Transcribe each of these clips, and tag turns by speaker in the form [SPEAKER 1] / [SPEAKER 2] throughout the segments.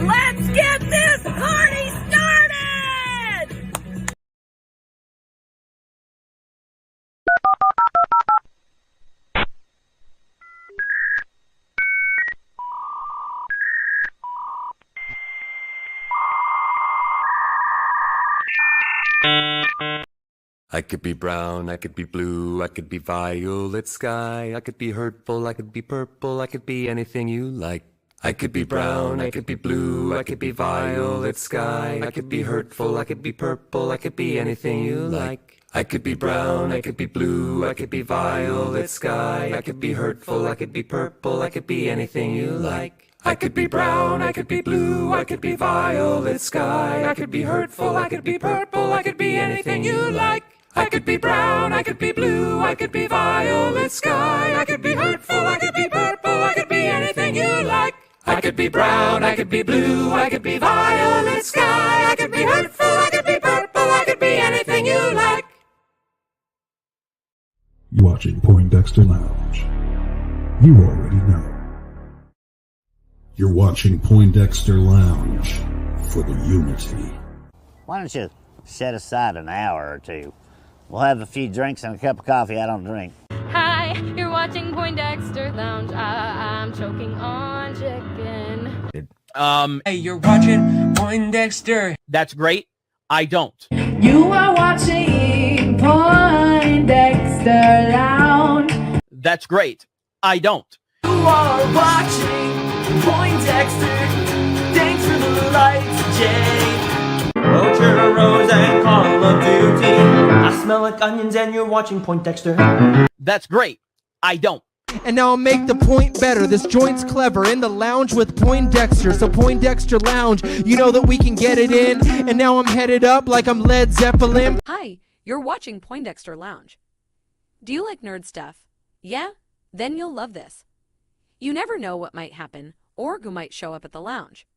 [SPEAKER 1] Let's get this party started!
[SPEAKER 2] I could be brown, I could be blue, I could be violet sky, I could be hurtful, I could be purple, I could be anything you like. I could be brown, I could be blue, I could be violet sky, I could be hurtful, I could be purple, I could be anything you like. I could be brown, I could be blue, I could be violet sky, I could be hurtful, I could be purple, I could be anything you like. I could be brown, I could be blue, I could be violet sky, I could be hurtful, I could be purple, I could be anything you like. I could be brown, I could be blue, I could be violet sky, I could be hurtful, I could be purple, I could be anything you like. I could be brown, I could be blue, I could be violet sky, I could be hurtful, I could be purple, I could be anything you like.
[SPEAKER 3] You're watching Poindexter Lounge. You already know. You're watching Poindexter Lounge for the unity.
[SPEAKER 4] Why don't you set aside an hour or two? We'll have a few drinks and a cup of coffee. I don't drink.
[SPEAKER 5] Hi, you're watching Poindexter Lounge. I'm choking on chicken.
[SPEAKER 6] Hey, you're watching Poindexter.
[SPEAKER 7] That's great. I don't.
[SPEAKER 1] You are watching Poindexter Lounge.
[SPEAKER 7] That's great. I don't.
[SPEAKER 6] You are watching Poindexter. Thanks for the lights, Jay. Roger, Rose, and Call of Duty. I smell like onions and you're watching Poindexter.
[SPEAKER 7] That's great. I don't.
[SPEAKER 8] And now I'll make the point better. This joint's clever. In the lounge with Poindexter. So Poindexter Lounge, you know that we can get it in. And now I'm headed up like I'm Led Zeppelin.
[SPEAKER 9] Hi, you're watching Poindexter Lounge. Do you like nerd stuff? Yeah? Then you'll love this. You never know what might happen or who might show up at the lounge.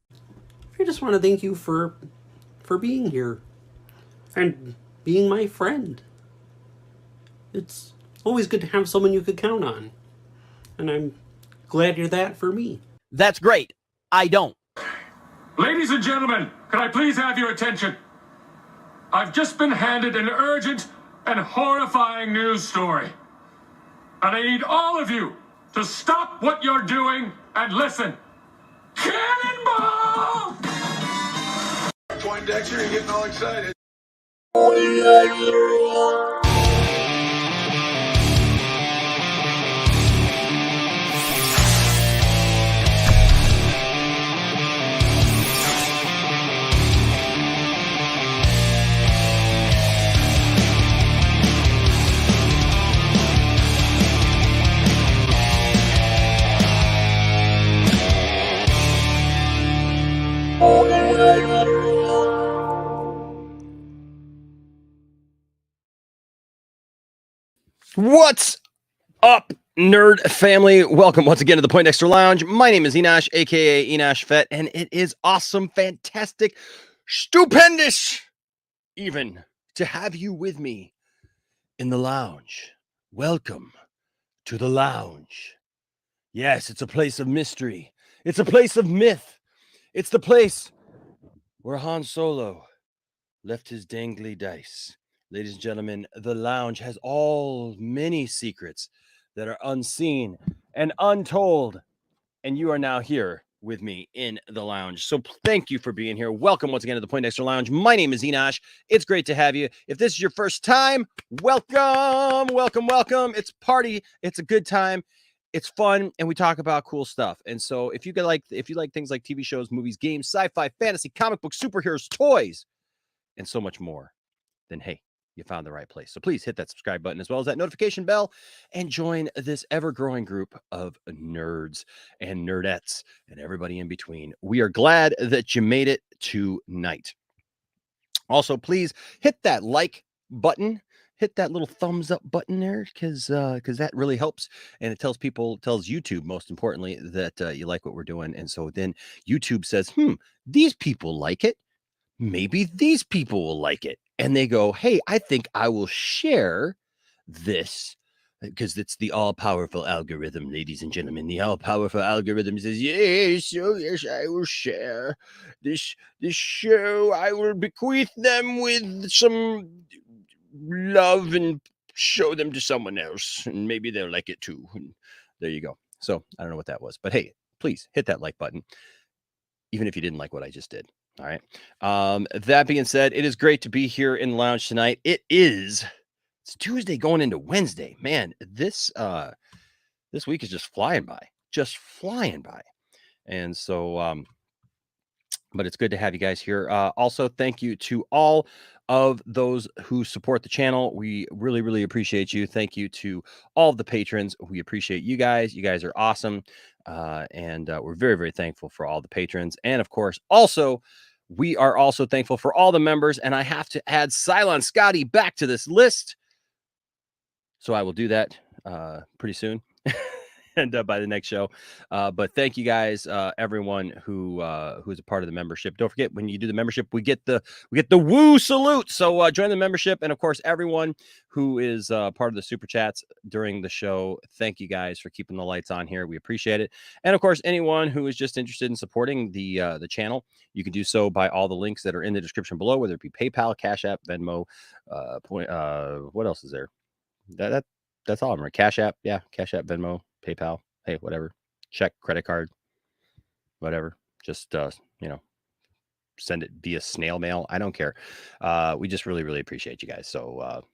[SPEAKER 10] I just want to thank you for being here and being my friend. It's always good to have someone you could count on. And I'm glad you're that for me.
[SPEAKER 7] That's great. I don't.
[SPEAKER 11] Ladies and gentlemen, can I please have your attention? I've just been handed an urgent and horrifying news story. And I need all of you to stop what you're doing and listen. Cannonball!
[SPEAKER 12] Poindexter, you're getting all excited.
[SPEAKER 13] What's up, nerd family? Welcome once again to the Poindexter Lounge. My name is Enosh, aka Enosh Fett, and it is awesome, fantastic, stupendous, even to have you with me in the lounge. Welcome to the lounge. Yes, it's a place of mystery. It's a place of myth. It's the place where Han Solo left his dangly dice. Ladies and gentlemen, the lounge has many secrets that are unseen and untold. And you are now here with me in the lounge. So thank you for being here. Welcome once again to the Poindexter Lounge. My name is Enosh. It's great to have you. If this is your first time, welcome, welcome, welcome. It's party. It's a good time. It's fun, and we talk about cool stuff. And so if you like things like TV shows, movies, games, sci-fi, fantasy, comic books, superheroes, toys, and so much more, then hey, you found the right place. So please hit that subscribe button as well as that notification bell and join this ever-growing group of nerds and nerdettes and everybody in between. We are glad that you made it tonight. Also, please hit that like button. Hit that little thumbs up button there because that really helps. And it tells YouTube, most importantly, that you like what we're doing. And so then YouTube says, these people like it. Maybe these people will like it. And they go, hey, I think I will share this because it's the all-powerful algorithm, ladies and gentlemen. The all-powerful algorithm says, yes, oh yes, I will share this show. I will bequeath them with some love and show them to someone else, and maybe they'll like it too. And there you go. So I don't know what that was, but hey, please hit that like button, even if you didn't like what I just did. All right. That being said, it is great to be here in the lounge tonight. It's Tuesday going into Wednesday. Man, this week is just flying by. And so but it's good to have you guys here. Also, thank you to all of those who support the channel. We really, really appreciate you. Thank you to all of the patrons. We appreciate you guys. You guys are awesome. And we're very, very thankful for all the patrons. And of course, also, we are also thankful for all the members. And I have to add Cylon Scotty back to this list. So I will do that pretty soon. And by the next show. But thank you guys, everyone who is a part of the membership. Don't forget, when you do the membership, we get the woo salute. So join the membership, and of course, everyone who is part of the super chats during the show. Thank you guys for keeping the lights on here. We appreciate it. And of course, anyone who is just interested in supporting the channel, you can do so by all the links that are in the description below, whether it be PayPal, Cash App, Venmo, what else is there? That's all of them, right? Cash App, yeah, Cash App, Venmo, PayPal, hey, whatever, check, credit card, whatever. Just send it via snail mail. I don't care. We just really, really appreciate you guys. So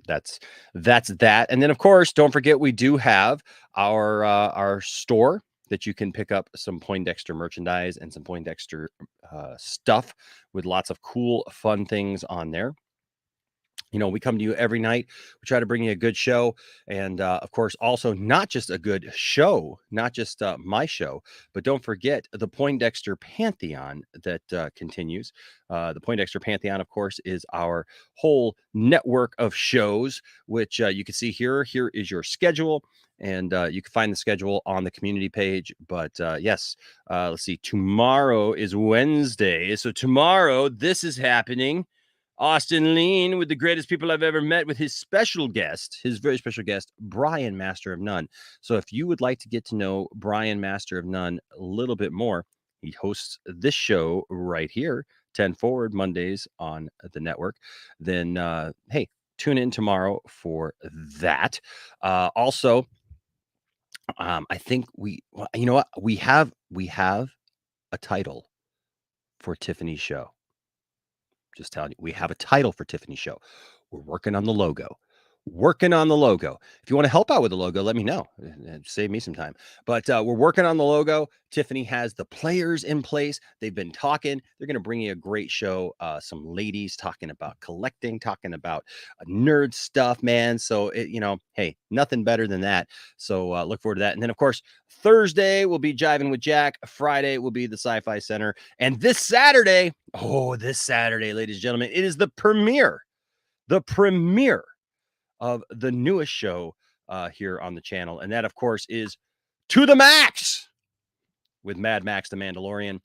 [SPEAKER 13] that's that. And then of course, don't forget, we do have our store that you can pick up some Poindexter merchandise and some Poindexter stuff with lots of cool, fun things on there. We come to you every night. We try to bring you a good show. And of course, also not just a good show, not just my show, but don't forget the Poindexter Pantheon that continues. The Poindexter Pantheon, of course, is our whole network of shows, which you can see here. Here is your schedule. And you can find the schedule on the community page. But yes, let's see. Tomorrow is Wednesday. So tomorrow, this is happening. Austin Lean with the greatest people I've ever met, with his very special guest, Brian, Master of None. So if you would like to get to know Brian, Master of None, a little bit more, he hosts this show right here, 10 Forward, Mondays on the network. Then, hey, tune in tomorrow for that. Also, I think we have a title for Tiffany's show. Just telling you, we have a title for Tiffany's show. We're working on the logo. If you want to help out with the logo, let me know. Save me some time. But we're working on the logo. Tiffany has the players in place. They've been talking. They're going to bring you a great show. Some ladies talking about collecting, talking about nerd stuff, man. So, hey, nothing better than that. So look forward to that. And then, of course, Thursday will be Jiving with Jack. Friday will be the Sci-Fi Center. And this Saturday, ladies and gentlemen, it is the premiere of the newest show here on the channel. And that, of course, is To the Max with Mad Max the Mandalorian.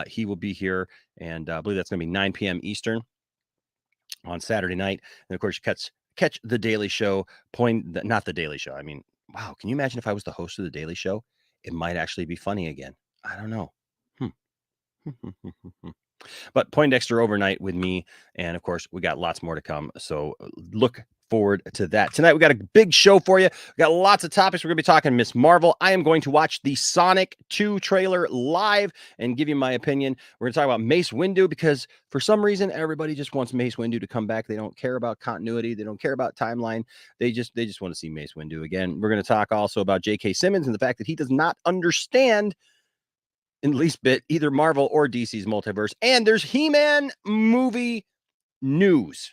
[SPEAKER 13] He will be here, and I believe that's going to be 9 p.m. Eastern on Saturday night. And, of course, you catch The Daily Show. Not The Daily Show. I mean, wow, can you imagine if I was the host of The Daily Show? It might actually be funny again. I don't know. But Poindexter overnight with me. And, of course, we got lots more to come. So look forward to that. Tonight, we got a big show for you. We got lots of topics. We're going to be talking Ms. Marvel. I am going to watch the Sonic 2 trailer live and give you my opinion. We're going to talk about Mace Windu, because for some reason, everybody just wants Mace Windu to come back. They don't care about continuity. They don't care about timeline. They just want to see Mace Windu again. We're going to talk also about J.K. Simmons and the fact that he does not understand in the least bit either Marvel or DC's multiverse. And there's He-Man movie news.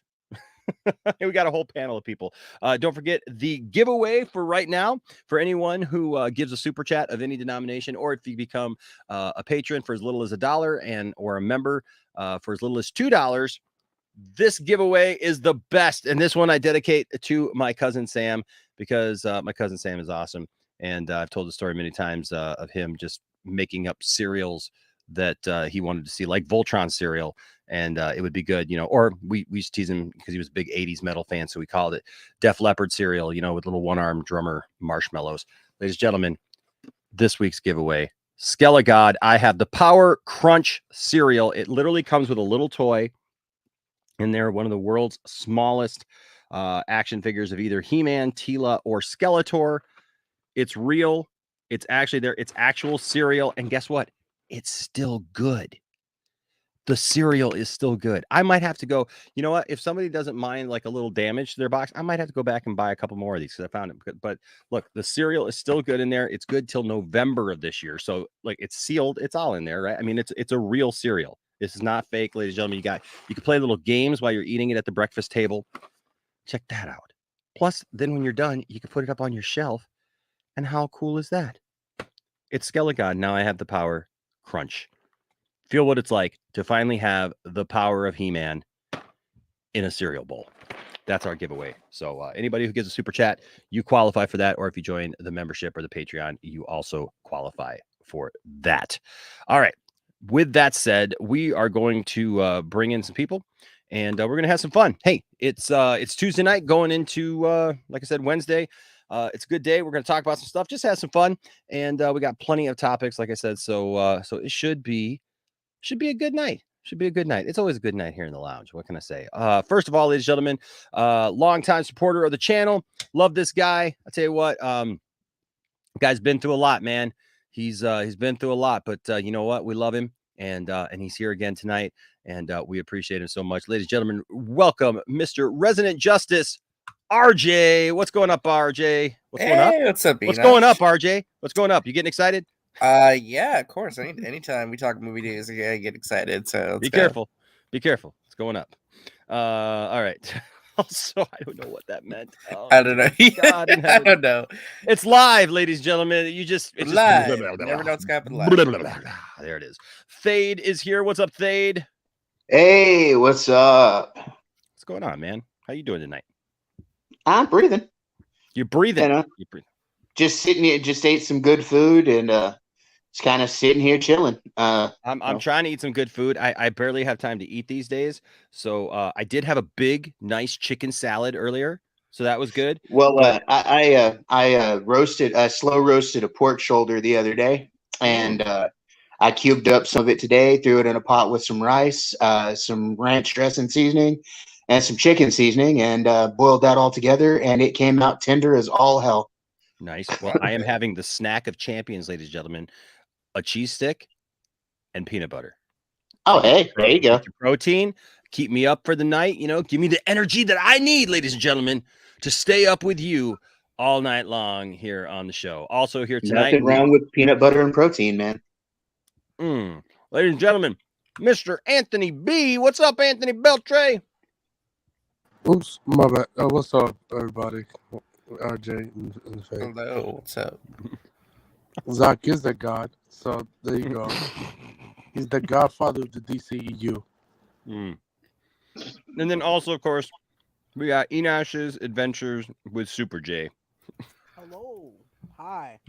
[SPEAKER 13] We got a whole panel of people. Don't forget the giveaway for right now for anyone who gives a super chat of any denomination, or if you become a patron for as little as $1 or a member for as little as $2. This giveaway is the best, and this one I dedicate to my cousin Sam, because my cousin Sam is awesome, and I've told the story many times of him just making up cereals that he wanted to see, like Voltron cereal, and it would be good, or we used to tease him because he was a big 80s metal fan, so we called it Def Leppard cereal, with little one-armed drummer marshmallows. Ladies and gentlemen, this week's giveaway, Skelegod, I have the Power Crunch cereal. It literally comes with a little toy in there, one of the world's smallest action figures of either He-Man, Tila, or Skeletor. It's real. It's actually there. It's actual cereal. And guess what? It's still good. The cereal is still good. I might have to go, you know what? If somebody doesn't mind like a little damage to their box, I might have to go back and buy a couple more of these because I found them. But look, the cereal is still good in there. It's good till November of this year. So like it's sealed. It's all in there, right? I mean, it's a real cereal. This is not fake, ladies and gentlemen. You can play little games while you're eating it at the breakfast table. Check that out. Plus, then when you're done, you can put it up on your shelf. And how cool is that? It's Skelegod. Now I have the Power Crunch. Feel what it's like to finally have the power of He-Man in a cereal bowl. That's our giveaway. So anybody who gives a super chat, you qualify for that. Or if you join the membership or the Patreon, you also qualify for that. All right. With that said, we are going to bring in some people and we're going to have some fun. Hey, it's Tuesday night going into, like I said, Wednesday. It's a good day. We're going to talk about some stuff, just have some fun. And we got plenty of topics, like I said. So it should be a good night. Should be a good night. It's always a good night here in the lounge. What can I say? First of all, ladies and gentlemen, longtime supporter of the channel. Love this guy. I tell you what, guy's been through a lot, man. He's been through a lot, but you know what? We love him, and he's here again tonight, and we appreciate him so much. Ladies and gentlemen, welcome, Mr. Resident Justice, RJ. What's going up, RJ? What's going up?
[SPEAKER 12] What's up,
[SPEAKER 13] What's going up, RJ? What's going up? You getting excited?
[SPEAKER 12] Yeah, of course. Anytime we talk movie days, I get excited. So
[SPEAKER 13] be careful. Be careful. It's going up. All right. Also, I don't know what that meant. Oh,
[SPEAKER 12] I don't know.
[SPEAKER 13] God, I don't know. It's live, ladies and gentlemen. It's
[SPEAKER 12] live. Never know what's happening live.
[SPEAKER 13] There it is. Thade is here. What's up, Thade?
[SPEAKER 14] Hey, what's up?
[SPEAKER 13] What's going on, man? How you doing tonight?
[SPEAKER 14] I'm breathing.
[SPEAKER 13] You're breathing.
[SPEAKER 14] You're
[SPEAKER 13] breathing.
[SPEAKER 14] Just sitting here. Just ate some good food and just kind of sitting here chilling.
[SPEAKER 13] I'm trying to eat some good food. I barely have time to eat these days. So I did have a big, nice chicken salad earlier. So that was good.
[SPEAKER 14] Well, I slow roasted a pork shoulder the other day, and I cubed up some of it today, threw it in a pot with some rice, some ranch dressing seasoning, and some chicken seasoning, and boiled that all together, and it came out tender as all hell.
[SPEAKER 13] Nice. Well, I am having the snack of champions, ladies and gentlemen. A cheese stick and peanut butter.
[SPEAKER 14] Oh, hey, there you go.
[SPEAKER 13] Protein, keep me up for the night. Give me the energy that I need, ladies and gentlemen, to stay up with you all night long here on the show. Also here tonight.
[SPEAKER 14] Nothing wrong with peanut butter and protein, man.
[SPEAKER 13] Ladies and gentlemen, Mr. Anthony B. What's up, Anthony Beltre?
[SPEAKER 15] Oops, my bad. What's up, everybody? RJ and
[SPEAKER 12] hello, what's up?
[SPEAKER 15] Zach is the god, so there you go. He's the godfather of the DCEU.
[SPEAKER 13] And then also, of course, we got Enash's Adventures with Super J.
[SPEAKER 16] Hello. Hi.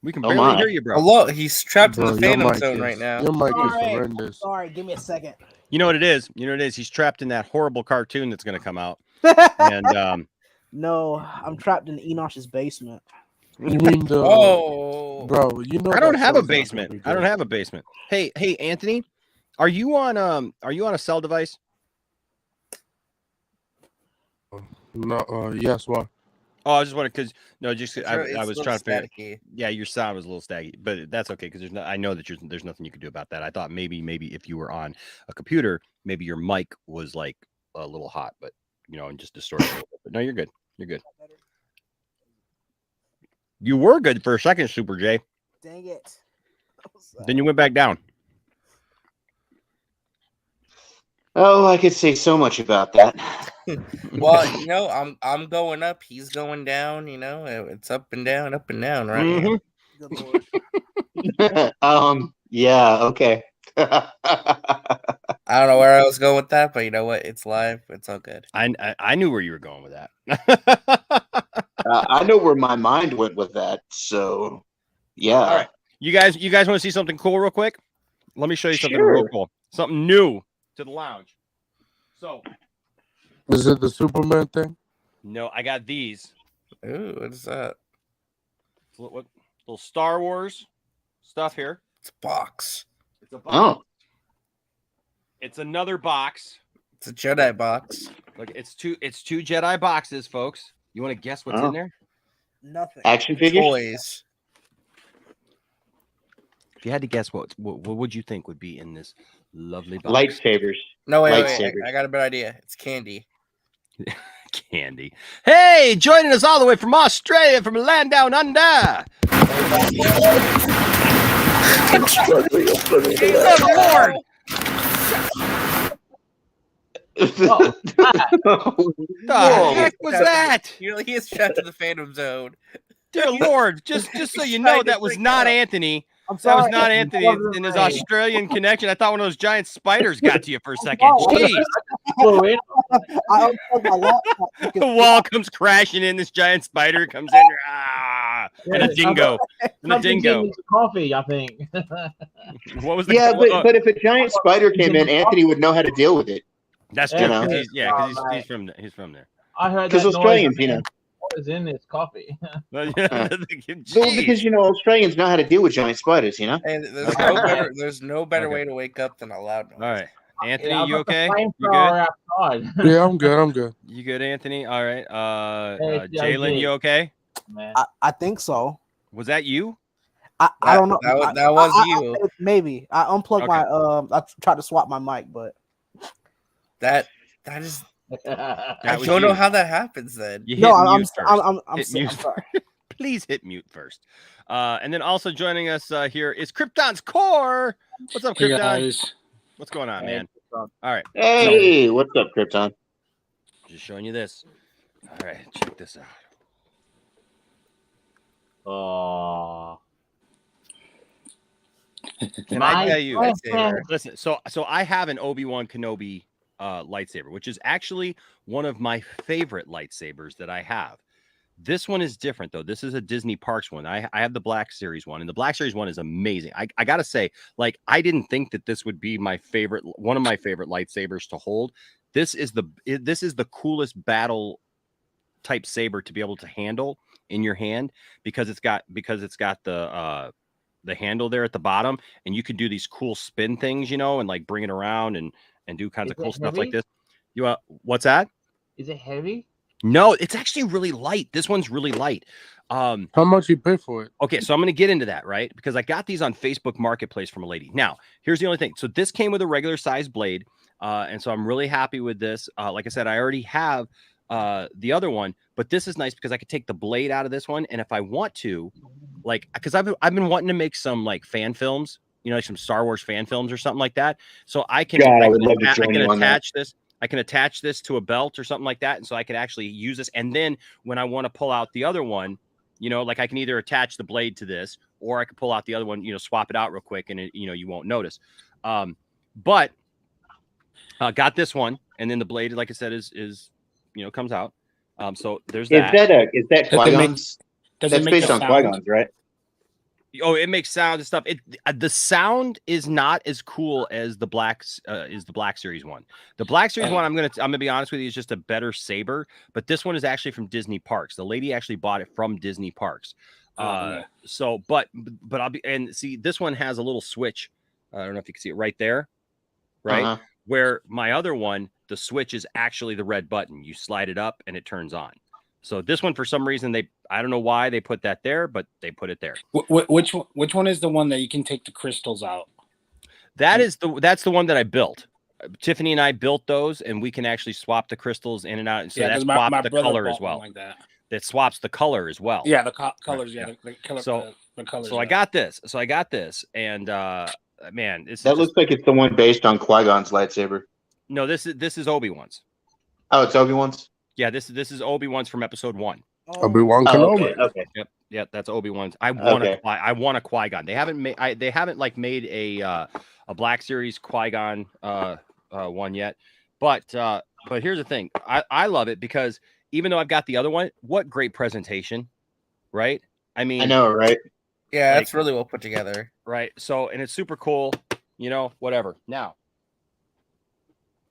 [SPEAKER 13] We can barely hear you, bro.
[SPEAKER 12] Hello, he's trapped in the Phantom Zone right now.
[SPEAKER 15] Your mic is horrendous.
[SPEAKER 16] Sorry, give me a second.
[SPEAKER 13] You know what it is? He's trapped in that horrible cartoon that's going to come out. And
[SPEAKER 16] no, I'm trapped in Enosh's basement.
[SPEAKER 15] You mean the?
[SPEAKER 12] Oh,
[SPEAKER 15] bro,
[SPEAKER 13] I don't have a basement. I don't have a basement. Hey, Anthony, are you on a cell device?
[SPEAKER 15] No. Yes. What?
[SPEAKER 13] Oh, I just wanted because I was trying to figure.
[SPEAKER 12] Staticky.
[SPEAKER 13] Yeah, your sound was a little staggy, but that's okay because I know that there's nothing you can do about that. I thought maybe if you were on a computer, maybe your mic was like a little hot, but and just distorted a little bit. But no, you're good. You're good. You were good for a second, Super J.
[SPEAKER 16] Dang it.
[SPEAKER 13] Then you went back down.
[SPEAKER 14] Oh, I could say so much about that.
[SPEAKER 12] Well, I'm going up, he's going down. It's up and down, right?
[SPEAKER 16] Mm-hmm. Good Lord.
[SPEAKER 14] Yeah. Okay.
[SPEAKER 12] I don't know where I was going with that, but you know what? It's live. It's all good.
[SPEAKER 13] I knew where you were going with that.
[SPEAKER 14] I know where my mind went with that. So, yeah.
[SPEAKER 13] All right. You guys want to see something cool real quick? Let me show you something
[SPEAKER 14] Sure.
[SPEAKER 13] real cool. Something new to the lounge. So,
[SPEAKER 15] Is it the Superman thing?
[SPEAKER 13] no, I got these.
[SPEAKER 12] Ooh, what is that?
[SPEAKER 13] What little Star Wars stuff here.
[SPEAKER 12] It's a box.
[SPEAKER 13] It's a box.
[SPEAKER 14] Oh,
[SPEAKER 13] It's another box.
[SPEAKER 12] It's a Jedi box.
[SPEAKER 13] Look, it's two Jedi boxes, folks. You want to guess what's
[SPEAKER 14] Oh.
[SPEAKER 13] in there?
[SPEAKER 16] Nothing.
[SPEAKER 14] action figures.
[SPEAKER 12] Toys.
[SPEAKER 13] If you had to guess, what would you think would be in this lovely box?
[SPEAKER 14] Lightsabers.
[SPEAKER 12] No, wait.
[SPEAKER 14] Lightsabers.
[SPEAKER 12] I got a better idea. It's candy.
[SPEAKER 13] Candy. Hey, joining us all the way from Australia, from a land down under. Good Lord. The heck was that?
[SPEAKER 12] He is shot to the Phantom Zone.
[SPEAKER 13] Dear Lord, just so you know, that was not Anthony.
[SPEAKER 16] I'm
[SPEAKER 13] That was
[SPEAKER 16] sorry.
[SPEAKER 13] not Anthony in his Australian connection. I thought one of those giant spiders got to you for a second. Jeez.
[SPEAKER 16] I unplugged my laptop.
[SPEAKER 13] The wall comes crashing in. This giant spider comes in. And a dingo. And a dingo.
[SPEAKER 17] Coffee, I think.
[SPEAKER 13] What was the
[SPEAKER 14] Yeah, but if a giant spider came in, Anthony would know how to deal with it.
[SPEAKER 13] That's true.
[SPEAKER 14] You know?
[SPEAKER 13] 'Cause he's from there.
[SPEAKER 17] I heard
[SPEAKER 14] Because
[SPEAKER 17] that
[SPEAKER 14] Australians,
[SPEAKER 17] noise.
[SPEAKER 14] you know.
[SPEAKER 17] What is in this coffee?
[SPEAKER 14] Well, because Australians know how to deal with giant spiders, you know.
[SPEAKER 12] And there's no better way to wake up than a loud noise.
[SPEAKER 13] All right, Anthony,
[SPEAKER 17] Yeah,
[SPEAKER 13] you
[SPEAKER 17] I've got the
[SPEAKER 13] okay? You
[SPEAKER 17] flamethrower
[SPEAKER 13] good?
[SPEAKER 17] outside.
[SPEAKER 15] Yeah, I'm good. I'm good.
[SPEAKER 13] You good, Anthony? All right.
[SPEAKER 17] Hey,
[SPEAKER 13] Jalen, you okay?
[SPEAKER 17] Man.
[SPEAKER 16] I think so.
[SPEAKER 13] Was that you?
[SPEAKER 16] I don't know.
[SPEAKER 12] That was you.
[SPEAKER 16] Maybe I unplugged
[SPEAKER 13] Okay.
[SPEAKER 16] my I tried to swap my mic, but
[SPEAKER 12] That is.
[SPEAKER 13] That
[SPEAKER 12] I
[SPEAKER 13] was
[SPEAKER 12] don't know
[SPEAKER 13] you.
[SPEAKER 12] how that happens. Then
[SPEAKER 13] You hit
[SPEAKER 16] no, I'm
[SPEAKER 13] mute first.
[SPEAKER 16] I'm
[SPEAKER 13] Hit
[SPEAKER 16] sorry.
[SPEAKER 13] mute.
[SPEAKER 16] I'm sorry.
[SPEAKER 13] Please hit mute first. And then also joining us here is Krypton's Core. What's up,
[SPEAKER 18] Hey,
[SPEAKER 13] Krypton?
[SPEAKER 18] guys.
[SPEAKER 13] What's going on, man? All right.
[SPEAKER 14] Hey, what's up, Krypton?
[SPEAKER 13] Just showing you this. All right, check this out.
[SPEAKER 17] Oh.
[SPEAKER 13] Can I
[SPEAKER 17] My
[SPEAKER 13] tell you?
[SPEAKER 17] lightsaber.
[SPEAKER 13] Listen, so I have an Obi-Wan Kenobi lightsaber, which is actually one of my favorite lightsabers that I have. This one is different though. This is a Disney Parks one. I have the Black Series one, and the Black Series one is amazing. I gotta say, like, I didn't think that this would be my favorite, one of my favorite lightsabers to hold. This is the coolest battle type saber to be able to handle in your hand because it's got the handle there at the bottom, and you can do these cool spin things, you know, and like bring it around and do kinds of cool stuff like this. You what's that?
[SPEAKER 17] Is it heavy?
[SPEAKER 13] No, it's actually really light. This one's really light.
[SPEAKER 15] How much you pay for it?
[SPEAKER 13] Okay, so I'm going to get into that, right? Because I got these on Facebook Marketplace from a lady. Now, here's the only thing. So this came with a regular size blade, and so I'm really happy with this. Like I said, I already have the other one, but this is nice because I could take the blade out of this one, and if I want to, like, because I've been wanting to make some like fan films, you know, like some Star Wars fan films or something like that. So I can,
[SPEAKER 14] God, I would love to
[SPEAKER 13] I
[SPEAKER 14] join
[SPEAKER 13] can
[SPEAKER 14] you on that.
[SPEAKER 13] attach this. I can attach this to a belt or something like that, and so I could actually use this. And then when I want to pull out the other one, you know, like I can either attach the blade to this, or I could pull out the other one, you know, swap it out real quick, and you know, you won't notice. But got this one, and then the blade, like I said, is you know, comes out. So there's that.
[SPEAKER 14] Is that Qui-Gon's? That's based on Qui-Gon's, right?
[SPEAKER 13] Oh, it makes sound and stuff. The sound is not as cool as the Black Series one. The Black Series one, I'm gonna be honest with you, is just a better saber. But this one is actually from Disney Parks. The lady actually bought it from Disney Parks. So, but I'll be, and see, this one has a little switch. I don't know if you can see it right there, right? Where my other one, the switch is actually the red button. You slide it up and it turns on. So this one, for some reason, I don't know why they put that there, but they put it there.
[SPEAKER 18] Which one is the one that you can take the crystals out?
[SPEAKER 13] That's the one that I built. Tiffany and I built those, and we can actually swap the crystals in and out. And so that swaps the color as well.
[SPEAKER 18] Like that.
[SPEAKER 13] That swaps the color as well.
[SPEAKER 18] Yeah, the colors.
[SPEAKER 13] Right,
[SPEAKER 18] Yeah, the color.
[SPEAKER 13] So
[SPEAKER 18] the colors.
[SPEAKER 13] So I got this. And man,
[SPEAKER 14] That looks like it's the one based on Qui-Gon's lightsaber.
[SPEAKER 13] No, this is Obi-Wan's.
[SPEAKER 14] Oh, it's Obi-Wan's?
[SPEAKER 13] Yeah, this is Obi-Wan's from episode 1.
[SPEAKER 15] Obi-Wan Kenobi.
[SPEAKER 14] Okay.
[SPEAKER 13] Yep, that's Obi-Wan's. I want a Qui-Gon. They haven't made made a Black Series Qui-Gon one yet. But here's the thing. I love it because even though I've got the other one, what great presentation, right? I mean,
[SPEAKER 14] I know, right?
[SPEAKER 12] Yeah,
[SPEAKER 13] like,
[SPEAKER 12] it's really well put together.
[SPEAKER 13] Right. So, and it's super cool. You know, whatever. Now,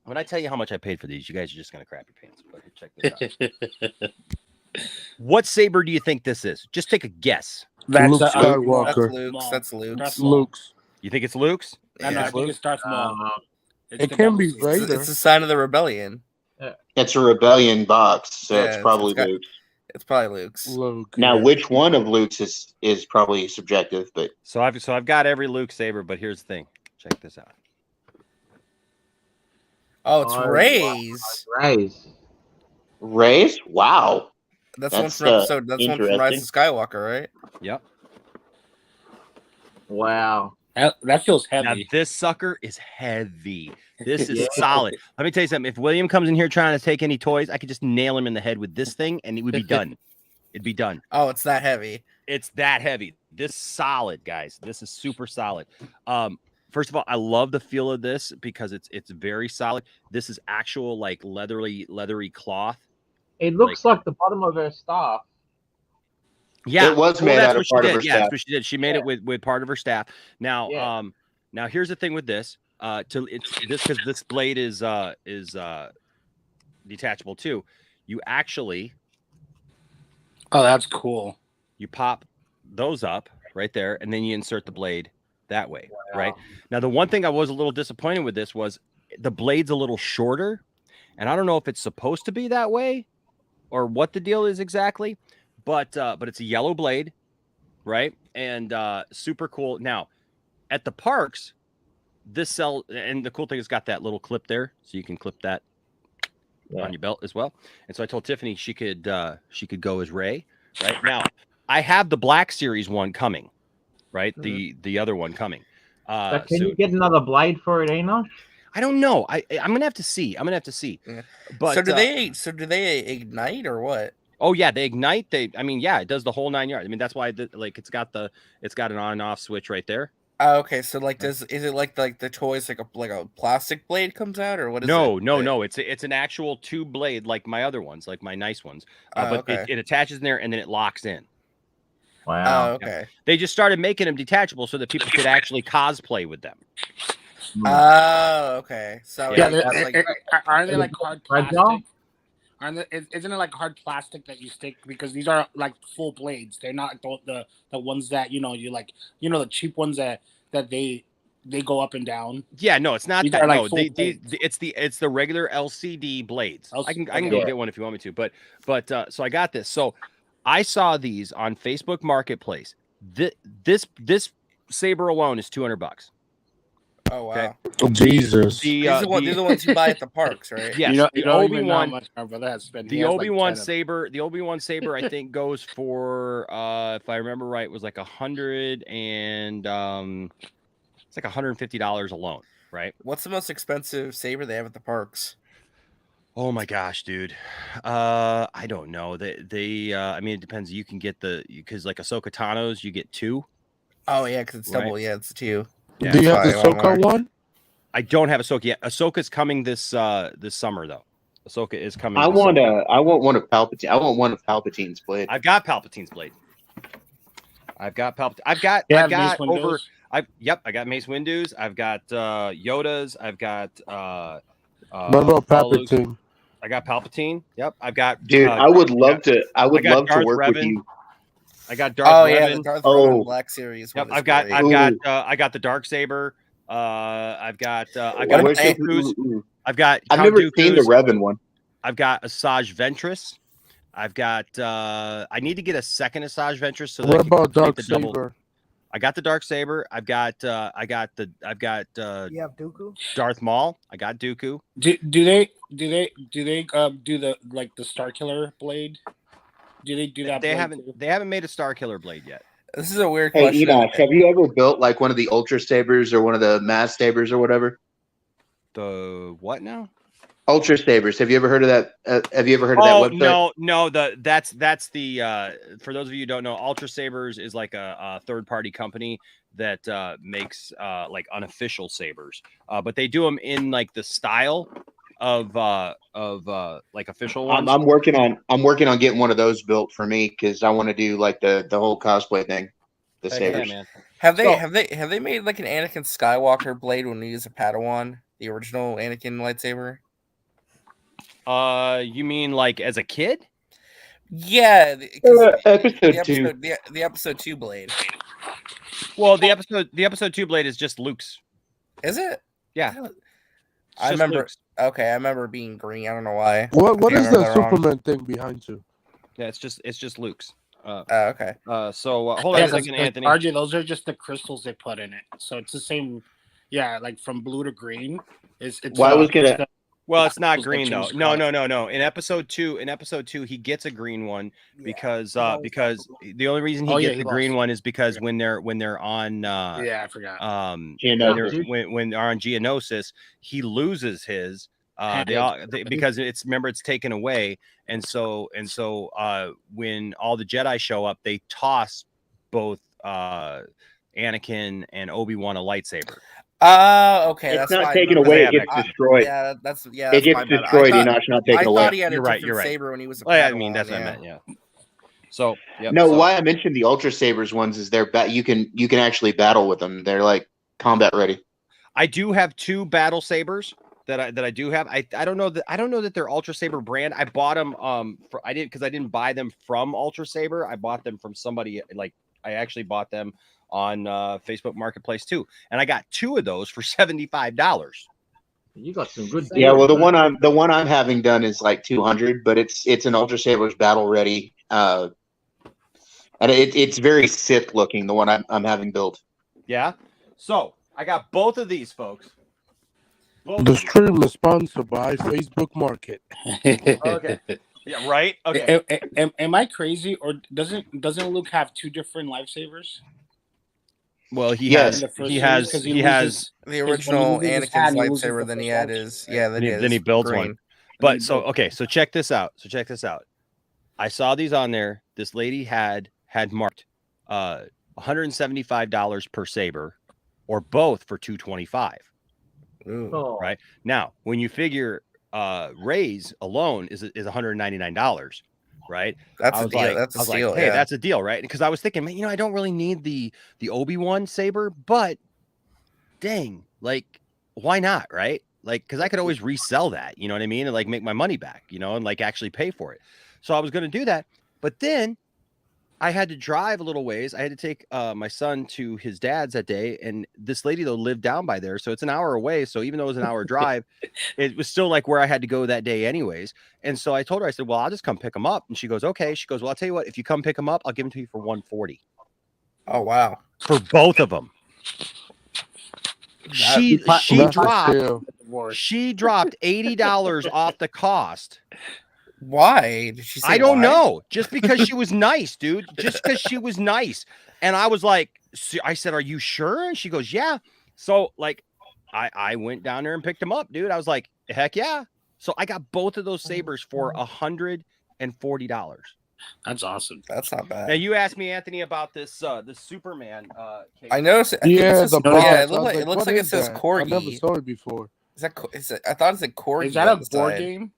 [SPEAKER 13] when I tell you how much I paid for these, you guys are just gonna crap your pants. But check this out. What saber do you think this is? Just take a guess.
[SPEAKER 15] That's
[SPEAKER 18] Luke
[SPEAKER 12] That's
[SPEAKER 15] Skywalker.
[SPEAKER 12] Luke's. That's Luke's.
[SPEAKER 18] That's small.
[SPEAKER 15] Luke's.
[SPEAKER 13] You think it's Luke's?
[SPEAKER 18] No, I think it starts small.
[SPEAKER 15] It can be
[SPEAKER 12] It's,
[SPEAKER 15] Vader.
[SPEAKER 12] it's a sign of the rebellion.
[SPEAKER 14] It's a rebellion box, so
[SPEAKER 12] Yeah,
[SPEAKER 14] it's probably
[SPEAKER 12] it's got-
[SPEAKER 14] Luke.
[SPEAKER 12] It's probably Luke's.
[SPEAKER 15] Luke.
[SPEAKER 14] Now, which one of Luke's is probably subjective, but
[SPEAKER 13] So I've got every Luke saber, but here's the thing. Check this out.
[SPEAKER 12] Oh, it's
[SPEAKER 17] Oh,
[SPEAKER 12] Ray's.
[SPEAKER 17] Ray's.
[SPEAKER 14] Ray's? Wow.
[SPEAKER 12] That's one
[SPEAKER 14] That's,
[SPEAKER 12] from episode. That's one from Rise
[SPEAKER 14] interesting.
[SPEAKER 12] of Skywalker, right?
[SPEAKER 13] Yep.
[SPEAKER 17] Wow.
[SPEAKER 18] That feels
[SPEAKER 13] Now
[SPEAKER 18] heavy.
[SPEAKER 13] this sucker is heavy. This is
[SPEAKER 17] Yeah.
[SPEAKER 13] solid. Let me tell you something. If William comes in here trying to take any toys, I could just nail him in the head with this thing, and it would be done. It'd be done.
[SPEAKER 12] Oh, it's that heavy.
[SPEAKER 13] It's that heavy. This solid, guys. This is super solid. First of all, I love the feel of this because it's very solid. This is actual like leathery cloth.
[SPEAKER 17] It looks like the bottom of her staff.
[SPEAKER 13] Yeah,
[SPEAKER 14] It was
[SPEAKER 13] well,
[SPEAKER 14] made
[SPEAKER 13] that's
[SPEAKER 14] out of
[SPEAKER 13] what she
[SPEAKER 14] part of
[SPEAKER 13] did.
[SPEAKER 14] her
[SPEAKER 13] Yeah, that's
[SPEAKER 14] staff.
[SPEAKER 13] what she did. She made it with part of her staff. Now,
[SPEAKER 17] Yeah.
[SPEAKER 13] now here's the thing with this. Because this blade is detachable too. You actually
[SPEAKER 18] Oh, that's cool.
[SPEAKER 13] you pop those up right there, and then you insert the blade that way. Right now, the one thing I was a little disappointed with this was the blade's a little shorter, and I don't know if it's supposed to be that way or what the deal is exactly. But it's a yellow blade, right? And super cool. Now, at the parks, and the cool thing is got that little clip there, so you can clip that on your belt as well. And so I told Tiffany she could go as Ray. Right now, I have the Black Series one coming, right? The other one coming.
[SPEAKER 17] But can you get another blade for it, Enoch?
[SPEAKER 13] I don't know. I'm gonna have to see.
[SPEAKER 12] Yeah.
[SPEAKER 13] But
[SPEAKER 12] So do they ignite or what?
[SPEAKER 13] Oh yeah, they ignite. It does the whole 9 yards. I mean, that's why it's got an on and off switch right there.
[SPEAKER 12] Oh, okay. So like, is it like the toys like a plastic blade comes out or what is it?
[SPEAKER 13] No. It's an actual tube blade like my other ones, like my nice ones. But
[SPEAKER 12] okay.
[SPEAKER 13] it attaches in there and then it locks in.
[SPEAKER 17] Wow.
[SPEAKER 12] Oh, okay.
[SPEAKER 13] They just started making them detachable so that people could actually cosplay with them.
[SPEAKER 12] Oh, okay. So
[SPEAKER 18] Yeah,
[SPEAKER 17] Are
[SPEAKER 18] they like hard plastic? Isn't it like hard plastic that you stick? Because these are like full blades. They're not the ones that the cheap ones that they go up and down.
[SPEAKER 13] Yeah, no, it's not
[SPEAKER 18] These
[SPEAKER 13] that.
[SPEAKER 18] are like
[SPEAKER 13] No,
[SPEAKER 18] full blades.
[SPEAKER 13] it's the regular LCD blades. I can go
[SPEAKER 18] Okay.
[SPEAKER 13] get one if you want me to. But so I got this. So I saw these on Facebook Marketplace. This saber alone is $200.
[SPEAKER 12] Oh wow.
[SPEAKER 13] Okay.
[SPEAKER 15] Oh, Jesus.
[SPEAKER 12] These are the ones you buy at the parks, right?
[SPEAKER 13] Yes,
[SPEAKER 18] you
[SPEAKER 13] the
[SPEAKER 18] don't even know how
[SPEAKER 13] Obi-Wan.
[SPEAKER 18] much my brother has spent. He
[SPEAKER 13] The
[SPEAKER 18] has, like,
[SPEAKER 13] Obi-Wan
[SPEAKER 18] 10 of them.
[SPEAKER 13] saber, I think goes for if I remember right, was like $100 and it's like $150 alone, right?
[SPEAKER 12] What's the most expensive saber they have at the parks?
[SPEAKER 13] Oh my gosh, dude. I don't know. They I mean, it depends. You can get because like Ahsoka Tano's, you get 2.
[SPEAKER 12] Oh yeah, because it's double.
[SPEAKER 13] Right.
[SPEAKER 12] Yeah, it's 2.
[SPEAKER 13] Yeah,
[SPEAKER 15] Do you have the
[SPEAKER 12] probably a lot
[SPEAKER 15] Ahsoka
[SPEAKER 12] more.
[SPEAKER 15] one?
[SPEAKER 13] I don't have Ahsoka yet. Ahsoka's coming this summer though. Ahsoka is coming.
[SPEAKER 14] I
[SPEAKER 13] this
[SPEAKER 14] want
[SPEAKER 13] summer.
[SPEAKER 14] I want one of Palpatine. I want one of Palpatine's blade.
[SPEAKER 13] I've got Palpatine's blade. I've got
[SPEAKER 18] You have Mace
[SPEAKER 13] over.
[SPEAKER 18] Windu's?
[SPEAKER 13] I got Mace Windu's. I've got Yoda's. I've got
[SPEAKER 15] What about
[SPEAKER 13] Paulu's.
[SPEAKER 15] Palpatine?
[SPEAKER 13] I got Palpatine. Yep. I've got
[SPEAKER 14] Dude, I would love to. I would
[SPEAKER 13] got
[SPEAKER 14] love to
[SPEAKER 13] Darth
[SPEAKER 14] work with
[SPEAKER 13] Revan.
[SPEAKER 14] you.
[SPEAKER 13] I got Darth
[SPEAKER 12] Oh yeah,
[SPEAKER 13] Revan.
[SPEAKER 12] the Darth
[SPEAKER 14] Oh.
[SPEAKER 12] Revan Black Series.
[SPEAKER 13] Yep.
[SPEAKER 12] one is
[SPEAKER 13] I've got
[SPEAKER 12] great.
[SPEAKER 13] I got the Darksaber. I've got
[SPEAKER 12] What- hey,
[SPEAKER 13] Dooku's. I've got
[SPEAKER 14] I've
[SPEAKER 13] Count
[SPEAKER 14] never seen the
[SPEAKER 13] Dooku's.
[SPEAKER 14] Revan one.
[SPEAKER 13] I've got Asajj Ventress. I've got I need to get a second Asajj Ventress so that I
[SPEAKER 15] What
[SPEAKER 13] can
[SPEAKER 15] about
[SPEAKER 13] complete the double.
[SPEAKER 15] Darksaber?
[SPEAKER 13] I got the Darksaber. I've got
[SPEAKER 16] You have Dooku?
[SPEAKER 13] Darth Maul. I got Dooku.
[SPEAKER 18] Do they do the the Starkiller blade? Do they do that?
[SPEAKER 13] They
[SPEAKER 18] blade too?
[SPEAKER 13] haven't made a Starkiller blade yet.
[SPEAKER 12] This is a weird
[SPEAKER 14] Hey,
[SPEAKER 12] question.
[SPEAKER 14] Enoch, have you ever built like one of the Ultra Sabers or one of the Mass Sabers or whatever?
[SPEAKER 13] The what now?
[SPEAKER 14] Ultra Sabers. Have you ever heard of that? Have you ever heard of that website?
[SPEAKER 13] No. That's the for those of you who don't know, Ultra Sabers is like a third party company that makes like unofficial sabers, but they do them in like the style of like official ones.
[SPEAKER 14] I'm working on getting one of those built for me because I want to do like the whole cosplay thing. The
[SPEAKER 13] Heck yeah,
[SPEAKER 14] sabers.
[SPEAKER 13] man.
[SPEAKER 12] Have they made like an Anakin Skywalker blade when he used a Padawan, the original Anakin lightsaber?
[SPEAKER 13] You mean like as a kid?
[SPEAKER 12] Yeah,
[SPEAKER 14] episode 2.
[SPEAKER 12] The episode 2 blade.
[SPEAKER 13] Well, the episode 2 blade is just Luke's.
[SPEAKER 12] Is it?
[SPEAKER 13] Yeah.
[SPEAKER 12] I remember. Luke's. Okay, I remember being green. I don't know why.
[SPEAKER 15] What is the Superman thing behind you?
[SPEAKER 13] Yeah, it's just Luke's.
[SPEAKER 12] Okay.
[SPEAKER 13] So hold on a second, Anthony.
[SPEAKER 18] RJ, those are just the crystals they put in it. So it's the same. Yeah, like from blue to green. It's
[SPEAKER 13] Well, it's not green though. No. In episode 2, he gets a green one because the only reason he gets the green one is because when they're on
[SPEAKER 18] I forgot.
[SPEAKER 13] When they're on Geonosis, he loses his because it's taken away, and so when all the Jedi show up, they toss both Anakin and Obi-Wan a lightsaber.
[SPEAKER 12] Okay.
[SPEAKER 14] It's not taken away; it gets destroyed.
[SPEAKER 12] That's
[SPEAKER 14] it gets destroyed. Enoch, not taken away.
[SPEAKER 12] I thought he had a different saber when he was. I
[SPEAKER 13] mean, that's what I meant. Yeah. So
[SPEAKER 14] why I mentioned the Ultra Sabers ones is you can actually battle with them. They're like combat ready.
[SPEAKER 13] I do have 2 battle sabers that I do have. I don't know that they're Ultra Saber brand. I bought them I didn't buy them from Ultra Saber. I bought them from somebody I actually bought them on Facebook Marketplace too, and I got 2 of those for $75.
[SPEAKER 17] You got some good.
[SPEAKER 14] Yeah, well, the one I'm having done is like 200, but it's an Ultra Sabers battle ready, and it's very Sith looking. The one I'm having built.
[SPEAKER 13] Yeah, so I got both of these, folks.
[SPEAKER 15] The stream is sponsored by Facebook Market.
[SPEAKER 13] Okay. Yeah. Right. Okay.
[SPEAKER 18] Am I crazy, or doesn't Luke have 2 different lifesavers?
[SPEAKER 13] Well, he has the
[SPEAKER 12] original Anakin's lightsaber. Then he had his
[SPEAKER 13] then he builds one. But so check this out. I saw these on there. This lady had marked $175 per saber, or both for $225. Right now, when you figure Ray's alone is $199. Right,
[SPEAKER 12] that's a deal. That's a steal.
[SPEAKER 13] Hey, that's a deal, right? Because I was thinking, man, I don't really need the Obi-Wan saber, but dang, like, why not, right? Like, because I could always resell that, you know what I mean, and like make my money back, and like actually pay for it. So I was going to do that, but then I had to drive a little ways. I had to take my son to his dad's that day, and this lady though lived down by there, so it's an hour away. So even though it was an hour drive, it was still like where I had to go that day anyways. And so I told her, I said, well, I'll just come pick him up. And she goes, okay. She goes, well, I'll tell you what, if you come pick him up, I'll give him to you for $140.
[SPEAKER 12] Oh wow,
[SPEAKER 13] for both of them. She dropped $80 off the cost.
[SPEAKER 12] Why did she say
[SPEAKER 13] I don't know. Just because she was nice, dude. Just because she was nice. And I was like, I said, are you sure? And she goes, yeah. So like I went down there and picked him up, dude. I was like, heck yeah. So I got both of those sabers for $140.
[SPEAKER 18] That's awesome.
[SPEAKER 12] That's not bad.
[SPEAKER 13] Now you asked me, Anthony, about this the Superman case.
[SPEAKER 12] I noticed. It looks like it says Corgi.
[SPEAKER 15] I never saw it before.
[SPEAKER 12] I thought it said Corgi.
[SPEAKER 18] Is that a board game?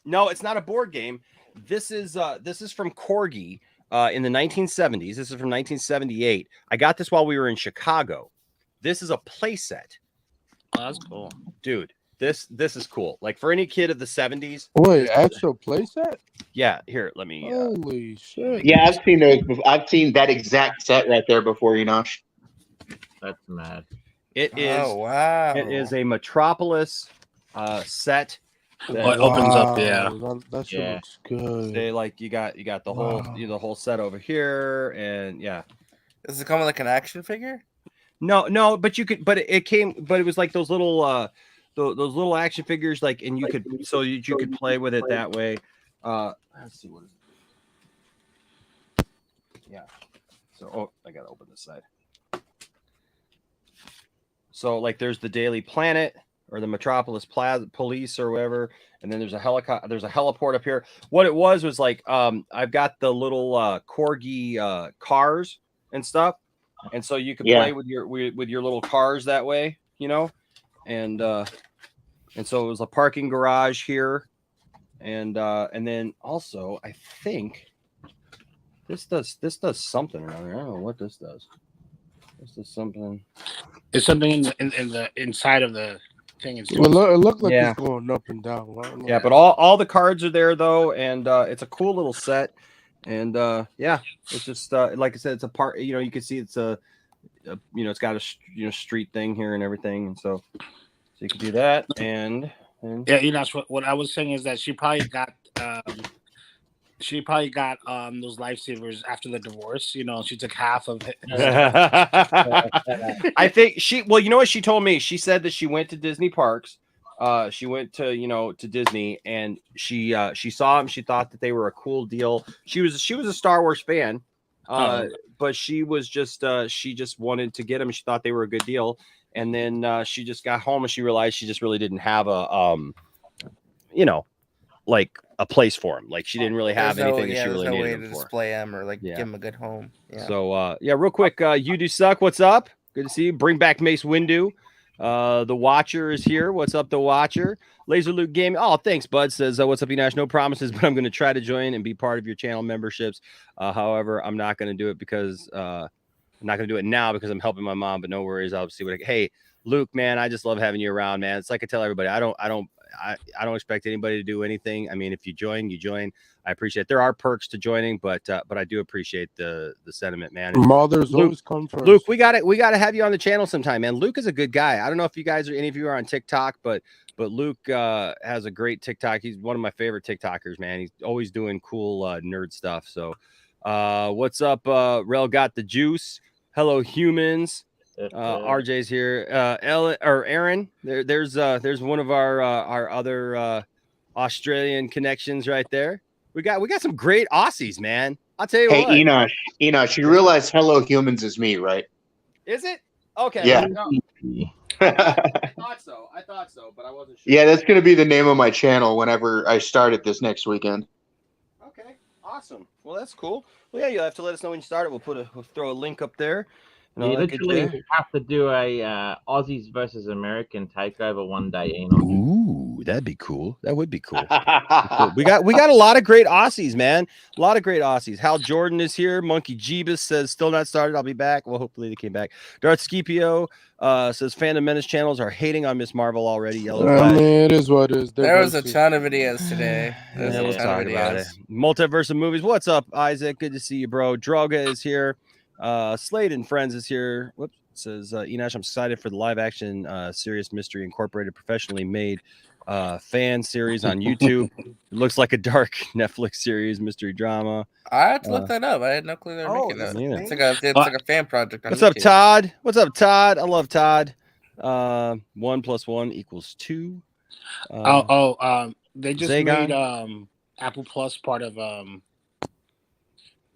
[SPEAKER 13] No, it's not a board game. This is from Corgi in the 1970s. This is from 1978. I got this while we were in Chicago. This is a play set.
[SPEAKER 18] Oh, that's cool,
[SPEAKER 13] dude. This is cool. Like for any kid of the 70s.
[SPEAKER 15] Wait, actual play set?
[SPEAKER 13] Yeah. Here, let me.
[SPEAKER 15] Holy shit!
[SPEAKER 14] Yeah, I've seen those. I've seen that exact set right there before, Enoch.
[SPEAKER 17] That's mad.
[SPEAKER 13] It is.
[SPEAKER 12] Oh wow!
[SPEAKER 13] It is a Metropolis set.
[SPEAKER 18] It opens up, yeah.
[SPEAKER 15] That shit looks good.
[SPEAKER 13] They you got the whole the whole set over here, and yeah.
[SPEAKER 12] Does it come with like an action figure?
[SPEAKER 13] No, but you could. But it was like those little those little action figures, like, and you could you could play with it that way. Let's see what is it. Yeah. So I gotta open this side. So like there's the Daily Planet or the Metropolis Police or whatever, and then there's a heliport up here. What it was like I've got the little Corgi cars and stuff, and so you can play with your little cars that way, and so it was a parking garage here, and then also I think this does something around here. I don't know what this does. This is something.
[SPEAKER 18] It's something in the inside of the thing.
[SPEAKER 15] It looked like it's going up and down. I don't know.
[SPEAKER 13] Yeah, but all the cards are there though, and it's a cool little set. And yeah, it's just like I said, it's a part. You know, you can see it's a you know, it's got a street thing here and everything, and so you can do that. And
[SPEAKER 18] yeah, you know, what I was saying is that she probably got those lifesavers after the divorce. You know, she took half of it.
[SPEAKER 13] I think well, you know what she told me? She said that she went to Disney parks. She went to Disney, and she saw them. She thought that they were a cool deal. She was a Star Wars fan, but she was she just wanted to get them. She thought they were a good deal, and then she just got home and she realized she just really didn't have a like a place for them. Like she didn't really have anything that she really needed them for.
[SPEAKER 12] Display them or give them a good home. Yeah.
[SPEAKER 13] So yeah, real quick, you do suck. What's up? Good to see you. Bring back Mace Windu. The Watcher is here. What's up, the Watcher? Laser Luke Gaming. Oh, thanks, Bud. Says, what's up, Nash? No promises, but I'm going to try to join and be part of your channel memberships. However, I'm not going to do it because I'm not going to do it now because I'm helping my mom. But no worries, I'll see what. Hey, Luke, man, I just love having you around, man. It's like I tell everybody, I don't expect anybody to do anything. I mean, if you join, you join. I appreciate it. There are perks to joining, but I do appreciate the sentiment, man.
[SPEAKER 15] Mothers
[SPEAKER 13] Luke,
[SPEAKER 15] always come first.
[SPEAKER 13] Luke, we got to have you on the channel sometime, man. Luke is a good guy. I don't know if any of you are on TikTok, but Luke has a great TikTok. He's one of my favorite TikTokers, man. He's always doing cool nerd stuff. So what's up? Rel got the juice. Hello, humans. RJ's here. Aaron. There's one of our other Australian connections right there. We got some great Aussies, man. I'll tell you what.
[SPEAKER 14] Hey, Enosh, you realize Hello Humans is me, right?
[SPEAKER 13] Is it? Okay.
[SPEAKER 14] Yeah.
[SPEAKER 13] I thought so, but I wasn't sure.
[SPEAKER 14] Yeah, that's going to be the name of my channel whenever I start it this next weekend.
[SPEAKER 13] Okay. Awesome. Well, that's cool. Well, yeah, you'll have to let us know when you start it. We'll throw a link up there.
[SPEAKER 17] You literally have to do a Aussies versus American takeover one day, Enoch.
[SPEAKER 13] Ooh, that'd be cool. That would be cool. We got a lot of great Aussies, man. A lot of great Aussies. Hal Jordan is here. Monkey Jeebus says still not started. I'll be back. Well, hopefully they came back. Darth Scipio says Fandom Menace channels are hating on Miss Marvel already. Yellow
[SPEAKER 15] I mean, it is what it is.
[SPEAKER 12] There was a ton of videos today.
[SPEAKER 13] We'll talk about it. Multiverse of movies. What's up, Isaac? Good to see you, bro. Droga is here. Slade and Friends is here. Whoops. Says Enosh, I'm excited for the live action Serious Mystery Incorporated professionally made fan series on YouTube. It looks like a dark Netflix series mystery drama.
[SPEAKER 12] I had to look that up. I had no clue they were making that. It's like a fan project.
[SPEAKER 13] What's up, Todd? What's up, Todd? I love Todd. 1 + 1 = 2.
[SPEAKER 18] They just made Apple Plus part of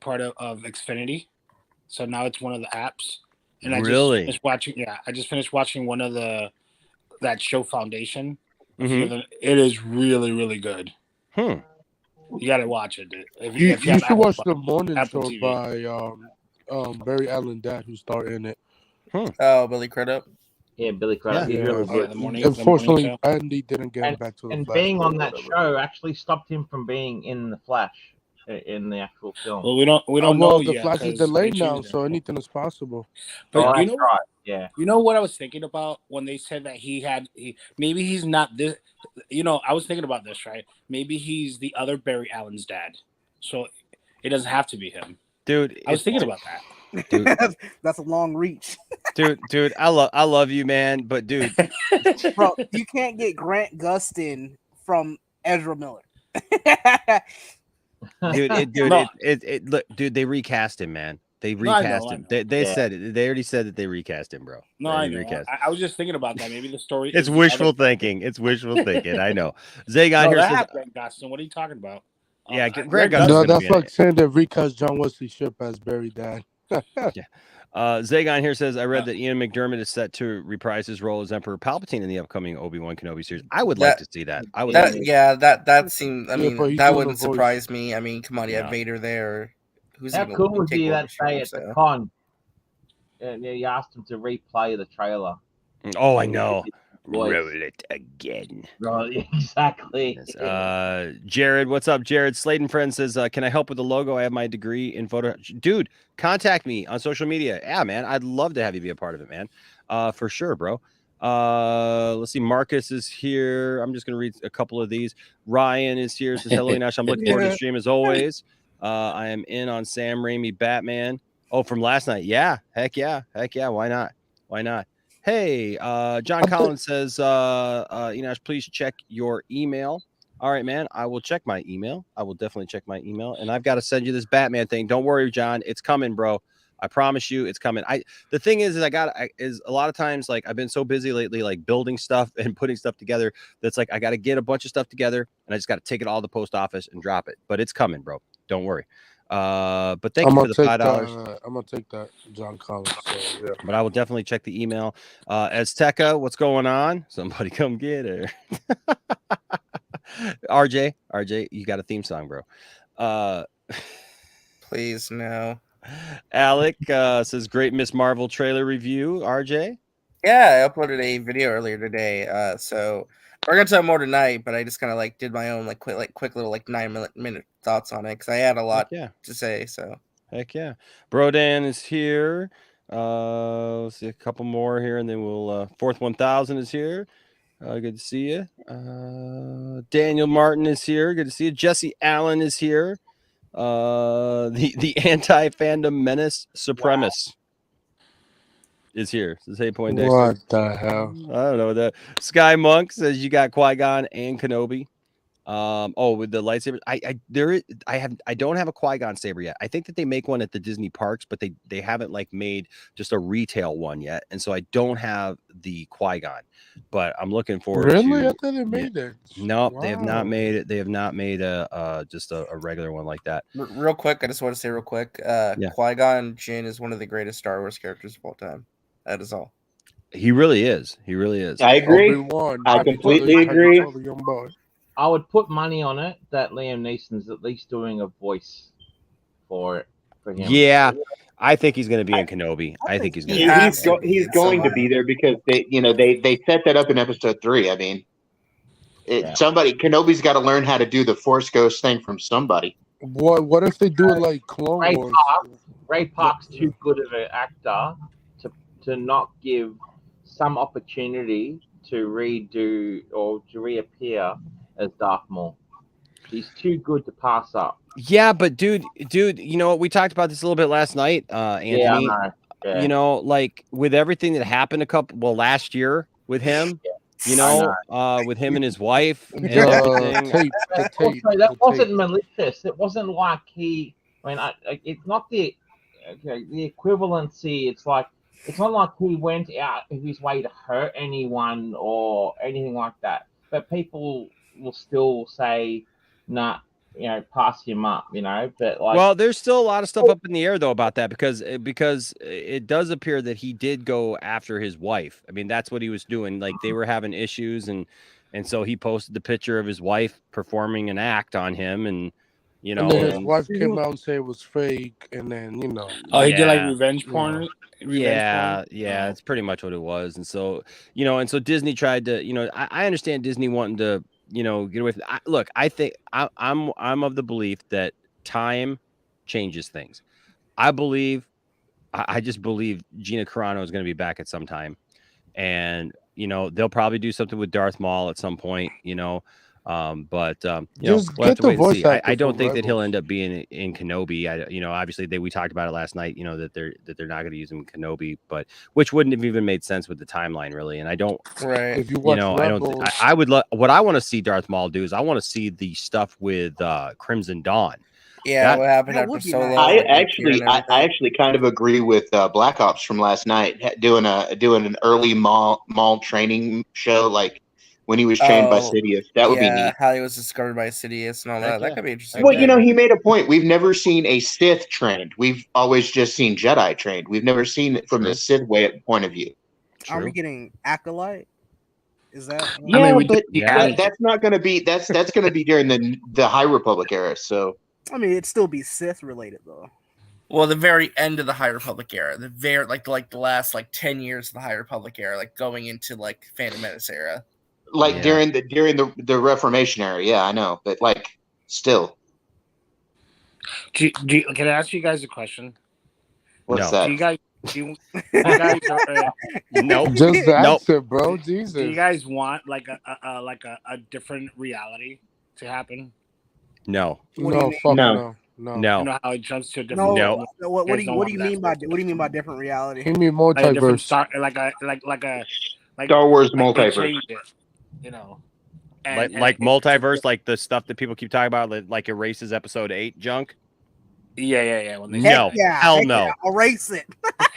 [SPEAKER 18] Xfinity. So now it's one of the apps. And I just finished watching one of that show Foundation.
[SPEAKER 13] Mm-hmm.
[SPEAKER 18] It is really, really good. You gotta watch it.
[SPEAKER 15] You should watch the morning show TV. By Barry Allen Dad, who starred in it.
[SPEAKER 12] Oh, Billy Crudup.
[SPEAKER 17] Yeah, Billy Crudup.
[SPEAKER 15] Yeah.
[SPEAKER 17] Really good.
[SPEAKER 15] Unfortunately, Andy didn't get back to the
[SPEAKER 17] and
[SPEAKER 15] Flash
[SPEAKER 17] being on that show actually stopped him from being in the Flash. In the actual film.
[SPEAKER 18] Well, we don't know
[SPEAKER 15] the
[SPEAKER 18] yet.
[SPEAKER 15] Flash is delayed now, so anything is possible.
[SPEAKER 18] But you know what I was thinking about when they said that maybe he's not this. I was thinking about this, right? Maybe he's the other Barry Allen's dad, so it doesn't have to be him.
[SPEAKER 13] Dude,
[SPEAKER 18] I was thinking about that.
[SPEAKER 13] Dude.
[SPEAKER 19] That's a long reach.
[SPEAKER 13] Dude, I love you, man, but dude,
[SPEAKER 19] bro, you can't get Grant Gustin from Ezra Miller.
[SPEAKER 13] Dude, they recast him, man. They recast him. They said it. They already said that they recast him, bro.
[SPEAKER 18] No, I know. I was just thinking about that. Maybe the story.
[SPEAKER 13] It's wishful thinking. It's wishful thinking. I know. Zagon here says,
[SPEAKER 18] Grant Gustin. What are you talking about?
[SPEAKER 13] Yeah, Grant Gustin.
[SPEAKER 15] No, that's like saying they recast John Wesley Shipp as Barry Dad.
[SPEAKER 13] Yeah. Zagon here says, I read that Ian McDermott is set to reprise his role as Emperor Palpatine in the upcoming Obi-Wan Kenobi series. I would like to see that.
[SPEAKER 12] That seemed. I mean, that wouldn't surprise me. I mean, come on, you have Vader there.
[SPEAKER 17] How cool would be that day at the con? And you asked him to replay the trailer.
[SPEAKER 13] Oh, I know.
[SPEAKER 17] voice.
[SPEAKER 13] Roll it again.
[SPEAKER 17] Right, exactly.
[SPEAKER 13] Yes. Jared, what's up? Jared Sladen friend says, can I help with the logo? I have my degree in photo. Dude, contact me on social media. Yeah, man. I'd love to have you be a part of it, man. For sure, bro. Let's see. Marcus is here. I'm just gonna read a couple of these. Ryan is here. Says hello, Nash. I'm looking forward to the stream as always. I am in on Sam Raimi Batman. Oh, from last night. Yeah. Heck yeah. Why not? Hey, John Collins says, Enosh, please check your email. All right, man. I will check my email. I will definitely check my email. And I've got to send you this Batman thing. Don't worry, John. It's coming, bro. I promise you it's coming. The thing is a lot of times, like, I've been so busy lately, like building stuff and putting stuff together. That's like, I got to get a bunch of stuff together and I just got to take it all to the post office and drop it. But it's coming, bro. Don't worry. But thank you for the $5.
[SPEAKER 15] I'm gonna take that, John Collins. So, yeah.
[SPEAKER 13] But I will definitely check the email. Azteca, what's going on? Somebody come get her. RJ, you got a theme song, bro.
[SPEAKER 12] Please, no.
[SPEAKER 13] Alec says, great Miss Marvel trailer review. RJ?
[SPEAKER 12] Yeah, I uploaded a video earlier today. So we're gonna talk more tonight, but I just kind of like did my own quick little 9-minute thoughts on it because I had a lot to say. So
[SPEAKER 13] heck yeah, Brodan is here. Let's see a couple more here, and then we'll fourth 1000 is here. Good to see you. Daniel Martin is here. Good to see you. Jesse Allen is here. The anti-fandom menace supremacist is here. Says, hey, Poindexter.
[SPEAKER 15] What the hell?
[SPEAKER 13] I don't know that. Sky Monk says you got Qui-Gon and Kenobi. With the lightsaber, I don't have a Qui-Gon saber yet. I think that they make one at the Disney parks, but they haven't made just a retail one yet, and so I don't have the Qui-Gon. But I'm looking forward to.
[SPEAKER 15] Really? I thought they made it.
[SPEAKER 13] No, wow. They have not made it. They have not made just a regular one like that.
[SPEAKER 12] Real quick, I just want to say real quick, Qui-Gon Jinn is one of the greatest Star Wars characters of all time. That is all.
[SPEAKER 13] He really is.
[SPEAKER 14] I agree. I completely agree.
[SPEAKER 17] I would put money on it that Liam Neeson's at least doing a voice for him.
[SPEAKER 13] Yeah, I think he's going to be in Kenobi. I think he's going
[SPEAKER 14] to. He's going to be there because they set that up in episode 3. I mean, Kenobi's got to learn how to do the Force Ghost thing from somebody.
[SPEAKER 15] What if they do it like Clone Wars?
[SPEAKER 17] Ray Park's too good of an actor to not give some opportunity to redo or to reappear as Darth Maul. He's too good to pass up.
[SPEAKER 13] Yeah, but dude, you know what? We talked about this a little bit last night, Anthony.
[SPEAKER 17] Yeah, I know. Yeah.
[SPEAKER 13] You know, like with everything that happened last year with him, with him and his wife and everything.
[SPEAKER 17] That wasn't malicious. It wasn't like it's not the equivalency. It's not like he went out of his way to hurt anyone or anything like that. But people will still say, nah, pass him up, but
[SPEAKER 13] well, there's still a lot of stuff up in the air though about that because it does appear that he did go after his wife. I mean, that's what he was doing. Like they were having issues and so he posted the picture of his wife performing an act on him and
[SPEAKER 15] and then his wife came out and said it was fake and then he
[SPEAKER 18] did revenge porn.
[SPEAKER 13] Yeah, it's pretty much what it was. And so, so Disney tried to, I understand Disney wanting to, get away with it. Look, I think I'm of the belief that time changes things. I just believe Gina Carano is going to be back at some time. And, they'll probably do something with Darth Maul at some point, we'll have to wait and see. I don't think that he'll end up being in Kenobi. Obviously we talked about it last night, that they're not going to use him in Kenobi, but which wouldn't have even made sense with the timeline really. And I don't,
[SPEAKER 15] if you watch
[SPEAKER 13] I would what I want to see Darth Maul do is I want to see the stuff with Crimson Dawn.
[SPEAKER 12] Yeah, what happened after Solo?
[SPEAKER 14] I actually kind of agree with Black Ops from last night, doing an early Maul training show, like when he was trained by Sidious. That would be neat.
[SPEAKER 12] How he was discovered by Sidious and all that. That could be interesting.
[SPEAKER 14] Well, he made a point. We've never seen a Sith trained. We've always just seen Jedi trained. We've never seen it from the Sith point of view.
[SPEAKER 19] Are we getting Acolyte? Is that?
[SPEAKER 14] That's not going to be. That's going to be during the High Republic era. So.
[SPEAKER 19] I mean, it'd still be Sith related though.
[SPEAKER 12] Well, the very end of the High Republic era, the last 10 years of the High Republic era, like going into like Phantom Menace era.
[SPEAKER 14] Like during the Reformation era, yeah, I know, but like still.
[SPEAKER 18] Can I ask you guys a question?
[SPEAKER 14] What's that?
[SPEAKER 18] Do you guys
[SPEAKER 15] No, just the answer, bro. Jesus.
[SPEAKER 18] Do you guys want like a different reality to happen?
[SPEAKER 13] No.
[SPEAKER 15] No, fuck no.
[SPEAKER 18] You know how it jumps to a different.
[SPEAKER 19] No. What do you mean by different reality?
[SPEAKER 15] Give me multiverse.
[SPEAKER 18] Like a
[SPEAKER 14] Star Wars
[SPEAKER 18] they
[SPEAKER 14] multiverse.
[SPEAKER 18] changed it, you know.
[SPEAKER 13] Like multiverse, like the stuff that people keep talking about, like erases episode 8 junk.
[SPEAKER 18] Yeah. When they
[SPEAKER 13] hell no.
[SPEAKER 19] Erase it.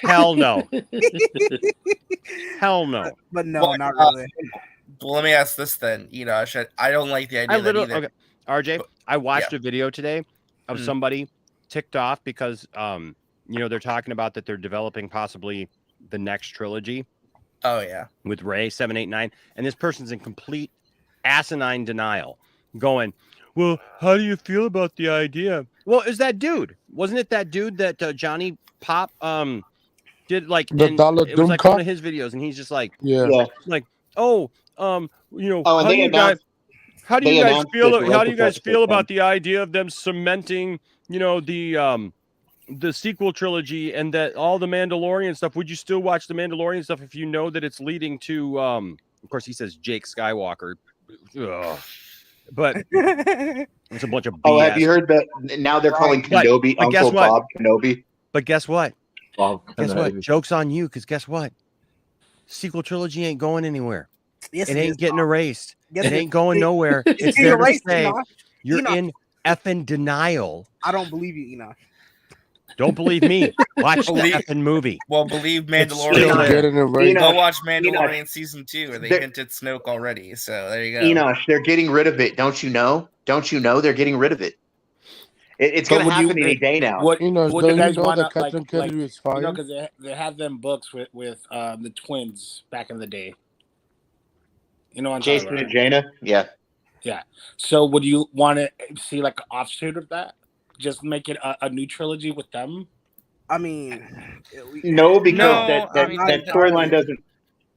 [SPEAKER 13] Hell no. Hell no.
[SPEAKER 19] But no, not really.
[SPEAKER 12] Well, let me ask this then. You know, I don't like the idea that either.
[SPEAKER 13] Okay. RJ, I watched a video today of somebody ticked off because they're talking about that they're developing possibly the next trilogy.
[SPEAKER 12] Oh yeah.
[SPEAKER 13] With Rey 7, 8, 9, and this person's in complete asinine denial, going, "Well, how do you feel about the idea?" Well, is that dude? Wasn't it that dude that Johnny Pop did like?
[SPEAKER 15] The Dollar
[SPEAKER 13] it was like
[SPEAKER 15] Doom
[SPEAKER 13] one of his videos, and he's just like,
[SPEAKER 15] like,
[SPEAKER 13] oh,
[SPEAKER 14] and
[SPEAKER 13] how do you guys feel? How do you guys feel
[SPEAKER 14] about
[SPEAKER 13] the idea of them cementing, the sequel trilogy and that all the Mandalorian stuff? Would you still watch the Mandalorian stuff if you know that it's leading to? Of course, he says Jake Skywalker. Ugh. But it's a bunch of BS.
[SPEAKER 14] Oh, have you heard that now they're calling Kenobi Uncle Bob Kenobi?
[SPEAKER 13] But guess what?
[SPEAKER 14] Bob
[SPEAKER 13] Guess what? Joke's on you, because guess what? Sequel trilogy ain't going anywhere.
[SPEAKER 19] Yes,
[SPEAKER 13] it ain't getting erased.
[SPEAKER 19] Yes,
[SPEAKER 13] it ain't going nowhere. It's there to say you're in effing denial.
[SPEAKER 19] I don't believe you, Enoch.
[SPEAKER 13] Don't believe me. Watch the effing movie.
[SPEAKER 12] Well, believe Mandalorian. Go watch Mandalorian
[SPEAKER 14] Enoch.
[SPEAKER 12] season 2, where they hinted Snoke already. So there you go.
[SPEAKER 14] Enoch, they're getting rid of it. Don't you know? Don't you know they're getting rid of it? It's going to happen any day now.
[SPEAKER 18] What
[SPEAKER 15] you know
[SPEAKER 18] you guys want
[SPEAKER 15] that Captain Kennedy is fine?
[SPEAKER 18] Because they have them books with the twins back in the day. You know what I'm
[SPEAKER 14] Jason
[SPEAKER 18] talking
[SPEAKER 14] and
[SPEAKER 18] about?
[SPEAKER 14] Jaina? Yeah.
[SPEAKER 18] Yeah. So would you want to see like an offshoot of that? Just make it a new trilogy with them?
[SPEAKER 19] I mean,
[SPEAKER 14] no, because that storyline doesn't.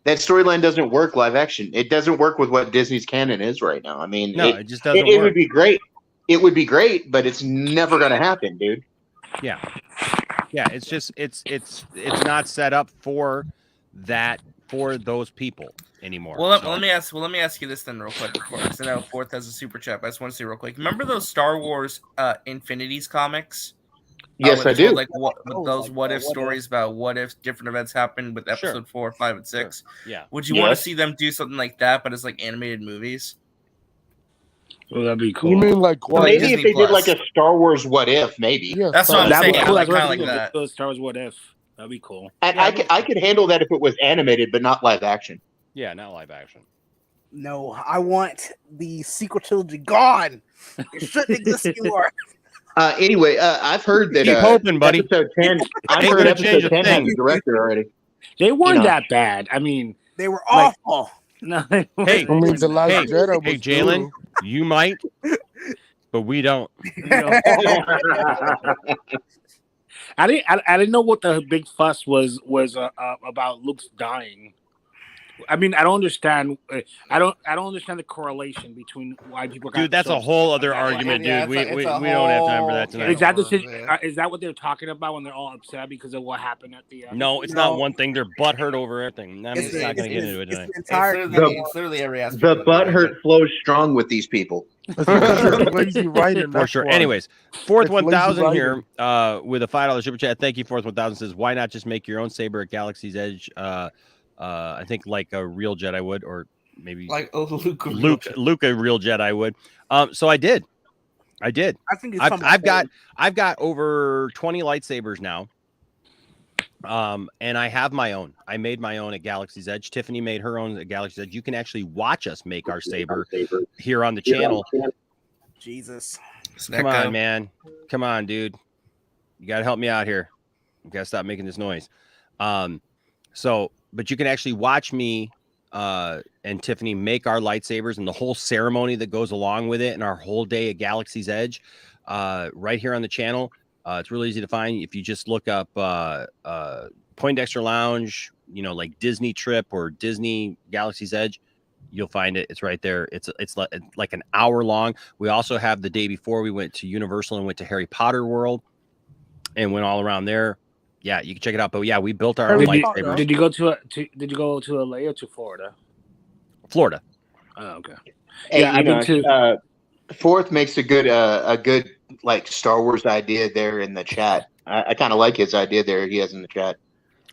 [SPEAKER 14] That storyline doesn't work live action. It doesn't work with what Disney's canon is right now. I mean,
[SPEAKER 13] it just doesn't
[SPEAKER 14] it
[SPEAKER 13] work.
[SPEAKER 14] would be great. It would be great, but it's never going to happen, dude.
[SPEAKER 13] Yeah. It's just it's not set up for those people anymore.
[SPEAKER 12] Well, let me ask you this then, real quick. Because I know Fourth has a super chat. But I just want to say real quick. Remember those Star Wars Infinities comics?
[SPEAKER 14] Yes, I do.
[SPEAKER 12] Like what if stories about what if different events happened with episode 4, 5, and 6.
[SPEAKER 13] Yeah.
[SPEAKER 12] Would you want to see them do something like that, but as like animated movies?
[SPEAKER 18] Well, that'd be cool.
[SPEAKER 15] You mean like what?
[SPEAKER 14] Maybe
[SPEAKER 12] Disney
[SPEAKER 14] if they
[SPEAKER 12] Plus.
[SPEAKER 14] did like a Star Wars what if, maybe.
[SPEAKER 15] Yeah,
[SPEAKER 12] That's what I'm saying.
[SPEAKER 18] Cool.
[SPEAKER 12] Like,
[SPEAKER 18] That's
[SPEAKER 12] kind of
[SPEAKER 18] what
[SPEAKER 12] like that.
[SPEAKER 18] Star Wars What If. That'd be cool.
[SPEAKER 14] And I could handle that if it was animated, but not live action.
[SPEAKER 13] Yeah, not live action.
[SPEAKER 19] No, I want the sequel trilogy gone. It shouldn't exist anymore.
[SPEAKER 14] Anyway, I've heard that
[SPEAKER 13] Keep hoping, buddy.
[SPEAKER 14] Episode 10. I've
[SPEAKER 13] Ain't
[SPEAKER 14] heard
[SPEAKER 13] gonna change
[SPEAKER 14] episode
[SPEAKER 13] a
[SPEAKER 14] 10 has
[SPEAKER 13] thing.
[SPEAKER 14] a director already.
[SPEAKER 18] They weren't that bad. I mean,
[SPEAKER 19] they were awful.
[SPEAKER 18] No.
[SPEAKER 13] Hey,
[SPEAKER 15] I mean, the last Jedi
[SPEAKER 13] hey,
[SPEAKER 15] was
[SPEAKER 13] Jalen,
[SPEAKER 15] cool.
[SPEAKER 13] you might, but we don't.
[SPEAKER 18] I didn't know what the big fuss was about Luke's dying. I mean, I don't understand. I don't understand the correlation between why people.
[SPEAKER 13] Dude, that's a whole other argument, dude. We don't have time for that tonight.
[SPEAKER 18] Is that is that what they're talking about when they're all upset because of what happened at the?
[SPEAKER 13] No, it's not one thing. They're butthurt over everything. I'm just not going to get into it tonight.
[SPEAKER 12] It's literally every aspect.
[SPEAKER 14] The butthurt flows strong with these people.
[SPEAKER 15] Lazy writing,
[SPEAKER 13] For sure.
[SPEAKER 15] why.
[SPEAKER 13] Anyways, Fourth
[SPEAKER 15] It's
[SPEAKER 13] 1000
[SPEAKER 15] lazy
[SPEAKER 13] here with a $5 super chat. Thank you, Fourth 1000 says, why not just make your own saber at Galaxy's Edge? I think like a real Jedi would, or maybe
[SPEAKER 12] Like Luke
[SPEAKER 13] a real Jedi would. So I did.
[SPEAKER 19] I think it's
[SPEAKER 13] I've got over 20 lightsabers now. And I have my own. I made my own at Galaxy's Edge. Tiffany made her own at Galaxy's Edge. You can actually watch us make our saber here on the channel.
[SPEAKER 19] Jesus.
[SPEAKER 13] Come on, man. Come on, dude. You got to help me out here. You got to stop making this noise. But you can actually watch me and Tiffany make our lightsabers and the whole ceremony that goes along with it and our whole day at Galaxy's Edge right here on the channel. It's really easy to find if you just look up Poindexter Lounge, like Disney Trip or Disney Galaxy's Edge. You'll find it. It's right there. It's like an hour long. We also have the day before we went to Universal and went to Harry Potter World and went all around there. Yeah, you can check it out. But yeah, we built our own lightsabers.
[SPEAKER 18] Did you go to LA or to Florida?
[SPEAKER 13] Florida.
[SPEAKER 18] Oh, okay.
[SPEAKER 14] Hey,
[SPEAKER 18] Yeah, I've been to.
[SPEAKER 14] Fourth makes a good like Star Wars idea there in the chat. I kind of like his idea there he has in the chat.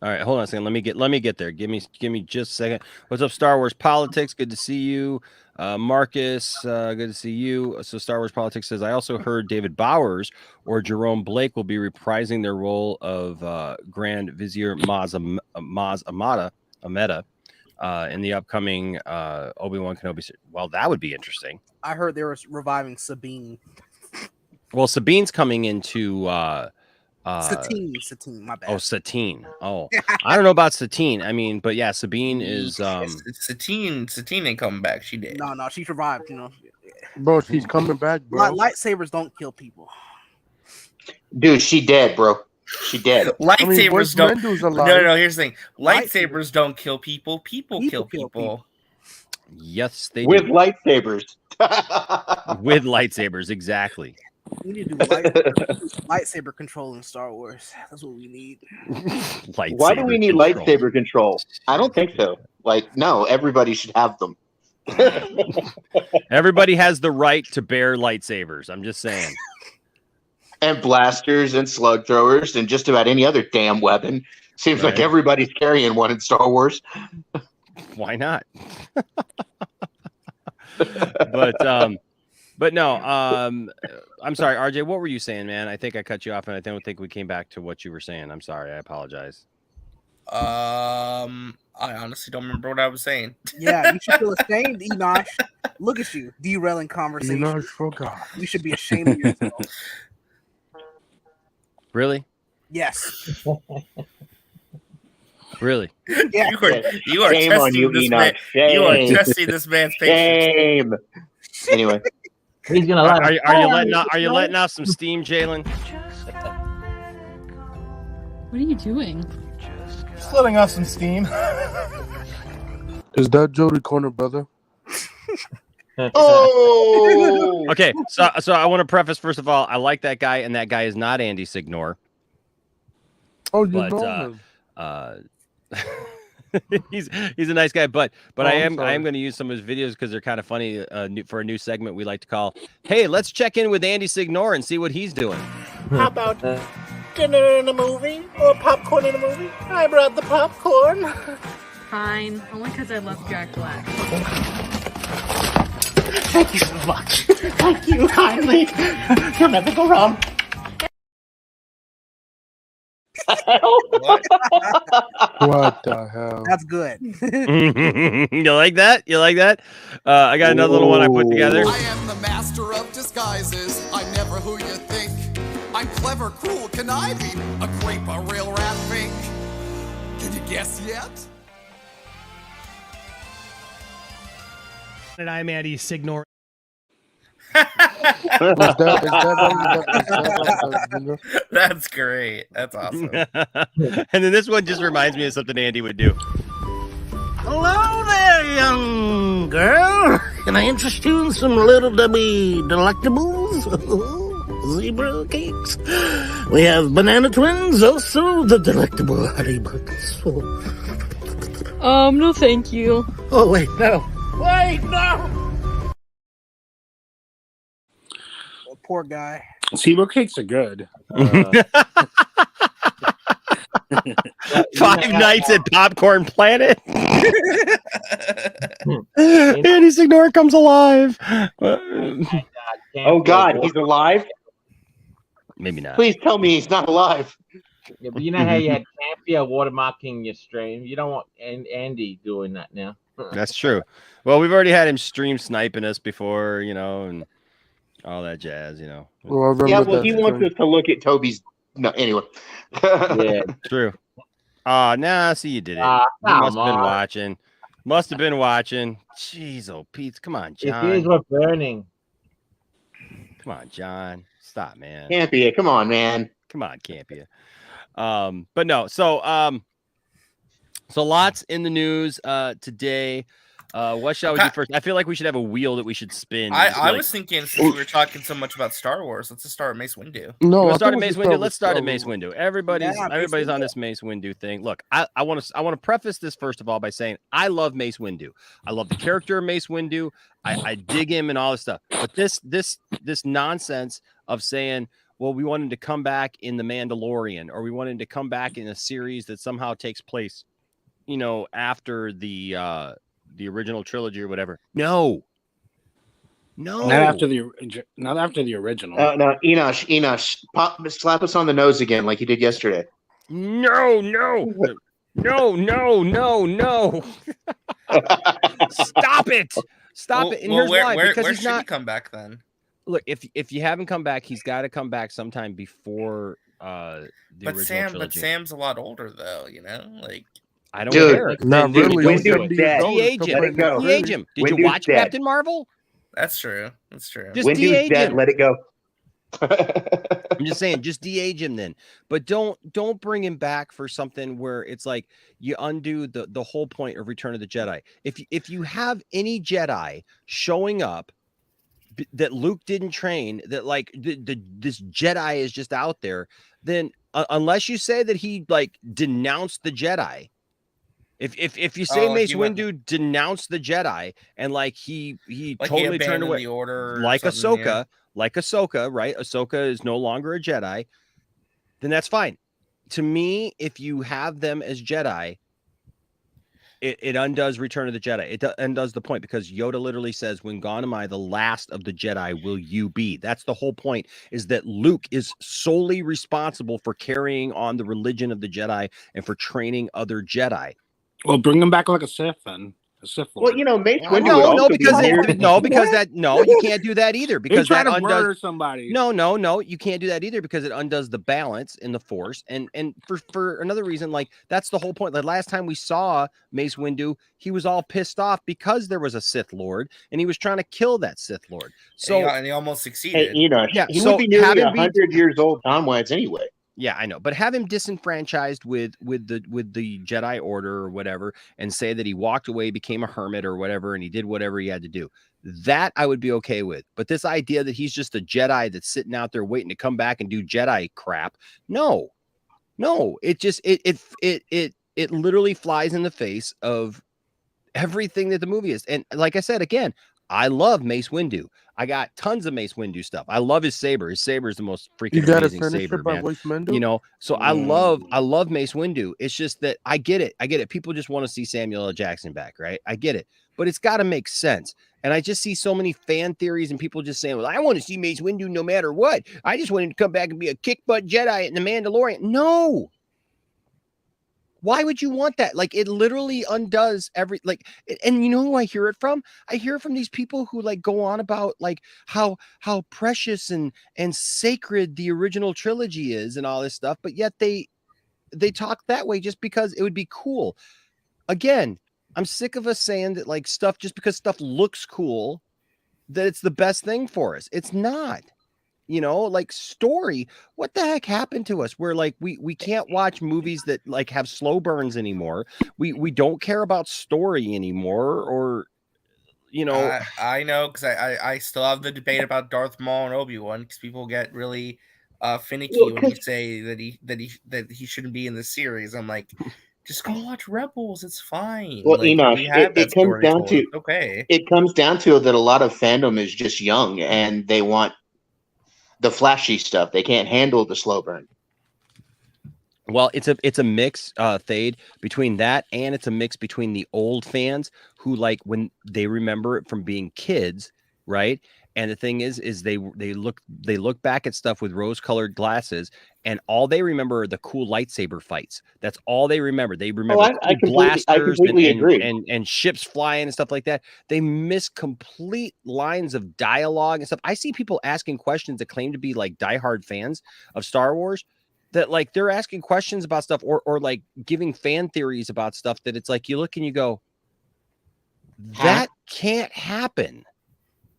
[SPEAKER 13] All right, hold on a second. Let me get there. Give me just a second. What's up, Star Wars Politics? Good to see you. Marcus, good to see you. So Star Wars Politics says, I also heard David Bowers or Jerome Blake will be reprising their role of Grand Vizier Maz Ameda in the upcoming Obi-Wan Kenobi. Well, that would be interesting.
[SPEAKER 19] I heard they were reviving Sabine.
[SPEAKER 13] Well, Sabine's coming into
[SPEAKER 19] Satine, my bad.
[SPEAKER 13] Oh, Satine. Oh, I don't know about Satine. I mean, but yeah, Sabine is
[SPEAKER 12] Satine ain't coming back. She did.
[SPEAKER 19] No, she's revived,
[SPEAKER 15] Bro, she's coming back, bro.
[SPEAKER 19] Lightsabers don't kill people.
[SPEAKER 14] Dude, she dead, bro. She dead.
[SPEAKER 12] Lightsabers don't. No. Here's the thing. Lightsabers don't kill people. People kill people.
[SPEAKER 13] Yes, they
[SPEAKER 14] with
[SPEAKER 13] do.
[SPEAKER 14] Lightsabers.
[SPEAKER 13] With lightsabers, exactly.
[SPEAKER 19] We need to do lightsaber control in Star Wars. That's what we need.
[SPEAKER 14] Why do we need lightsaber control? I don't think so. Like, no, everybody should have them.
[SPEAKER 13] Everybody has the right to bear lightsabers. I'm just saying.
[SPEAKER 14] And blasters and slug throwers and just about any other damn weapon. Seems like everybody's carrying one in Star Wars.
[SPEAKER 13] Why not? But no, I'm sorry, RJ. What were you saying, man? I think I cut you off, and I don't think we came back to what you were saying. I'm sorry. I apologize.
[SPEAKER 12] I honestly don't remember what I was saying.
[SPEAKER 19] Yeah, you should feel ashamed, Enosh. Look at you, derailing conversation.
[SPEAKER 15] Enosh forgot.
[SPEAKER 19] You should be ashamed of yourself.
[SPEAKER 13] Really?
[SPEAKER 19] Yes.
[SPEAKER 13] Really?
[SPEAKER 19] Yeah.
[SPEAKER 12] You are
[SPEAKER 14] Shame on
[SPEAKER 12] testing
[SPEAKER 14] you,
[SPEAKER 12] this
[SPEAKER 14] Enoch.
[SPEAKER 12] man.
[SPEAKER 14] Shame.
[SPEAKER 12] You are testing this man's patience.
[SPEAKER 14] Shame. Anyway.
[SPEAKER 17] He's gonna
[SPEAKER 13] are you letting out some steam, Jalen?
[SPEAKER 5] What are you doing?
[SPEAKER 20] Just letting off some steam.
[SPEAKER 15] Is that Jody Corner, brother?
[SPEAKER 14] Oh.
[SPEAKER 13] Okay, so I want to preface first of all, I like that guy, and that guy is not Andy Signor.
[SPEAKER 15] Oh, you know him.
[SPEAKER 13] He's a nice guy, but I am going to use some of his videos because they're kind of funny for a new segment we like to call, hey, let's check in with Andy Signor and see what he's doing.
[SPEAKER 20] How about dinner in a movie or popcorn in a movie? I brought the popcorn.
[SPEAKER 5] Fine, only because I love Jack Black.
[SPEAKER 20] Thank you so much. Thank you kindly. You'll never go wrong.
[SPEAKER 15] What the hell?
[SPEAKER 19] That's good.
[SPEAKER 13] You like that? You like that? I got another little one I put together.
[SPEAKER 21] I am the master of disguises. I'm never who you think. I'm clever, cruel, conniving. A creep, a real rat fink. Can you guess yet?
[SPEAKER 20] And I'm Andy Signor.
[SPEAKER 12] That's great. That's awesome.
[SPEAKER 13] And then this one just reminds me of something Andy would do.
[SPEAKER 20] Hello there, young girl. Can I interest you in some little Debbie delectables? Zebra cakes. We have banana twins, also the delectable honey buns.
[SPEAKER 5] No thank you.
[SPEAKER 20] Oh, wait, no. Wait, no!
[SPEAKER 19] Poor guy.
[SPEAKER 18] Zebra cakes are good.
[SPEAKER 13] 5 Nights at Popcorn Planet. Andy Signor comes alive.
[SPEAKER 14] Oh God, he's alive?
[SPEAKER 13] Maybe not.
[SPEAKER 14] Please tell me he's not alive.
[SPEAKER 17] Yeah, but you know how you had Campia watermarking your stream? You don't want Andy doing that now.
[SPEAKER 13] That's true. Well, we've already had him stream sniping us before, and all that jazz,
[SPEAKER 15] Well,
[SPEAKER 14] yeah, well, he wants us to look at Toby's. No, anyway.
[SPEAKER 13] Yeah, true. Nah, see, you did it. You must have been watching. Must have been watching. Jeez, oh, Pete, come on, John.
[SPEAKER 17] His ears were burning.
[SPEAKER 13] Come on, John. Stop, man.
[SPEAKER 14] Can't be it. Come on, man.
[SPEAKER 13] Come on, Campia. But no, so lots in the news today. What shall we do first? I feel like we should have a wheel that we should spin.
[SPEAKER 12] I was thinking, since we were talking so much about Star Wars, let's just start with Mace Windu.
[SPEAKER 15] No,
[SPEAKER 13] let's start at Mace Windu. Let's start at Mace Windu. Everybody's
[SPEAKER 12] Mace
[SPEAKER 13] on this Mace Windu thing. Look, I want to preface this first of all by saying I love Mace Windu. I love the character of Mace Windu. I dig him and all this stuff. But this nonsense of saying, well, we wanted to come back in The Mandalorian, or we wanted to come back in a series that somehow takes place, after the original trilogy or whatever. No.
[SPEAKER 18] Not after the original.
[SPEAKER 14] No, Enosh, slap us on the nose again like you did yesterday.
[SPEAKER 13] No. Stop it. And here's why. Because
[SPEAKER 12] where
[SPEAKER 13] he's
[SPEAKER 12] should
[SPEAKER 13] not
[SPEAKER 12] he come back then?
[SPEAKER 13] Look, if you haven't come back, he's got to come back sometime before the original trilogy.
[SPEAKER 12] But Sam's a lot older though, like
[SPEAKER 13] I don't care.
[SPEAKER 15] Not really.
[SPEAKER 14] Windu's dead.
[SPEAKER 13] De-age him.
[SPEAKER 14] Let it go.
[SPEAKER 13] De-age him. Did
[SPEAKER 14] Windu's
[SPEAKER 13] you watch
[SPEAKER 14] dead.
[SPEAKER 13] Captain Marvel?
[SPEAKER 12] That's true.
[SPEAKER 13] Just
[SPEAKER 14] Windu's
[SPEAKER 13] de-age
[SPEAKER 14] dead.
[SPEAKER 13] him.
[SPEAKER 14] Let it go.
[SPEAKER 13] I'm just saying, just de-age him then. But don't bring him back for something where it's like you undo the whole point of Return of the Jedi. If you have any Jedi showing up that Luke didn't train, that like this Jedi is just out there, then unless you say that he like denounced the Jedi. If you say Mace Windu denounced the Jedi and like he
[SPEAKER 12] like
[SPEAKER 13] totally
[SPEAKER 12] he
[SPEAKER 13] turned away,
[SPEAKER 12] the order,
[SPEAKER 13] like Ahsoka, right? Ahsoka is no longer a Jedi, then that's fine. To me, if you have them as Jedi, it undoes Return of the Jedi. It undoes the point, because Yoda literally says, "When gone am I, the last of the Jedi will you be." That's the whole point, is that Luke is solely responsible for carrying on the religion of the Jedi and for training other Jedi.
[SPEAKER 18] Well, bring him back like a Sith then. A Sith Lord.
[SPEAKER 14] Well, Mace Windu
[SPEAKER 13] No, because you can't do that either, because
[SPEAKER 18] trying
[SPEAKER 13] that
[SPEAKER 18] to
[SPEAKER 13] undoes
[SPEAKER 18] murder somebody.
[SPEAKER 13] No, you can't do that either, because it undoes the balance in the Force, and for another reason, like that's the whole point. The last time we saw Mace Windu, he was all pissed off because there was a Sith Lord and he was trying to kill that Sith Lord. So
[SPEAKER 12] and he almost succeeded.
[SPEAKER 14] Hey, Enosh,
[SPEAKER 13] yeah,
[SPEAKER 14] he
[SPEAKER 13] so
[SPEAKER 14] would be nearly
[SPEAKER 13] have him
[SPEAKER 14] 100 years old time-wise anyway.
[SPEAKER 13] Yeah, I know, but have him disenfranchised with the Jedi Order or whatever, and say that he walked away, became a hermit or whatever, and he did whatever he had to do. That I would be okay with. But this idea that he's just a Jedi that's sitting out there waiting to come back and do Jedi crap, no, it just it literally flies in the face of everything that the movie is. And like I said again, I love Mace Windu. I got tons of Mace Windu stuff. I love his saber. His saber is the most freaking amazing saber, man. So I love Mace Windu. It's just that I get it. People just want to see Samuel L. Jackson back, right? I get it, but it's got to make sense. And I just see so many fan theories and people just saying, "Well, I want to see Mace Windu no matter what. I just wanted to come back and be a kick butt Jedi in The Mandalorian." No. Why would you want that? Like, it literally undoes and you know who I hear it from? I hear it from these people who like go on about like how precious and sacred the original trilogy is and all this stuff, but yet they talk that way just because it would be cool. Again, I'm sick of us saying that like stuff, just because stuff looks cool, that it's the best thing for us. It's not. Like story, what the heck happened to us? Where like we can't watch movies that like have slow burns anymore. We don't care about story anymore, or
[SPEAKER 12] I know, because I still have the debate about Darth Maul and Obi-Wan, because people get really finicky when you say that he shouldn't be in the series. I'm like, just go watch Rebels. It's fine.
[SPEAKER 14] Well,
[SPEAKER 12] like,
[SPEAKER 14] Enosh, it comes down to
[SPEAKER 12] okay.
[SPEAKER 14] It comes down to that a lot of fandom is just young and they want the flashy stuff. They can't handle the slow burn.
[SPEAKER 13] Well, it's a mix, Thade, between that, and it's a mix between the old fans who like when they remember it from being kids, right? And the thing is they look back at stuff with rose-colored glasses, and all they remember are the cool lightsaber fights. That's all they remember. They remember blasters and ships flying and stuff like that. They miss complete lines of dialogue and stuff. I see people asking questions that claim to be like diehard fans of Star Wars, that like they're asking questions about stuff or like giving fan theories about stuff that it's like you look and you go, that can't happen.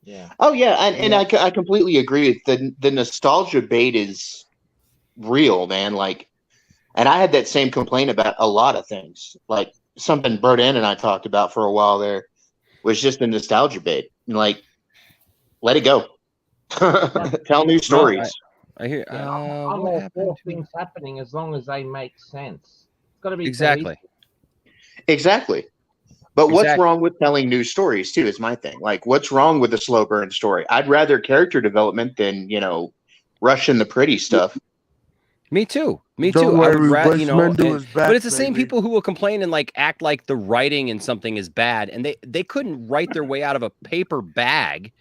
[SPEAKER 14] Yeah. Oh yeah, and I completely agree. The nostalgia bait is real, man. Like, and I had that same complaint about a lot of things. Like something Bert Ann and I talked about for a while there was just the nostalgia bait. And like, let it go. Tell new stories.
[SPEAKER 13] I hear.
[SPEAKER 17] I'm
[SPEAKER 13] What
[SPEAKER 17] all
[SPEAKER 13] happened?
[SPEAKER 17] for things happening as long as they make sense. It's got to be
[SPEAKER 13] Exactly.
[SPEAKER 14] Exactly. But what's
[SPEAKER 13] Exactly.
[SPEAKER 14] wrong with telling new stories too is my thing. Like, what's wrong with the slow burn story? I'd rather character development than, you know, rushing the pretty stuff.
[SPEAKER 13] Me too. Me
[SPEAKER 15] Don't
[SPEAKER 13] too. I would
[SPEAKER 15] worry,
[SPEAKER 13] rather,
[SPEAKER 15] Mace
[SPEAKER 13] you know,
[SPEAKER 15] Windu is back,
[SPEAKER 13] but it's the same
[SPEAKER 15] baby.
[SPEAKER 13] people who will complain and like act like the writing in something is bad, and they couldn't write their way out of a paper bag.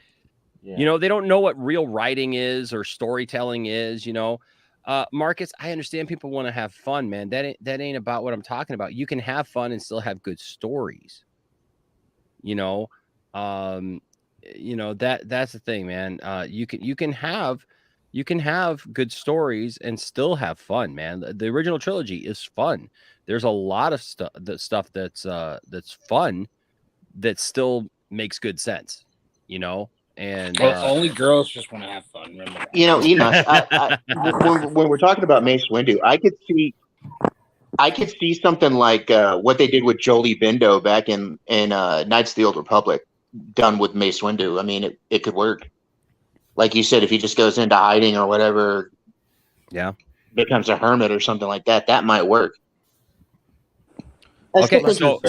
[SPEAKER 13] You know, they don't know what real writing is or storytelling is. You know, Marcus, I understand people want to have fun, man. That ain't about what I'm talking about. You can have fun and still have good stories. You know, that's the thing, man. You can have good stories and still have fun, man. The original trilogy is fun. There's a lot of stuff that's fun that still makes good sense, you know. And
[SPEAKER 18] only girls just want to have fun. Remember that.
[SPEAKER 14] You know, Enosh, when we're talking about Mace Windu, I could see something like what they did with Jolie Bindo back in Knights of the Old Republic done with Mace Windu. I mean, it could work. Like you said, if he just goes into hiding or whatever,
[SPEAKER 13] yeah,
[SPEAKER 14] becomes a hermit or something like that, that might work.
[SPEAKER 13] Okay, so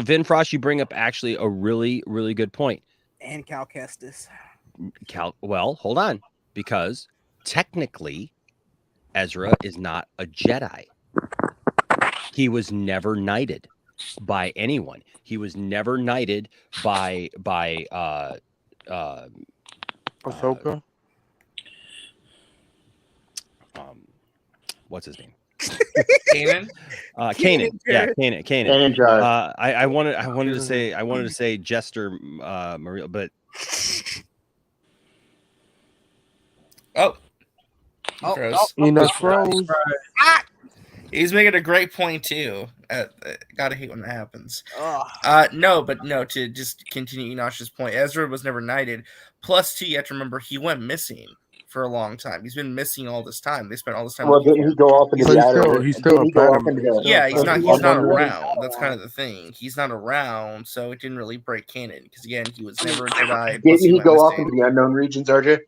[SPEAKER 13] Vin Frost, you bring up actually a really, really good point.
[SPEAKER 19] And Cal Kestis.
[SPEAKER 13] Well, hold on, because technically, Ezra is not a Jedi. He was never knighted by anyone. He was never knighted by
[SPEAKER 15] Ahsoka.
[SPEAKER 13] What's his name?
[SPEAKER 12] Kanan.
[SPEAKER 13] Kanan. Yeah, Kanan.
[SPEAKER 14] Kanan Jarrus.
[SPEAKER 13] I wanted to say Jester Maria, but
[SPEAKER 15] Froze.
[SPEAKER 12] He's making a great point too. Gotta hate when that happens. No, to just continue Enosh's point, Ezra was never knighted. Plus, too, you have to remember he went missing for a long time. He's been missing all this time. They spent all this time.
[SPEAKER 14] Well, didn't he go off into the outer?
[SPEAKER 15] He's still a Padawan.
[SPEAKER 12] Yeah, he's not around. That's kind of the thing. He's not around, so it didn't really break canon. Because again, he was never a Jedi.
[SPEAKER 14] Didn't he go off into the unknown regions, RJ?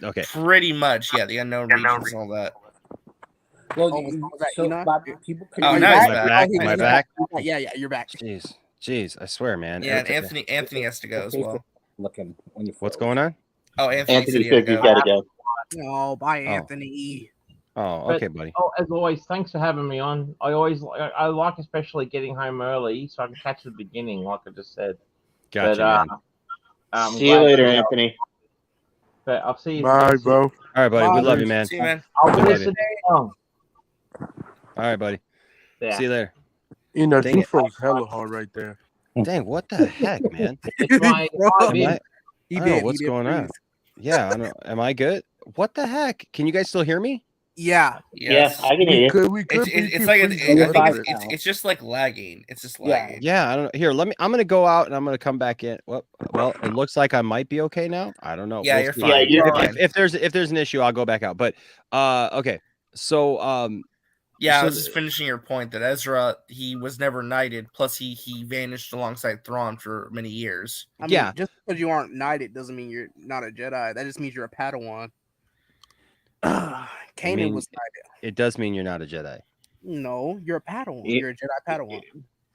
[SPEAKER 13] Okay.
[SPEAKER 12] Pretty much, yeah, the unknown regions and all that.
[SPEAKER 18] Well,
[SPEAKER 19] people
[SPEAKER 12] now he's
[SPEAKER 13] back. Am I back?
[SPEAKER 19] Yeah, you're back.
[SPEAKER 13] Jeez, I swear, man.
[SPEAKER 12] Yeah, and Anthony has to go as well.
[SPEAKER 18] Looking when you
[SPEAKER 13] What's going on?
[SPEAKER 12] Oh, Anthony
[SPEAKER 14] said you gotta go.
[SPEAKER 19] No, bye, Anthony.
[SPEAKER 13] Oh, okay, buddy.
[SPEAKER 17] Oh, as always, thanks for having me on. I like especially getting home early so I can catch the beginning, like I just said.
[SPEAKER 13] Gotcha, man.
[SPEAKER 14] See you later, Anthony.
[SPEAKER 17] But I'll see you.
[SPEAKER 15] Bye, bro.
[SPEAKER 13] All right, buddy. We love you, man.
[SPEAKER 12] See you, man.
[SPEAKER 17] I'll be listening.
[SPEAKER 13] All right, buddy.
[SPEAKER 17] Yeah.
[SPEAKER 13] See you later.
[SPEAKER 15] You know,
[SPEAKER 13] Dang
[SPEAKER 15] you
[SPEAKER 13] it.
[SPEAKER 15] froze hella hard right there.
[SPEAKER 13] Dang, what the heck, man?
[SPEAKER 17] My-
[SPEAKER 13] I don't know what's going on. Yeah, I don't. Am I good? What the heck? Can you guys still hear me?
[SPEAKER 19] Yeah.
[SPEAKER 12] Yes.
[SPEAKER 14] Yeah, I can hear you.
[SPEAKER 12] It's like it's just like lagging. It's just lagging.
[SPEAKER 13] Yeah, I don't know. Here, I'm gonna go out and I'm gonna come back in. Well, it looks like I might be okay now. I don't know.
[SPEAKER 12] Yeah,
[SPEAKER 13] We'll
[SPEAKER 12] you're
[SPEAKER 13] see.
[SPEAKER 12] fine. Yeah, you're fine.
[SPEAKER 13] If there's an issue, I'll go back out. But okay. So
[SPEAKER 12] Yeah, I
[SPEAKER 13] so
[SPEAKER 12] was just finishing your point that Ezra, he was never knighted. Plus, he vanished alongside Thrawn for many years.
[SPEAKER 19] I mean, just because you aren't knighted doesn't mean you're not a Jedi. That just means you're a Padawan. Kanan was knighted.
[SPEAKER 13] It does mean you're not a Jedi.
[SPEAKER 19] No, you're a Padawan. You're a Jedi Padawan.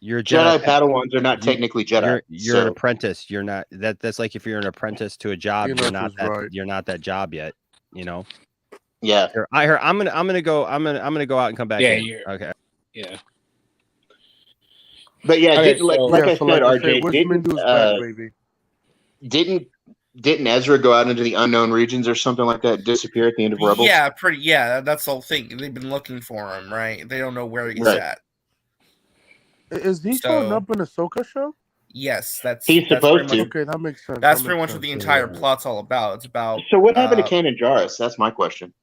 [SPEAKER 13] You're a
[SPEAKER 14] Jedi Padawans are not technically Jedi.
[SPEAKER 13] You're an apprentice. You're not that's like if you're an apprentice to a job, you're not that
[SPEAKER 15] right.
[SPEAKER 13] you're not that job yet, you know.
[SPEAKER 14] Yeah.
[SPEAKER 13] I'm gonna go out and come back.
[SPEAKER 18] Yeah,
[SPEAKER 13] in. Okay.
[SPEAKER 18] Yeah.
[SPEAKER 14] But yeah,
[SPEAKER 18] Okay,
[SPEAKER 14] like I said, RJ, didn't Ezra go out into the unknown regions or something like that, disappear at the end of Rebels?
[SPEAKER 12] Yeah, that's the whole thing. They've been looking for him, right? They don't know where he's at.
[SPEAKER 15] Is he showing up in the Ahsoka show?
[SPEAKER 12] Yes,
[SPEAKER 14] he's supposed to.
[SPEAKER 15] Okay, that makes sense.
[SPEAKER 12] That's pretty much what the entire plot's all about. It's about.
[SPEAKER 14] So what happened to Canon Jarrus? That's my question.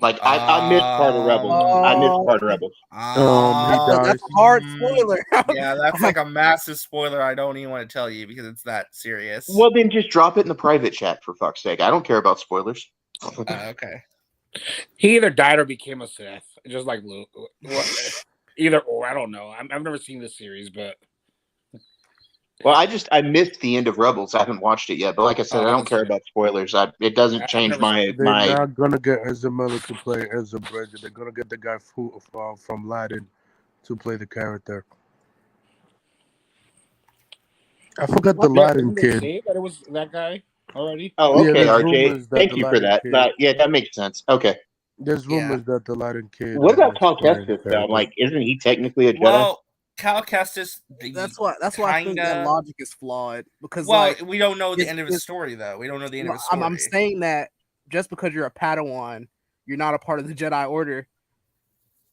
[SPEAKER 14] Like I missed part of Rebels. I missed part of Rebels.
[SPEAKER 19] That's a hard spoiler.
[SPEAKER 12] Yeah, that's like a massive spoiler. I don't even want to tell you because it's that serious.
[SPEAKER 14] Well, then just drop it in the private chat for fuck's sake. I don't care about spoilers.
[SPEAKER 12] Okay.
[SPEAKER 18] He either died or became a Sith, just like Luke. Either or, I don't know. I've never seen this series, but
[SPEAKER 14] Well, I missed the end of Rebels. I haven't watched it yet, but like I said, I don't care about spoilers. It doesn't change my
[SPEAKER 15] They're not gonna get Ezra Miller to play Ezra Bridger. They're gonna get the guy from Aladdin to play the character. I forgot the Aladdin
[SPEAKER 18] Didn't they
[SPEAKER 15] kid.
[SPEAKER 18] say that it was that guy already?
[SPEAKER 14] Oh, okay,
[SPEAKER 15] there's
[SPEAKER 14] RJ.
[SPEAKER 15] rumors that
[SPEAKER 14] Thank
[SPEAKER 15] the
[SPEAKER 14] you for
[SPEAKER 15] Aladdin
[SPEAKER 14] that.
[SPEAKER 15] kid-
[SPEAKER 14] Yeah, that makes sense. Okay.
[SPEAKER 15] There's rumors that the Aladdin kid.
[SPEAKER 14] What about
[SPEAKER 15] is
[SPEAKER 14] Cal
[SPEAKER 15] playing
[SPEAKER 14] Kestis?
[SPEAKER 15] the
[SPEAKER 14] Though?
[SPEAKER 15] character.
[SPEAKER 14] Like, isn't he technically a Jedi?
[SPEAKER 12] Well, Cal Kestis.
[SPEAKER 19] That's why I think that logic is flawed because
[SPEAKER 12] we don't know the end of his
[SPEAKER 19] it's-
[SPEAKER 12] story though. We don't know the end
[SPEAKER 19] No,
[SPEAKER 12] of his story.
[SPEAKER 19] I'm saying that just because you're a Padawan, you're not a part of the Jedi Order.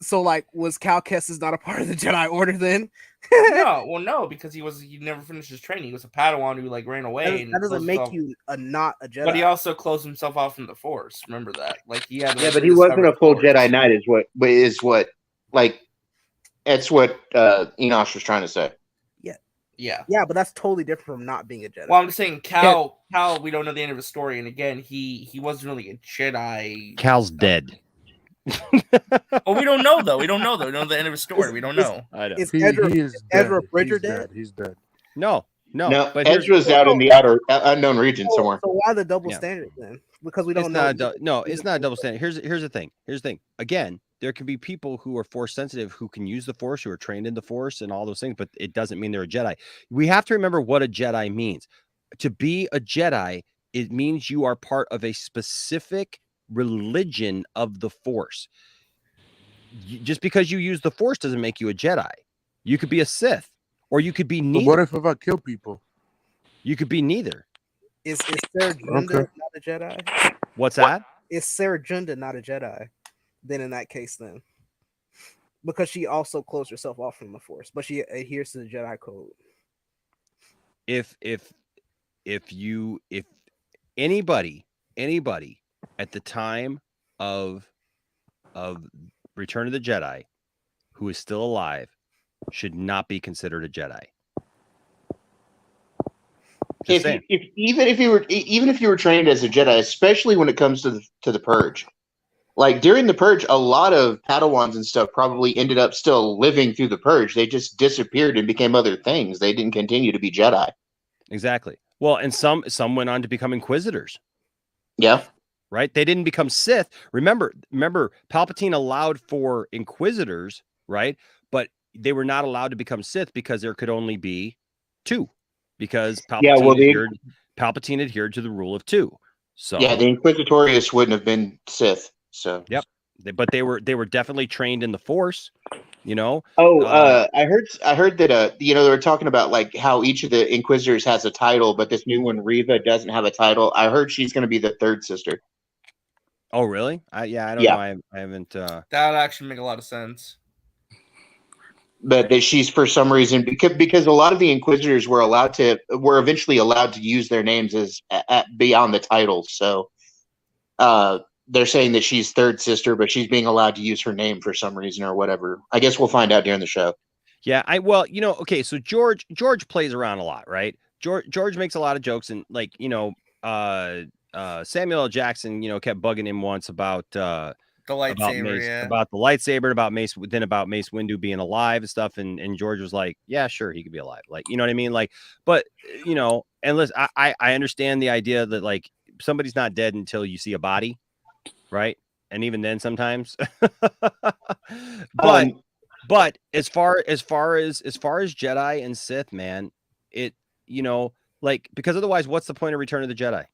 [SPEAKER 19] So, like, was Cal Kestis not a part of the Jedi Order then?
[SPEAKER 12] no, because he never finished his training. He was a Padawan who like ran away.
[SPEAKER 19] That doesn't make you not a Jedi.
[SPEAKER 12] But he also closed himself off from the Force. Remember that? Like he had.
[SPEAKER 14] Yeah, but he wasn't a full Jedi Knight. That's what Enosh was trying to say.
[SPEAKER 12] Yeah.
[SPEAKER 19] Yeah, but that's totally different from not being a Jedi.
[SPEAKER 12] Well, I'm just saying, Cal. We don't know the end of his story, and again, he wasn't really a Jedi.
[SPEAKER 13] Cal's dead.
[SPEAKER 12] Oh, we don't know though. We don't know the end of his story. We don't know.
[SPEAKER 13] I know.
[SPEAKER 19] Is
[SPEAKER 15] He is
[SPEAKER 19] Ezra
[SPEAKER 15] dead.
[SPEAKER 19] Bridger
[SPEAKER 15] He's
[SPEAKER 19] dead?
[SPEAKER 15] He's dead.
[SPEAKER 13] No.
[SPEAKER 14] No,
[SPEAKER 13] but here's-
[SPEAKER 14] Ezra's out in the outer unknown region somewhere.
[SPEAKER 19] So why the double
[SPEAKER 13] Yeah.
[SPEAKER 19] standard then? Because we don't
[SPEAKER 13] It's
[SPEAKER 19] know.
[SPEAKER 13] not it's not a double standard. Here's the thing. Again, there can be people who are Force sensitive who can use the Force, who are trained in the Force and all those things, but it doesn't mean they're a Jedi. We have to remember what a Jedi means. To be a Jedi, it means you are part of a specific religion of the Force. Just because you use the Force doesn't make you a Jedi. You could be a Sith, or you could be
[SPEAKER 15] But
[SPEAKER 13] neither.
[SPEAKER 15] what if I kill people?
[SPEAKER 13] You could be neither.
[SPEAKER 19] Is Sarah Junda
[SPEAKER 15] Okay.
[SPEAKER 19] not a Jedi?
[SPEAKER 13] What's that?
[SPEAKER 19] Is Sarah Junda not a Jedi? Then in that case, then because she also closed herself off from the Force, but she adheres to the Jedi code.
[SPEAKER 13] If anybody at the time of Return of the Jedi who is still alive should not be considered a Jedi.
[SPEAKER 14] Even if you were trained as a Jedi, especially when it comes to the Purge, like during the Purge, a lot of Padawans and stuff probably ended up still living through the Purge. They just disappeared and became other things. They didn't continue to be Jedi.
[SPEAKER 13] Exactly. Well, and some went on to become Inquisitors.
[SPEAKER 14] Yeah.
[SPEAKER 13] Right? They didn't become Sith. Remember, Palpatine allowed for Inquisitors, right? But they were not allowed to become Sith because there could only be two. Because Palpatine adhered to the rule of two. So
[SPEAKER 14] yeah, the Inquisitorius wouldn't have been Sith. So
[SPEAKER 13] yep, but they were definitely trained in the Force. You know.
[SPEAKER 14] I heard that they were talking about like how each of the Inquisitors has a title, but this new one, Reva, doesn't have a title. I heard she's going to be the third sister.
[SPEAKER 13] Oh, really? I don't know. I haven't.
[SPEAKER 12] That would actually make a lot of sense.
[SPEAKER 14] But that she's for some reason because a lot of the Inquisitors were eventually allowed to use their names as beyond the titles. So they're saying that she's third sister, but she's being allowed to use her name for some reason or whatever. I guess we'll find out during the show.
[SPEAKER 13] Yeah, okay. So George plays around a lot, right? George makes a lot of jokes, and like Samuel L. Jackson, kept bugging him once about the
[SPEAKER 12] lightsaber,
[SPEAKER 13] about the lightsaber, about Mace Windu being alive and stuff, and George was like, yeah, sure, he could be alive, like, you know what I mean, like, but and listen, I understand the idea that like somebody's not dead until you see a body, right? And even then sometimes, but as far as Jedi and Sith, man, it like, because otherwise, what's the point of Return of the Jedi?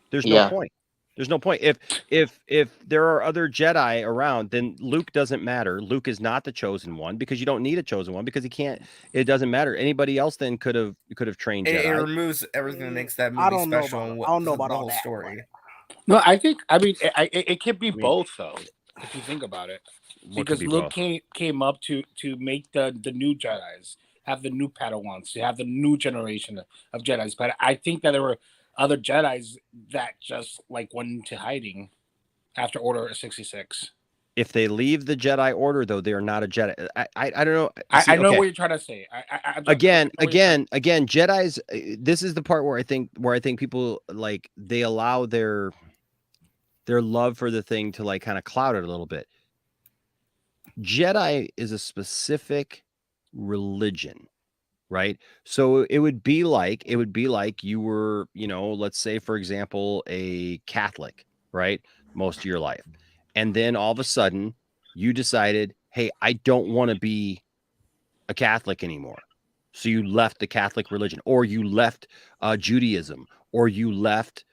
[SPEAKER 13] There's no point. There's no point. If there are other Jedi around, then Luke doesn't matter. Luke is not the chosen one because you don't need a chosen one because he can't. It doesn't matter. Anybody else then could have trained Jedi.
[SPEAKER 12] It removes everything that makes that movie special. I don't know about the whole story.
[SPEAKER 18] No, I mean, it could be both though, if you think about it, because Luke came up to make the new Jedis, have the new Padawans, to have the new generation of Jedis. But I think that there were other Jedis that just like went into hiding after Order 66.
[SPEAKER 13] If they leave the Jedi Order, though, they are not a Jedi. I don't know.
[SPEAKER 18] I know what you're trying to say.
[SPEAKER 13] Again, Jedis. This is the part where I think people like they allow their their love for the thing to like kind of cloud it a little bit. Jedi is a specific religion, right? So it would be like you were, you know, let's say for example, a Catholic, right? Most of your life. And then all of a sudden you decided, hey, I don't want to be a Catholic anymore. So you left the Catholic religion, or you left Judaism, or you left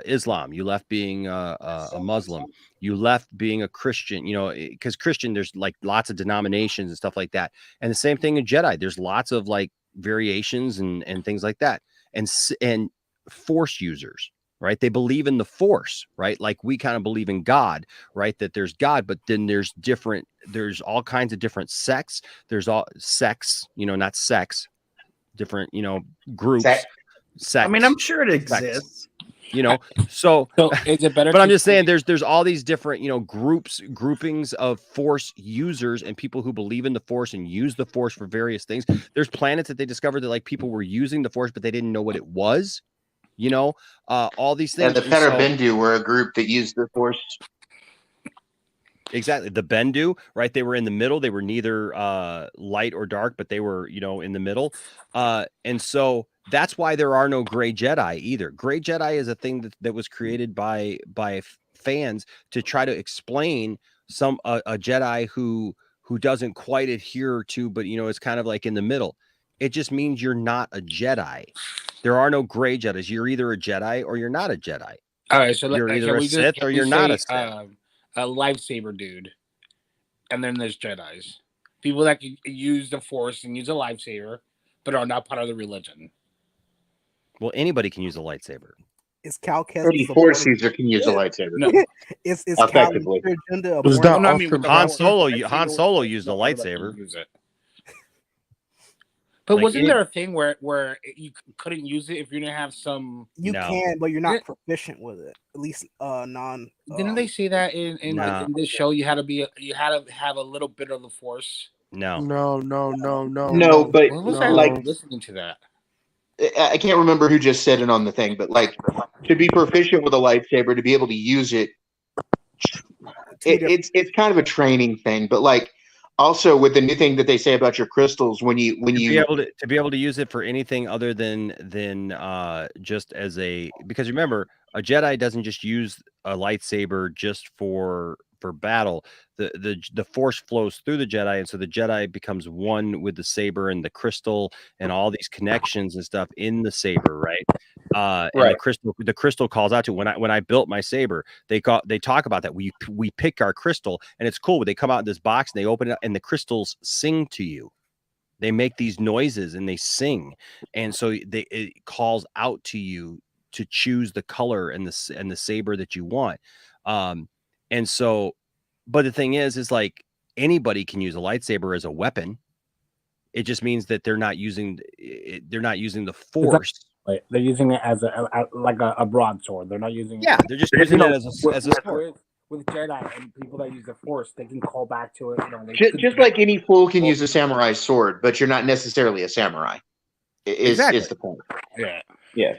[SPEAKER 13] Islam. You left being a Muslim. You left being a Christian, you know, because Christian, there's like lots of denominations and stuff like that. And the same thing in Jedi. There's lots of like variations and things like that. And Force users, right? They believe in the Force, right? Like we kind of believe in God, right? That there's God, but then there's all kinds of different sects. There's all sex, you know, not sex, different, you know, groups. Sects,
[SPEAKER 2] I mean, I'm sure it exists.
[SPEAKER 13] You know, so
[SPEAKER 18] is it better?
[SPEAKER 13] But I'm just saying, there's all these different, you know, groupings of Force users and people who believe in the Force and use the Force for various things. There's planets that they discovered that like people were using the Force, but they didn't know what it was. You know, all these things.
[SPEAKER 14] And the Bendu were a group that used the Force.
[SPEAKER 13] Exactly. The Bendu, right? They were in the middle. They were neither light or dark, but they were, you know, in the middle. And so that's why there are no gray Jedi either. Gray Jedi is a thing that was created by fans to try to explain a Jedi who doesn't quite adhere to, but, you know, it's kind of like in the middle. It just means you're not a Jedi. There are no gray Jedis. You're either a Jedi or you're not a Jedi.
[SPEAKER 18] All right, so
[SPEAKER 13] you're either a Sith or you're not a Sith.
[SPEAKER 18] A lightsaber dude, and then there's Jedis, people that can use the Force and use a lightsaber, but are not part of the religion.
[SPEAKER 13] Well, anybody can use a lightsaber.
[SPEAKER 19] Is Cal Kestis
[SPEAKER 14] Any Force user can use a lightsaber?
[SPEAKER 18] No.
[SPEAKER 19] Is
[SPEAKER 14] effectively.
[SPEAKER 13] Han Solo used a lightsaber.
[SPEAKER 18] Use it. But wasn't there a thing where you couldn't use it if you didn't have some?
[SPEAKER 19] You can, but you're not proficient with it. At least non.
[SPEAKER 18] Didn't they say that in this show? You had to have a little bit of the Force.
[SPEAKER 13] No.
[SPEAKER 14] No, but
[SPEAKER 18] when was I like listening to that?
[SPEAKER 14] I can't remember who just said it on the thing, but like to be proficient with a lightsaber, to be able to use it, it's kind of a training thing. But like also with the new thing that they say about your crystals, when you
[SPEAKER 13] be able to use it for anything other than just as because remember, a Jedi doesn't just use a lightsaber just for battle. The Force flows through the Jedi, and so the Jedi becomes one with the saber and the crystal and all these connections and stuff in the saber, right? And the crystal calls out to when I built my saber. They talk about that. We pick our crystal, and it's cool. But they come out in this box and they open it up, and the crystals sing to you. They make these noises and they sing, and so it calls out to you to choose the color and the saber that you want. And so, but the thing is like anybody can use a lightsaber as a weapon. It just means that they're not using the Force.
[SPEAKER 18] Right. They're using it as a broadsword. They're not using it.
[SPEAKER 13] Yeah, they're just using it as a sword.
[SPEAKER 18] With Jedi and people that use the Force, they can call back to it. You know,
[SPEAKER 14] just like any fool can use a samurai sword, but you're not necessarily a samurai. Is the point? Yeah.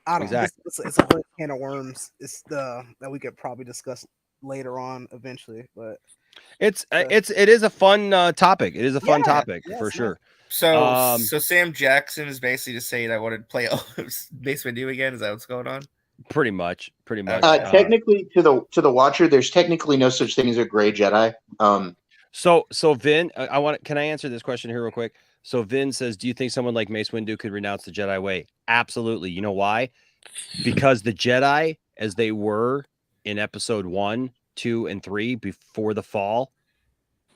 [SPEAKER 19] I don't know. It's a whole can of worms. It's that we could probably discuss later on eventually, but
[SPEAKER 13] it is a fun topic. It is a fun topic for sure.
[SPEAKER 12] So Sam Jackson is basically just saying I want to play Mace Windu again. Is that what's going on?
[SPEAKER 13] Pretty much.
[SPEAKER 14] Technically, to the watcher, there's technically no such thing as a gray Jedi.
[SPEAKER 13] So Vin, can I answer this question here real quick? So Vin says, do you think someone like Mace Windu could renounce the Jedi way? Absolutely. You know why? Because the Jedi, as they were in episode 1, 2, and 3 before the fall,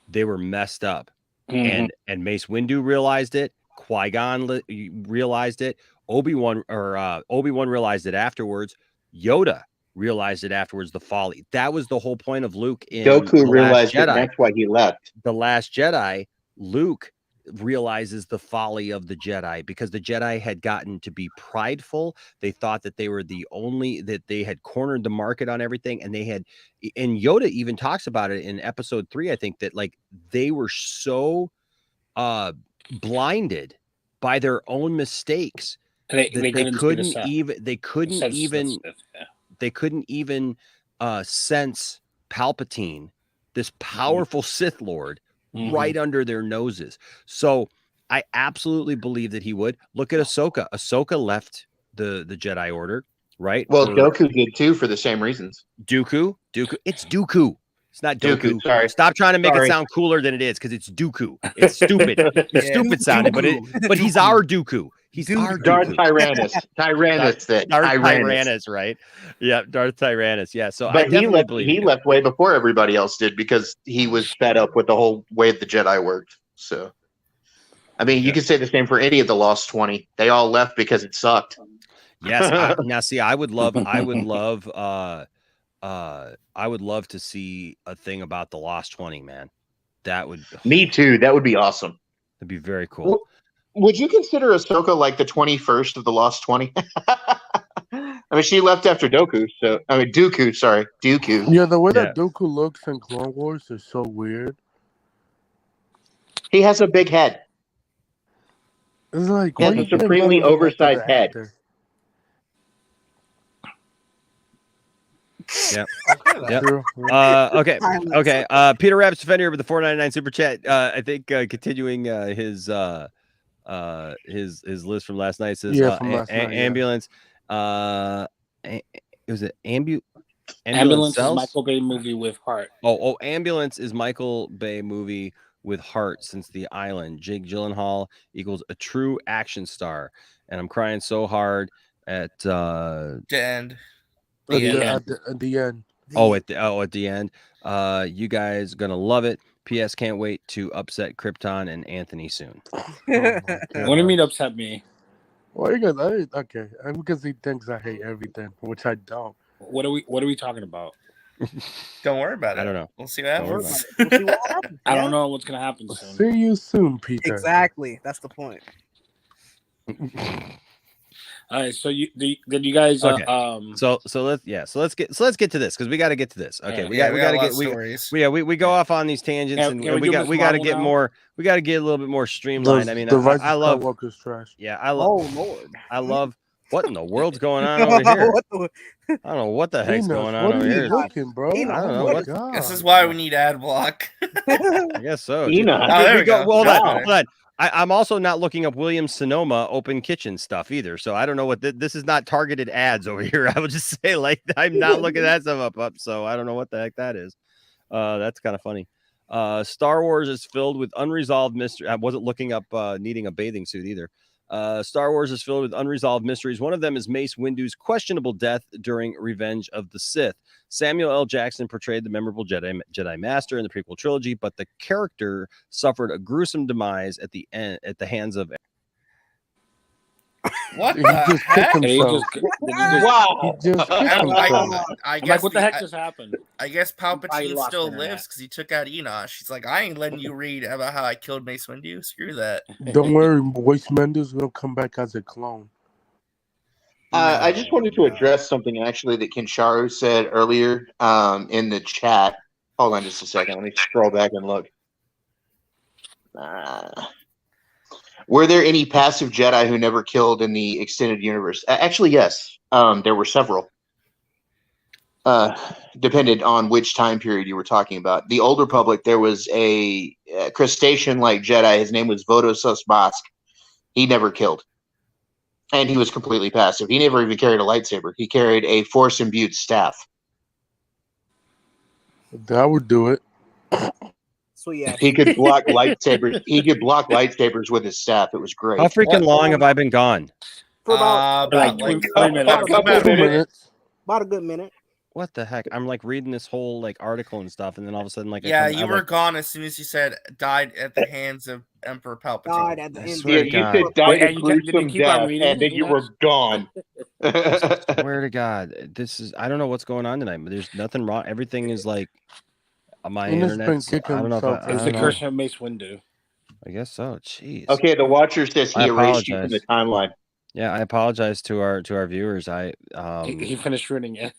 [SPEAKER 13] they were messed up. Mm-hmm. And Mace Windu realized it. Qui-Gon realized it. Obi-Wan realized it afterwards. Yoda realized it afterwards, the folly. That was the whole point of Luke in
[SPEAKER 14] Goku realized it, and that's why he left.
[SPEAKER 13] The Last Jedi, Luke realizes the folly of the Jedi because the Jedi had gotten to be prideful. They thought that they were that they had cornered the market on everything, and and Yoda even talks about it in episode 3, I think, that like they were so blinded by their own mistakes
[SPEAKER 18] They
[SPEAKER 13] couldn't even sense Palpatine, this powerful Sith Lord, right under their noses. So I absolutely believe that he would. Look at Ahsoka. Ahsoka left the Jedi Order, right?
[SPEAKER 14] Well, Dooku did too for the same reasons.
[SPEAKER 13] Dooku. It's Dooku. It's not Dooku.
[SPEAKER 14] Sorry.
[SPEAKER 13] Stop trying to make it sound cooler than it is, because it's Dooku. It's stupid. It's stupid sounding, but he's our Dooku. He's our
[SPEAKER 14] Darth
[SPEAKER 13] Dooku.
[SPEAKER 14] Tyrannus.
[SPEAKER 13] Darth Tyrannus, right? Yeah, Darth Tyrannus. Yeah. So
[SPEAKER 14] But
[SPEAKER 13] I definitely believe
[SPEAKER 14] he left way before everybody else did because he was fed up with the whole way the Jedi worked. So, I mean, you could say the same for any of the Lost 20. They all left because it sucked.
[SPEAKER 13] Yes. Now, see, I would love to see a thing about the Lost 20, man. That would.
[SPEAKER 14] Me too. That would be awesome.
[SPEAKER 13] That'd be very cool.
[SPEAKER 14] Would you consider Ahsoka like the 21st of the Lost 20? I mean, she left after Dooku. Dooku.
[SPEAKER 15] Yeah, the way that Dooku looks in Clone Wars is so weird.
[SPEAKER 14] He has a big head.
[SPEAKER 15] It's like
[SPEAKER 14] he has a supremely oversized head.
[SPEAKER 13] Yep. Okay. Peter Rabbit's Defender with the $4.99 super chat. I think continuing his list from last night says ambulance. Was it
[SPEAKER 18] Ambulance is Michael Bay movie with heart.
[SPEAKER 13] Ambulance is Michael Bay movie with heart since The Island. Jake Gyllenhaal equals a true action star, and I'm crying so hard at
[SPEAKER 12] the end.
[SPEAKER 15] At the end.
[SPEAKER 13] At the end. You guys gonna love it. P.S. Can't wait to upset Krypton and Anthony soon.
[SPEAKER 18] What do you mean upset me?
[SPEAKER 15] Well, okay. Because he thinks I hate everything, which I don't.
[SPEAKER 18] What are we talking about?
[SPEAKER 12] Don't worry about it.
[SPEAKER 13] I don't know.
[SPEAKER 12] We'll see what happens.
[SPEAKER 18] I don't know what's gonna happen soon.
[SPEAKER 15] See you soon, Peter.
[SPEAKER 19] Exactly. That's the point.
[SPEAKER 18] All right, so did you guys
[SPEAKER 13] okay. So let's get to this, because we got to get to this. Okay, we got to get we go off on these tangents, and we got to get more. We got to get a little bit more streamlined. I mean, I love
[SPEAKER 15] Skywalker's trash.
[SPEAKER 13] Yeah, I love.
[SPEAKER 19] Oh Lord,
[SPEAKER 13] I love. What in the world's going on over here? I don't know what the heck's going on over here.
[SPEAKER 15] Looking, bro?
[SPEAKER 13] I don't know what.
[SPEAKER 12] This is why we need ad block.
[SPEAKER 13] I guess so.
[SPEAKER 12] There we go.
[SPEAKER 13] Hold on. I'm also not looking up Williams Sonoma open kitchen stuff either, so I don't know what this is. Not targeted ads over here. I would just say, like, I'm not looking that stuff up, so I don't know what the heck that is. That's kind of funny. Star Wars is filled with unresolved mystery. I wasn't looking up needing a bathing suit either. Star Wars is filled with unresolved mysteries. One of them is Mace Windu's questionable death during Revenge of the Sith. Samuel L. Jackson portrayed the memorable Jedi Master in the prequel trilogy, but the character suffered a gruesome demise at the end at the hands of.
[SPEAKER 12] What the heck?
[SPEAKER 18] I guess what the heck just happened?
[SPEAKER 12] I guess Palpatine still lives because he took out Enosh. He's like, I ain't letting you read about how I killed Mace Windu. Screw that.
[SPEAKER 15] Don't worry, Mace Windu's gonna come back as a clone.
[SPEAKER 14] I just wanted to address something actually that Kinsharu said earlier in the chat. Hold on just a second. Let me scroll back and look. Were there any passive Jedi who never killed in the extended universe? Actually, yes. There were several. Depended on which time period you were talking about. The Old Republic, there was a crustacean-like Jedi. His name was Vodos Bask. He never killed. And he was completely passive. He never even carried a lightsaber. He carried a Force-imbued staff.
[SPEAKER 15] That would do it.
[SPEAKER 19] So yeah,
[SPEAKER 14] he could block lightsabers. He could block lightsabers with his staff. It was great.
[SPEAKER 13] How freaking long have I been gone?
[SPEAKER 19] For about
[SPEAKER 14] like
[SPEAKER 19] 2
[SPEAKER 14] minutes.
[SPEAKER 19] About a good minute.
[SPEAKER 13] What the heck? I'm like reading this whole like article and stuff, and then all of a sudden, like,
[SPEAKER 12] you were gone as soon as you said died at the hands of Emperor Palpatine.
[SPEAKER 19] Died at the end.
[SPEAKER 14] Yeah, you said died a gruesome death, and then you were gone.
[SPEAKER 13] Swear to God, I don't know what's going on tonight, but there's nothing wrong. Everything is like my internet. I don't know.
[SPEAKER 18] It's the curse of Mace Windu.
[SPEAKER 13] I guess so. Jeez.
[SPEAKER 14] Okay, the Watcher says he erased you from the timeline.
[SPEAKER 13] Yeah, I apologize to our viewers.
[SPEAKER 18] He finished ruining it.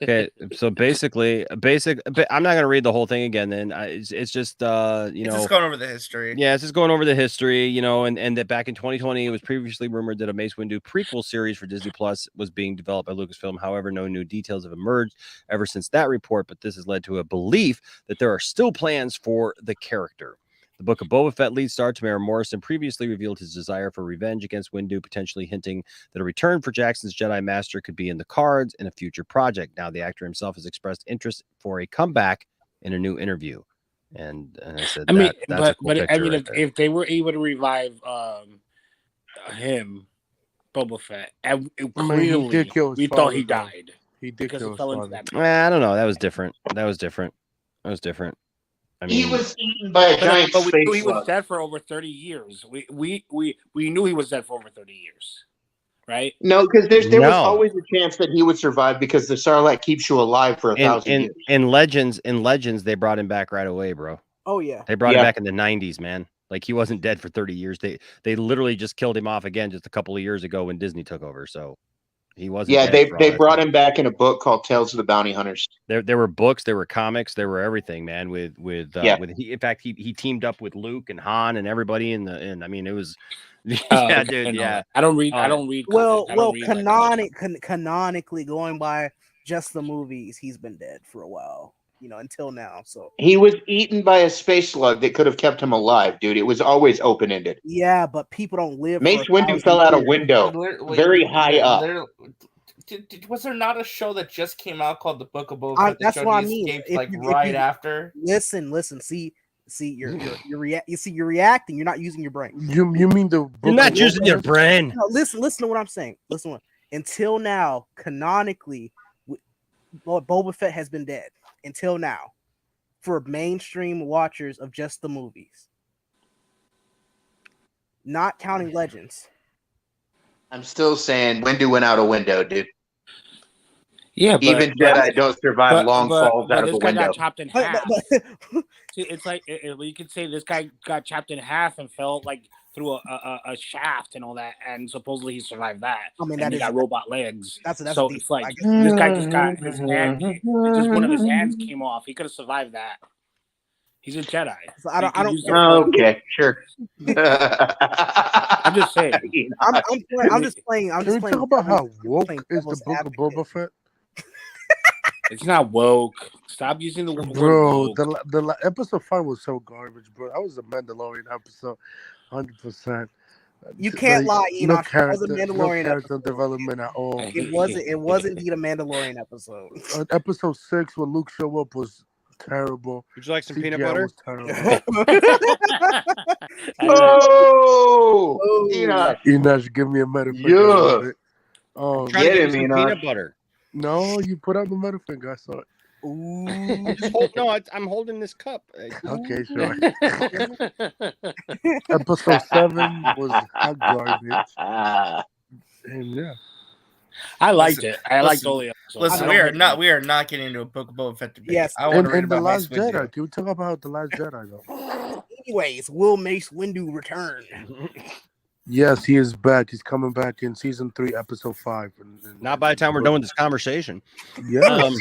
[SPEAKER 13] Okay, so basically, I'm not gonna read the whole thing again. Then it's just
[SPEAKER 12] It's just going over the history.
[SPEAKER 13] Yeah, it's just going over the history, and that back in 2020, it was previously rumored that a Mace Windu prequel series for Disney Plus was being developed by Lucasfilm. However, no new details have emerged ever since that report. But this has led to a belief that there are still plans for the character. The Book of Boba Fett lead star Tamara Morrison previously revealed his desire for revenge against Windu, potentially hinting that a return for Jackson's Jedi Master could be in the cards in a future project. Now, the actor himself has expressed interest for a comeback in a new interview. And I said, that's a cool picture.
[SPEAKER 18] I mean, if they were able to revive him, Boba Fett, and clearly we thought he died.
[SPEAKER 15] He did kill his father.
[SPEAKER 13] I don't know. That was different. I mean,
[SPEAKER 14] he was eaten by a giant
[SPEAKER 18] but we
[SPEAKER 14] space
[SPEAKER 18] knew he was
[SPEAKER 14] slug.
[SPEAKER 18] dead for over 30 years. We knew he was dead for over 30 years, right?
[SPEAKER 14] No, because there was always a chance that he would survive because the Sarlacc keeps you alive for 1,000 years.
[SPEAKER 13] In Legends, they brought him back right away, bro.
[SPEAKER 19] Oh yeah,
[SPEAKER 13] they brought him back in the 90s, man. Like he wasn't dead for 30 years. They literally just killed him off again just a couple of years ago when Disney took over. So he wasn't.
[SPEAKER 14] Yeah, they brought him back in a book called Tales of the Bounty Hunters.
[SPEAKER 13] There were books, there were comics, there were everything, man. In fact, he teamed up with Luke and Han and everybody and I mean it was. Yeah, dude. Yeah,
[SPEAKER 18] I don't read.
[SPEAKER 19] Well, canonically, going by just the movies, he's been dead for a while. Until now. So
[SPEAKER 14] he was eaten by a space slug that could have kept him alive, dude. It was always open ended.
[SPEAKER 19] Yeah, but people don't live.
[SPEAKER 14] Mace Windu fell out a window, very high up.
[SPEAKER 12] Was there not a show that just came out called The Book of Boba Fett?
[SPEAKER 19] That's what I mean.
[SPEAKER 12] Right after.
[SPEAKER 19] Listen. See, you're reacting. You're not using your brain.
[SPEAKER 15] You mean the?
[SPEAKER 13] You're not using your brain.
[SPEAKER 19] No, listen to what I'm saying. Until now, canonically, Boba Fett has been dead. Until now, for mainstream watchers of just the movies, not counting Legends.
[SPEAKER 14] I'm still saying Windu went out a window, dude.
[SPEAKER 18] Yeah,
[SPEAKER 14] even Jedi don't survive long falls out of a window.
[SPEAKER 18] Got chopped in half. It's like you could say this guy got chopped in half and fell like through a shaft and all that, and supposedly he survived that.
[SPEAKER 19] I mean,
[SPEAKER 18] and he got robot legs. So it's like
[SPEAKER 19] this
[SPEAKER 18] guy just got his hand, just one of his hands came off. He could have survived that. He's a Jedi.
[SPEAKER 19] So I don't.
[SPEAKER 14] Okay, sure.
[SPEAKER 18] I'm just saying.
[SPEAKER 19] I'm just playing.
[SPEAKER 15] Can we talk about how woke is the Book of Boba Fett?
[SPEAKER 18] It's not woke. Stop using the word
[SPEAKER 15] bro.
[SPEAKER 18] woke.
[SPEAKER 15] The episode 5 was so garbage, bro. That was a Mandalorian episode, 100%.
[SPEAKER 19] You can't lie, Enoch.
[SPEAKER 15] No
[SPEAKER 19] It was a Mandalorian
[SPEAKER 15] character development at all.
[SPEAKER 19] It was indeed a Mandalorian episode.
[SPEAKER 15] Episode 6, when Luke showed up, was terrible.
[SPEAKER 13] Would you like some
[SPEAKER 15] CGI
[SPEAKER 13] peanut butter?
[SPEAKER 15] was terrible.
[SPEAKER 14] Oh,
[SPEAKER 15] Enoch, give me a metaphor.
[SPEAKER 14] Yeah.
[SPEAKER 15] Oh,
[SPEAKER 13] Get him, peanut butter.
[SPEAKER 15] No, you put out the metaphor. I saw it.
[SPEAKER 13] Ooh. I'm holding this cup.
[SPEAKER 15] Okay, sure. Episode 7 was hot garbage. And yeah.
[SPEAKER 18] I liked it. I liked all the episodes.
[SPEAKER 12] Listen, we are not getting into a Book of Boba Fett debate.
[SPEAKER 19] Yes,
[SPEAKER 12] I want to read
[SPEAKER 15] and the
[SPEAKER 12] about
[SPEAKER 15] Last
[SPEAKER 12] Mace Windu.
[SPEAKER 15] Jedi. Can we talk about the Last Jedi though?
[SPEAKER 19] Anyways, will Mace Windu return?
[SPEAKER 15] Yes, he is back. He's coming back in season 3, episode 5.
[SPEAKER 13] Not by the time we're done with this conversation.
[SPEAKER 15] Yes.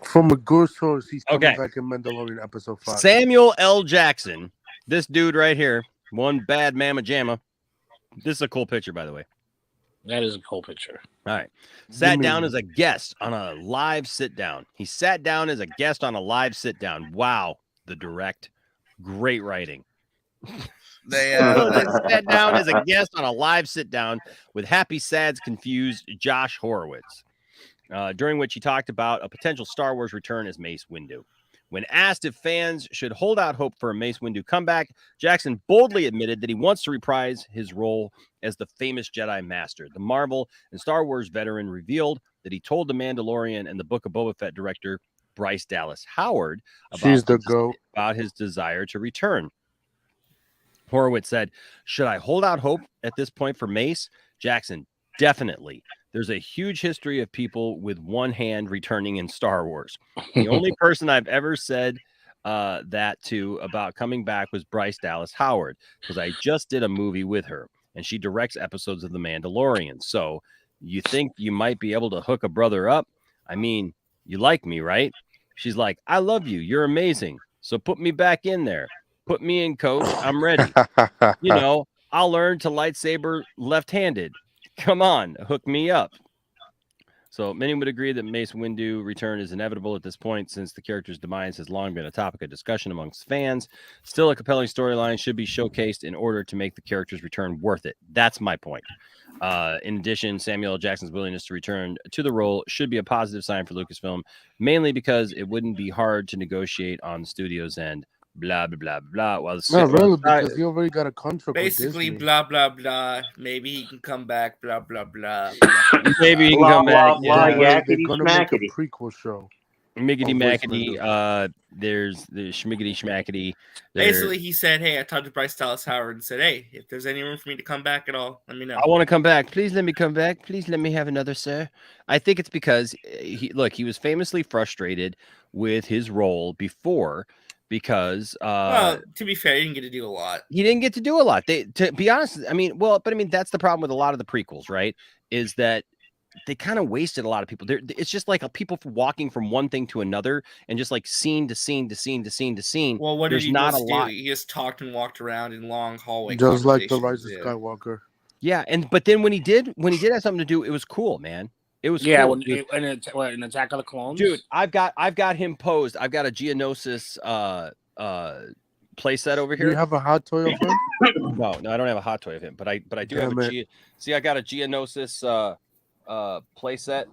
[SPEAKER 15] From a good source, he's coming back in Mandalorian episode 5.
[SPEAKER 13] Samuel L. Jackson, this dude right here, one bad mamma jamma. This is a cool picture, by the way.
[SPEAKER 18] That is a cool picture.
[SPEAKER 13] All right. Sat down as a guest on a live sit down. He sat down as a guest on a live sit down. Wow. The direct. Great writing.
[SPEAKER 12] They
[SPEAKER 13] sat down as a guest on a live sit down with Happy Sad's confused Josh Horowitz, during which he talked about a potential Star Wars return as Mace Windu. When asked if fans should hold out hope for a Mace Windu comeback, Jackson boldly admitted that he wants to reprise his role as the famous Jedi Master. The Marvel and Star Wars veteran revealed that he told The Mandalorian and the Book of Boba Fett director Bryce Dallas Howard about his desire to return. Horowitz said, "Should I hold out hope at this point for Mace?" Jackson, definitely. There's a huge history of people with one hand returning in Star Wars. The only person I've ever said that too about coming back was Bryce Dallas Howard, because I just did a movie with her and she directs episodes of The Mandalorian. So you think you might be able to hook a brother up? I mean, you like me, right? She's like, I love you. You're amazing. So put me back in there. Put me in, coach. I'm ready. You know, I'll learn to lightsaber left-handed. Come on, hook me up. So many would agree that Mace Windu return is inevitable at this point, since the character's demise has long been a topic of discussion amongst fans. Still, a compelling storyline should be showcased in order to make the character's return worth it. That's my point. In addition, Samuel L. Jackson's willingness to return to the role should be a positive sign for Lucasfilm, mainly because it wouldn't be hard to negotiate on the studio's end. Blah blah blah blah. While the
[SPEAKER 15] Not really, because he already got a contract.
[SPEAKER 12] Basically,
[SPEAKER 15] with Disney.
[SPEAKER 12] blah blah blah. Maybe he can come back. Blah blah blah.
[SPEAKER 13] Maybe he can come back.
[SPEAKER 15] They're gonna make a prequel show.
[SPEAKER 13] Miggity Mackety, there's the Schmiggity Schmackety.
[SPEAKER 12] Basically, he said, "Hey, I talked to Bryce Dallas Howard and said, hey, if there's any room for me to come back at all, let me know.
[SPEAKER 13] I want to come back. Please let me come back. Please let me have another, sir." I think it's because he was famously frustrated with his role before because
[SPEAKER 12] well, to be fair, he didn't get to do a lot.
[SPEAKER 13] He didn't get to do a lot. To be honest, I mean, that's the problem with a lot of the prequels, right? Is that they kind of wasted a lot of people. It's just like people walking from one thing to another and just like scene to scene to scene to scene to scene.
[SPEAKER 12] Well, what
[SPEAKER 13] There's
[SPEAKER 12] did he
[SPEAKER 13] not a
[SPEAKER 12] do?
[SPEAKER 13] lot.
[SPEAKER 12] He just talked and walked around in long hallway.
[SPEAKER 15] Just like the Rise of Skywalker.
[SPEAKER 13] Yeah, but then when he did have something to do, it was cool, man. It was
[SPEAKER 18] yeah,
[SPEAKER 13] cool,
[SPEAKER 18] in Attack of the Clones,
[SPEAKER 13] dude. I've got him posed. I've got a Geonosis playset over here.
[SPEAKER 15] Do you have a hot toy of him?
[SPEAKER 13] No, I don't have a hot toy of him, but I do have a see, I got a Geonosis playset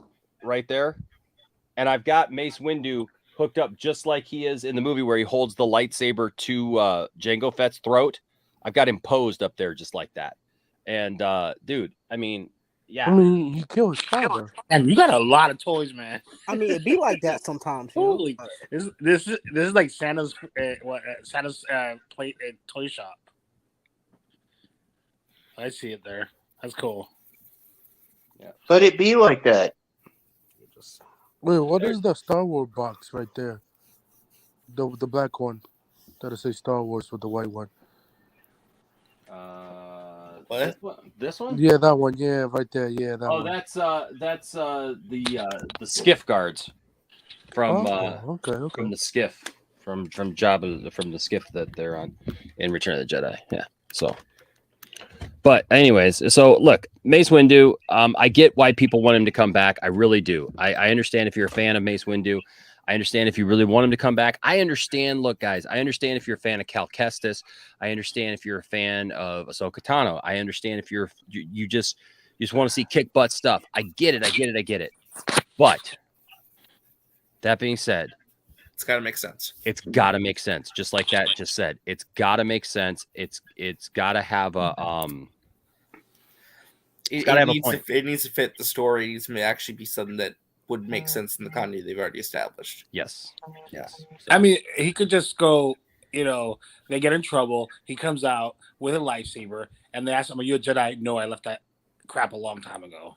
[SPEAKER 13] right there, and I've got Mace Windu hooked up just like he is in the movie where he holds the lightsaber to Jango Fett's throat. I've got him posed up there just like that. And dude, I mean, yeah.
[SPEAKER 15] I mean, he killed his father.
[SPEAKER 18] And you got a lot of toys, man.
[SPEAKER 19] I mean, it be like that sometimes.
[SPEAKER 18] Holy, this is like Santa's plate toy shop. I see it there. That's cool.
[SPEAKER 14] Yeah, but it be like that.
[SPEAKER 15] Wait, what is the Star Wars box right there? The black one that it says Star Wars with the white one.
[SPEAKER 13] What? This one?
[SPEAKER 15] Yeah, that one. Yeah, right there. Yeah, that one.
[SPEAKER 13] That's the skiff guards from from the skiff from Jabba, from the skiff that they're on in Return of the Jedi. Yeah. So, but anyways, so look, Mace Windu. I get why people want him to come back. I really do. I understand if you're a fan of Mace Windu. I understand if you really want him to come back. I understand. Look, guys, I understand if you're a fan of Cal Kestis. I understand if you're a fan of Ahsoka Tano. I understand if you just want to see kick butt stuff. I get it. But that being said,
[SPEAKER 12] it's got to make sense.
[SPEAKER 13] It's got to make sense. Just like that just said, it's got to make sense. It's got to have a
[SPEAKER 12] It's got to have a point. It needs to fit the story. It needs to actually be something that would make sense in the continuity they've already established.
[SPEAKER 13] Yes.
[SPEAKER 18] I mean, he could just go, they get in trouble. He comes out with a lightsaber and they ask him, "Are you a Jedi?" "No, I left that crap a long time ago."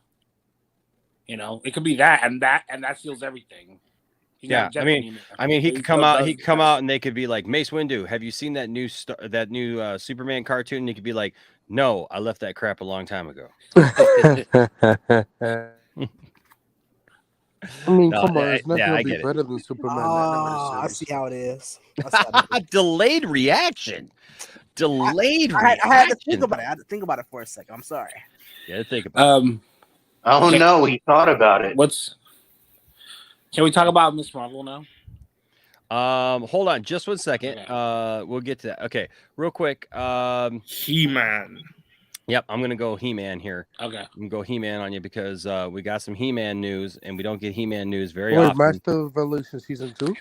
[SPEAKER 18] It could be that, and that seals everything.
[SPEAKER 13] Yeah, I mean, he could come out. He could come out, and they could be like, "Mace Windu, have you seen that new Superman cartoon?" And he could be like, "No, I left that crap a long time ago."
[SPEAKER 15] I mean, come on, it's not gonna be better than Superman.
[SPEAKER 19] I see how it is.
[SPEAKER 13] Delayed reaction.
[SPEAKER 19] I had to think about it. I had to think about it for a second. I'm sorry.
[SPEAKER 13] Yeah, think about it.
[SPEAKER 14] Oh no, he thought about it.
[SPEAKER 18] Can we talk about Miss Marvel now?
[SPEAKER 13] Hold on just 1 second. Okay. We'll get to that. Okay, real quick.
[SPEAKER 12] He-Man.
[SPEAKER 13] Yep, I'm gonna go He-Man here.
[SPEAKER 18] Okay,
[SPEAKER 13] I'm gonna go He-Man on you because we got some He-Man news, and we don't get He-Man news very often.
[SPEAKER 15] Master of Evolution season 2?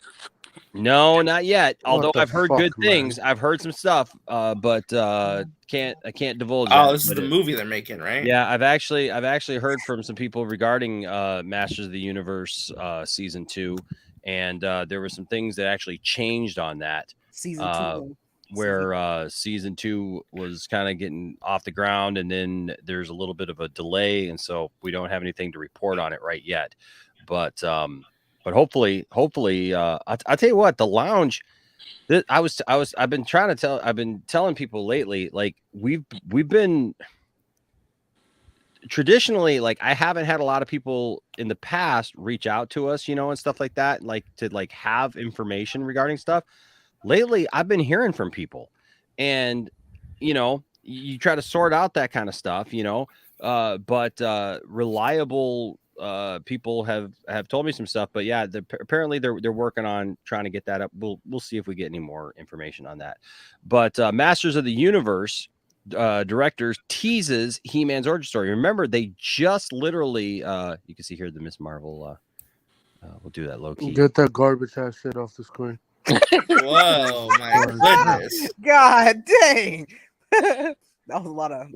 [SPEAKER 13] No, not yet. Although I've heard good things. I've heard some stuff, but I can't divulge.
[SPEAKER 12] Oh, this is the movie they're making, right?
[SPEAKER 13] Yeah, I've actually heard from some people regarding Masters of the Universe season 2, and there were some things that actually changed on that
[SPEAKER 19] season 2.
[SPEAKER 13] Where season 2 was kind of getting off the ground, and then there's a little bit of a delay, and so we don't have anything to report on it right yet. But hopefully, I'll tell you what, the lounge, I've been telling people lately, like we've been traditionally, like I haven't had a lot of people in the past reach out to us, and stuff like that, like to like have information regarding stuff. Lately, I've been hearing from people, and you try to sort out that kind of stuff, but reliable people have told me some stuff. But yeah, apparently they're working on trying to get that up. We'll see if we get any more information on that. But Masters of the Universe directors teases He-Man's origin story. Remember, they just literally you can see here the Miss Marvel. We'll do that low key.
[SPEAKER 15] Get that garbage ass shit off the screen.
[SPEAKER 12] Whoa, my goodness!
[SPEAKER 19] God dang. That was a lot of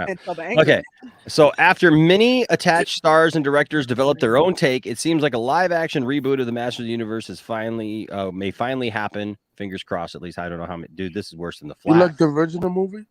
[SPEAKER 19] pent-up anger.
[SPEAKER 13] Okay, so after many attached stars and directors developed their own take, it seems like a live-action reboot of the Masters of the Universe is may finally happen. Fingers crossed. At least I don't know how many. Dude, this is worse than the Flash.
[SPEAKER 15] You like the original movie?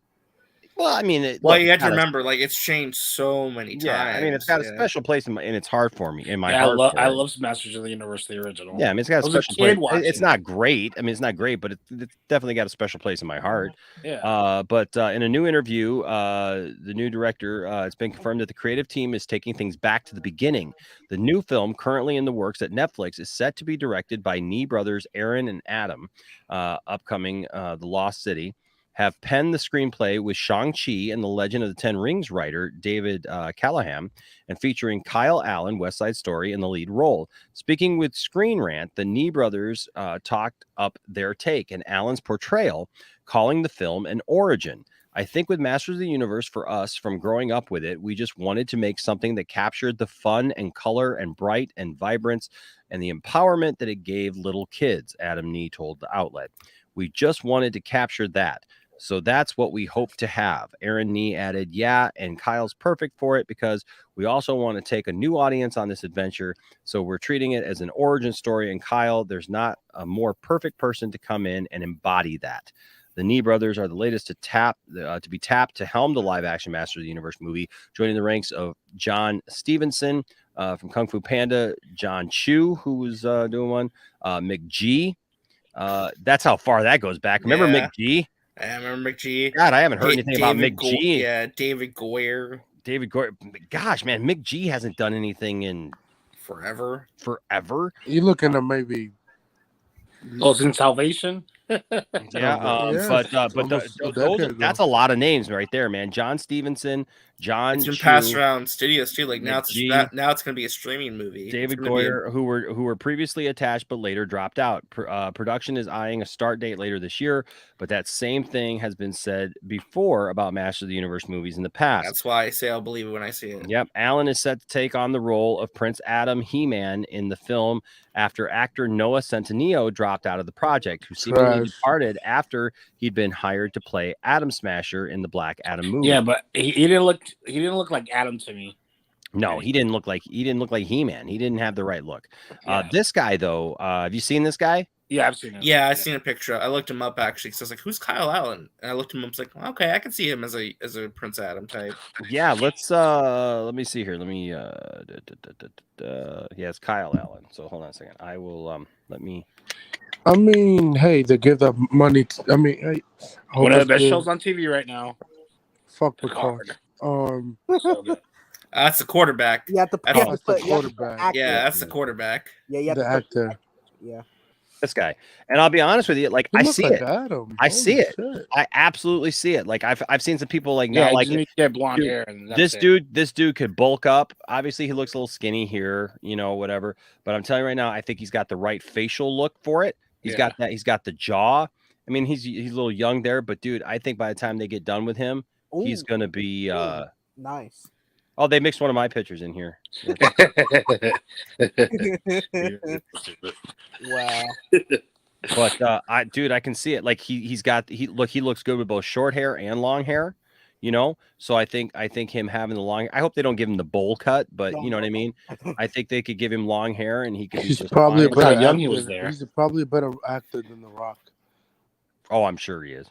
[SPEAKER 13] Well, I mean,
[SPEAKER 12] you have to remember, like it's changed so many times.
[SPEAKER 13] Yeah, I mean, it's got a special place and it's hard for me in my
[SPEAKER 18] Yeah,
[SPEAKER 13] heart.
[SPEAKER 18] I love Masters of the Universe, the original.
[SPEAKER 13] Yeah, I mean, it's got a
[SPEAKER 18] I was
[SPEAKER 13] special
[SPEAKER 18] kid
[SPEAKER 13] place.
[SPEAKER 18] watching
[SPEAKER 13] It's not great. I mean, it's not great, but it's definitely got a special place in my heart.
[SPEAKER 18] Yeah.
[SPEAKER 13] But in a new interview, the new director, it's been confirmed that the creative team is taking things back to the beginning. The new film, currently in the works at Netflix, is set to be directed by Nee brothers Aaron and Adam. Upcoming The Lost City have penned the screenplay with Shang-Chi and the Legend of the Ten Rings writer David Callahan, and featuring Kyle Allen, West Side Story, in the lead role. Speaking with Screen Rant, the Nee brothers talked up their take and Allen's portrayal, calling the film an origin. I think with Masters of the Universe, for us, from growing up with it, we just wanted to make something that captured the fun and color and bright and vibrance and the empowerment that it gave little kids, Adam Nee told the outlet. We just wanted to capture that. So that's what we hope to have. Aaron Nee added, yeah, and Kyle's perfect for it because we also want to take a new audience on this adventure. So we're treating it as an origin story. And Kyle, there's not a more perfect person to come in and embody that. The Nee brothers are the latest to be tapped to helm the live-action Masters of the Universe movie, joining the ranks of John Stevenson from Kung Fu Panda, John Chu, who was doing one, McG. That's how far that goes back. Remember McG?
[SPEAKER 12] I remember McG.
[SPEAKER 13] God, I haven't heard anything about McG.
[SPEAKER 12] David Goyer.
[SPEAKER 13] Gosh, man, McG hasn't done anything in
[SPEAKER 12] forever.
[SPEAKER 15] You looking at maybe?
[SPEAKER 18] Oh, since Salvation.
[SPEAKER 13] But that's a lot of names right there, man. John Stevenson, John.
[SPEAKER 12] It's been passed around studios too. Like now, it's going to be a streaming movie.
[SPEAKER 13] David Goyer, who were previously attached but later dropped out. Production is eyeing a start date later this year, but that same thing has been said before about Masters of the Universe movies in the past.
[SPEAKER 12] That's why I say I'll believe it when I see it.
[SPEAKER 13] Yep, Allen is set to take on the role of Prince Adam He-Man in the film after actor Noah Centineo dropped out of the project, who seemingly departed after he'd been hired to play Atom Smasher in the Black Adam movie.
[SPEAKER 18] Yeah, but he didn't look like Adam to me.
[SPEAKER 13] No, he didn't look like He-Man. He didn't have the right look. This guy though, have you seen this guy?
[SPEAKER 18] Yeah, I've seen him.
[SPEAKER 12] Yeah, I've seen a picture. I looked him up actually because I was like, "Who's Kyle Allen?" And I looked him up. I was like, "Okay, I can see him as a Prince Adam type."
[SPEAKER 13] Yeah, let me see here. Let me it's Kyle Allen. So hold on a second. I will let me.
[SPEAKER 15] I mean, hey, they give that money. Hey,
[SPEAKER 18] one of the best shows on TV right now.
[SPEAKER 15] Fuck Picard.
[SPEAKER 12] That's the quarterback.
[SPEAKER 19] Yeah,
[SPEAKER 12] that's
[SPEAKER 15] the quarterback.
[SPEAKER 12] Yeah, that's the quarterback.
[SPEAKER 19] Yeah,
[SPEAKER 15] the actor.
[SPEAKER 19] Yeah.
[SPEAKER 13] This guy, and I'll be honest with you, like I see it. I see it.
[SPEAKER 15] Shit.
[SPEAKER 13] I absolutely see it. Like I've seen some people like
[SPEAKER 18] yeah,
[SPEAKER 13] not like
[SPEAKER 18] you get blonde hair. And
[SPEAKER 13] this dude could bulk up. Obviously, he looks a little skinny here, whatever. But I'm telling you right now, I think he's got the right facial look for it. He's got that. He's got the jaw. I mean, he's a little young there, but dude, I think by the time they get done with him, he's gonna be
[SPEAKER 19] nice.
[SPEAKER 13] Oh, they mixed one of my pictures in here.
[SPEAKER 19] Wow.
[SPEAKER 13] But I can see it. Like he looks good with both short hair and long hair, So I think him having the long, I hope they don't give him the bowl cut, but you know what I mean? I think they could give him long hair and he could be just
[SPEAKER 15] probably
[SPEAKER 13] fine.
[SPEAKER 15] how young he was there. He's probably a better actor than The Rock.
[SPEAKER 13] Oh, I'm sure he is.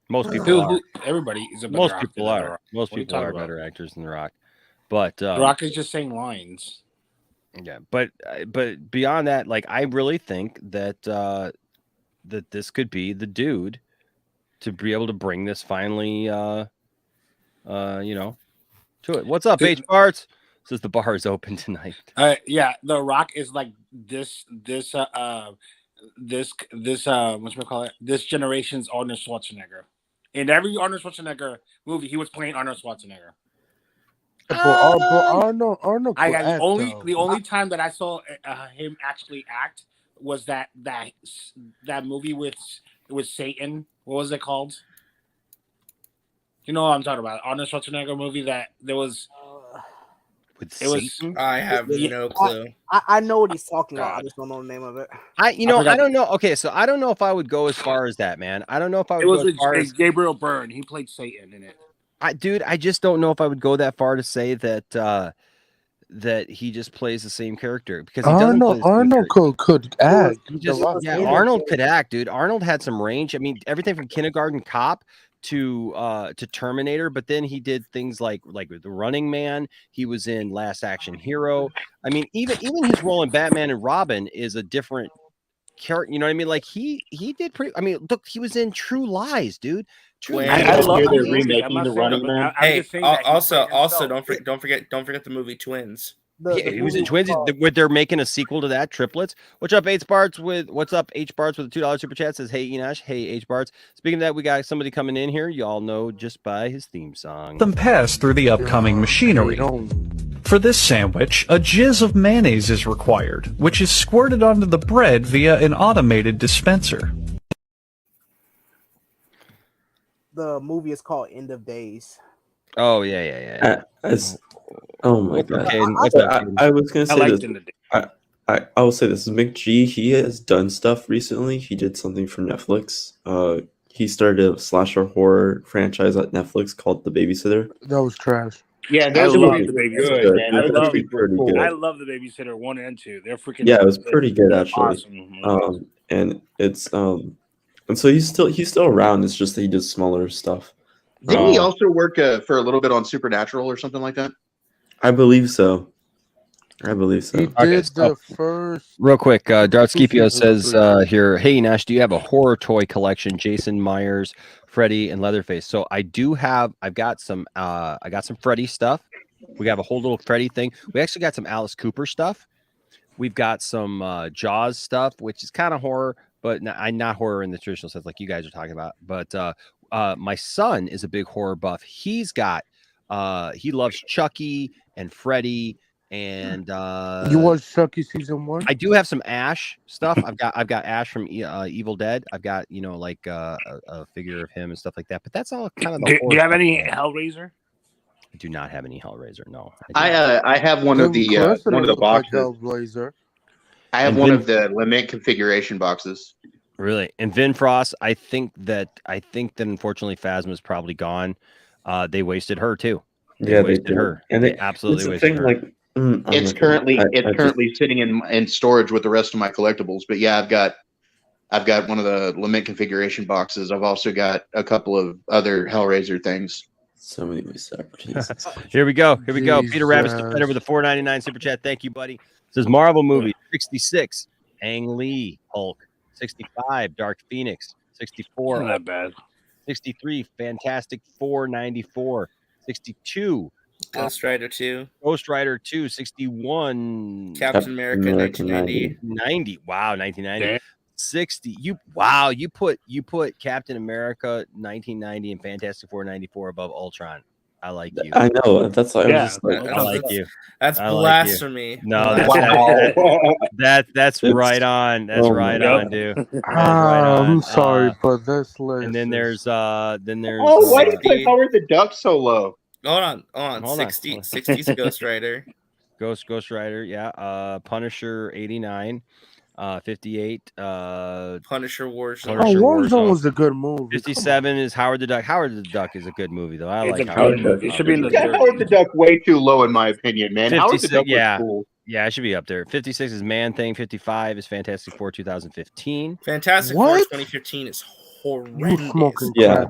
[SPEAKER 13] Most people are.
[SPEAKER 18] Everybody is a better
[SPEAKER 13] Most
[SPEAKER 18] actor
[SPEAKER 13] people
[SPEAKER 18] than The
[SPEAKER 13] are.
[SPEAKER 18] Rock.
[SPEAKER 13] Most
[SPEAKER 18] What are you
[SPEAKER 13] people are
[SPEAKER 18] talking
[SPEAKER 13] better actors than The Rock. But
[SPEAKER 18] The Rock is just saying lines.
[SPEAKER 13] Yeah, but beyond that, like I really think that that this could be the dude to be able to bring this finally, to it. What's up, H Parts? Says the bar is open tonight.
[SPEAKER 18] Yeah, The Rock is like this whatchamacallit, this generation's Arnold Schwarzenegger. In every Arnold Schwarzenegger movie, he was playing Arnold Schwarzenegger.
[SPEAKER 15] But Arnold could act,
[SPEAKER 18] The only time that I saw him actually act was that movie with Satan. What was it called? You know what I'm talking about? Arnold Schwarzenegger movie that there was.
[SPEAKER 12] I have no clue.
[SPEAKER 19] I know what he's talking about. I just don't know the name of it.
[SPEAKER 13] I don't know. Okay, so I don't know if I would go as far as that, man. I don't know if I would
[SPEAKER 18] It was
[SPEAKER 13] go as far as
[SPEAKER 18] Gabriel Byrne. He played Satan in it.
[SPEAKER 13] I just don't know if I would go that far to say that that he just plays the same character because he doesn't.
[SPEAKER 15] Arnold could act.
[SPEAKER 13] Arnold could act, dude. Arnold had some range. I mean, everything from Kindergarten Cop to Terminator, but then he did things like The Running Man. He was in Last Action Hero. I mean, even his role in Batman and Robin is a different character. You know what I mean? Like he did pretty. I mean, look, he was in True Lies, dude.
[SPEAKER 17] I love they're remaking The Running Man.
[SPEAKER 12] Hey, also, don't forget the movie Twins.
[SPEAKER 13] He was in Twins. They're making a sequel to that, Triplets. What's up, H Barts with a $2 super chat? Says, hey Enosh, hey H Barts. Speaking of that, we got somebody coming in here. Y'all know just by his theme song.
[SPEAKER 3] Them pass through the upcoming machinery. For this sandwich, a jizz of mayonnaise is required, which is squirted onto the bread via an automated dispenser.
[SPEAKER 19] The movie is called End of Days.
[SPEAKER 13] Oh yeah.
[SPEAKER 22] Oh my god! I was gonna say this. I will say this is McG. He has done stuff recently. He did something for Netflix. He started a slasher horror franchise at Netflix called The Babysitter.
[SPEAKER 15] That was trash.
[SPEAKER 18] Yeah,
[SPEAKER 22] I love The Babysitter.
[SPEAKER 18] I love The Babysitter 1 and 2. They're freaking.
[SPEAKER 22] Yeah, it was pretty good actually.
[SPEAKER 18] Awesome.
[SPEAKER 22] And it's and so he's still around. It's just that he does smaller stuff.
[SPEAKER 14] Didn't he also work for a little bit on Supernatural or something like that?
[SPEAKER 22] I believe so.
[SPEAKER 15] He did the first.
[SPEAKER 13] Real quick, Dartskipio says here, hey Nash, do you have a horror toy collection? Jason Myers, Freddy, and Leatherface. So I do have. I got some Freddy stuff. We have a whole little Freddy thing. We actually got some Alice Cooper stuff. We've got some Jaws stuff, which is kind of horror, but not horror in the traditional sense like you guys are talking about. But my son is a big horror buff. He's got he loves Chucky and Freddy and
[SPEAKER 15] you watched Chucky season 1?
[SPEAKER 13] I do have some Ash stuff. I've got Ash from Evil Dead. I've got like a figure of him and stuff like that. But that's all kind of.
[SPEAKER 18] Do you have any Hellraiser?
[SPEAKER 13] I do not have any Hellraiser. No.
[SPEAKER 14] I have one of the boxes.
[SPEAKER 15] Hellraiser.
[SPEAKER 14] I have one of the Lament configuration boxes.
[SPEAKER 13] Really? And Vin Frost, I think that unfortunately Phasma's probably gone. They wasted her too. They wasted her.
[SPEAKER 22] And
[SPEAKER 13] they absolutely wasted her.
[SPEAKER 14] It's currently sitting in storage with the rest of my collectibles. But yeah, I've got one of the Lament configuration boxes. I've also got a couple of other Hellraiser things.
[SPEAKER 22] So many ways to opportunities.
[SPEAKER 13] Here we go. Peter Rabbit Defender with a $4.99 super chat. Thank you, buddy. It says Marvel movie 66, Ang Lee Hulk. 65, Dark Phoenix. 64,
[SPEAKER 18] not that bad.
[SPEAKER 13] 63, Fantastic Four 94. 62,
[SPEAKER 12] Ghost Rider 2.
[SPEAKER 13] 61,
[SPEAKER 12] Captain America 1990.
[SPEAKER 13] 90. Wow, 1990. Yeah. 60. You put Captain America 1990 and Fantastic Four 94 above Ultron. I like you.
[SPEAKER 22] I know. That's why I was just like,
[SPEAKER 13] I like you.
[SPEAKER 12] That's blasphemy.
[SPEAKER 13] No, that's right on. That's right on, dude.
[SPEAKER 15] I'm sorry, but this list.
[SPEAKER 13] And then there's
[SPEAKER 14] Oh, why do you play Howard the Duck so low?
[SPEAKER 12] Hold on. 60's Ghost Rider.
[SPEAKER 13] Ghost Rider, yeah. Punisher 89. 58.
[SPEAKER 12] Punisher Warzone.
[SPEAKER 15] Warzone was a good movie.
[SPEAKER 13] 57 is Howard the Duck. Howard the Duck is a good movie, though. I like
[SPEAKER 14] Howard the Duck. It should be in the Howard the Duck way too low, in my opinion, man. Howard the Duck was cool.
[SPEAKER 13] Yeah, it should be up there. 56 is Man Thing. 55 is Fantastic Four 2015.
[SPEAKER 12] Fantastic Four 2015 is horrendous.
[SPEAKER 22] Yeah,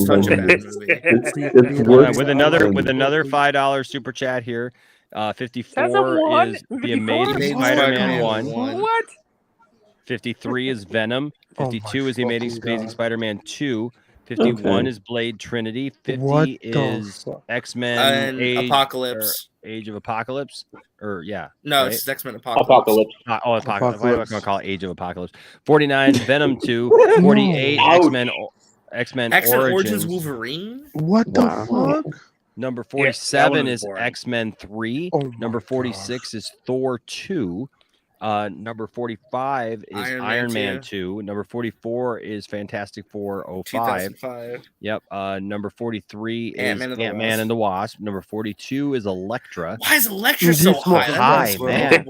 [SPEAKER 12] such a bad movie.
[SPEAKER 13] With another $5 super chat here. 54 is The Amazing Spider-Man 1.
[SPEAKER 18] What?
[SPEAKER 13] 53 is Venom.
[SPEAKER 15] Oh my
[SPEAKER 13] 52 is the Amazing
[SPEAKER 15] fucking God.
[SPEAKER 13] Spider-Man 2. 51
[SPEAKER 22] Okay.
[SPEAKER 13] is Blade Trinity. 50
[SPEAKER 15] What the
[SPEAKER 13] is
[SPEAKER 15] fuck?
[SPEAKER 13] X-Men
[SPEAKER 12] Apocalypse.
[SPEAKER 13] Age of Apocalypse. Or yeah.
[SPEAKER 12] No,
[SPEAKER 13] right?
[SPEAKER 12] it's X-Men Apocalypse.
[SPEAKER 13] Apocalypse. Why am I going to call it Age of Apocalypse? 49 Venom 2. 48 X-Men
[SPEAKER 12] Origins Wolverine.
[SPEAKER 15] What the fuck?
[SPEAKER 13] Number
[SPEAKER 18] Yeah, that
[SPEAKER 13] 47
[SPEAKER 18] one was
[SPEAKER 13] is
[SPEAKER 18] boring.
[SPEAKER 13] X-Men 3.
[SPEAKER 15] Oh
[SPEAKER 13] Number 46 is Thor 2. Number 45 is Iron Man 2. Number 44 is Fantastic Four 05.
[SPEAKER 12] 2005.
[SPEAKER 13] Yep. Number 43 is
[SPEAKER 12] Ant-Man
[SPEAKER 13] and the Wasp. Number 42 is Elektra.
[SPEAKER 12] Why is Elektra so high?
[SPEAKER 13] High, man.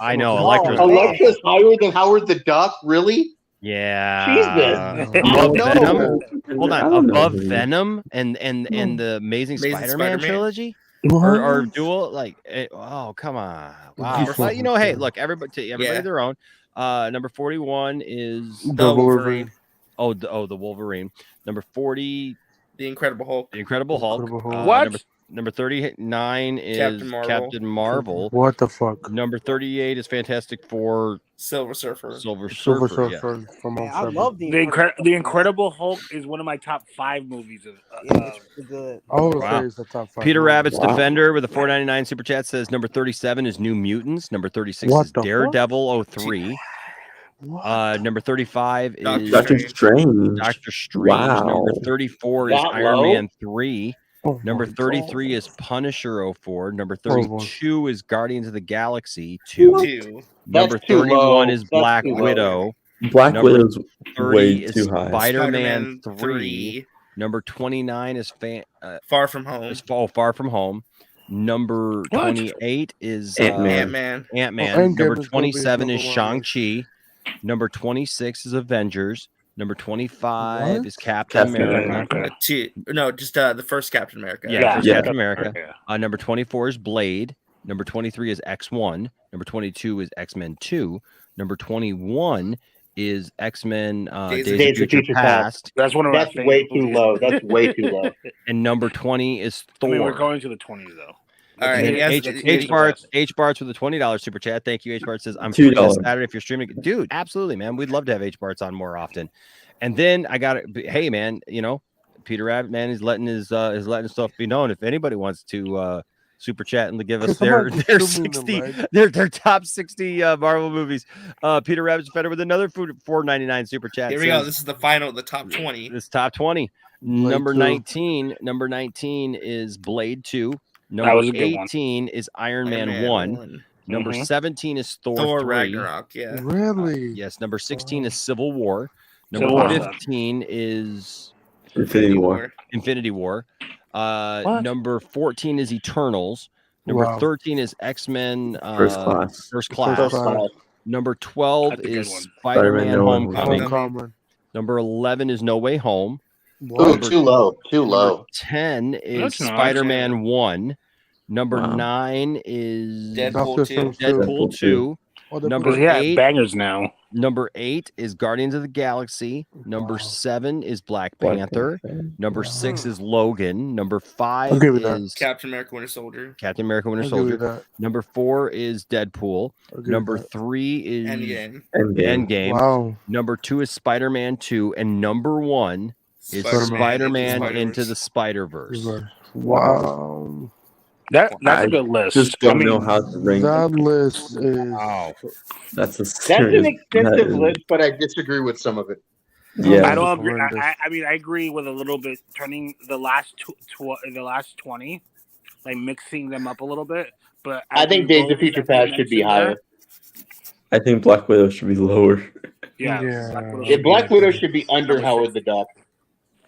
[SPEAKER 13] I know. Elektra's
[SPEAKER 14] Electra's higher than Howard the Duck, really?
[SPEAKER 13] Yeah.
[SPEAKER 14] Jesus.
[SPEAKER 13] Above
[SPEAKER 14] No.
[SPEAKER 13] Venom. Hold
[SPEAKER 22] I
[SPEAKER 13] on.
[SPEAKER 22] don't know
[SPEAKER 13] Above
[SPEAKER 22] who-
[SPEAKER 13] Venom and the Amazing Spider-Man trilogy?
[SPEAKER 15] What?
[SPEAKER 13] Or dual, like, oh, come on. Wow.
[SPEAKER 15] Just
[SPEAKER 13] But, you know, hey,
[SPEAKER 15] fucking-
[SPEAKER 13] look, everybody
[SPEAKER 12] Yeah.
[SPEAKER 13] their own. Number 41 is
[SPEAKER 12] The Wolverine.
[SPEAKER 13] the Wolverine. Number 40,
[SPEAKER 12] The Incredible Hulk.
[SPEAKER 13] the Incredible Hulk.
[SPEAKER 15] Incredible Hulk.
[SPEAKER 18] What?
[SPEAKER 13] Number 39 is
[SPEAKER 12] Captain Marvel.
[SPEAKER 15] What the fuck?
[SPEAKER 13] Number 38 is Fantastic Four.
[SPEAKER 12] Silver Surfer.
[SPEAKER 13] Silver
[SPEAKER 15] Silver
[SPEAKER 13] Surfer. Yeah.
[SPEAKER 15] Surfer from
[SPEAKER 19] Man, I
[SPEAKER 15] 07.
[SPEAKER 19] love
[SPEAKER 18] The Incredible Hulk is one of my top 5 movies.
[SPEAKER 19] It's good.
[SPEAKER 15] Oh, okay,
[SPEAKER 13] Wow.
[SPEAKER 15] it's the top 5.
[SPEAKER 13] Peter Rabbit's
[SPEAKER 22] Wow.
[SPEAKER 13] Defender with a $4.99 super chat says number 37 is New Mutants. Number 36
[SPEAKER 15] What
[SPEAKER 13] is
[SPEAKER 15] the fuck?
[SPEAKER 13] Daredevil 03. Number 35 is
[SPEAKER 22] Doctor Strange.
[SPEAKER 13] Doctor Strange.
[SPEAKER 22] Wow.
[SPEAKER 13] Number 34 is
[SPEAKER 14] That
[SPEAKER 13] Iron
[SPEAKER 14] low?
[SPEAKER 13] Man 3.
[SPEAKER 15] Oh
[SPEAKER 13] Number
[SPEAKER 15] my
[SPEAKER 13] 33 is Punisher 04. Number
[SPEAKER 15] Oh, boy.
[SPEAKER 13] 32 is Guardians of the Galaxy 2.
[SPEAKER 12] Two.
[SPEAKER 13] Number
[SPEAKER 14] That's too
[SPEAKER 13] 31
[SPEAKER 14] low.
[SPEAKER 13] is
[SPEAKER 14] That's
[SPEAKER 13] Black
[SPEAKER 14] too low.
[SPEAKER 13] Widow.
[SPEAKER 22] Black
[SPEAKER 13] Number
[SPEAKER 22] Widow's
[SPEAKER 13] 30
[SPEAKER 22] way
[SPEAKER 13] is
[SPEAKER 22] too high.
[SPEAKER 13] Spider-Man 3.
[SPEAKER 12] 3.
[SPEAKER 13] Number 29 is
[SPEAKER 12] Far From Home.
[SPEAKER 13] Far From Home. Number 28 is
[SPEAKER 12] Ant-Man.
[SPEAKER 13] Ant-Man.
[SPEAKER 15] Endgame
[SPEAKER 13] Number
[SPEAKER 15] is gonna be
[SPEAKER 13] 27 is
[SPEAKER 15] number one.
[SPEAKER 13] Shang-Chi. Number 26 is Avengers. Number 25
[SPEAKER 15] What?
[SPEAKER 13] is Captain America.
[SPEAKER 12] No, just the first Captain America.
[SPEAKER 13] Yeah, first
[SPEAKER 22] Yeah.
[SPEAKER 13] Captain America. Number 24 is Blade. Number 23 is X1. Number 22 is X-Men 2. Number 21 is X-Men Days of Future Past.
[SPEAKER 18] That's one of my
[SPEAKER 14] That's
[SPEAKER 18] favorite
[SPEAKER 14] way too
[SPEAKER 18] movies.
[SPEAKER 14] low. That's way too low.
[SPEAKER 13] And number 20 is
[SPEAKER 18] I
[SPEAKER 13] Thor.
[SPEAKER 18] mean, we're going to the 20s though.
[SPEAKER 12] All right.
[SPEAKER 13] And
[SPEAKER 12] he has-
[SPEAKER 13] H Barts with a $20 super chat. Thank you, H Barts says I'm
[SPEAKER 22] $2.
[SPEAKER 13] free this Saturday if you're streaming. Dude, absolutely, man. We'd love to have H Barts on more often. And then I got it. Hey, man, you know, Peter Rabbit, man, is letting his stuff be known. If anybody wants to super chat and to give us their 60 their top 60 Marvel movies, Peter Rabbit's better with another $4.99 super chat.
[SPEAKER 12] Here we go. This is the final, the top 20.
[SPEAKER 13] This top 20. Number 19 is Blade 2.
[SPEAKER 18] That
[SPEAKER 13] Number
[SPEAKER 18] was a good one.
[SPEAKER 13] 18 is Iron Man 1. Number 17 is Thor 3.
[SPEAKER 12] Ragnarok, yeah.
[SPEAKER 15] Really?
[SPEAKER 13] Yes. Number 16 is Civil War.
[SPEAKER 18] Civil
[SPEAKER 13] Number
[SPEAKER 18] War.
[SPEAKER 13] 15 is
[SPEAKER 22] Infinity War.
[SPEAKER 13] Infinity War. Number 14 is Eternals. Number
[SPEAKER 15] Wow.
[SPEAKER 13] 13 is X-Men
[SPEAKER 22] First Class.
[SPEAKER 13] First Class. Number 12
[SPEAKER 18] That's a good
[SPEAKER 13] is
[SPEAKER 18] one.
[SPEAKER 13] Spider-Man
[SPEAKER 22] Spider-Man
[SPEAKER 13] Homecoming.
[SPEAKER 15] Homecoming.
[SPEAKER 13] Number 11 is No Way Home.
[SPEAKER 14] Ooh, too low. Too
[SPEAKER 13] Number
[SPEAKER 14] low.
[SPEAKER 13] 10 is
[SPEAKER 18] That's not
[SPEAKER 13] Spider-Man 1. Number
[SPEAKER 22] Wow.
[SPEAKER 13] 9 is
[SPEAKER 12] Deadpool 2.
[SPEAKER 13] Deadpool 2.
[SPEAKER 15] Oh,
[SPEAKER 13] Number
[SPEAKER 18] Because he had
[SPEAKER 13] 8
[SPEAKER 18] bangers now.
[SPEAKER 13] Number 8 is Guardians of the Galaxy. Number 7 is Black Panther. Number 6 is Logan. Number 5
[SPEAKER 15] I'll give you that.
[SPEAKER 13] is
[SPEAKER 12] Captain America Winter Soldier.
[SPEAKER 13] Captain America Winter
[SPEAKER 15] I'll give you
[SPEAKER 13] Soldier.
[SPEAKER 15] that.
[SPEAKER 13] Number 4 is Deadpool.
[SPEAKER 15] I'll give you
[SPEAKER 13] Number
[SPEAKER 15] that.
[SPEAKER 13] 3 is
[SPEAKER 12] Endgame.
[SPEAKER 13] Endgame.
[SPEAKER 15] Wow.
[SPEAKER 13] Number 2 is Spider-Man 2. And number 1 is Spider-Man Into the Spider-Verse.
[SPEAKER 15] Wow.
[SPEAKER 18] That's
[SPEAKER 22] I
[SPEAKER 18] a good list.
[SPEAKER 22] just don't
[SPEAKER 18] I mean,
[SPEAKER 22] know how to rank.
[SPEAKER 15] That list is.
[SPEAKER 13] Wow.
[SPEAKER 22] That's a
[SPEAKER 14] That's
[SPEAKER 22] serious.
[SPEAKER 14] an extensive
[SPEAKER 22] that is-
[SPEAKER 14] list, but I disagree with some of it.
[SPEAKER 22] Yeah.
[SPEAKER 18] I don't agree.
[SPEAKER 15] Horrendous.
[SPEAKER 18] I mean, I agree with a little bit turning the last the last 20, like mixing them up a little bit. But
[SPEAKER 14] I think Days of Future Past should be higher.
[SPEAKER 22] I think Black Widow should be lower.
[SPEAKER 18] Yeah,
[SPEAKER 15] Yeah.
[SPEAKER 14] Black Widow should be under Howard the Duck.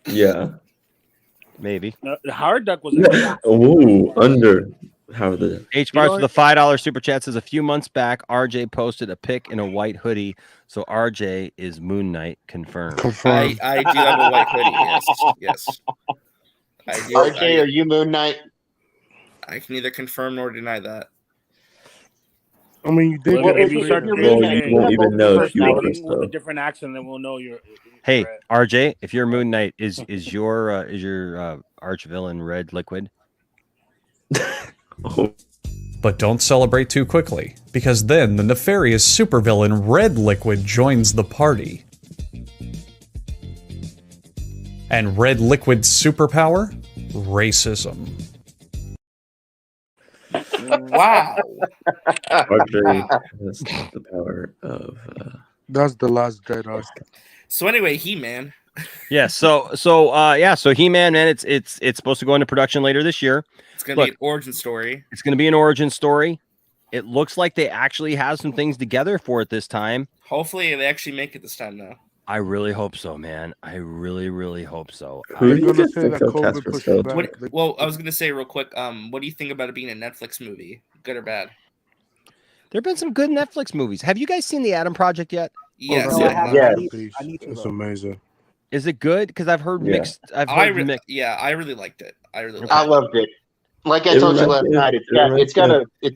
[SPEAKER 22] Yeah.
[SPEAKER 13] Maybe.
[SPEAKER 18] The Howard Duck was.
[SPEAKER 22] Oh, under how the
[SPEAKER 13] H Barts with a $5 super chat says a few months back, RJ posted a pic in a white hoodie. So RJ is Moon Knight confirmed.
[SPEAKER 15] Confirmed.
[SPEAKER 12] I do have a white hoodie. Yes. Yes. I do.
[SPEAKER 14] RJ, are you Moon Knight?
[SPEAKER 12] I can neither confirm nor deny that.
[SPEAKER 15] I mean, you did
[SPEAKER 18] Well,
[SPEAKER 15] get
[SPEAKER 18] if you start
[SPEAKER 22] Well, you won't even know if you are.
[SPEAKER 18] with a
[SPEAKER 22] So.
[SPEAKER 18] different accent, then we'll know you're.
[SPEAKER 13] Hey, RJ, if you're Moon Knight, is your arch villain red liquid?
[SPEAKER 22] Oh.
[SPEAKER 3] But don't celebrate too quickly, because then the nefarious supervillain Red Liquid joins the party. And Red Liquid's superpower? Racism.
[SPEAKER 12] Wow.
[SPEAKER 22] Marjorie has the power of.
[SPEAKER 15] That's the last Jedi.
[SPEAKER 12] So anyway, He-Man.
[SPEAKER 13] Yeah. So He-Man, man, it's supposed to go into production later this year.
[SPEAKER 12] It's gonna be an origin story.
[SPEAKER 13] It's gonna be an origin story. It looks like they actually have some things together for it this time.
[SPEAKER 12] Hopefully, they actually make it this time, though.
[SPEAKER 13] I really hope so, man. I really, really hope so.
[SPEAKER 22] Who do you guys think they'll cast for Skeletor?
[SPEAKER 12] Well, I was gonna say real quick. What do you think about it being a Netflix movie? Good or bad?
[SPEAKER 13] There have been some good Netflix movies. Have you guys seen The Adam Project yet?
[SPEAKER 12] Yes.
[SPEAKER 19] I need to.
[SPEAKER 15] It's amazing.
[SPEAKER 13] Is it good? Because I've heard mixed.
[SPEAKER 12] I really liked it.
[SPEAKER 14] I loved it. Like I told you last night, it's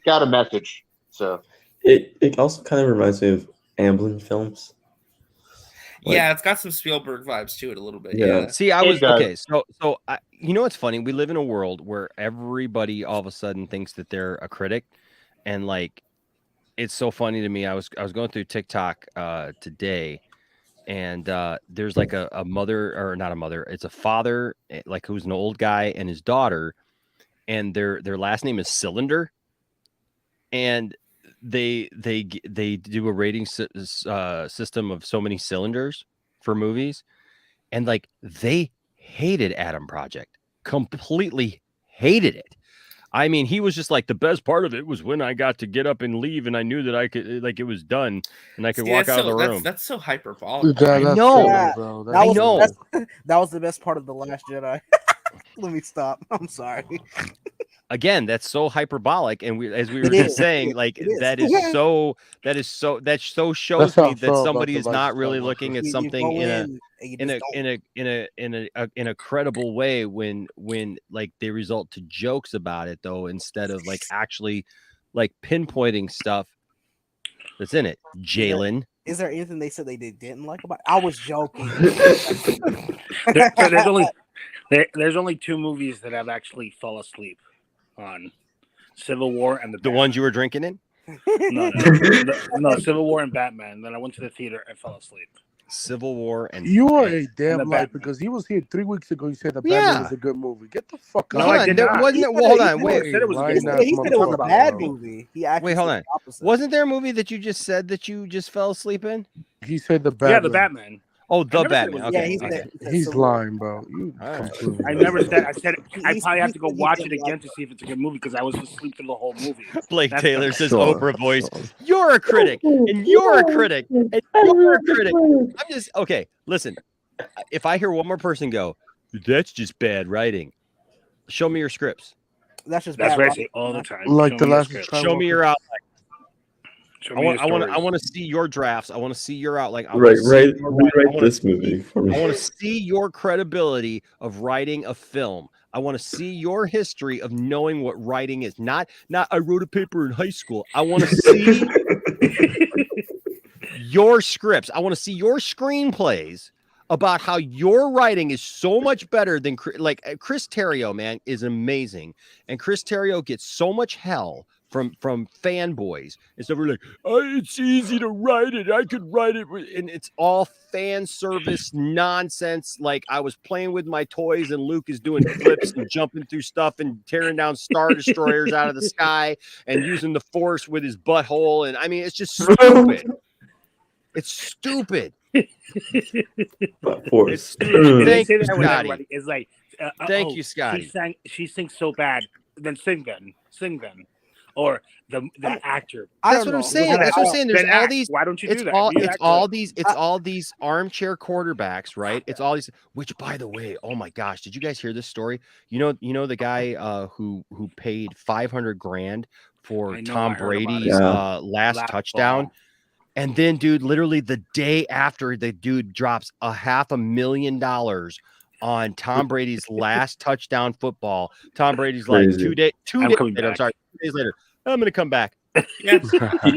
[SPEAKER 14] got a message. So
[SPEAKER 22] it also kind of reminds me of Amblin films.
[SPEAKER 12] Yeah, it's got some Spielberg vibes to it a little bit.
[SPEAKER 22] Yeah.
[SPEAKER 12] Yeah.
[SPEAKER 13] See, I was okay. So you know what's funny? We live in a world where everybody all of a sudden thinks that they're a critic, and like, it's so funny to me. I was going through TikTok today, and there's like a mother, or not a mother. It's a father, like, who's an old guy, and his daughter, and their last name is Cylinder, and they do a rating system of so many cylinders for movies, and like, they hated Adam Project, completely hated it. I mean, he was just like, the best part of it was when I got to get up and leave, and I knew that I could, like, it was done, and I could walk out of the room.
[SPEAKER 12] That's so hyperbolic.
[SPEAKER 15] Yeah,
[SPEAKER 13] I
[SPEAKER 15] that's
[SPEAKER 13] know.
[SPEAKER 15] bro.
[SPEAKER 13] I know.
[SPEAKER 19] That was the best part of The Last Jedi. Let me stop. I'm sorry.
[SPEAKER 13] Again, that's so hyperbolic, and as we were just saying, like, that so shows me that somebody is not really looking at something in a credible way when like they result to jokes about it, though, instead of like actually like pinpointing stuff that's in it. Jalen,
[SPEAKER 19] is there anything they said they didn't like about it? I was joking.
[SPEAKER 18] There's only two movies that I've actually fell asleep on: Civil War and
[SPEAKER 13] the ones you were drinking in.
[SPEAKER 18] No, Civil War and Batman. Then I went to the theater and fell asleep.
[SPEAKER 13] Civil War and
[SPEAKER 15] you are a damn liar, because he was here 3 weeks ago. He said the Batman is a good movie. Get the fuck out.
[SPEAKER 13] No, I did not. Hold on. Wait.
[SPEAKER 19] He said it was a bad movie.
[SPEAKER 13] Wait, hold on. Wasn't there a movie that you just said that you just fell asleep in?
[SPEAKER 15] He said the Batman.
[SPEAKER 18] Yeah, the Batman.
[SPEAKER 13] Oh, the Batman. Okay.
[SPEAKER 15] He's lying, bro.
[SPEAKER 18] I never said. I said I probably have to go watch it again to see if it's a good movie, because I was asleep through the whole movie.
[SPEAKER 13] Blake Taylor says, Oprah voice, you're a critic, and you're a critic, and you're a critic. I'm just, okay, listen. If I hear one more person go, that's just bad writing, show me your scripts.
[SPEAKER 19] That's
[SPEAKER 18] what I say all the time.
[SPEAKER 15] Like the last.
[SPEAKER 13] Show me your outline. I want to see your drafts. I want to see your outline. Rewrite
[SPEAKER 22] this movie for me.
[SPEAKER 13] I want to see your credibility of writing a film. I want to see your history of knowing what writing is. Not I wrote a paper in high school. I want to see your scripts. I want to see your screenplays about how your writing is so much better than, like, Chris Terrio, man, is amazing. And Chris Terrio gets so much hell from fanboys, and so we're like, oh, it's easy to write it. I could write it, and it's all fan service nonsense. Like, I was playing with my toys, and Luke is doing flips and jumping through stuff and tearing down Star Destroyers out of the sky and using the Force with his butthole. And I mean, it's just stupid. It's stupid.
[SPEAKER 22] Force.
[SPEAKER 13] Thank you, Scotty.
[SPEAKER 18] It's like,
[SPEAKER 13] thank you, Scotty.
[SPEAKER 18] She sings so bad. Then sing then. Or the actor.
[SPEAKER 13] That's what I'm saying. That's what I'm saying. There's all these.
[SPEAKER 18] Why don't you do that?
[SPEAKER 13] It's all these armchair quarterbacks, right? It's all these. Which, by the way, oh my gosh, did you guys hear this story? You know the guy who paid $500,000 for Tom Brady's last touchdown, and then, dude, literally the day after, the dude drops $500,000 on Tom Brady's last touchdown football. Tom Brady's like, 2 days later. I'm sorry, 2 days later, I'm going to come back.
[SPEAKER 12] Yeah.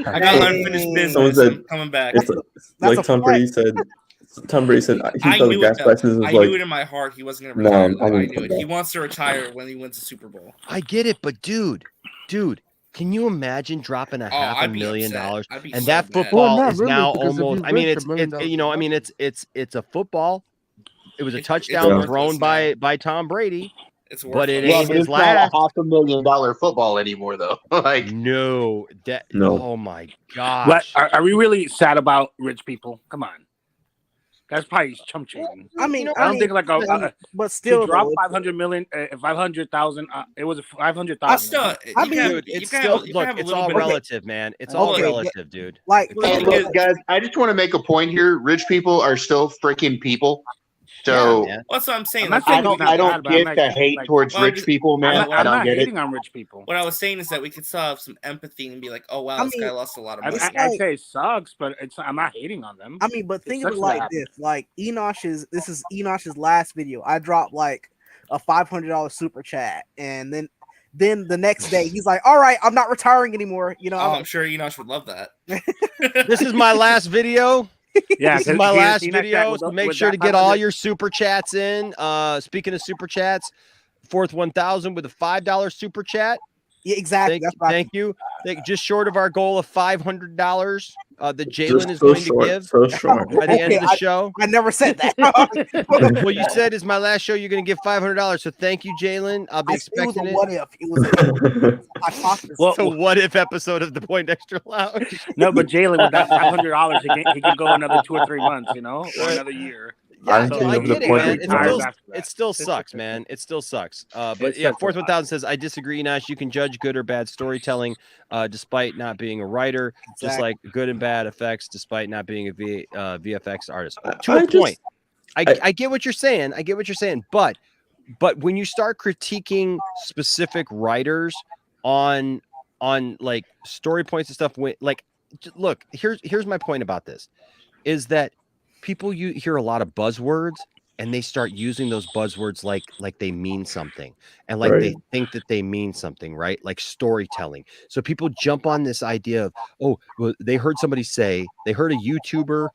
[SPEAKER 12] I got unfinished business. I'm coming back.
[SPEAKER 22] Like Tom Brady said. Tom Brady said he felt the gas prices.
[SPEAKER 12] I knew it in my heart he wasn't going to retire. I knew it. He wants to retire when he wins the Super Bowl.
[SPEAKER 13] I get it, but dude, Can you imagine dropping a half
[SPEAKER 12] I'd
[SPEAKER 13] $1
[SPEAKER 12] be
[SPEAKER 13] million
[SPEAKER 12] upset. I'd be
[SPEAKER 13] and
[SPEAKER 12] so
[SPEAKER 13] that
[SPEAKER 12] mad.
[SPEAKER 13] football
[SPEAKER 15] Well, not
[SPEAKER 13] is
[SPEAKER 15] really,
[SPEAKER 13] now
[SPEAKER 15] because if
[SPEAKER 13] almost?
[SPEAKER 15] you
[SPEAKER 13] I mean,
[SPEAKER 15] risk
[SPEAKER 13] it's
[SPEAKER 15] $1 million
[SPEAKER 13] you know, I mean, it's a football. It was a
[SPEAKER 12] It's
[SPEAKER 13] touchdown
[SPEAKER 12] worthless
[SPEAKER 13] thrown
[SPEAKER 12] now.
[SPEAKER 13] by Tom Brady,
[SPEAKER 12] It's
[SPEAKER 13] but it
[SPEAKER 12] worthless.
[SPEAKER 14] Yeah,
[SPEAKER 13] ain't
[SPEAKER 14] but
[SPEAKER 13] his
[SPEAKER 14] it's not
[SPEAKER 13] last.
[SPEAKER 14] a $500,000 football anymore, though. Like,
[SPEAKER 13] No, that
[SPEAKER 22] No.
[SPEAKER 13] oh my
[SPEAKER 18] What
[SPEAKER 13] gosh.
[SPEAKER 18] are we really sad about rich people? Come on, that's probably chump change.
[SPEAKER 19] I mean,
[SPEAKER 18] I don't think like
[SPEAKER 19] but still,
[SPEAKER 18] to drop
[SPEAKER 19] though,
[SPEAKER 18] 500 million, 500,000. It was 500,000.
[SPEAKER 12] But still,
[SPEAKER 19] I
[SPEAKER 12] you
[SPEAKER 19] mean,
[SPEAKER 12] can,
[SPEAKER 13] Dude,
[SPEAKER 12] you
[SPEAKER 13] it's
[SPEAKER 12] can
[SPEAKER 13] still
[SPEAKER 12] have, you can
[SPEAKER 13] look,
[SPEAKER 12] have a
[SPEAKER 13] it's
[SPEAKER 12] little
[SPEAKER 13] all
[SPEAKER 12] bit of
[SPEAKER 13] relative, man. It's all
[SPEAKER 19] Okay,
[SPEAKER 13] relative, dude.
[SPEAKER 19] like,
[SPEAKER 12] Well, the
[SPEAKER 14] hey,
[SPEAKER 12] thing
[SPEAKER 14] look,
[SPEAKER 12] is-
[SPEAKER 14] guys, I just want to make a point here. Rich people are still freaking people. So
[SPEAKER 13] man.
[SPEAKER 12] Well, that's what I'm saying.
[SPEAKER 18] I'm not
[SPEAKER 12] Like,
[SPEAKER 18] saying it's not
[SPEAKER 14] I don't
[SPEAKER 18] bad, but I'm
[SPEAKER 14] get
[SPEAKER 18] like,
[SPEAKER 14] the hate towards
[SPEAKER 12] Well,
[SPEAKER 14] rich people, man.
[SPEAKER 12] I'm
[SPEAKER 14] I don't
[SPEAKER 18] not
[SPEAKER 14] get it.
[SPEAKER 18] hating on rich people.
[SPEAKER 12] what I was saying is that we could still have some empathy and be like, "Oh wow,
[SPEAKER 19] I
[SPEAKER 12] this guy
[SPEAKER 19] mean,
[SPEAKER 12] lost a lot of money."
[SPEAKER 18] I'd say it sucks, but I'm not hating on them.
[SPEAKER 19] I mean, but think of
[SPEAKER 18] sucks
[SPEAKER 19] it
[SPEAKER 18] that
[SPEAKER 19] like
[SPEAKER 18] happened.
[SPEAKER 19] this: like this is Enosh's last video. I dropped like a $500 super chat, and then the next day he's like, "All right, I'm not retiring anymore." You know,
[SPEAKER 12] I'm sure Enosh would love that.
[SPEAKER 13] This is my last video.
[SPEAKER 18] Yeah,
[SPEAKER 13] this is my last video.
[SPEAKER 18] with
[SPEAKER 13] So
[SPEAKER 18] the-
[SPEAKER 13] make
[SPEAKER 18] with
[SPEAKER 13] sure
[SPEAKER 18] that
[SPEAKER 13] to get all
[SPEAKER 18] 500
[SPEAKER 13] your super chats in. Speaking of super chats, fourth 1,000 with a $5 super chat.
[SPEAKER 19] Yeah, exactly.
[SPEAKER 13] Thank you. Just short of our goal of $500 that Jalen is
[SPEAKER 22] so
[SPEAKER 13] going
[SPEAKER 22] short,
[SPEAKER 13] to give
[SPEAKER 22] so short.
[SPEAKER 13] by the end of the show.
[SPEAKER 19] I never said that.
[SPEAKER 13] Well, you said it's my last show. You're going to give $500. So thank you, Jalen. I'll be expecting
[SPEAKER 19] it.
[SPEAKER 13] it.
[SPEAKER 19] Was a what if? It was a hypothesis.
[SPEAKER 13] It's a what if episode of the Poindexter Lounge.
[SPEAKER 18] No, but Jalen with that $500, he can go another 2 or 3 months, you know, or another year.
[SPEAKER 13] Yeah,
[SPEAKER 22] I
[SPEAKER 13] no, I
[SPEAKER 22] think of
[SPEAKER 13] get
[SPEAKER 22] the
[SPEAKER 13] it,
[SPEAKER 22] point
[SPEAKER 13] man.
[SPEAKER 22] of
[SPEAKER 13] It still sucks, man. It still sucks. But
[SPEAKER 18] It
[SPEAKER 13] yeah,
[SPEAKER 18] sucks a
[SPEAKER 13] fourth
[SPEAKER 18] lot.
[SPEAKER 13] 1,000 says, I disagree, Nash. You can judge good or bad storytelling despite not being a writer, just like good and bad effects despite not being a VFX artist. To a point. I get what you're saying. I get what you're saying. But when you start critiquing specific writers on like story points and stuff, like, look, here's my point about this, is that people hear a lot of buzzwords and they start using those buzzwords like they mean something, and like they think that they mean something, right? Like storytelling. So people jump on this idea of, oh, well, they heard a YouTuber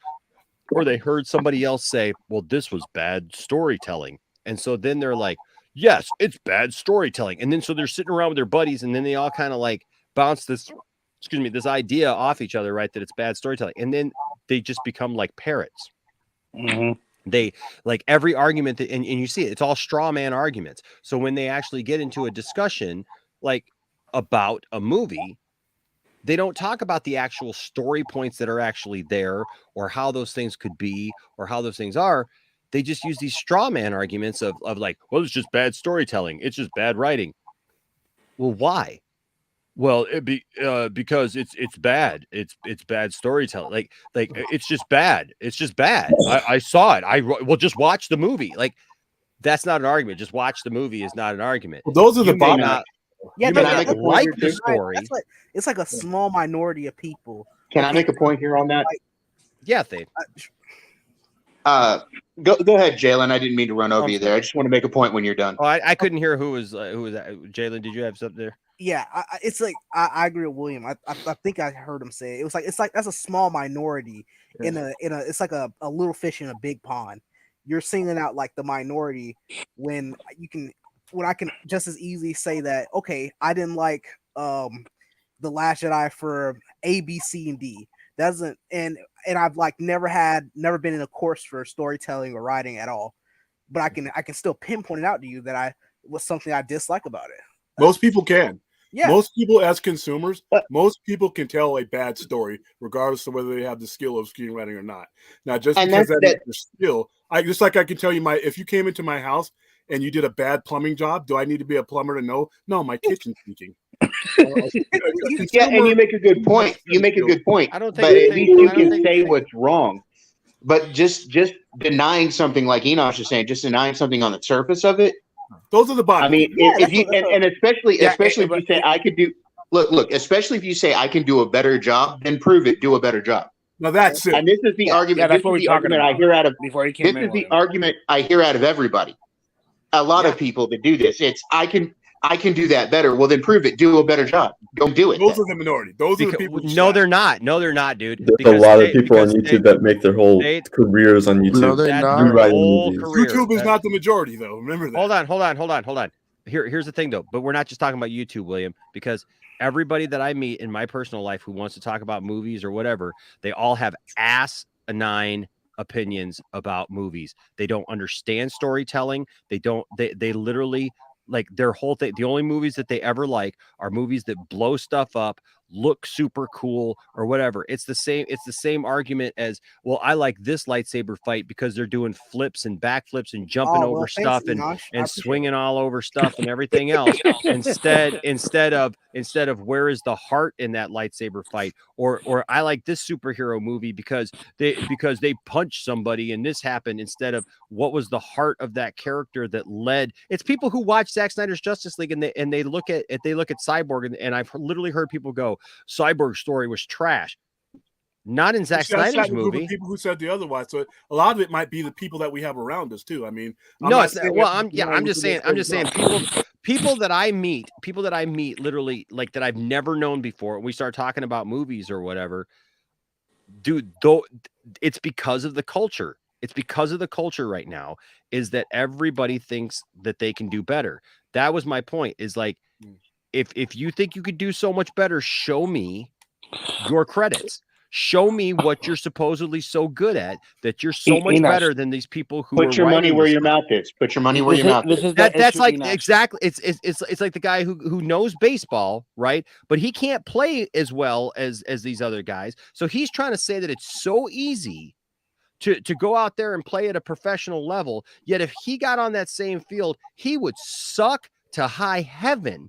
[SPEAKER 13] or they heard somebody else say, well, this was bad storytelling. And so then they're like, yes, it's bad storytelling. And then so they're sitting around with their buddies and then they all kind of like bounce this idea off each other, right? That it's bad storytelling. And then they just become like parrots.
[SPEAKER 18] Mm-hmm.
[SPEAKER 13] They like every argument that, and you see it, it's all straw man arguments. So when they actually get into a discussion like about a movie, they don't talk about the actual story points that are actually there or how those things could be or how those things are. They just use these straw man arguments of like, well, it's just bad storytelling. It's just bad writing. Well, why? Well, because it's bad. It's bad storytelling. Like it's just bad. It's just bad. I saw it. Well, just watch the movie. Like that's not an argument. Just watch the movie is not an argument.
[SPEAKER 15] Well, those are the bottom.
[SPEAKER 19] Yeah,
[SPEAKER 13] you
[SPEAKER 19] but
[SPEAKER 13] may not like the story.
[SPEAKER 19] It's like a small minority of people.
[SPEAKER 14] Can I make a point here on that?
[SPEAKER 13] Yeah, Thane.
[SPEAKER 14] Go ahead, Jalen. I didn't mean to run over you there. I just want to make a point when you're done.
[SPEAKER 13] Oh, I couldn't hear who was Jalen. Did you have something there?
[SPEAKER 19] Yeah, it's like I agree with William. I think I heard him say it. It's like that's a small minority in a it's like a little fish in a big pond. You're singling out like the minority when I can just as easily say that, okay, I didn't like The Last Jedi for A, B, C, and D. Doesn't and I've like never been in a course for storytelling or writing at all. But I can still pinpoint it out to you that was something I dislike about it.
[SPEAKER 15] Most people can.
[SPEAKER 19] Yeah.
[SPEAKER 15] Most people as consumers, most people can tell a bad story, regardless of whether they have the skill of screenwriting or not. Now, just because that's your skill, just like I can tell you if you came into my house and you did a bad plumbing job, do I need to be a plumber to know? No, my kitchen's leaking.
[SPEAKER 14] Yeah, and you make a good point. You make a good point.
[SPEAKER 13] I don't
[SPEAKER 14] think, but at least you can say what's wrong. But just denying something like Enosh is saying, just denying something on the surface of it.
[SPEAKER 15] Those are the bottom.
[SPEAKER 14] I mean, if you and especially if you say I could do especially if you say I can do a better job, then prove it. Do a better job.
[SPEAKER 15] No, that's it.
[SPEAKER 14] And this is the argument.
[SPEAKER 18] Yeah, that's
[SPEAKER 14] this
[SPEAKER 18] what
[SPEAKER 14] is the
[SPEAKER 18] we're talking
[SPEAKER 14] argument
[SPEAKER 18] about.
[SPEAKER 14] I hear out of
[SPEAKER 18] before he came
[SPEAKER 14] this is the argument I hear out of everybody. A lot of people that do this. It's I can do that better. Well, then prove it. Do a better job. Don't do it.
[SPEAKER 15] Those are the minority. Those are the people.
[SPEAKER 13] No, they're not. No, they're not, dude.
[SPEAKER 22] There's a lot of people on YouTube that make their whole careers on YouTube.
[SPEAKER 15] No, they're not.
[SPEAKER 22] Rewriting movies.
[SPEAKER 15] YouTube is not the majority, though. Remember that.
[SPEAKER 13] Hold on. Here's the thing, though. But we're not just talking about YouTube, William, because everybody that I meet in my personal life who wants to talk about movies or whatever, they all have asinine opinions about movies. They don't understand storytelling. They literally, like, their whole thing, the only movies that they ever like are movies that blow stuff up, look super cool or whatever. It's the same argument as, well, I like this lightsaber fight because they're doing flips and backflips and jumping over stuff and swinging all over stuff and everything else instead of where is the heart in that lightsaber fight, or I like this superhero movie because they punched somebody and this happened, instead of what was the heart of that character that led. It's people who watch Zack Snyder's Justice League and they look at Cyborg and I've literally heard people go, Cyborg's story was trash. Not in Zack Snyder's movie.
[SPEAKER 15] People who said the otherwise. So a lot of it might be the people that we have around us too. I mean,
[SPEAKER 13] I'm just saying people that I meet literally, like, that I've never known before. We start talking about movies or whatever. Dude, though, it's because of the culture. It's because of the culture right now, is that everybody thinks that they can do better. That was my point, is like, if you think you could do so much better, show me your credits. Show me what you're supposedly so good at, that you're so much better than these people who
[SPEAKER 14] put your money where your mouth is. Put your money where your mouth is.
[SPEAKER 13] That's like exactly. It's like the guy who knows baseball, right? But he can't play as well as these other guys. So he's trying to say that it's so easy to go out there and play at a professional level. Yet if he got on that same field, he would suck to high heaven,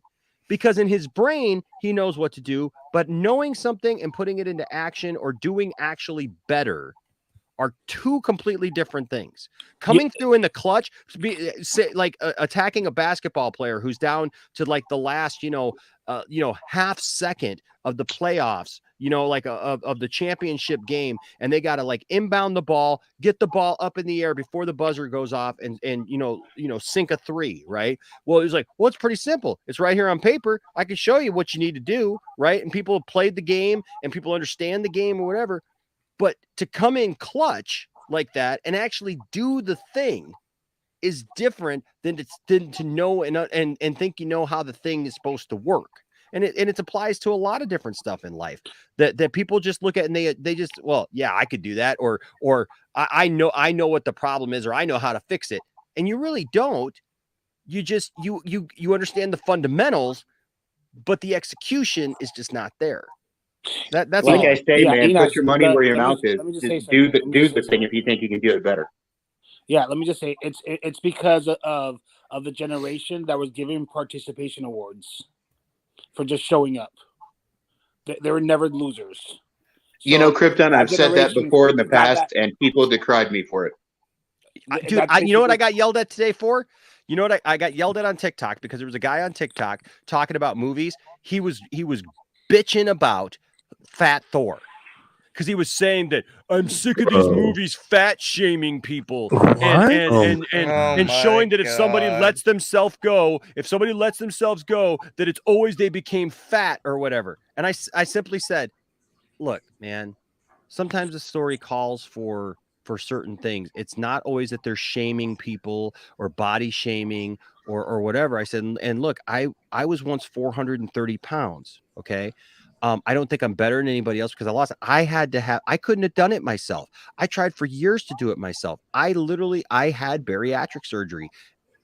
[SPEAKER 13] because in his brain, he knows what to do, but knowing something and putting it into action or doing actually better are two completely different things. Coming through in the clutch, attacking a basketball player who's down to like the last, half second of the playoffs, of the championship game, and they got to like inbound the ball, get the ball up in the air before the buzzer goes off, and sink a three, right? Well, it was like, well, it's pretty simple. It's right here on paper. I can show you what you need to do, right? And people have played the game and people understand the game or whatever. But to come in clutch like that and actually do the thing is different than to know and think you know how the thing is supposed to work. And it applies to a lot of different stuff in life that people just look at and they just, well, yeah, I could do that, or I know what the problem is, or I know how to fix it. And you really don't. You just you understand the fundamentals, but the execution is just not there. That's
[SPEAKER 14] like
[SPEAKER 13] all.
[SPEAKER 14] I say, man. Put your money where your mouth is. Just do the thing if you think you can do it better.
[SPEAKER 18] Yeah, let me just say it's because of the generation that was giving participation awards for just showing up. They were never losers.
[SPEAKER 14] So, Krypton, I've said that before in the past, and people decried me for it.
[SPEAKER 13] Dude, you know what I got yelled at today for? You know what I got yelled at on TikTok, because there was a guy on TikTok talking about movies. He was bitching about Fat Thor, because he was saying that I'm sick of these movies fat shaming people and showing that if somebody lets themselves go, that it's always they became fat or whatever. And I simply said, look, man, sometimes the story calls for certain things. It's not always that they're shaming people or body shaming or whatever. I said, and look, I was once 430 pounds. Okay. I don't think I'm better than anybody else because I lost it. I couldn't have done it myself. I tried for years to do it myself. I had bariatric surgery,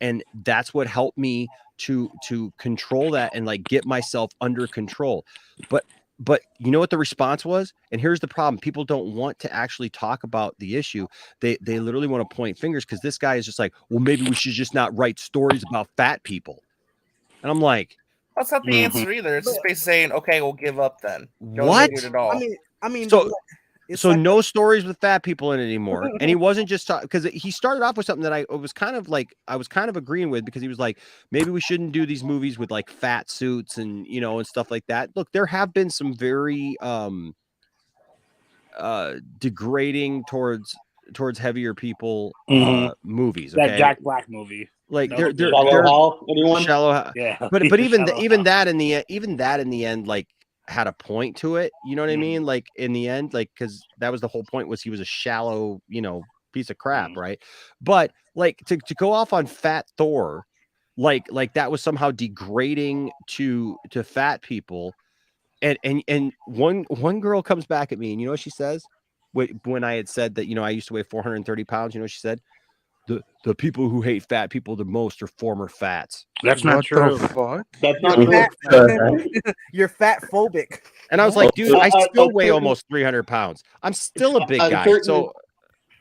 [SPEAKER 13] and that's what helped me to control that and like get myself under control. But you know what the response was? And here's the problem. People don't want to actually talk about the issue. They literally want to point fingers, because this guy is just like, well, maybe we should just not write stories about fat people. And I'm like,
[SPEAKER 12] that's not the answer either. It's just basically saying, okay, we'll give up then. Don't
[SPEAKER 13] what?
[SPEAKER 12] do it at all.
[SPEAKER 19] I mean,
[SPEAKER 13] so like, no stories with fat people in it anymore. And he wasn't just talking, because he started off with something that I was kind of agreeing with, because he was like, maybe we shouldn't do these movies with like fat suits and and stuff like that. Look, there have been some very degrading towards heavier people movies. Okay?
[SPEAKER 18] That Jack Black movie.
[SPEAKER 13] Like
[SPEAKER 14] they're Shallow, anyone?
[SPEAKER 13] Shallow,
[SPEAKER 18] yeah.
[SPEAKER 13] But even that in the end, like, had a point to it. You know what I mean? Like in the end, like, because that was the whole point, was he was a shallow, piece of crap, right? But like to go off on Fat Thor, like that was somehow degrading to fat people. And one girl comes back at me, and you know what she says? When I had said that, you know, I used to weigh 430 pounds, you know what she said? The people who hate fat people the most are former fats.
[SPEAKER 18] That's not true.
[SPEAKER 19] Fuck?
[SPEAKER 14] That's
[SPEAKER 19] You're
[SPEAKER 14] not
[SPEAKER 19] fat. You're fat phobic.
[SPEAKER 13] And I was like, dude, I still weigh almost 300 pounds. I'm still a big guy. So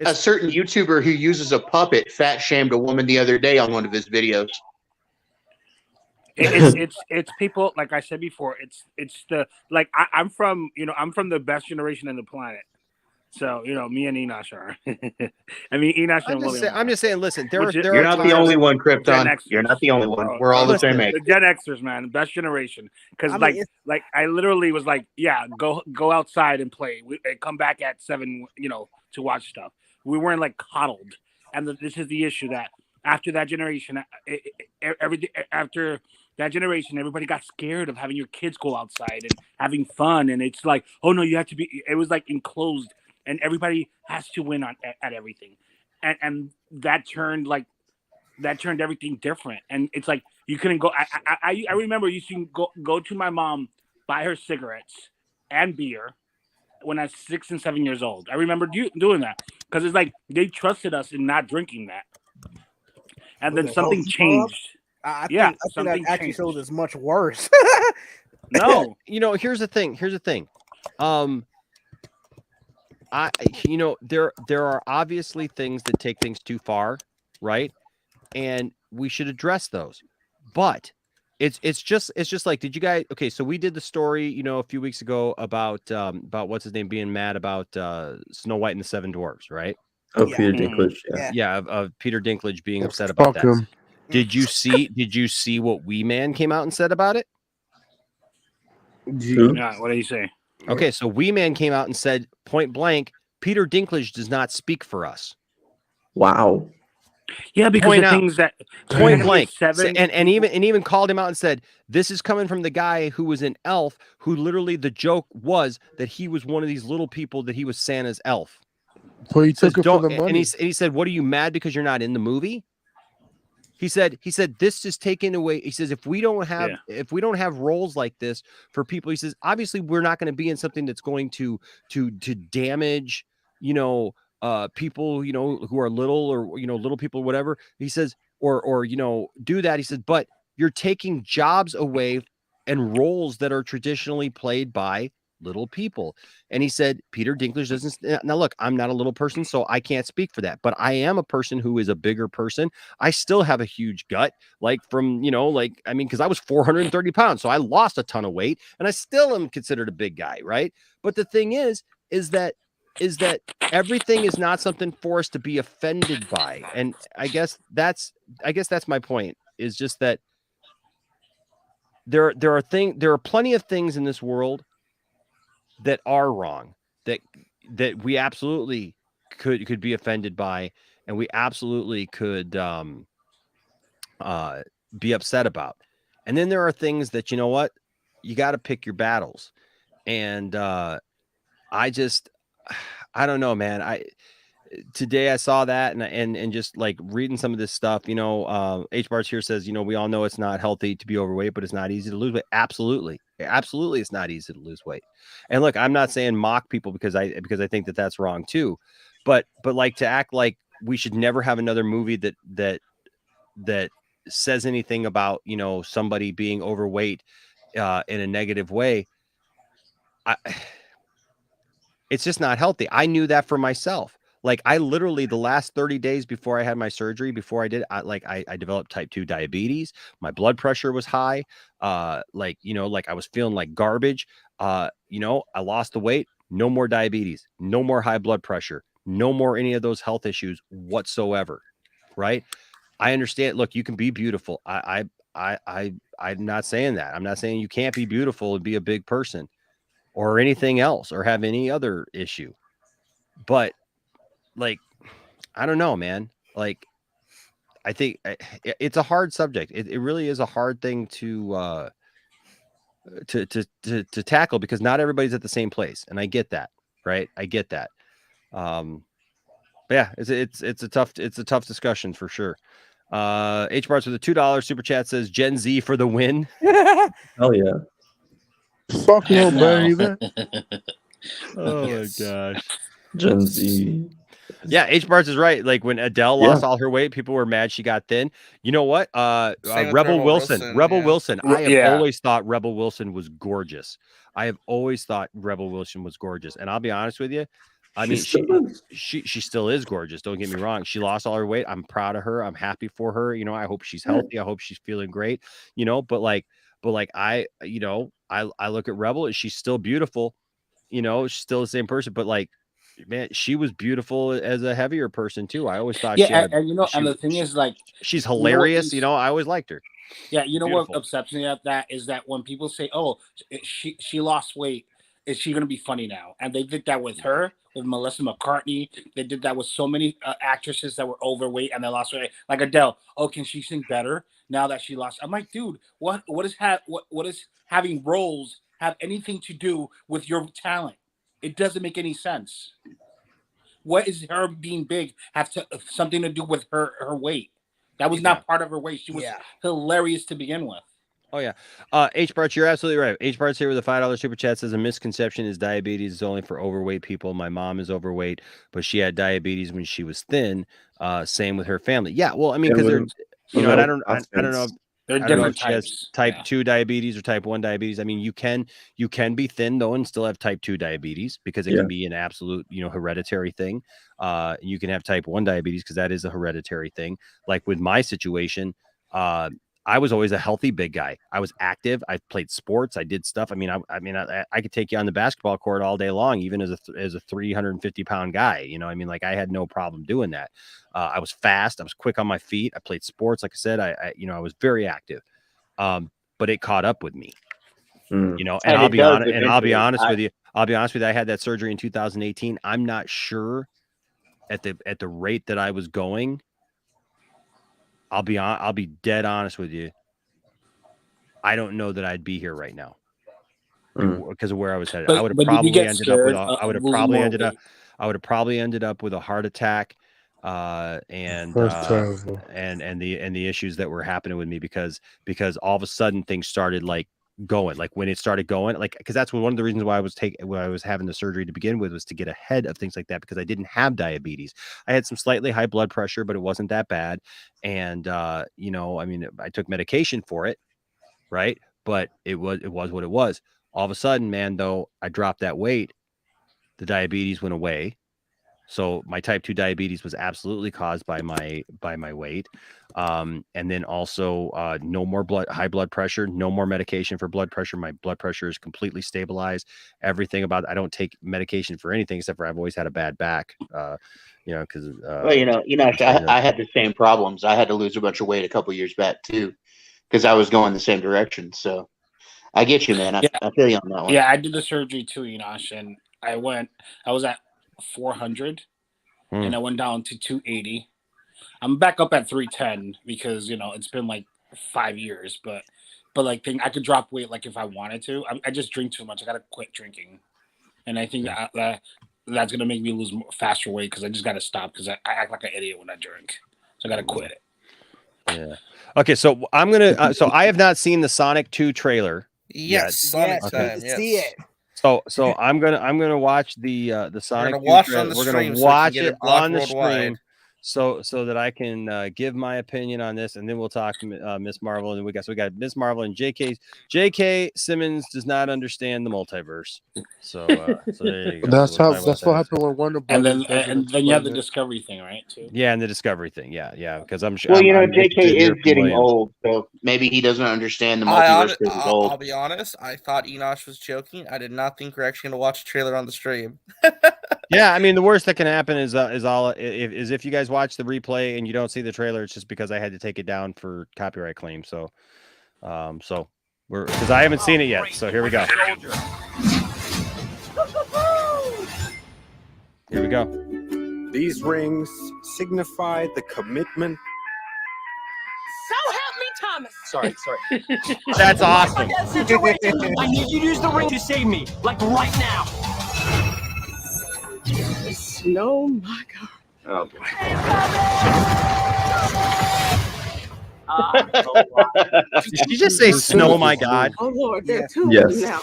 [SPEAKER 14] a certain YouTuber who uses a puppet fat shamed a woman the other day on one of his videos.
[SPEAKER 18] It's people, like I said before. It's the like I'm from the best generation on the planet. So, you know, me and Enosh are. I mean, Enosh and William.
[SPEAKER 13] I'm just saying, listen,
[SPEAKER 14] You're not the only one, Krypton. You're not the only one. We're all the same age.
[SPEAKER 18] The Gen Xers, man, best generation. Because like I literally was like, yeah, go outside and play. We come back at 7, you know, to watch stuff. We weren't like coddled, and this is the issue that after that generation, after that generation, everybody got scared of having your kids go outside and having fun, and it's like, oh no, you have to be. It was like enclosed. And everybody has to win at everything, and that turned everything different. And it's like you couldn't go. I remember you used to go to my mom, buy her cigarettes and beer when I was 6 and 7 years old. I remember doing that because it's like they trusted us in not drinking that, and then something changed.
[SPEAKER 19] I think that actually shows it's much worse.
[SPEAKER 18] No,
[SPEAKER 13] you know, here's the thing. You know, there are obviously things that take things too far, right? And we should address those. But it's just like, did you guys? Okay, so we did the story, you know, a few weeks ago about what's his name being mad about Snow White and the Seven Dwarfs, right?
[SPEAKER 22] Oh, yeah. Peter Dinklage.
[SPEAKER 13] Yeah, of Peter Dinklage being upset about that.
[SPEAKER 8] Him.
[SPEAKER 13] Did you see what Wee Man came out and said about it?
[SPEAKER 18] Yeah, what did he say?
[SPEAKER 13] Okay, so Wee Man came out and said point blank, Peter Dinklage does not speak for us.
[SPEAKER 22] Wow.
[SPEAKER 18] Yeah, because the things that
[SPEAKER 13] point blank, and even called him out and said, this is coming from the guy who was an elf, who literally the joke was that he was one of these little people, that he was Santa's elf.
[SPEAKER 8] So he took it for the money.
[SPEAKER 13] And he said, what are you mad because you're not in the movie? He said this is taken away. He says if we don't have roles like this for people, he says obviously we're not going to be in something that's going to damage, you know, people, you know, who are little, or, you know, little people, whatever. He says or you know, do that. He said, but you're taking jobs away and roles that are traditionally played by little people. And he said Peter Dinklage doesn't. Now look, I'm not a little person, so I can't speak for that, but I am a person who is a bigger person. I still have a huge gut, like from, you know, like, I mean, because I was 430 pounds, so I lost a ton of weight, and I still am considered a big guy, right? But the thing is that everything is not something for us to be offended by. And I guess that's my point, is just that there are plenty of things in this world that are wrong, that we absolutely could be offended by, and we absolutely could be upset about. And then there are things that, you know what, you got to pick your battles. And I don't know, man. Today I saw that, and just like reading some of this stuff, you know, H Bars here says, you know, we all know it's not healthy to be overweight, but it's not easy to lose weight. Absolutely, it's not easy to lose weight. And look, I'm not saying mock people because I think that that's wrong too, but like to act like we should never have another movie that says anything about, you know, somebody being overweight in a negative way. It's just not healthy. I knew that for myself. Like, I literally, the last 30 days before I had my surgery, before I did, I developed type 2 diabetes. My blood pressure was high. Like, you know, like I was feeling like garbage. You know, I lost the weight, no more diabetes, no more high blood pressure, no more any of those health issues whatsoever. Right. I understand. Look, you can be beautiful. I'm not saying that. I'm not saying you can't be beautiful and be a big person or anything else or have any other issue. But like, I don't know, man. Like, I think it's a hard subject. It really is a hard thing to tackle, because not everybody's at the same place. And I get that. Right. I get that. But yeah, it's a tough discussion for sure. H Barts with a $2 super chat says Gen Z for the win.
[SPEAKER 22] Hell yeah.
[SPEAKER 1] Fuck no, baby.
[SPEAKER 13] Oh my gosh.
[SPEAKER 22] Gen Z.
[SPEAKER 13] Yeah, H Barts is right. Like when Adele lost all her weight, people were mad she got thin. You know what? Rebel Wilson. Rebel Wilson. I have always thought Rebel Wilson was gorgeous. I have always thought Rebel Wilson was gorgeous. And I'll be honest with you. I mean, she still is gorgeous. Don't get me wrong. She lost all her weight. I'm proud of her. I'm happy for her. You know, I hope she's healthy. I hope she's feeling great. You know, but I look at Rebel and she's still beautiful. You know, she's still the same person. But like, man, she was beautiful as a heavier person too. I always thought.
[SPEAKER 18] Yeah, and you know, and the thing is, like,
[SPEAKER 13] she's hilarious. You know, I always liked her.
[SPEAKER 18] Yeah, you know what upsets me at that is that when people say, "Oh, she lost weight," is she going to be funny now? And they did that with her, with Melissa McCartney. They did that with so many actresses that were overweight and they lost weight, like Adele. Oh, can she sing better now that she lost? I'm like, dude, what is having roles have anything to do with your talent? It doesn't make any sense. What is her being big have something to do with her weight? That was not part of her weight. She was hilarious to begin with.
[SPEAKER 13] Oh yeah. H Barts, you're absolutely right. H Barts here with a $5 super chat says a misconception is diabetes is only for overweight people. My mom is overweight, but she had diabetes when she was thin. Same with her family. Yeah, well, I mean, because they're, you know, and I don't know.
[SPEAKER 18] They're different types.
[SPEAKER 13] Type 2 diabetes or type 1 diabetes. I mean, you can be thin though and still have type 2 diabetes because it can be an absolute, you know, hereditary thing. You can have type 1 diabetes because that is a hereditary thing. Like with my situation, I was always a healthy big guy. I was active. I played sports. I did stuff. I mean, I could take you on the basketball court all day long, even as a 350-pound guy. You know, I mean, like I had no problem doing that. I was fast. I was quick on my feet. I played sports. Like I said, I was very active. But it caught up with me. You know, and I'll be honest with you. I'll be honest with you. I had that surgery in 2018. I'm not sure at the rate that I was going. I'll be dead honest with you. I don't know that I'd be here right now because of where I was headed. I would have probably ended up with I would have probably ended up with a heart attack and the issues that were happening with me because all of a sudden things started like going, like when it started going, like, because that's one of the reasons why I was having the surgery to begin with, was to get ahead of things like that, because I didn't have diabetes. I had some slightly high blood pressure, but it wasn't that bad. And you know, I mean, I took medication for it, right? But it was what it was. All of a sudden, man, though, I dropped that weight, the diabetes went away. So my type 2 diabetes was absolutely caused by my weight. And then also no more high blood pressure, no more medication for blood pressure. My blood pressure is completely stabilized. Everything about, I don't take medication for anything except for I've always had a bad back. You know, because
[SPEAKER 14] I had the same problems. I had to lose a bunch of weight a couple years back too, because I was going the same direction. So I get you, man. I feel you on that one.
[SPEAKER 18] Yeah, I did the surgery too, Enosh, and I was at 400 and I went down to 280. I'm back up at 310 because, you know, it's been like 5 years, but like I could drop weight like if I wanted to. I just drink too much. I gotta quit drinking, and I think that's gonna make me lose faster weight because I just gotta stop because I act like an idiot when I drink, so I gotta quit it.
[SPEAKER 13] Yeah. Okay, so I'm gonna. So I have not seen the Sonic 2 trailer.
[SPEAKER 12] Yes, Sonic time. Yes.
[SPEAKER 19] See it.
[SPEAKER 13] So I'm gonna watch the Sonic.
[SPEAKER 12] We're gonna watch it on the
[SPEAKER 13] We're
[SPEAKER 12] stream.
[SPEAKER 13] gonna watch
[SPEAKER 12] so
[SPEAKER 13] it on the stream, so that I can give my opinion on this, and then we'll talk to Miss Marvel, and we got Miss Marvel and J.K. Simmons does not understand the multiverse. So there you go.
[SPEAKER 1] That's what happened with Warner Brothers.
[SPEAKER 18] And then you have the Discovery thing, right? Too.
[SPEAKER 13] Yeah, and the Discovery thing. Yeah. Because I'm sure.
[SPEAKER 14] Well, you know, J.K. is getting old, so maybe he doesn't understand the multiverse.
[SPEAKER 12] I'll be honest. I thought Enosh was joking. I did not think we're actually going to watch a trailer on the stream.
[SPEAKER 13] Yeah, I mean, the worst that can happen is if you guys watch the replay and you don't see the trailer, it's just because I had to take it down for copyright claim. So, we're because I haven't seen it yet. So here we go. Here we go.
[SPEAKER 4] These rings signify the commitment.
[SPEAKER 23] So help me, Thomas.
[SPEAKER 4] Sorry.
[SPEAKER 13] That's awesome.
[SPEAKER 23] I need you to use the ring to save me, like right now. Oh my God.
[SPEAKER 4] Oh boy.
[SPEAKER 13] Did you just say snow, my God?
[SPEAKER 6] Oh Lord, there are two of
[SPEAKER 22] Yes.
[SPEAKER 6] them now.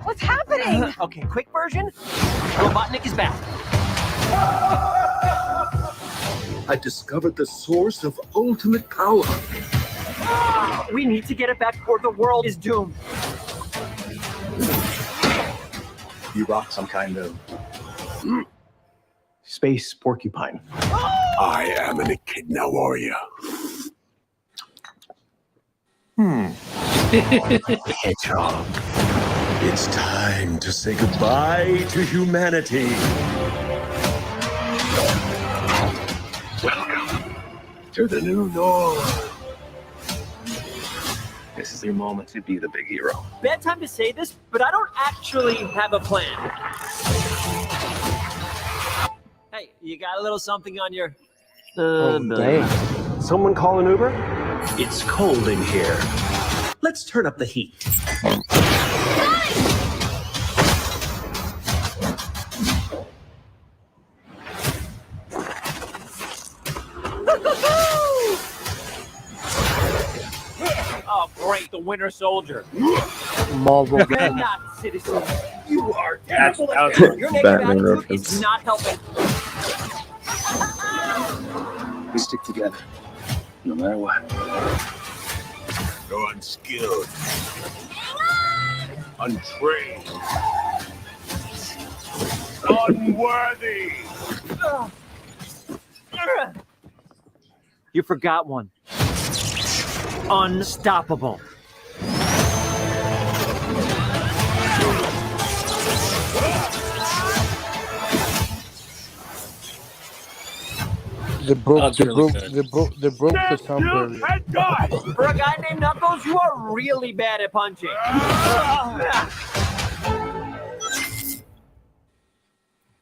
[SPEAKER 6] What's happening?
[SPEAKER 23] Okay, quick version. Robotnik is back.
[SPEAKER 11] I discovered the source of ultimate power.
[SPEAKER 23] We need to get it back before the world is doomed.
[SPEAKER 11] You rock some kind of
[SPEAKER 23] Space porcupine.
[SPEAKER 11] I am an echidna warrior. Hedgehog. It's time to say goodbye to humanity. Welcome to the new norm. This is your moment to be the big hero.
[SPEAKER 23] Bad time to say this, but I don't actually have a plan. Hey, you got a little something on your...
[SPEAKER 11] Hey, someone call an Uber? It's cold in here. Let's turn up the heat.
[SPEAKER 23] Oh, great, the Winter Soldier.
[SPEAKER 1] Marvel.
[SPEAKER 23] You're not citizen. You are
[SPEAKER 1] That's
[SPEAKER 23] terrible.
[SPEAKER 1] out.
[SPEAKER 23] Your negative
[SPEAKER 22] Batman
[SPEAKER 23] attitude
[SPEAKER 22] reference.
[SPEAKER 23] is not helping.
[SPEAKER 11] We stick together, no matter what. You're unskilled, untrained, unworthy.
[SPEAKER 23] You forgot one. Unstoppable.
[SPEAKER 1] They broke
[SPEAKER 18] That's
[SPEAKER 1] the
[SPEAKER 18] really good.
[SPEAKER 1] sound barrier.
[SPEAKER 23] For a guy named Knuckles, you are really bad at punching.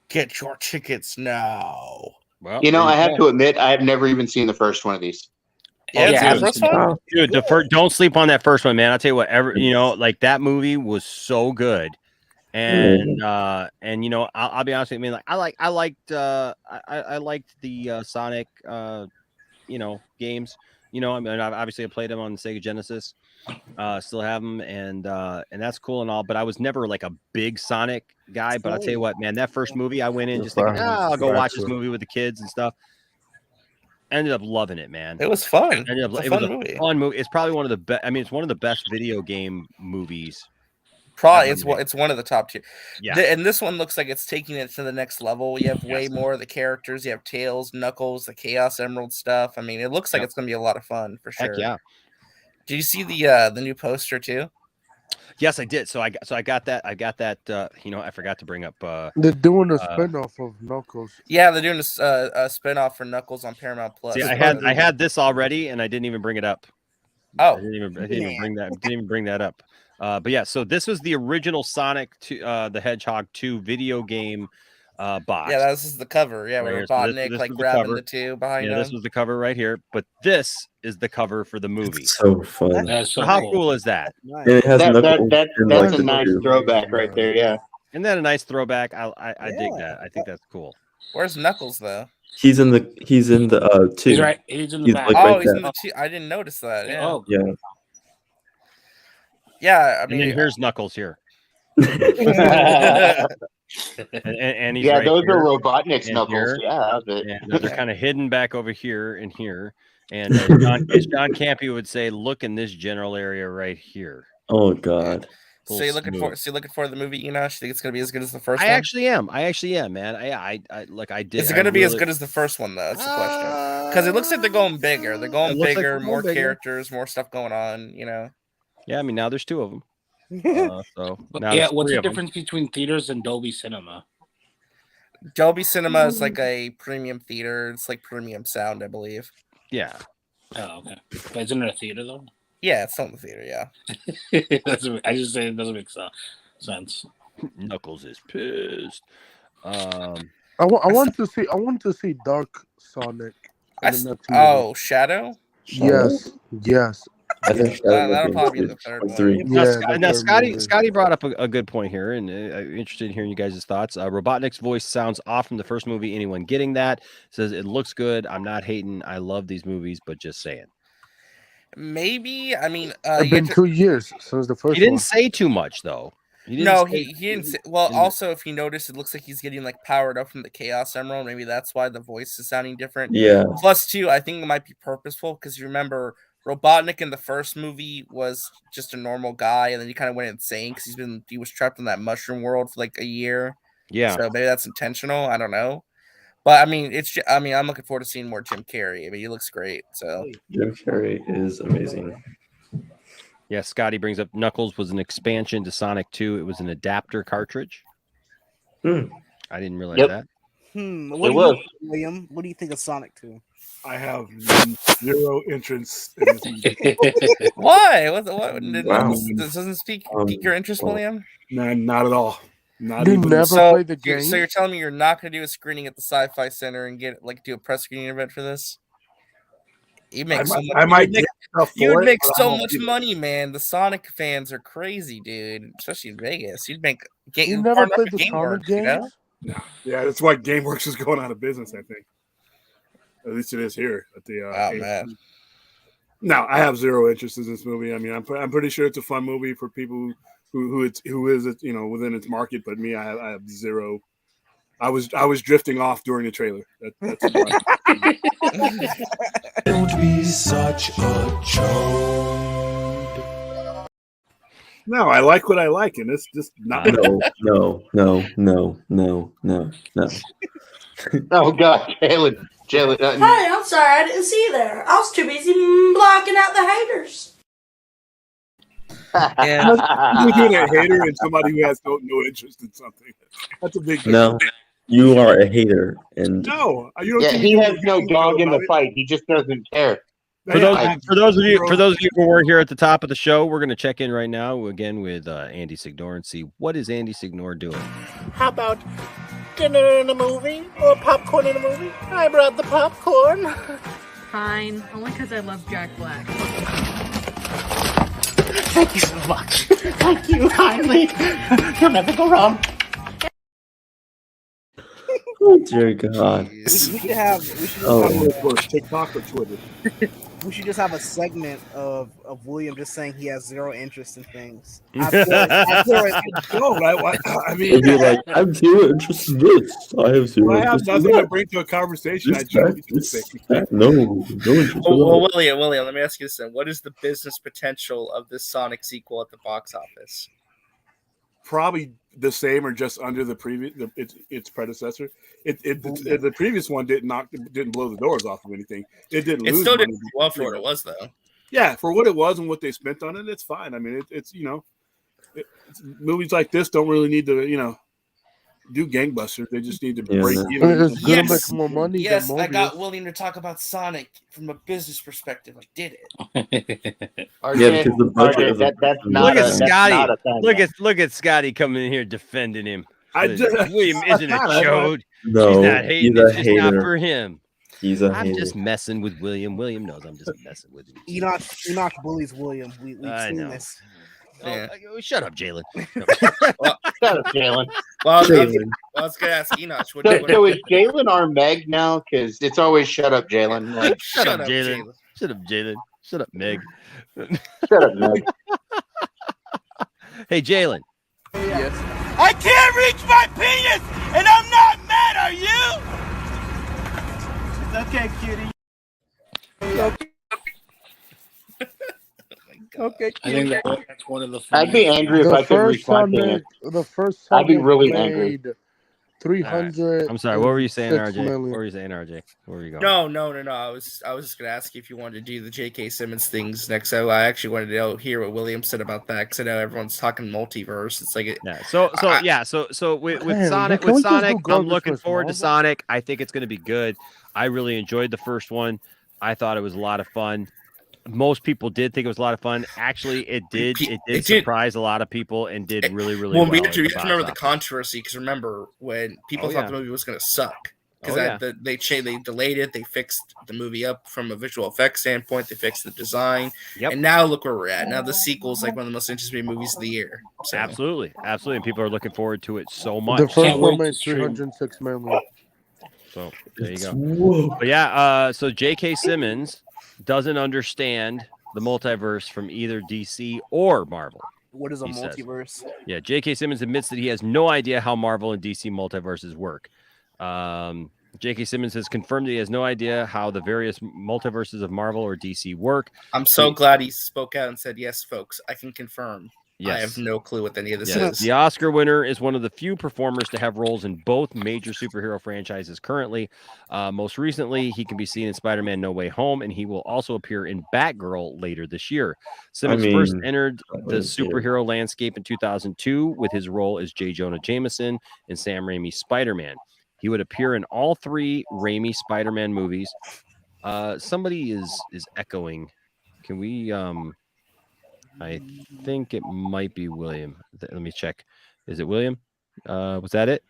[SPEAKER 12] Get your tickets now.
[SPEAKER 13] Well,
[SPEAKER 14] You know,
[SPEAKER 13] there
[SPEAKER 14] I have
[SPEAKER 13] go.
[SPEAKER 14] to admit, I have never even seen the first one of these.
[SPEAKER 12] Yeah,
[SPEAKER 18] yeah,
[SPEAKER 12] the first one.
[SPEAKER 13] Dude, don't sleep on that first one, man. I'll tell you what, like that movie was so good. And you know, I'll be honest with you, I mean, like I liked the Sonic you know, games. You know, I mean, obviously I played them on the Sega Genesis. Still have them, and that's cool and all, but I was never like a big Sonic guy. But I'll tell you what, man, that first movie, I went in just thinking, I'll go watch this movie with the kids and stuff. Ended up loving it, man.
[SPEAKER 12] It was fun.
[SPEAKER 13] It was a fun movie. It's probably one of the best. I mean, it's one of the best video game movies.
[SPEAKER 12] Probably it's one of the top two.
[SPEAKER 13] Yeah.
[SPEAKER 12] And this one looks like it's taking it to the next level. You have way more of the characters. You have Tails, Knuckles, the Chaos Emerald stuff. I mean, it looks like it's gonna be a lot of fun for sure.
[SPEAKER 13] Heck yeah.
[SPEAKER 12] Did you see the new poster too?
[SPEAKER 13] Yes, I did. So I got that. You know, I forgot to bring up.
[SPEAKER 1] They're doing a spinoff of Knuckles.
[SPEAKER 12] Yeah, they're doing a spinoff for Knuckles on Paramount Plus.
[SPEAKER 13] See, I had this already, and I didn't even bring it up.
[SPEAKER 12] Oh,
[SPEAKER 13] I didn't even bring that up. But yeah, so this was the original Sonic the Hedgehog 2 video game box.
[SPEAKER 12] Yeah, this is the cover. Yeah, where Robotnik
[SPEAKER 13] this
[SPEAKER 12] like
[SPEAKER 13] was the
[SPEAKER 12] grabbing
[SPEAKER 13] cover.
[SPEAKER 12] the two behind him.
[SPEAKER 13] This was the cover right here. But this is the cover for the movie.
[SPEAKER 22] It's so fun.
[SPEAKER 18] That's so
[SPEAKER 13] How
[SPEAKER 18] cool.
[SPEAKER 13] cool is that?
[SPEAKER 22] And it has Knuckles
[SPEAKER 14] That's
[SPEAKER 22] and,
[SPEAKER 14] a
[SPEAKER 22] like, the
[SPEAKER 14] nice
[SPEAKER 22] two.
[SPEAKER 14] throwback right there. Yeah.
[SPEAKER 13] Isn't that a nice throwback? I dig that. I think that's cool.
[SPEAKER 12] Where's Knuckles though?
[SPEAKER 22] He's in the two.
[SPEAKER 18] He's right. He's in the back.
[SPEAKER 22] like,
[SPEAKER 12] Oh,
[SPEAKER 22] right
[SPEAKER 12] he's
[SPEAKER 22] there.
[SPEAKER 12] in the two. I didn't notice that. Yeah.
[SPEAKER 18] Oh,
[SPEAKER 22] Yeah.
[SPEAKER 12] Yeah, I
[SPEAKER 13] And
[SPEAKER 12] mean,
[SPEAKER 13] then here's Knuckles here. and he's
[SPEAKER 14] Yeah,
[SPEAKER 13] right
[SPEAKER 14] those
[SPEAKER 13] here,
[SPEAKER 14] are Robotnik's
[SPEAKER 13] and
[SPEAKER 14] Knuckles.
[SPEAKER 13] here,
[SPEAKER 14] Yeah, that was it.
[SPEAKER 13] and they're kind of hidden back over here and here. And as John Campy would say, look in this general area right here.
[SPEAKER 22] Oh God.
[SPEAKER 12] so you're looking for the movie Enosh? Think it's gonna be as good as the first
[SPEAKER 13] I
[SPEAKER 12] one?
[SPEAKER 13] actually am, man. I did.
[SPEAKER 12] Is it gonna be as good as the first one though? That's the question. Because it looks like they're going bigger. They're going
[SPEAKER 13] looks like
[SPEAKER 12] bigger,
[SPEAKER 13] they're going
[SPEAKER 12] more
[SPEAKER 13] bigger.
[SPEAKER 12] characters, more stuff going on. You know.
[SPEAKER 13] Yeah, I mean now there's two of them. So now
[SPEAKER 18] yeah.
[SPEAKER 13] there's
[SPEAKER 18] What's
[SPEAKER 13] three
[SPEAKER 18] the
[SPEAKER 13] of 'em.
[SPEAKER 18] difference between theaters and Dolby Cinema?
[SPEAKER 12] Dolby Cinema is like a premium theater. It's like premium sound, I believe.
[SPEAKER 13] Yeah.
[SPEAKER 18] Oh, okay. But isn't it a theater though?
[SPEAKER 12] Yeah, it's not in the theater. Yeah.
[SPEAKER 18] I just say it doesn't make sense.
[SPEAKER 13] Knuckles is pissed.
[SPEAKER 1] I want to see Dark Sonic.
[SPEAKER 12] Shadow.
[SPEAKER 1] Yes.
[SPEAKER 22] I think
[SPEAKER 12] that'll probably be the third one.
[SPEAKER 13] Now, Scotty brought up a good point here, and interested in hearing you guys' thoughts. Robotnik's voice sounds off from the first movie. Anyone getting that? Says it looks good. I'm not hating. I love these movies, but just saying.
[SPEAKER 12] Maybe. I mean,
[SPEAKER 1] It's been 2 years since the first
[SPEAKER 13] He didn't
[SPEAKER 1] one.
[SPEAKER 13] say too much though. He
[SPEAKER 12] didn't say, well, also, if you notice, it looks like he's getting like powered up from the Chaos Emerald. Maybe that's why the voice is sounding different.
[SPEAKER 22] Yeah.
[SPEAKER 12] Plus, too, I think it might be purposeful because you remember Robotnik in the first movie was just a normal guy, and then he kind of went insane because he was trapped in that mushroom world for like a year.
[SPEAKER 13] Yeah.
[SPEAKER 12] So maybe that's intentional. I don't know. But I mean, I'm looking forward to seeing more Jim Carrey. I mean, he looks great. So
[SPEAKER 22] Jim Carrey is amazing.
[SPEAKER 13] Yeah, Scotty brings up Knuckles was an expansion to Sonic 2. It was an adapter cartridge. I didn't realize that.
[SPEAKER 19] What do you think, William? What do you think of Sonic 2?
[SPEAKER 15] I have zero interest in this movie.
[SPEAKER 12] Why? What doesn't pique your interest, William?
[SPEAKER 15] No, not at all. Not
[SPEAKER 1] You
[SPEAKER 15] even.
[SPEAKER 1] never played the game?
[SPEAKER 12] So you're telling me you're not going to do a screening at the Sci-Fi Center and do a press screening event for this? You make you would make so much money, man. The Sonic fans are crazy, dude. Especially in Vegas. You'd make
[SPEAKER 1] You never played the Sonic games?
[SPEAKER 12] you know?
[SPEAKER 15] No. Yeah, that's why GameWorks is going out of business, I think. At least it is here at the.
[SPEAKER 12] Man.
[SPEAKER 15] No, I have zero interest in this movie. I mean, I'm pretty sure it's a fun movie for people who is within its market. But me, I have zero. I was drifting off during the trailer. That's
[SPEAKER 7] Don't be such a chode.
[SPEAKER 15] No, I like what I like, and it's just not.
[SPEAKER 22] No.
[SPEAKER 14] Oh God, Jalen.
[SPEAKER 9] Hey, I'm sorry, I didn't see you there. I was too busy blocking out the haters.
[SPEAKER 15] You're doing a hater and somebody who has no interest in something. That's a big difference.
[SPEAKER 22] No, you are a hater, and
[SPEAKER 15] No, you don't.
[SPEAKER 14] He has no dog in the fight. He just doesn't care.
[SPEAKER 13] For those of you who weren't here at the top of the show, we're going to check in right now again with Andy Signor and see what is Andy Signor doing.
[SPEAKER 20] How about dinner in a movie or popcorn in a movie? I brought the popcorn.
[SPEAKER 6] Fine, only because I love Jack Black.
[SPEAKER 20] Thank you so much. Thank you kindly. You'll never go wrong.
[SPEAKER 22] oh dear God.
[SPEAKER 19] We should have
[SPEAKER 15] TikTok or Twitter.
[SPEAKER 19] We should just have a segment of William just saying he has zero interest in things.
[SPEAKER 15] I mean,
[SPEAKER 22] It'd be like, I have zero interest in this. I have zero
[SPEAKER 15] I have
[SPEAKER 22] interest in
[SPEAKER 15] nothing to
[SPEAKER 22] that.
[SPEAKER 15] bring to a conversation.
[SPEAKER 22] No interest.
[SPEAKER 12] Well, William, let me ask you this then. What is the business potential of this Sonic sequel at the box office?
[SPEAKER 15] Probably the same or just under the previous its predecessor. The previous one didn't blow the doors off of anything. It didn't.
[SPEAKER 12] It
[SPEAKER 15] lose
[SPEAKER 12] still
[SPEAKER 15] money.
[SPEAKER 12] didn't well for what it was, though.
[SPEAKER 15] Yeah, for what it was and what they spent on it, it's fine. I mean, movies like this don't really need to do gangbusters. They just need to break even.
[SPEAKER 1] It's gonna make more money.
[SPEAKER 12] Yes,
[SPEAKER 1] than
[SPEAKER 12] I got
[SPEAKER 1] Morbius.
[SPEAKER 12] William to talk about Sonic from a business perspective. I did it.
[SPEAKER 22] Yeah, because the budget
[SPEAKER 13] Look at Scotty. Look at Scotty coming in here defending him. William isn't a chode.
[SPEAKER 22] No,
[SPEAKER 13] She's not hating.
[SPEAKER 22] he's a
[SPEAKER 13] It's just not
[SPEAKER 22] hater.
[SPEAKER 13] for him.
[SPEAKER 22] He's a
[SPEAKER 13] I'm
[SPEAKER 22] hater.
[SPEAKER 13] just messing with William. William knows I'm just messing with him.
[SPEAKER 19] Enoch bullies William. We've
[SPEAKER 13] I
[SPEAKER 19] seen
[SPEAKER 13] know.
[SPEAKER 19] this.
[SPEAKER 12] Yeah.
[SPEAKER 13] Shut up, Jalen.
[SPEAKER 14] Shut up, Jalen.
[SPEAKER 12] Well, I was going to ask Enoch.
[SPEAKER 14] So is Jalen our Meg now? Because it's always shut up, Jalen. Like,
[SPEAKER 13] Shut up, Jalen. Shut up, Jalen. Shut up, Meg.
[SPEAKER 14] Shut up, Meg.
[SPEAKER 13] Hey, Jalen.
[SPEAKER 20] Yes. I can't reach my penis, and I'm not mad. Are you? It's okay, cutie.
[SPEAKER 19] Okay.
[SPEAKER 18] I think that's one of the.
[SPEAKER 14] I'd be angry if I couldn't reach my penis.
[SPEAKER 1] The first
[SPEAKER 14] I'd be
[SPEAKER 1] Sonic
[SPEAKER 14] really angry.
[SPEAKER 1] made 300.
[SPEAKER 13] I'm sorry. What were you saying,
[SPEAKER 1] 6
[SPEAKER 13] RJ?
[SPEAKER 1] million.
[SPEAKER 13] What were you saying, RJ? Where were you going?
[SPEAKER 12] No. I was just going to ask you if you wanted to do the J.K. Simmons things next. So I actually wanted to hear what William said about that because I know everyone's talking multiverse. It's like
[SPEAKER 13] So with
[SPEAKER 1] Man,
[SPEAKER 13] Sonic,
[SPEAKER 1] can we just do
[SPEAKER 13] I'm
[SPEAKER 1] Garbage
[SPEAKER 13] looking
[SPEAKER 1] versus
[SPEAKER 13] forward to
[SPEAKER 1] Marvel?
[SPEAKER 13] Sonic. I think it's going to be good. I really enjoyed the first one. I thought it was a lot of fun. Most people did think it was a lot of fun. Actually, it did surprise a lot of people and did really well.
[SPEAKER 12] We have to remember the controversy because remember when people thought the movie was going to suck because they delayed it. They fixed the movie up from a visual effects standpoint. They fixed the design, and now look where we're at. Now the sequel is like one of the most anticipated movies of the year. So.
[SPEAKER 13] Absolutely, and people are looking forward to it so much.
[SPEAKER 1] The first one made 306 million.
[SPEAKER 13] So there you go. But yeah, so J.K. Simmons doesn't understand the multiverse from either DC or Marvel.
[SPEAKER 19] What is a
[SPEAKER 13] he says.
[SPEAKER 19] multiverse?
[SPEAKER 13] Yeah, J.K. Simmons admits that he has no idea how Marvel and DC multiverses work. J.K. Simmons has confirmed that he has no idea how the various multiverses of Marvel or DC work.
[SPEAKER 12] I'm so glad he spoke out and said, yes, folks, I can confirm.
[SPEAKER 13] Yes.
[SPEAKER 12] I have no clue what any of this is.
[SPEAKER 13] The Oscar winner is one of the few performers to have roles in both major superhero franchises currently. Most recently, he can be seen in Spider-Man No Way Home, and he will also appear in Batgirl later this year. Simmons first entered the superhero landscape in 2002 with his role as J. Jonah Jameson in Sam Raimi's Spider-Man. He would appear in all 3 Raimi Spider-Man movies. Somebody is echoing. Can we... I think it might be William. Let me check. Is it William? Was that it?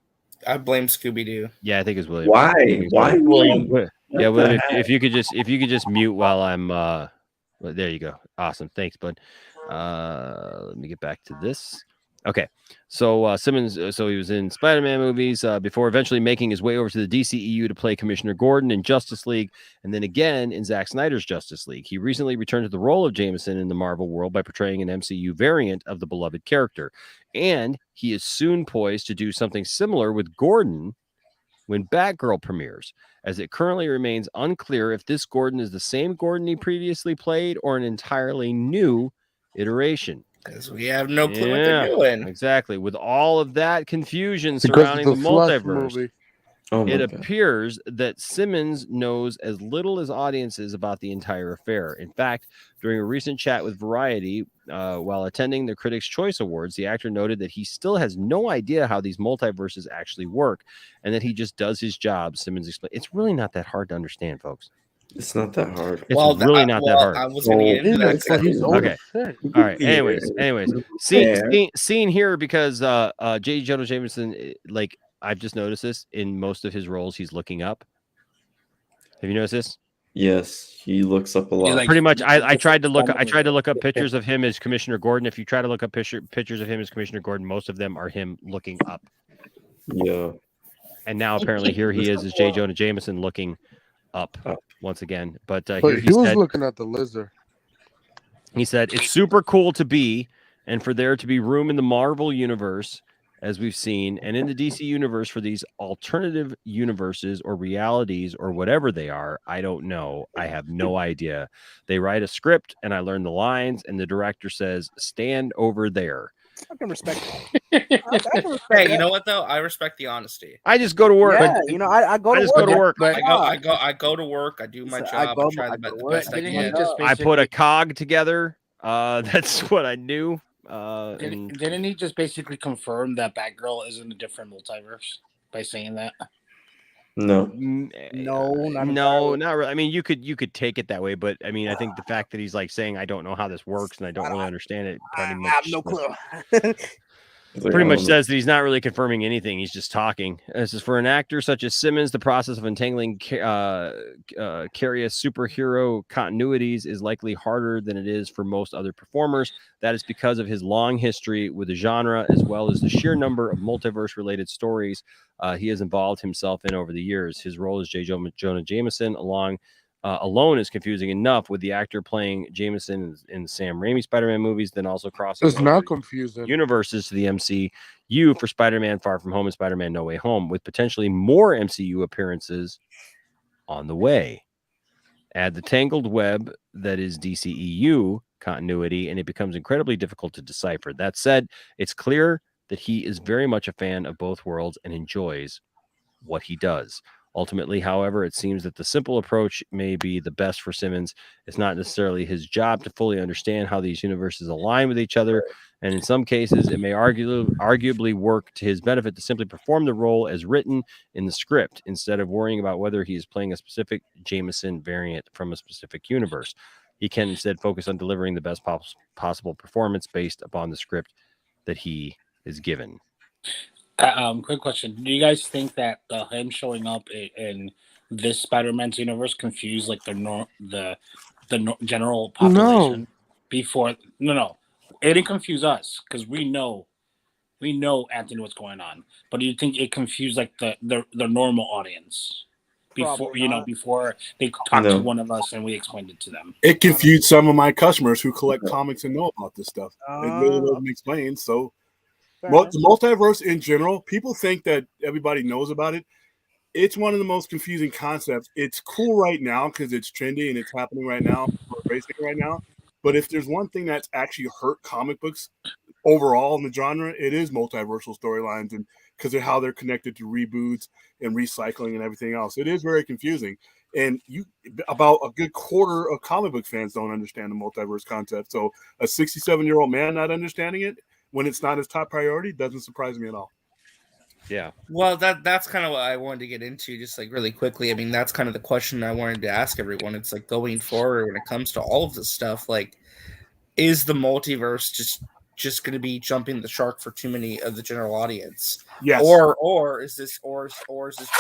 [SPEAKER 12] I blame Scooby-Doo.
[SPEAKER 13] Yeah, I think it's William.
[SPEAKER 22] Why? Why William?
[SPEAKER 13] Yeah, William. If you could just mute while I'm. Well, there you go. Awesome. Thanks, bud. Let me get back to this. Okay, so Simmons, so he was in Spider-Man movies before eventually making his way over to the DCEU to play Commissioner Gordon in Justice League, and then again in Zack Snyder's Justice League. He recently returned to the role of Jameson in the Marvel world by portraying an MCU variant of the beloved character, and he is soon poised to do something similar with Gordon when Batgirl premieres, as it currently remains unclear if this Gordon is the same Gordon he previously played or an entirely new iteration.
[SPEAKER 12] Because we have no clue what they're doing.
[SPEAKER 13] Exactly. With all of that confusion surrounding the multiverse, it appears that Simmons knows as little as audiences about the entire affair. In fact, during a recent chat with Variety, while attending the Critics' Choice Awards, the actor noted that he still has no idea how these multiverses actually work and that he just does his job. Simmons explained. It's really not that hard to understand, folks.
[SPEAKER 22] It's not that hard.
[SPEAKER 13] It's really not that hard.
[SPEAKER 12] I was going to get into that.
[SPEAKER 13] Okay. All right. Anyways, seen here because J. Jonah Jameson, like I've just noticed this in most of his roles, he's looking up. Have you noticed this?
[SPEAKER 22] Yes, he looks up a lot.
[SPEAKER 13] Pretty much. I tried to look up pictures of him as Commissioner Gordon. If you try to look up pictures of him as Commissioner Gordon, most of them are him looking up.
[SPEAKER 22] Yeah.
[SPEAKER 13] And now apparently here he is as J. Jonah Jameson looking up once again. But
[SPEAKER 1] But
[SPEAKER 13] here
[SPEAKER 1] he was
[SPEAKER 13] said,
[SPEAKER 1] looking at the lizard.
[SPEAKER 13] he said, it's super cool to be, and for there to be room in the Marvel universe, as we've seen, and in the DC universe for these alternative universes or realities or whatever they are. I don't know. I have no idea. They write a script and I learn the lines and the director says, stand over there.
[SPEAKER 19] I can respect
[SPEAKER 12] that. Hey, you know what though? I respect the honesty.
[SPEAKER 13] I just go to work.
[SPEAKER 19] Yeah, you know, I go to work.
[SPEAKER 12] I go to work. I do my job. I try the best I can.
[SPEAKER 13] I put a cog together. That's what I do.
[SPEAKER 18] Didn't he just basically confirm that Batgirl is in a different multiverse by saying that?
[SPEAKER 22] No,
[SPEAKER 13] not really. I mean, you could take it that way, but I mean, I think the fact that he's like saying, "I don't know how this works and I don't really understand it," pretty much,
[SPEAKER 19] I have no clue.
[SPEAKER 13] Pretty much says that he's not really confirming anything. He's just talking. This is for an actor such as Simmons. The process of untangling curious superhero continuities is likely harder than it is for most other performers. That is because of his long history with the genre, as well as the sheer number of multiverse-related stories he has involved himself in over the years. His role as J. Jonah Jameson alone is confusing enough, with the actor playing Jameson in Sam Raimi Spider-Man movies, then also crossing
[SPEAKER 1] It's not confusing.
[SPEAKER 13] universes to the MCU for Spider-Man Far From Home and Spider-Man No Way Home, with potentially more MCU appearances on the way. Add the tangled web that is DCEU continuity, and it becomes incredibly difficult to decipher. That said, it's clear that he is very much a fan of both worlds and enjoys what he does. Ultimately, however, it seems that the simple approach may be the best for Simmons. It's not necessarily his job to fully understand how these universes align with each other, and in some cases, it may arguably work to his benefit to simply perform the role as written in the script, instead of worrying about whether he is playing a specific Jameson variant from a specific universe. He can instead focus on delivering the best possible performance based upon the script that he is given.
[SPEAKER 18] Quick question: do you guys think that him showing up in this Spider-Man's universe confused like the general population before? No, it didn't confuse us because we know Anthony what's going on. But do you think it confused like the normal audience? before they talked to one of us and we explained it to them.
[SPEAKER 15] It confused some of my customers who collect comics and know about this stuff. It really wasn't explained. So, the multiverse in general, people think that everybody knows about it. It's one of the most confusing concepts. It's cool right now because it's trendy and it's happening right now. We're embracing it right now. But if there's one thing that's actually hurt comic books overall in the genre, it is multiversal storylines, and because of how they're connected to reboots and recycling and everything else. It is very confusing. And about a good quarter of comic book fans don't understand the multiverse concept. So a 67-year-old man not understanding it when it's not his top priority doesn't surprise me at all.
[SPEAKER 13] Yeah.
[SPEAKER 12] Well, that's kind of what I wanted to get into, just like really quickly. I mean, that's kind of the question I wanted to ask everyone. It's like going forward when it comes to all of this stuff, like, is the multiverse just going to be jumping the shark for too many of the general audience?
[SPEAKER 15] Yes.
[SPEAKER 12] Or is this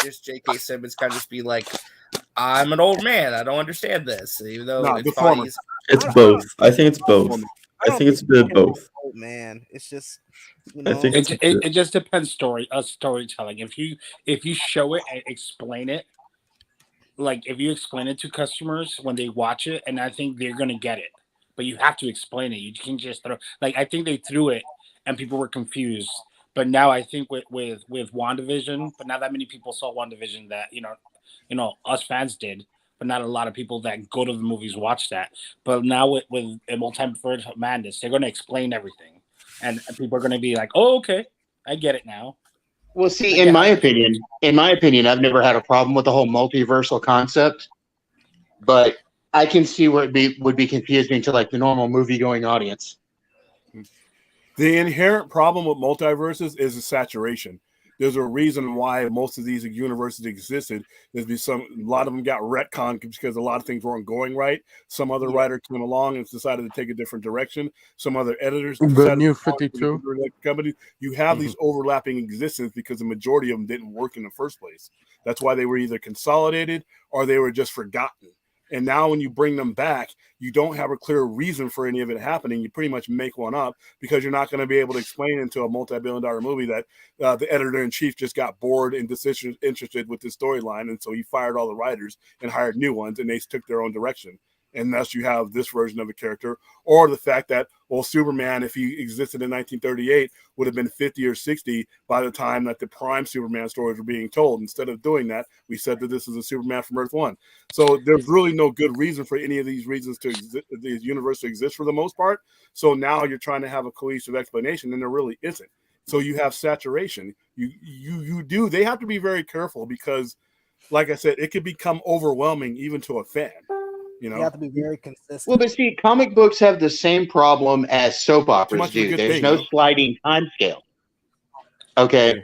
[SPEAKER 12] just J.K. Simmons kind of just be like, I'm an old man, I don't understand this, even though
[SPEAKER 22] it's both. I think it's both. I think it's a bit of both.
[SPEAKER 19] Man, it's just
[SPEAKER 22] I think
[SPEAKER 18] it just depends storytelling. If you show it and explain it, like if you explain it to customers when they watch it, and I think they're gonna get it. But you have to explain it. You can just throw, like, I think they threw it and people were confused. But now I think with WandaVision, but not that many people saw WandaVision that us fans did. But not a lot of people that go to the movies watch that. But now with a Multiverse of Madness, they're going to explain everything, and people are going to be like, "Oh, okay, I get it now."
[SPEAKER 14] Well, see, in my opinion, I've never had a problem with the whole multiversal concept, but I can see where it would be confusing to like the normal movie-going audience.
[SPEAKER 15] The inherent problem with multiverses is the saturation. There's a reason why most of these universes existed. A lot of them got retconned because a lot of things weren't going right. Some other writer came along and decided to take a different direction. Some other editors
[SPEAKER 1] The New 52
[SPEAKER 15] company. You have these overlapping existence because the majority of them didn't work in the first place. That's why they were either consolidated or they were just forgotten. And now when you bring them back, you don't have a clear reason for any of it happening. You pretty much make one up because you're not going to be able to explain into a multi-billion-dollar movie that the editor-in-chief just got bored and disinterested with the storyline. And so he fired all the writers and hired new ones, and they took their own direction. And thus you have this version of the character, or the fact that, well, Superman, if he existed in 1938, would have been 50 or 60 by the time that the prime Superman stories were being told. Instead of doing that, we said that this is a Superman from Earth 1. So there's really no good reason for any of these reasons to exist, these universe to exist for the most part. So now you're trying to have a cohesive explanation, and there really isn't. So you have saturation. They have to be very careful because, like I said, it could become overwhelming even to a fan. You
[SPEAKER 19] have to be very consistent.
[SPEAKER 14] Well, but see, comic books have the same problem as soap operas do. There's no sliding time scale. Okay.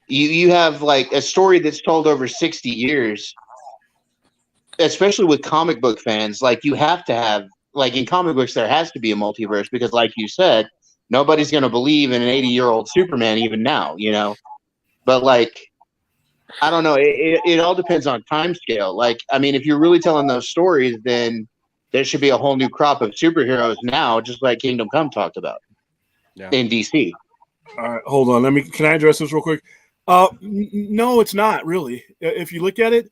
[SPEAKER 14] You have like a story that's told over 60 years, especially with comic book fans. Like you have to have, like in comic books, there has to be a multiverse because, like you said, nobody's going to believe in an 80-year-old Superman even now, But like, I don't know. It all depends on time scale. Like, I mean, if you're really telling those stories, then there should be a whole new crop of superheroes now, just like Kingdom Come talked about in DC.
[SPEAKER 15] All right, hold on. Can I address this real quick? No, it's not really. If you look at it,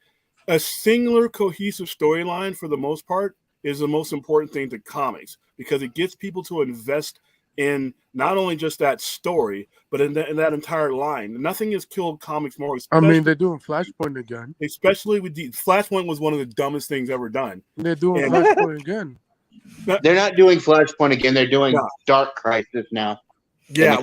[SPEAKER 15] a singular cohesive storyline for the most part is the most important thing to comics because it gets people to invest in not only just that story, but in that entire line. Nothing has killed comics more.
[SPEAKER 1] I mean, they're doing Flashpoint again.
[SPEAKER 15] Especially with Flashpoint was one of the dumbest things ever done.
[SPEAKER 1] They're doing Flashpoint again.
[SPEAKER 14] They're not doing Flashpoint again. They're doing Dark Crisis now.
[SPEAKER 15] Yeah,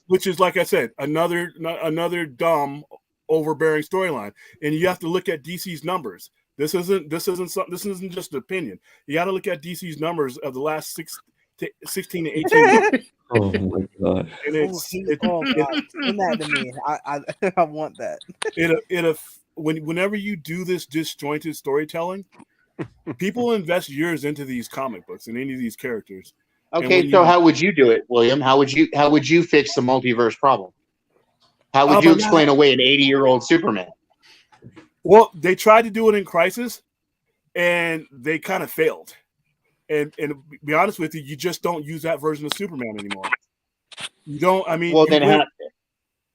[SPEAKER 15] which is like I said, another dumb, overbearing storyline. And you have to look at DC's numbers. This isn't just an opinion. You got to look at DC's numbers of the last 16 to 18 years.
[SPEAKER 22] Oh my god!
[SPEAKER 15] And
[SPEAKER 19] send that to me. I want that.
[SPEAKER 15] Whenever you do this disjointed storytelling, people invest years into these comic books and any of these characters.
[SPEAKER 14] Okay, so how would you do it, William? How would you fix the multiverse problem? How would you explain away an 80-year-old Superman?
[SPEAKER 15] Well, they tried to do it in Crisis, and they kind of failed. And to be honest with you, you just don't use that version of Superman anymore. You don't. I mean,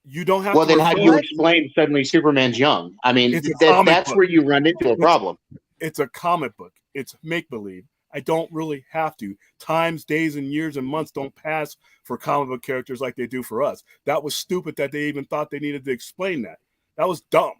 [SPEAKER 15] You don't have.
[SPEAKER 14] Well,
[SPEAKER 15] to
[SPEAKER 14] then how do you explain suddenly Superman's young? I mean, that's where you run into a problem.
[SPEAKER 15] It's a comic book. It's make believe. I don't really have to. Times, days, and years and months don't pass for comic book characters like they do for us. That was stupid that they even thought they needed to explain that. That was dumb.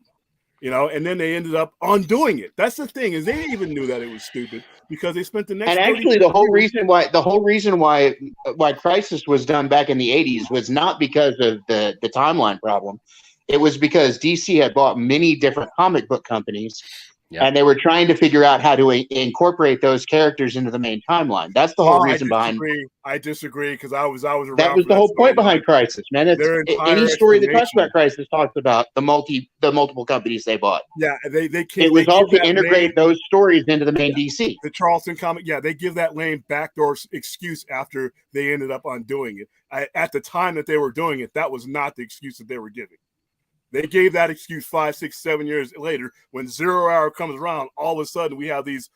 [SPEAKER 15] And then they ended up undoing it. That's the thing, is they even knew that it was stupid because they spent the next.
[SPEAKER 14] And actually, the whole reason why Crisis was done back in the 80s was not because of the timeline problem. It was because DC had bought many different comic book companies. Yep. And they were trying to figure out how to incorporate those characters into the main timeline. That's the whole reason behind.
[SPEAKER 15] I disagree because I was around.
[SPEAKER 14] That was the whole point behind Crisis, man. Any story that talks about Crisis talks about the multiple companies they bought.
[SPEAKER 15] Yeah,
[SPEAKER 14] it was all to integrate those stories into the main DC.
[SPEAKER 15] The Charleston comic, they give that lame backdoor excuse after they ended up undoing it. At the time that they were doing it, that was not the excuse that they were giving. They gave that excuse 5, 6, 7 years later. When 0 Hour comes around, all of a sudden we have these,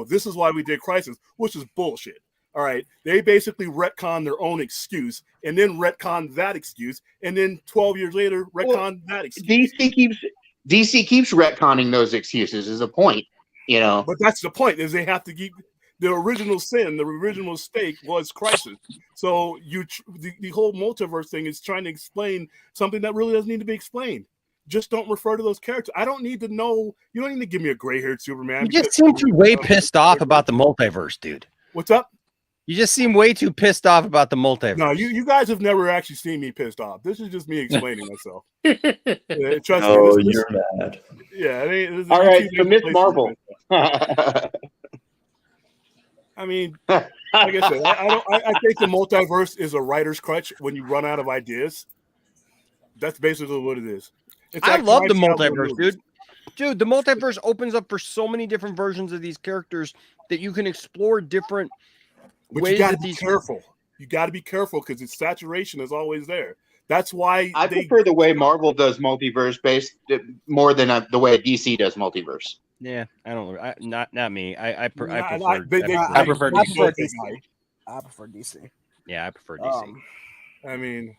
[SPEAKER 15] this is why we did Crisis, which is bullshit. All right. They basically retcon their own excuse and then retcon that excuse. And then 12 years later, retcon that excuse.
[SPEAKER 14] DC keeps retconning those excuses is a point,
[SPEAKER 15] But that's the point, is they have to keep the original sin, the original mistake was Crisis. So the whole multiverse thing is trying to explain something that really doesn't need to be explained. Just don't refer to those characters. I don't need to know. You don't need to give me a gray-haired Superman.
[SPEAKER 13] You just seem too way pissed off about the multiverse, dude.
[SPEAKER 15] What's up?
[SPEAKER 13] You just seem way too pissed off about the multiverse.
[SPEAKER 15] No, you guys have never actually seen me pissed off. This is just me explaining myself. Trust me.
[SPEAKER 22] You're mad.
[SPEAKER 15] Yeah.
[SPEAKER 14] All right, so Miss Marvel.
[SPEAKER 15] I mean, like I said, I think the multiverse is a writer's crutch when you run out of ideas. That's basically what it is.
[SPEAKER 13] I love the multiverse, dude. Dude, the multiverse opens up for so many different versions of these characters that you can explore different ways.
[SPEAKER 15] You got to be careful. You got to be careful because its saturation is always there. That's why
[SPEAKER 14] I prefer the way Marvel does multiverse based more than the way DC does multiverse.
[SPEAKER 13] Yeah, I don't. Not me. I prefer.
[SPEAKER 19] I prefer DC. I prefer DC.
[SPEAKER 13] Yeah, I prefer DC.
[SPEAKER 15] I mean,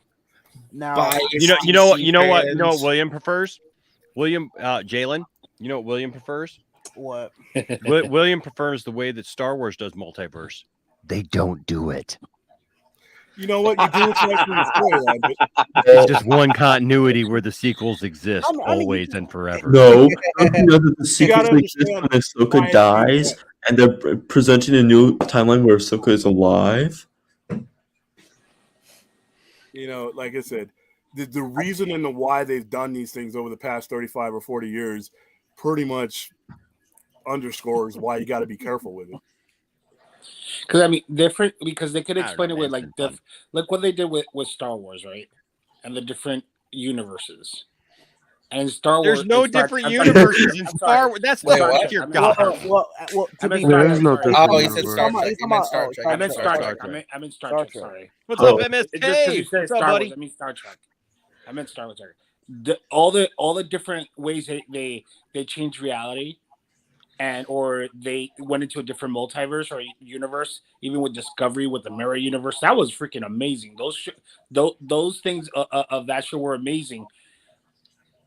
[SPEAKER 19] now
[SPEAKER 13] you know what William prefers. Jalen. You know what William prefers?
[SPEAKER 19] What?
[SPEAKER 13] William prefers the way that Star Wars does multiverse. They don't do it.
[SPEAKER 15] You know what? You do it right through the storyline, but
[SPEAKER 13] it's just one continuity where the sequels exist always and forever.
[SPEAKER 22] No, the sequels exist when Ahsoka dies, and they're presenting a new timeline where Ahsoka is alive.
[SPEAKER 15] Like I said, the reason and the why they've done these things over the past 35 or 40 years pretty much underscores why you got to be careful with it.
[SPEAKER 18] Because I mean, different because they could explain it with like what they did with Star Wars, right? And the different universes. And Star Wars,
[SPEAKER 13] there's no different universes in Star Wars. That's not your god.
[SPEAKER 19] Well, to be
[SPEAKER 1] there is no different.
[SPEAKER 12] Oh, he said Star Trek.
[SPEAKER 18] I meant Star Trek. I meant Star Trek. Sorry.
[SPEAKER 13] What's up, MSK?
[SPEAKER 18] What's up, buddy? I mean Star Trek. I meant Star Wars. All the different ways they change reality. Or they went into a different multiverse or universe, even with Discovery, with the Mirror Universe. That was freaking amazing. Those things of that show were amazing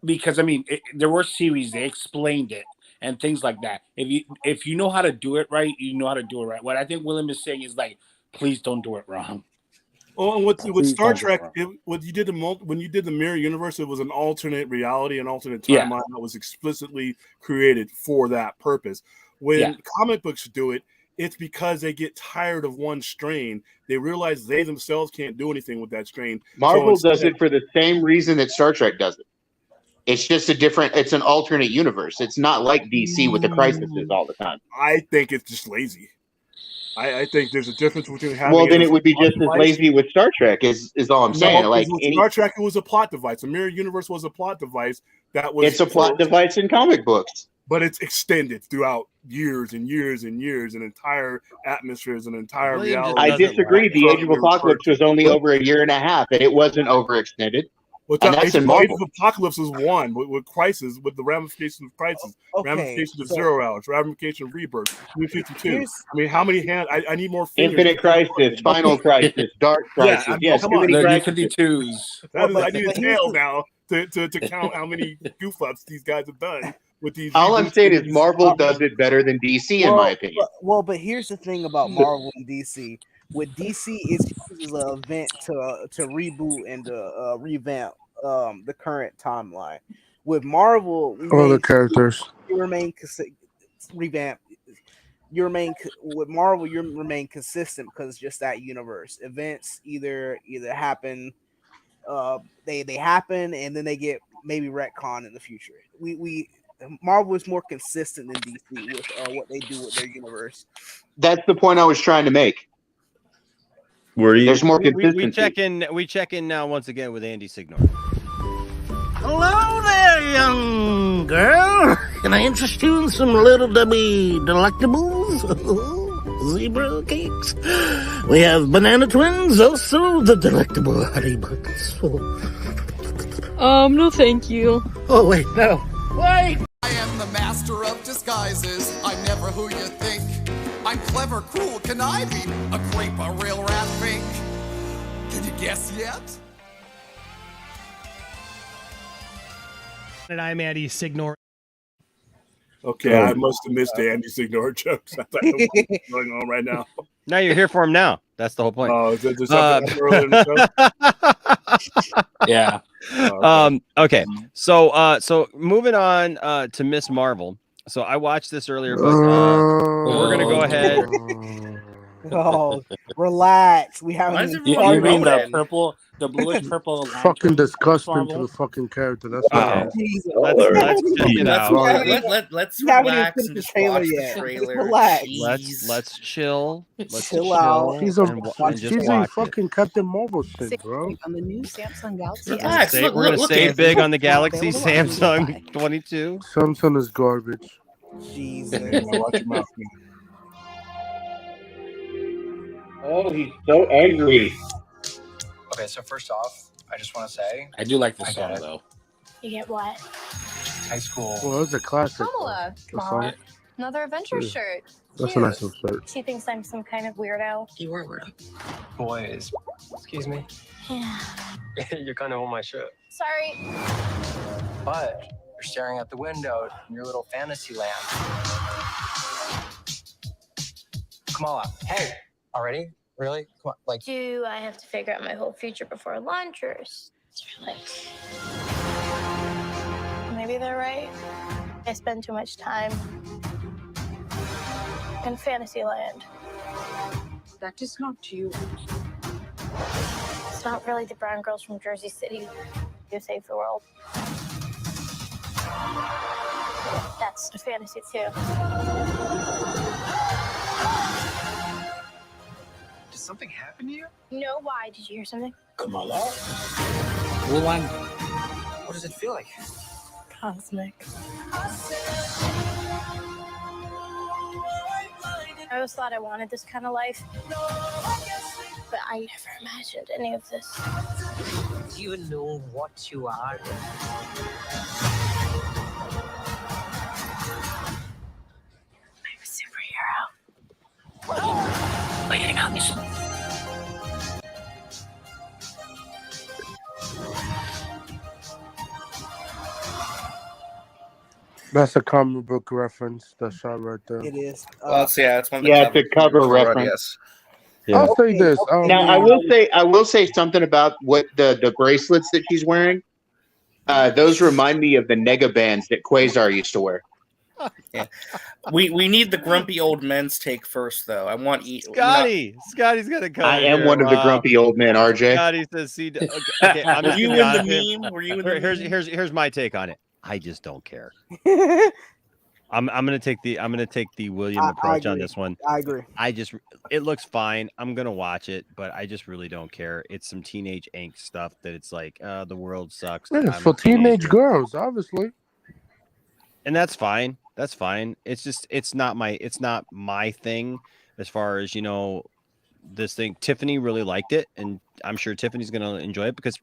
[SPEAKER 18] because I mean, there were series they explained it and things like that. If you know how to do it right, you know how to do it right. What I think William is saying is like, please don't do it wrong.
[SPEAKER 15] Oh, and with Star Trek, when you did the Mirror Universe, it was an alternate reality, an alternate timeline that was explicitly created for that purpose. When comic books do it, it's because they get tired of one strain. They realize they themselves can't do anything with that strain.
[SPEAKER 14] Marvel does it for the same reason that Star Trek does it. It's just it's an alternate universe. It's not like DC with the crises all the time.
[SPEAKER 15] I think it's just lazy. I think there's a difference between having.
[SPEAKER 14] Well, then it would be just as lazy with Star Trek. Is all I'm saying.
[SPEAKER 15] No, Star Trek, it was a plot device. The Mirror Universe was a plot device that was.
[SPEAKER 14] It's a plot device in comic books,
[SPEAKER 15] but it's extended throughout years and years and years, and entire atmospheres and entire reality.
[SPEAKER 14] I disagree. The Age of Apocalypse was only over a year and a half, and it wasn't overextended.
[SPEAKER 15] What's
[SPEAKER 14] And
[SPEAKER 15] up?
[SPEAKER 14] that's
[SPEAKER 15] Age
[SPEAKER 14] in Marvel.
[SPEAKER 15] of Apocalypse is one with Crisis, with the ramifications of Crisis,
[SPEAKER 19] Okay,
[SPEAKER 15] ramifications of
[SPEAKER 19] so-
[SPEAKER 15] Zero Hours, ramification of Rebirth, New 52.
[SPEAKER 19] Here's-
[SPEAKER 15] I mean, how many hands? I need more fingers.
[SPEAKER 14] Infinite Crisis, Final Crisis, Dark
[SPEAKER 15] Yeah,
[SPEAKER 14] Crisis.
[SPEAKER 15] I mean,
[SPEAKER 14] yes,
[SPEAKER 15] come
[SPEAKER 14] too
[SPEAKER 15] on.
[SPEAKER 14] many
[SPEAKER 18] The new
[SPEAKER 14] crises.
[SPEAKER 18] 52s.
[SPEAKER 15] That is,
[SPEAKER 19] Well,
[SPEAKER 15] I need a
[SPEAKER 19] but here's
[SPEAKER 15] tail
[SPEAKER 19] the-
[SPEAKER 15] now to count how many goof ups these guys have done with these.
[SPEAKER 14] All I'm saying is
[SPEAKER 15] reboots.
[SPEAKER 14] Marvel does it better than DC, in my opinion.
[SPEAKER 19] But here's the thing about Marvel and DC. With DC, it's used as an event to reboot and to revamp the current timeline. With Marvel,
[SPEAKER 1] All the characters.
[SPEAKER 19] you remain revamp. You remain with Marvel. You remain consistent because it's just that universe. Events either happen, they happen, and then they get maybe retcon in the future. We Marvel is more consistent than DC with what they do with their universe.
[SPEAKER 14] That's the point I was trying to make.
[SPEAKER 22] Were you?
[SPEAKER 14] There's more
[SPEAKER 13] We
[SPEAKER 14] consistency.
[SPEAKER 13] we check in now once again with Andy Signor.
[SPEAKER 20] Hello there, young girl. Can I interest you in some little dummy delectables? Zebra cakes. We have banana twins, also the delectable honey buns.
[SPEAKER 6] No thank you.
[SPEAKER 20] Oh, wait, no. Wait!
[SPEAKER 10] I am the master of disguises. I'm never who you think. I'm clever, cruel, conniving, a creep, a real rat fink. Can you guess yet?
[SPEAKER 16] And I'm Andy Signor.
[SPEAKER 15] Okay, I must have missed the Andy Signor jokes. I don't know what's going on right now.
[SPEAKER 13] Now you're here for him now. That's the whole point.
[SPEAKER 15] Oh, is there something earlier in the show?
[SPEAKER 18] Yeah.
[SPEAKER 13] Okay. So moving on to Miss Marvel. So I watched this earlier, but we're gonna go ahead.
[SPEAKER 19] Oh, relax. We
[SPEAKER 18] You
[SPEAKER 19] haven't.
[SPEAKER 18] mean the purple, the bluish purple?
[SPEAKER 1] Fucking disgusting to the fucking character. That's what it is.
[SPEAKER 13] Let's check it out.
[SPEAKER 12] Let's
[SPEAKER 19] You haven't even
[SPEAKER 12] relax
[SPEAKER 19] finished
[SPEAKER 12] and
[SPEAKER 19] the
[SPEAKER 12] just
[SPEAKER 19] trailer
[SPEAKER 12] watch the
[SPEAKER 19] yet. Just
[SPEAKER 12] trailer.
[SPEAKER 19] relax.
[SPEAKER 12] Jeez.
[SPEAKER 13] Let's chill. Let's
[SPEAKER 19] Chill out.
[SPEAKER 1] She's
[SPEAKER 13] and just
[SPEAKER 1] she's
[SPEAKER 13] watch
[SPEAKER 1] a
[SPEAKER 13] it.
[SPEAKER 1] fucking Captain Marvel shit, bro.
[SPEAKER 21] On the new Samsung Galaxy
[SPEAKER 12] Relax.
[SPEAKER 13] We're
[SPEAKER 12] Look,
[SPEAKER 13] gonna
[SPEAKER 12] look
[SPEAKER 13] save
[SPEAKER 12] at
[SPEAKER 13] big
[SPEAKER 12] it.
[SPEAKER 13] on the Galaxy
[SPEAKER 21] Available on
[SPEAKER 13] Samsung 22.
[SPEAKER 1] Samsung is garbage.
[SPEAKER 19] Jesus.
[SPEAKER 15] Watch your mouth.
[SPEAKER 14] Oh, he's so angry.
[SPEAKER 24] Okay, so first off, I just want to say
[SPEAKER 18] I do like this
[SPEAKER 24] I
[SPEAKER 18] song
[SPEAKER 24] get it.
[SPEAKER 18] though.
[SPEAKER 9] You get what?
[SPEAKER 24] High school.
[SPEAKER 1] Well, it's a classic.
[SPEAKER 5] Kamala.
[SPEAKER 1] The song.
[SPEAKER 5] Another adventure
[SPEAKER 1] Yeah.
[SPEAKER 5] shirt.
[SPEAKER 1] That's a
[SPEAKER 5] Cute.
[SPEAKER 1] nice little shirt.
[SPEAKER 5] She thinks I'm some kind of weirdo.
[SPEAKER 24] You were weird. Boys. Excuse me.
[SPEAKER 5] Yeah.
[SPEAKER 24] You're kind of on my shirt.
[SPEAKER 5] Sorry.
[SPEAKER 24] But you're staring out the window in your little fantasy land. Kamala, hey, already? Really? Come on, like.
[SPEAKER 5] Do I have to figure out my whole future before lunch, or is there like... Maybe they're right. I spend too much time in Fantasyland.
[SPEAKER 21] That just knocked you.
[SPEAKER 5] It's not really the brown girls from Jersey City who save the world. That's a fantasy too.
[SPEAKER 24] Did something happen to you?
[SPEAKER 5] No, why? Did you hear something?
[SPEAKER 24] Kamala?
[SPEAKER 18] Mulan.
[SPEAKER 24] What does it feel like?
[SPEAKER 5] Cosmic. I always thought I wanted this kind of life, but I never imagined any of this.
[SPEAKER 24] Do you know what you are?
[SPEAKER 5] I'm a superhero.
[SPEAKER 24] Waiting on me.
[SPEAKER 1] That's a comic book reference. That shot right there.
[SPEAKER 19] It is.
[SPEAKER 12] Well, it's one of the
[SPEAKER 14] Yeah, it's a cover reference.
[SPEAKER 1] I'll say this.
[SPEAKER 14] Now, I will say something about what the bracelets that she's wearing. Those remind me of the nega bands that Quasar used to wear.
[SPEAKER 12] Yeah. We need the grumpy old men's take first, though. I want
[SPEAKER 13] Scotty's gonna come.
[SPEAKER 14] I am
[SPEAKER 13] here.
[SPEAKER 14] one of the grumpy old men, RJ.
[SPEAKER 13] Scotty says, "See, okay, I'm
[SPEAKER 12] Were
[SPEAKER 13] just
[SPEAKER 12] you
[SPEAKER 13] gonna be
[SPEAKER 12] in
[SPEAKER 13] honest
[SPEAKER 12] the
[SPEAKER 13] here.
[SPEAKER 12] meme? Were you in the
[SPEAKER 13] Here's my take on it. I just don't care. I'm gonna take the William approach on this one.
[SPEAKER 19] I agree.
[SPEAKER 13] It looks fine. I'm gonna watch it, but I just really don't care. It's some teenage angst stuff that it's like the world sucks.
[SPEAKER 1] Yeah,
[SPEAKER 13] I'm
[SPEAKER 1] for
[SPEAKER 13] a
[SPEAKER 1] teenage
[SPEAKER 13] teenager.
[SPEAKER 1] girls, obviously.
[SPEAKER 13] And that's fine. That's fine. It's just it's not my thing as far as this thing. Tiffany really liked it, and I'm sure Tiffany's gonna enjoy it because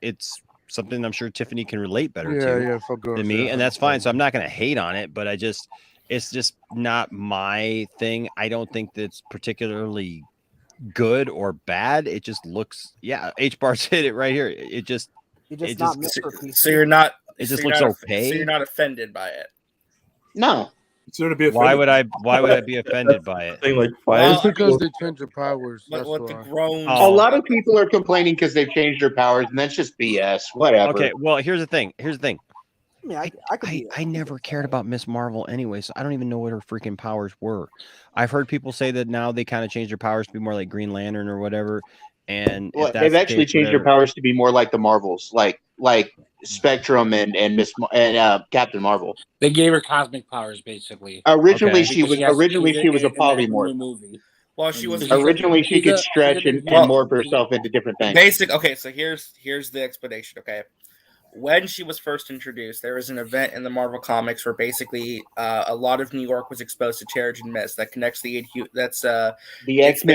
[SPEAKER 13] it's something I'm sure Tiffany can relate better
[SPEAKER 1] to
[SPEAKER 13] than me, and that's fine. So I'm not going to hate on it, but it's just not my thing. I don't think that's particularly good or bad. It just looks, H Bar's hit it right here. It just
[SPEAKER 12] so you're not.
[SPEAKER 13] It
[SPEAKER 12] so
[SPEAKER 13] just
[SPEAKER 12] you're
[SPEAKER 13] looks
[SPEAKER 12] not,
[SPEAKER 13] okay.
[SPEAKER 12] So you're not offended by it.
[SPEAKER 14] No.
[SPEAKER 13] Why would I be offended by it?
[SPEAKER 1] It's because they change their powers. That's
[SPEAKER 12] What
[SPEAKER 1] why.
[SPEAKER 12] the grown.
[SPEAKER 14] A lot of people are complaining because they've changed their powers, and that's just BS. Whatever.
[SPEAKER 13] Okay, well, here's the thing.
[SPEAKER 19] Yeah,
[SPEAKER 13] I never cared about Miss Marvel anyway, so I don't even know what her freaking powers were. I've heard people say that now they kind of changed their powers to be more like Green Lantern or whatever. And
[SPEAKER 14] well, they've actually changed their powers to be more like the Marvels, like Spectrum and Captain Marvel.
[SPEAKER 18] They gave her cosmic powers, basically.
[SPEAKER 14] Originally, she was a polymorph.
[SPEAKER 18] Movie.
[SPEAKER 12] Well, she was
[SPEAKER 14] originally she could stretch and morph herself into different things.
[SPEAKER 12] Okay, so here's the explanation. Okay, when she was first introduced, there was an event in the Marvel comics where basically a lot of New York was exposed to Terrigen Mist that connects the
[SPEAKER 14] X-Men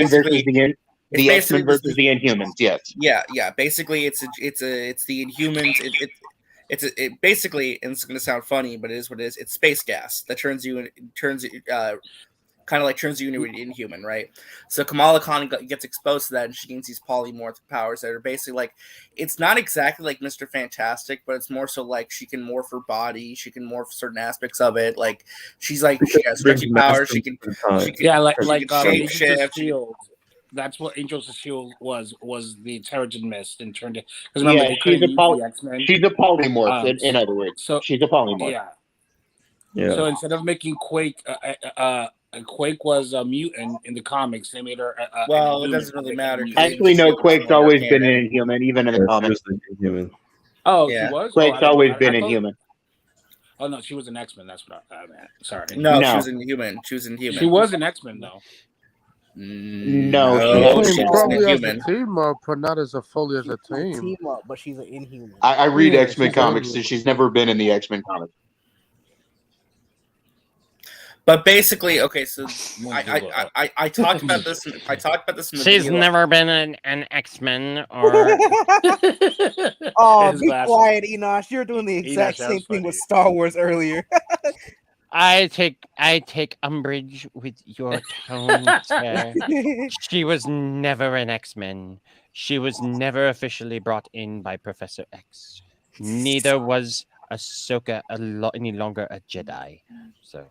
[SPEAKER 14] versus the X-Men versus the Inhumans. Yes.
[SPEAKER 12] Yeah. Basically, it's the Inhumans. It basically, and it's going to sound funny, but it is what it is. It's space gas that turns you into an Inhuman, right? So Kamala Khan gets exposed to that, and she gains these polymorphic powers that are basically like, it's not exactly like Mr. Fantastic, but it's more so like she can morph her body, she can morph certain aspects of it. Like she has stretchy powers, she can shape shift.
[SPEAKER 18] That's what Angels of S.H.I.E.L.D. was the Terrigen Mist and turned it.
[SPEAKER 14] She's a polymorph, in other words. So she's a polymorph.
[SPEAKER 18] Yeah. So instead of making Quake, Quake was a mutant in the comics. They made her.
[SPEAKER 12] It doesn't really matter.
[SPEAKER 14] Actually, no. Quake's always been an Inhuman, even in the comics.
[SPEAKER 18] Oh, yeah. She was.
[SPEAKER 14] Quake's always been Inhuman.
[SPEAKER 18] Oh no, she was an X-Men. That's what I meant. Sorry.
[SPEAKER 12] No, she was Inhuman. She
[SPEAKER 18] was an X-Men though.
[SPEAKER 14] No,
[SPEAKER 1] she's probably as a team up, but not as a fully as a team.
[SPEAKER 19] Team up, but she's an Inhuman.
[SPEAKER 14] I read X-Men comics, and she's never been in the X-Men comics.
[SPEAKER 12] But basically, okay, so I talked about this. I talked about this. In the
[SPEAKER 13] She's
[SPEAKER 12] video.
[SPEAKER 13] never been an X-Men or.
[SPEAKER 19] Oh, be quiet, Enosh. You're doing the exact same thing with Star Wars earlier.
[SPEAKER 13] I take umbrage with your tone, sir. She was never an X-Men. She was never officially brought in by Professor X. Neither was Ahsoka any longer a Jedi. So.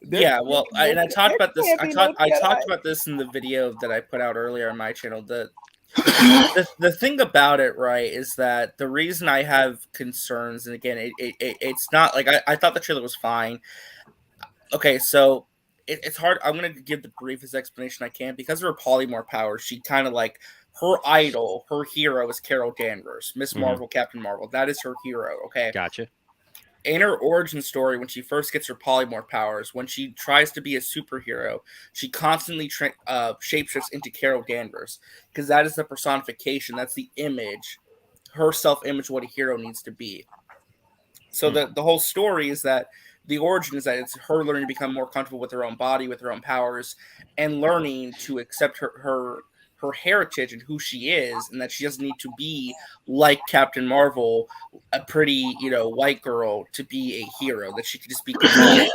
[SPEAKER 12] Yeah, well, I talked about this. I talked about this in the video that I put out earlier on my channel. The thing about it, right, is that the reason I have concerns, and again, it's not like I thought the trailer was fine. Okay, so it's hard. I'm gonna give the briefest explanation I can because of her polymorph power. She kind of like her idol, her hero is Carol Danvers, Miss Marvel, Captain Marvel. That is her hero. Okay,
[SPEAKER 13] gotcha.
[SPEAKER 12] In her origin story, when she first gets her polymorph powers, when she tries to be a superhero, she constantly shapeshifts into Carol Danvers because that is the personification. That's the image, her self-image, what a hero needs to be. So the whole story is that the origin is that it's her learning to become more comfortable with her own body, with her own powers, and learning to accept her heritage and who she is, and that she doesn't need to be like Captain Marvel, a pretty, white girl to be a hero, that she could just be Kamala.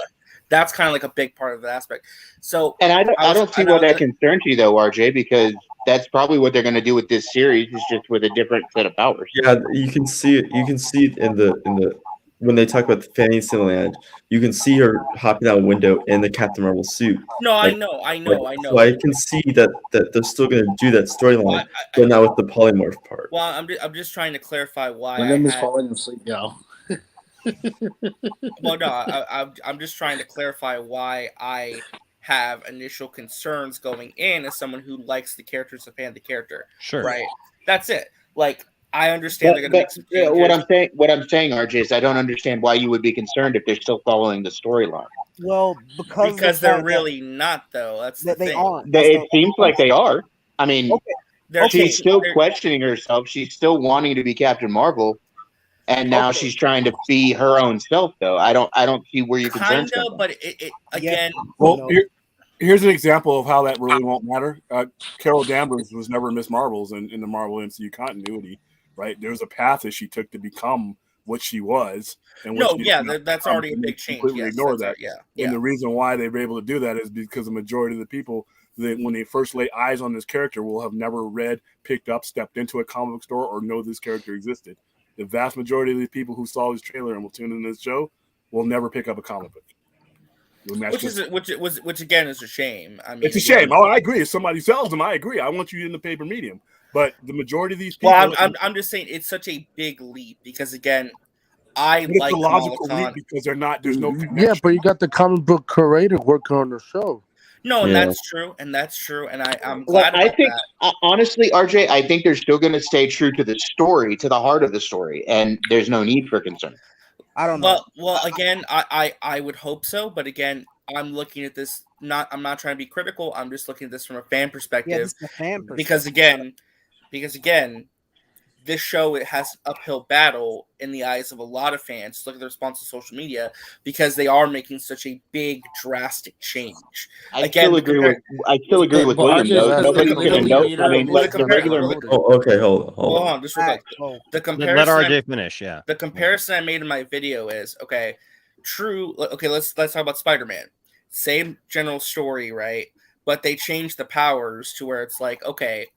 [SPEAKER 12] That's kind of like a big part of the aspect. So,
[SPEAKER 14] and I don't see why that concerns you though, RJ, because that's probably what they're going to do with this series, is just with a different set of powers.
[SPEAKER 22] Yeah, you can see it. You can see it in the when they talk about the Fanny Cinemaland, you can see her hopping out a window in the Captain Marvel suit.
[SPEAKER 12] No, I know.
[SPEAKER 22] So I can see that they're still going to do that storyline, but not with the polymorph part.
[SPEAKER 12] Well, I'm just trying to clarify why.
[SPEAKER 18] My name is falling asleep, yo.
[SPEAKER 12] Well, no, I'm just trying to clarify why I have initial concerns going in as someone who likes the character, is a fan of the character.
[SPEAKER 13] Sure.
[SPEAKER 12] Right. That's it. Like, I understand they're going to make some changes.
[SPEAKER 14] What I'm saying, RJ, is I don't understand why you would be concerned if they're still following the storyline.
[SPEAKER 19] Well,
[SPEAKER 12] because they're really not, though. That's the thing.
[SPEAKER 19] They aren't.
[SPEAKER 14] It seems like they are. I mean,
[SPEAKER 12] okay.
[SPEAKER 14] She's still questioning herself. She's still wanting to be Captain Marvel, and now she's trying to be her own self. Though I don't see where you concerned.
[SPEAKER 12] Kind of, but it again.
[SPEAKER 15] Well, here's an example of how that really won't matter. Carol Danvers was never Miss Marvel's in the Marvel MCU continuity. right? There's a path that she took to become what she was. And
[SPEAKER 12] No, yeah, that's already a big change.
[SPEAKER 15] Completely
[SPEAKER 12] Yes,
[SPEAKER 15] ignore
[SPEAKER 12] that's
[SPEAKER 15] that.
[SPEAKER 12] yeah.
[SPEAKER 15] And the reason why they were able to do that is because the majority of the people that when they first lay eyes on this character will have never read, picked up, stepped into a comic book store, or know this character existed. The vast majority of the people who saw this trailer and will tune in this show will never pick up a comic book.
[SPEAKER 12] Which again is a shame. I mean,
[SPEAKER 15] it's a shame. Oh, I agree. If somebody sells them, I agree. I want you in the paper medium. But the majority of these people.
[SPEAKER 12] Well, I'm just saying it's such a big leap because again,
[SPEAKER 15] it's a logical leap because they're not. There's no connection.
[SPEAKER 1] Yeah, but you got the comic book creator working on the show.
[SPEAKER 12] No, and that's true, and I'm glad.
[SPEAKER 14] I think honestly, RJ, I think they're still going to stay true to the story, to the heart of the story, and there's no need for concern.
[SPEAKER 19] I don't know.
[SPEAKER 12] Well, again, I would hope so, but again, I'm looking at this. I'm not trying to be critical. I'm just looking at this from a fan perspective.
[SPEAKER 19] Yeah, this is a fan perspective.
[SPEAKER 12] Because again, this show it has uphill battle in the eyes of a lot of fans. Just look at the response to social media because they are making such a big, drastic change.
[SPEAKER 14] I still agree with William. Nobody's going to know. I mean, like the regular.
[SPEAKER 22] Okay, hold
[SPEAKER 12] on. Just real quick. The comparison.
[SPEAKER 13] Let RJ finish. Yeah.
[SPEAKER 12] The comparison I made in my video is okay. True. Okay, let's talk about Spider-Man. Same general story, right? But they changed the powers to where it's like, okay,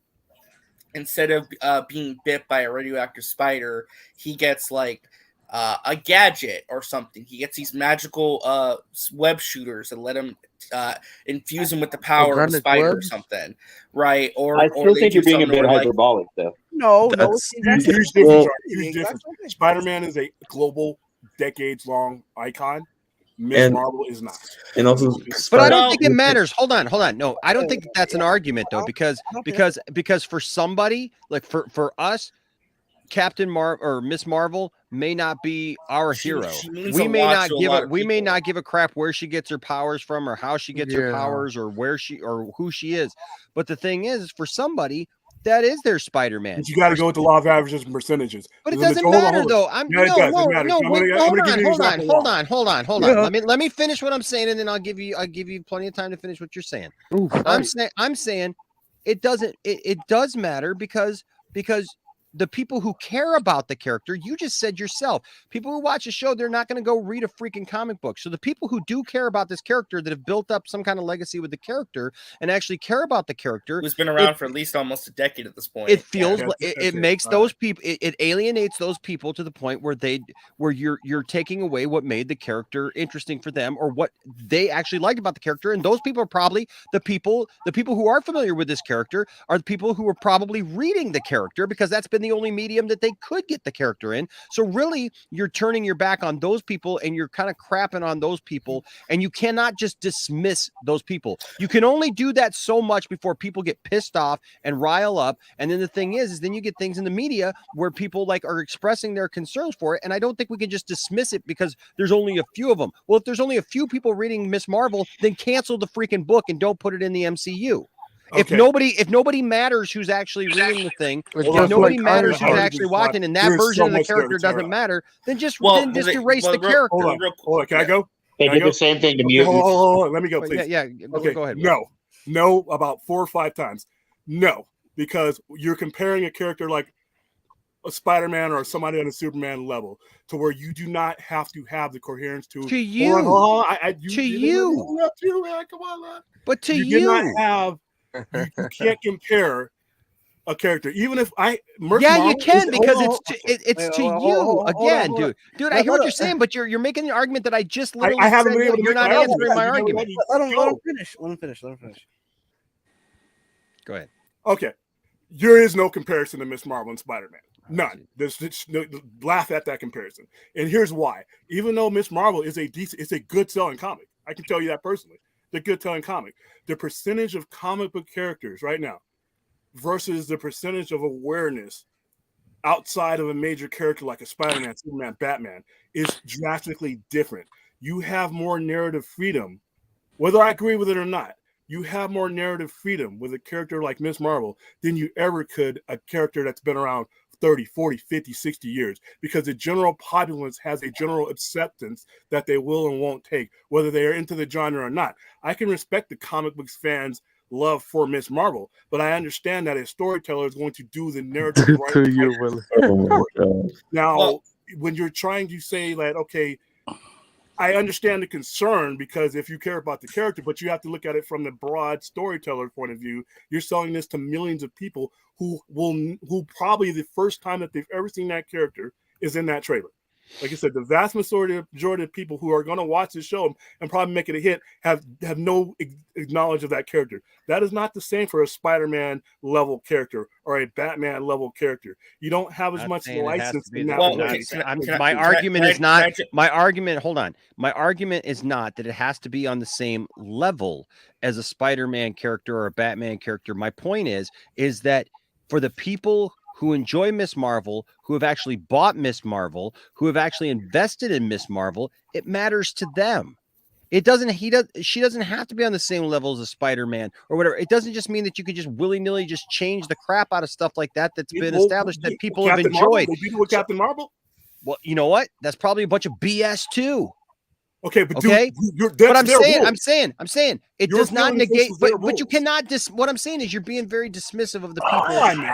[SPEAKER 12] instead of being bit by a radioactive spider, he gets like a gadget or something. He gets these magical web shooters and let him infuse him with the power of a spider or something, right? Or
[SPEAKER 14] I still think you're being a bit hyperbolic, though.
[SPEAKER 19] No,
[SPEAKER 15] huge difference. Huge difference. Spider-Man is a global, decades-long icon. Ms. Marvel is not.
[SPEAKER 22] And also,
[SPEAKER 13] but I don't think it matters. Hold on. No, I don't think that's an argument though, because for somebody like for us, Captain Marvel or Miss Marvel may not be our hero. We may not give a crap where she gets her powers from or how she gets her powers or where she or who she is. But the thing is, for somebody, that is their Spider-Man.
[SPEAKER 15] But you got to go with the law of averages and percentages.
[SPEAKER 13] But it doesn't matter though. Hold on. Let me finish what I'm saying, and then I'll give you plenty of time to finish what you're saying. I'm saying it doesn't. It does matter because the people who care about the character, you just said yourself, people who watch a show, they're not going to go read a freaking comic book. So the people who do care about this character, that have built up some kind of legacy with the character and actually care about the character,
[SPEAKER 12] who's been around for at least almost a decade at this point.
[SPEAKER 13] It feels it makes those people, it alienates those people to the point where you're taking away what made the character interesting for them or what they actually liked about the character. And those people are probably the people who are familiar with this character are the people who are probably reading the character because that's been the only medium that they could get the character in. So really, you're turning your back on those people and you're kind of crapping on those people, and you cannot just dismiss those people. You can only do that so much before people get pissed off and rile up. And then the thing is then you get things in the media where people like are expressing their concerns for it. And I don't think we can just dismiss it because there's only a few of them. Well, if there's only a few people reading Miss Marvel, then cancel the freaking book and don't put it in the MCU. Okay. If nobody matters who's actually reading the thing, if nobody matters who's actually watching, and that version of the character doesn't matter, then just erase the character.
[SPEAKER 15] Hold on. Can I go?
[SPEAKER 14] They did the same thing to mutants.
[SPEAKER 15] Hold on. Let me go, please.
[SPEAKER 13] Okay. Go ahead.
[SPEAKER 15] No, about 4 or 5 times. No, because you're comparing a character like a Spider-Man or somebody on a Superman level to where you do not have to have the coherence to
[SPEAKER 13] you.
[SPEAKER 15] Come on, man.
[SPEAKER 13] But to
[SPEAKER 15] you do not have. You can't compare a character, even if
[SPEAKER 13] you can because it's to you again, dude. I hear what you're saying, but you're making the argument that I just literally said that you're not answering my argument.
[SPEAKER 19] Let him finish.
[SPEAKER 13] Go ahead.
[SPEAKER 15] Okay, there is no comparison to Miss Marvel and Spider-Man. None. Laugh at that comparison, and here's why. Even though Miss Marvel is it's a good selling comic, I can tell you that personally. The good selling comic, the percentage of comic book characters right now versus the percentage of awareness outside of a major character like a Spider-Man, Superman, Batman is drastically different. You have more narrative freedom, whether I agree with it or not. You have more narrative freedom with a character like Miss Marvel than you ever could a character that's been around 30, 40, 50, 60 years, because the general populace has a general acceptance that they will and won't take, whether they are into the genre or not. I can respect the comic books fans' love for Miss Marvel, but I understand that a storyteller is going to do the narrative right.
[SPEAKER 1] To you, Will.
[SPEAKER 15] Now, when you're trying to say that, okay, I understand the concern, because if you care about the character, but you have to look at it from the broad storyteller point of view. You're selling this to millions of people who probably the first time that they've ever seen that character is in that trailer. Like I said, the vast majority of people who are going to watch this show and probably make it a hit have no knowledge of that character. That is not the same for a Spider-Man level character or a Batman level character. You don't have as much license in that.
[SPEAKER 13] My argument is not. My argument. Hold on. My argument is not that it has to be on the same level as a Spider-Man character or a Batman character. My point is that for the people who enjoy Miss Marvel, who have actually bought Miss Marvel, who have actually invested in Miss Marvel, it matters to them. It doesn't. She doesn't have to be on the same level as a Spider-Man or whatever. It doesn't just mean that you could just willy-nilly just change the crap out of stuff like that that's been established that people have enjoyed.
[SPEAKER 15] They do with Captain Marvel.
[SPEAKER 13] Well, you know what? That's probably a bunch of BS too.
[SPEAKER 15] Okay, but
[SPEAKER 13] but I'm saying it does not negate. But you cannot. What I'm saying is you're being very dismissive of the people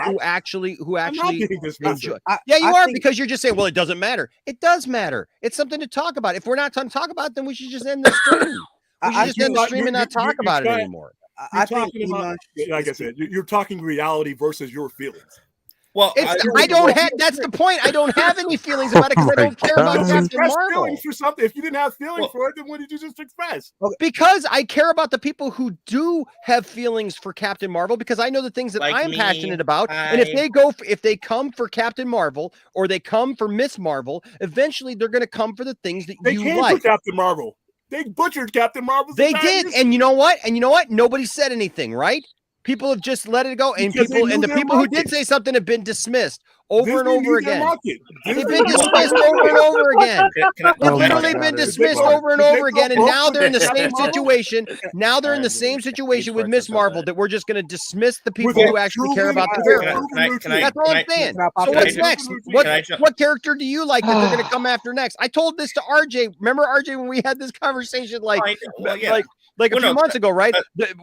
[SPEAKER 13] who actually enjoy. Yeah, you are, because you're just saying, well, it doesn't matter. It does matter. It's something to talk about. If we're not going to talk about it, then we should just end the stream. We should just end the stream and not talk about it anymore.
[SPEAKER 15] Like I said, you're talking reality versus your feelings.
[SPEAKER 13] Well, I don't have. That's the point. I don't have any feelings about it because I don't care about Captain Marvel.
[SPEAKER 15] For something. If you didn't have feelings for it, then what did you just express?
[SPEAKER 13] Because I care about the people who do have feelings for Captain Marvel, because I know the things that I'm passionate about. And if they come for Captain Marvel or they come for Miss Marvel, eventually they're going to come for the things that you
[SPEAKER 15] came
[SPEAKER 13] like.
[SPEAKER 15] For Captain Marvel. They butchered Captain Marvel.
[SPEAKER 13] They did, and you know what? Nobody said anything, right? People have just let it go, and the people who did say something have been dismissed over and over again. They've been dismissed over and over again. They've literally been dismissed over and over again, and now they're in the same situation. Now they're in the same situation with Miss Marvel, that we're just going to dismiss the people who actually care about the character. That's all I'm saying. So what's next? What character do you like that they're going to come after next? I told this to RJ. Remember, RJ, when we had this conversation like a few months ago, right?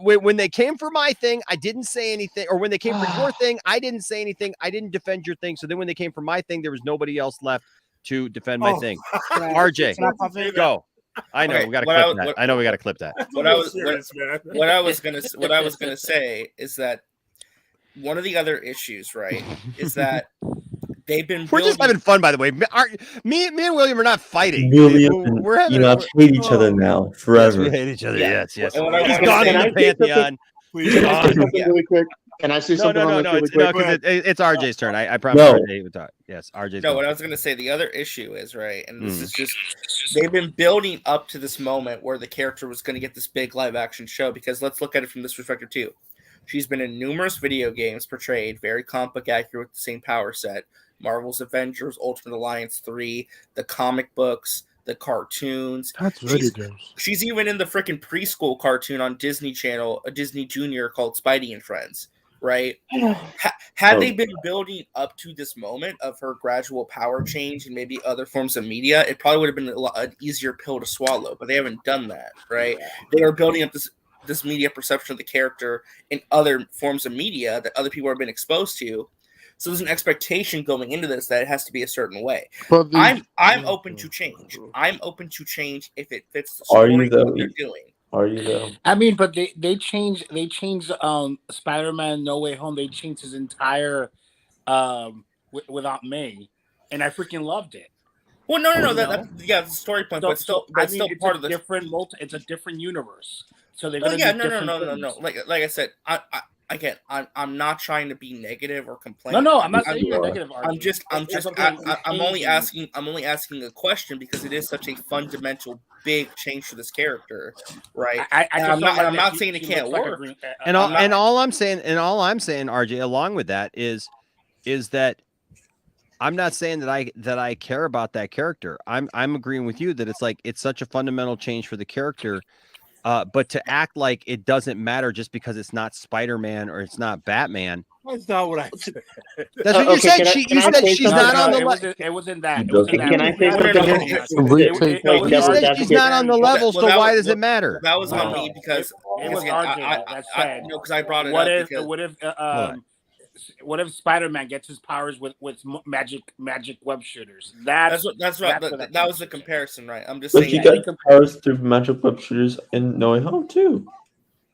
[SPEAKER 13] When they came for my thing, I didn't say anything. Or when they came for your thing, I didn't say anything. I didn't defend your thing. So then when they came for my thing, there was nobody else left to defend my thing. RJ, go. I know we got to clip that. I know we got to clip that.
[SPEAKER 12] What I was gonna say is that one of the other issues, right, is that they've been.
[SPEAKER 13] We're just having fun, by the way. Me and William are not fighting.
[SPEAKER 22] We're having. Hate each other now forever.
[SPEAKER 13] Yes, we hate each other.
[SPEAKER 12] Yeah.
[SPEAKER 13] Yes.
[SPEAKER 12] He's
[SPEAKER 13] gone in the pantheon.
[SPEAKER 14] Really quick. Can I say something?
[SPEAKER 13] No, it's RJ's turn. I promise RJ would talk. Yes, RJ's
[SPEAKER 12] what I was going to say, the other issue is, right, and this is just, they've been building up to this moment where the character was going to get this big live action show, because let's look at it from this perspective too. She's been in numerous video games portrayed, very comic book accurate with the same power set. Marvel's Avengers, Ultimate Alliance 3, the comic books, the cartoons. She's even in the freaking preschool cartoon on Disney Channel, a Disney Junior called Spidey and Friends, right? Had they been building up to this moment of her gradual power change and maybe other forms of media, it probably would have been an easier pill to swallow, but they haven't done that, right? They are building up this media perception of the character in other forms of media that other people have been exposed to. So there's an expectation going into this that it has to be a certain way. I'm open to change. I'm open to change if it fits the story what they're doing.
[SPEAKER 22] Are you though?
[SPEAKER 18] I mean, but they changed Spider-Man No Way Home. They changed his entire without May, and I freaking loved it.
[SPEAKER 12] Well, no, that's the story point, but still part of the
[SPEAKER 18] different. It's a different universe. So they're
[SPEAKER 12] no. Like I said, I'm not trying to be negative or complain.
[SPEAKER 18] No, I'm not saying you're negative.
[SPEAKER 12] I'm only asking a question because it is such a fundamental big change for this character, right? I'm not saying it can't work.
[SPEAKER 13] And all I'm saying, RJ, along with that is that I'm not saying that I care about that character. I'm agreeing with you that it's such a fundamental change for the character But to act like it doesn't matter just because it's not Spider-Man or it's not Batman.
[SPEAKER 15] That's not what I said.
[SPEAKER 13] That's what you said. You said she's not on the level.
[SPEAKER 18] It wasn't that.
[SPEAKER 14] Can I say something here?
[SPEAKER 13] She's not on the level, so why does it matter?
[SPEAKER 12] That was on me because
[SPEAKER 18] it was RJ that said.
[SPEAKER 12] No, because I brought it
[SPEAKER 18] up. What if Spider-Man gets his powers with magic web shooters? That was the comparison, right? I'm just
[SPEAKER 22] But
[SPEAKER 12] saying.
[SPEAKER 22] he got powers through magic web shooters in No Way Home too.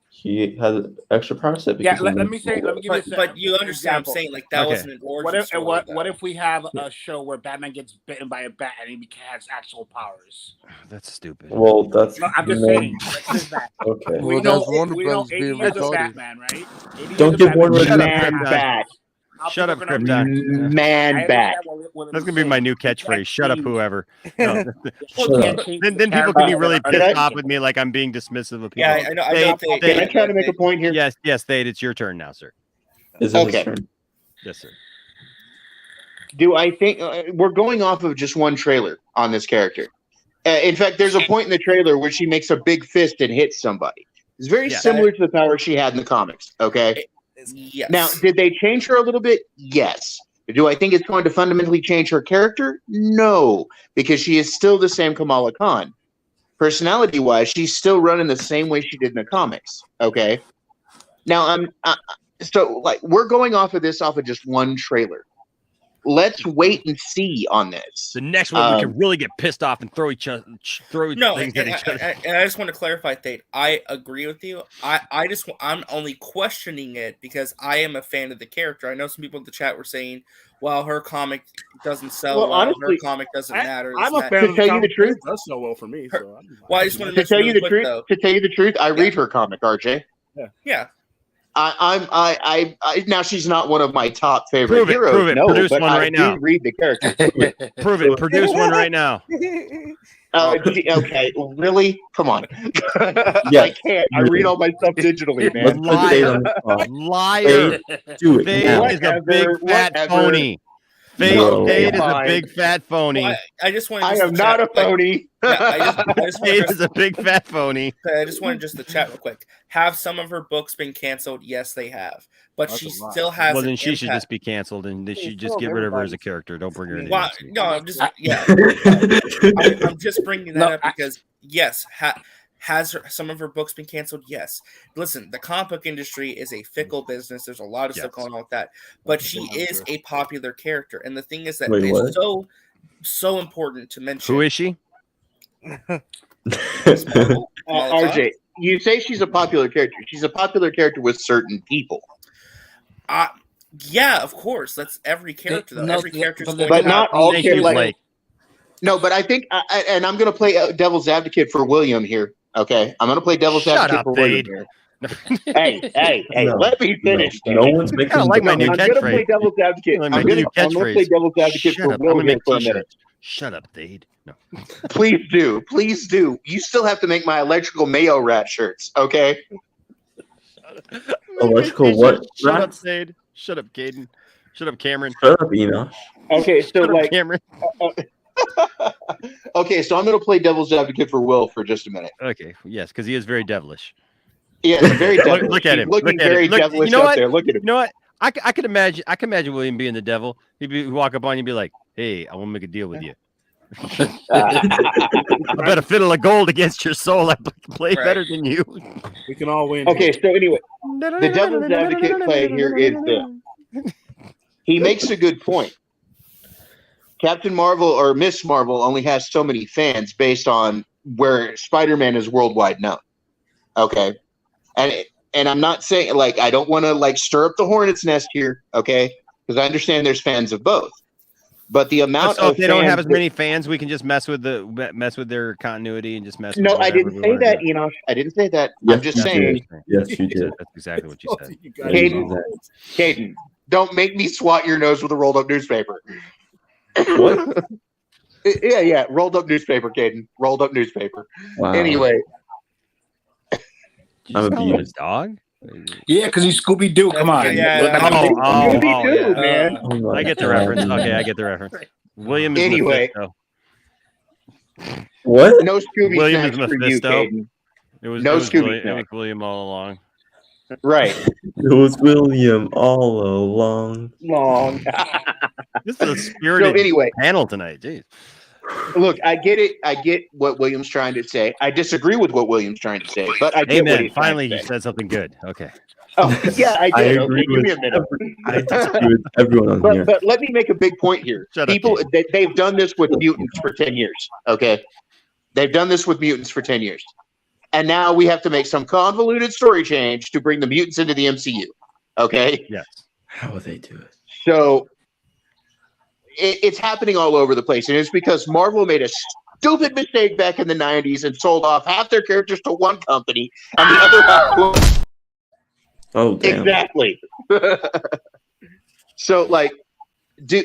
[SPEAKER 22] He has extra power set.
[SPEAKER 18] Yeah, let me give you.
[SPEAKER 12] But you understand? I'm saying like that wasn't an origin story.
[SPEAKER 18] What if we have a show where Batman gets bitten by a bat and he has actual powers?
[SPEAKER 13] That's stupid.
[SPEAKER 22] Well, that's.
[SPEAKER 18] No, I'm just saying.
[SPEAKER 22] Okay.
[SPEAKER 18] We know 80 years of Batman, right?
[SPEAKER 22] Don't give Warner
[SPEAKER 14] Man bat.
[SPEAKER 13] Shut up, Krypton.
[SPEAKER 14] Man bat.
[SPEAKER 13] That's gonna be my new catchphrase. Shut up, whoever. No. Then people can be really pissed off with me, like I'm being dismissive of people.
[SPEAKER 12] Yeah, I know.
[SPEAKER 14] Can I try to make a point here?
[SPEAKER 13] Yes, Thade, it's your turn now, sir.
[SPEAKER 22] Is it his turn?
[SPEAKER 13] Yes, sir.
[SPEAKER 14] Do I think we're going off of just one trailer on this character? In fact, there's a point in the trailer where she makes a big fist and hits somebody. It's very similar to the power she had in the comics. Okay.
[SPEAKER 12] Yes.
[SPEAKER 14] Now, did they change her a little bit? Yes. Do I think it's going to fundamentally change her character? No, because she is still the same Kamala Khan. Personality-wise, she's still running the same way she did in the comics. Okay. Now, we're going off of just one trailer. Let's wait and see on this.
[SPEAKER 13] The next one, we can really get pissed off and throw things at each other.
[SPEAKER 12] And I just want to clarify, Thade. I agree with you. I'm only questioning it because I am a fan of the character. I know some people in the chat were saying, "Well, her comic doesn't sell well. Honestly, her comic doesn't matter."
[SPEAKER 15] I'm a fan of the comic. It does sell well for me.
[SPEAKER 12] Well, I just want
[SPEAKER 14] to tell you the truth. Though. To tell you the truth, I read her comic, RJ.
[SPEAKER 12] Yeah.
[SPEAKER 14] I now she's not one of my top favorite heroes.
[SPEAKER 13] Prove it.
[SPEAKER 14] No,
[SPEAKER 13] Produce
[SPEAKER 14] but
[SPEAKER 13] one right now.
[SPEAKER 14] Read the character.
[SPEAKER 13] Prove it. Produce one right now.
[SPEAKER 14] Okay, really? Come on.
[SPEAKER 22] Yeah.
[SPEAKER 14] I can't. I read all my stuff digitally, man.
[SPEAKER 13] Liar.
[SPEAKER 22] Do it.
[SPEAKER 13] Thade is a big fat phony. Thade is a big fat phony.
[SPEAKER 12] Well, I just want.
[SPEAKER 14] I am not a phony.
[SPEAKER 13] Thade is a big fat phony.
[SPEAKER 12] I just wanted just to chat real quick. Have some of her books been canceled? Yes, they have. But she still has.
[SPEAKER 13] Well, then she should just be canceled, and they should just get rid of her as a character. Don't bring her in.
[SPEAKER 12] Well, no, I'm just I'm just bringing that up because yes, has some of her books been canceled? Yes. Listen, the comic book industry is a fickle business. There's a lot of stuff going on with that. But she is a popular character. And the thing is that it's so important to mention.
[SPEAKER 13] Who is she?
[SPEAKER 14] RJ, you say she's a popular character. She's a popular character with certain people.
[SPEAKER 12] Yeah, of course. That's every character, though. Every character's
[SPEAKER 14] but not all characters. No, but I think, and I'm going to play devil's advocate for William here. Okay, I'm going to play devil's advocate for William here. Hey, let me finish.
[SPEAKER 22] No one's making.
[SPEAKER 13] I like my new catchphrase.
[SPEAKER 14] I'm going to play devil's advocate. I'm going to play devil's advocate for William for a minute.
[SPEAKER 13] Shut up, Thade. No.
[SPEAKER 14] Please do. You still have to make my electrical mayo rat shirts, okay?
[SPEAKER 22] Electrical what?
[SPEAKER 13] Shut up, Thade. Shut up, Caden. Shut up, Cameron.
[SPEAKER 22] Shut up, Enoch.
[SPEAKER 14] Okay, so
[SPEAKER 13] Shut up, Cameron.
[SPEAKER 14] Okay, so I'm going to play devil's advocate for Will for just a minute.
[SPEAKER 13] Okay, yes, because he is very devilish.
[SPEAKER 14] Yeah, very devilish.
[SPEAKER 13] Look at him.
[SPEAKER 14] Looking very devilish
[SPEAKER 13] you know
[SPEAKER 14] out there. Look at him.
[SPEAKER 13] You know what? I could imagine William being the devil. He'd walk up on you and be like, "Hey, I want to make a deal with you. I bet a fiddle of gold against your soul. I play better than you.
[SPEAKER 15] We can all win."
[SPEAKER 14] Okay, so anyway, the devil's advocate play here is this. He makes a good point. Captain Marvel or Miss Marvel only has so many fans based on where Spider-Man is worldwide known. Okay, and I'm not saying I don't want to stir up the hornet's nest here. Okay, because I understand there's fans of both. But the amount of
[SPEAKER 13] if they don't have as many fans, we can just mess with their continuity and just mess.
[SPEAKER 14] No, I didn't say that, Enoch. I didn't say that.
[SPEAKER 22] Yes,
[SPEAKER 14] I'm just saying.
[SPEAKER 22] Yes, you did.
[SPEAKER 13] That's exactly what you said.
[SPEAKER 14] Caden, don't make me swat your nose with a rolled up newspaper.
[SPEAKER 22] What?
[SPEAKER 14] Yeah. Rolled up newspaper, Caden. Rolled up newspaper.
[SPEAKER 22] Wow.
[SPEAKER 14] Anyway.
[SPEAKER 22] I'm a beast.
[SPEAKER 13] Dog?
[SPEAKER 18] Yeah, because he's Scooby Doo. Come on.
[SPEAKER 14] Scooby Doo, man.
[SPEAKER 13] I get the reference. Okay, I get the reference. William is
[SPEAKER 14] anyway.
[SPEAKER 13] Mephisto.
[SPEAKER 22] What?
[SPEAKER 14] No Scooby
[SPEAKER 13] William is
[SPEAKER 14] snacks for you,
[SPEAKER 13] Mephisto.
[SPEAKER 14] Caden.
[SPEAKER 13] It was
[SPEAKER 14] No Scooby
[SPEAKER 13] William,
[SPEAKER 14] snack.
[SPEAKER 13] it was William all along.
[SPEAKER 14] Right.
[SPEAKER 22] It was William all along.
[SPEAKER 14] Long.
[SPEAKER 13] This is a spirited
[SPEAKER 14] anyway,
[SPEAKER 13] panel tonight. Jeez.
[SPEAKER 14] Look, I get it. I get what William's trying to say. I disagree with what William's trying to say, but I get what
[SPEAKER 13] Amen.
[SPEAKER 14] he's trying
[SPEAKER 13] Finally,
[SPEAKER 14] to
[SPEAKER 13] he
[SPEAKER 14] say.
[SPEAKER 13] said something good. Okay.
[SPEAKER 14] Oh, yeah, I did.
[SPEAKER 22] agree
[SPEAKER 14] Okay, give me a
[SPEAKER 22] with
[SPEAKER 14] minute.
[SPEAKER 22] I disagree with everyone on here.
[SPEAKER 14] But let me make a big point here.
[SPEAKER 13] Shut up,
[SPEAKER 14] People, they've done this with mutants for 10 years. Okay. They've done this with mutants for 10 years. And now we have to make some convoluted story change to bring the mutants into the MCU. Okay.
[SPEAKER 13] Yes.
[SPEAKER 22] How will they do it?
[SPEAKER 14] So it's happening all over the place. And it's because Marvel made a stupid mistake back in the 90s and sold off half their characters to one company and the other half to
[SPEAKER 22] Oh, damn.
[SPEAKER 14] Exactly. So, like,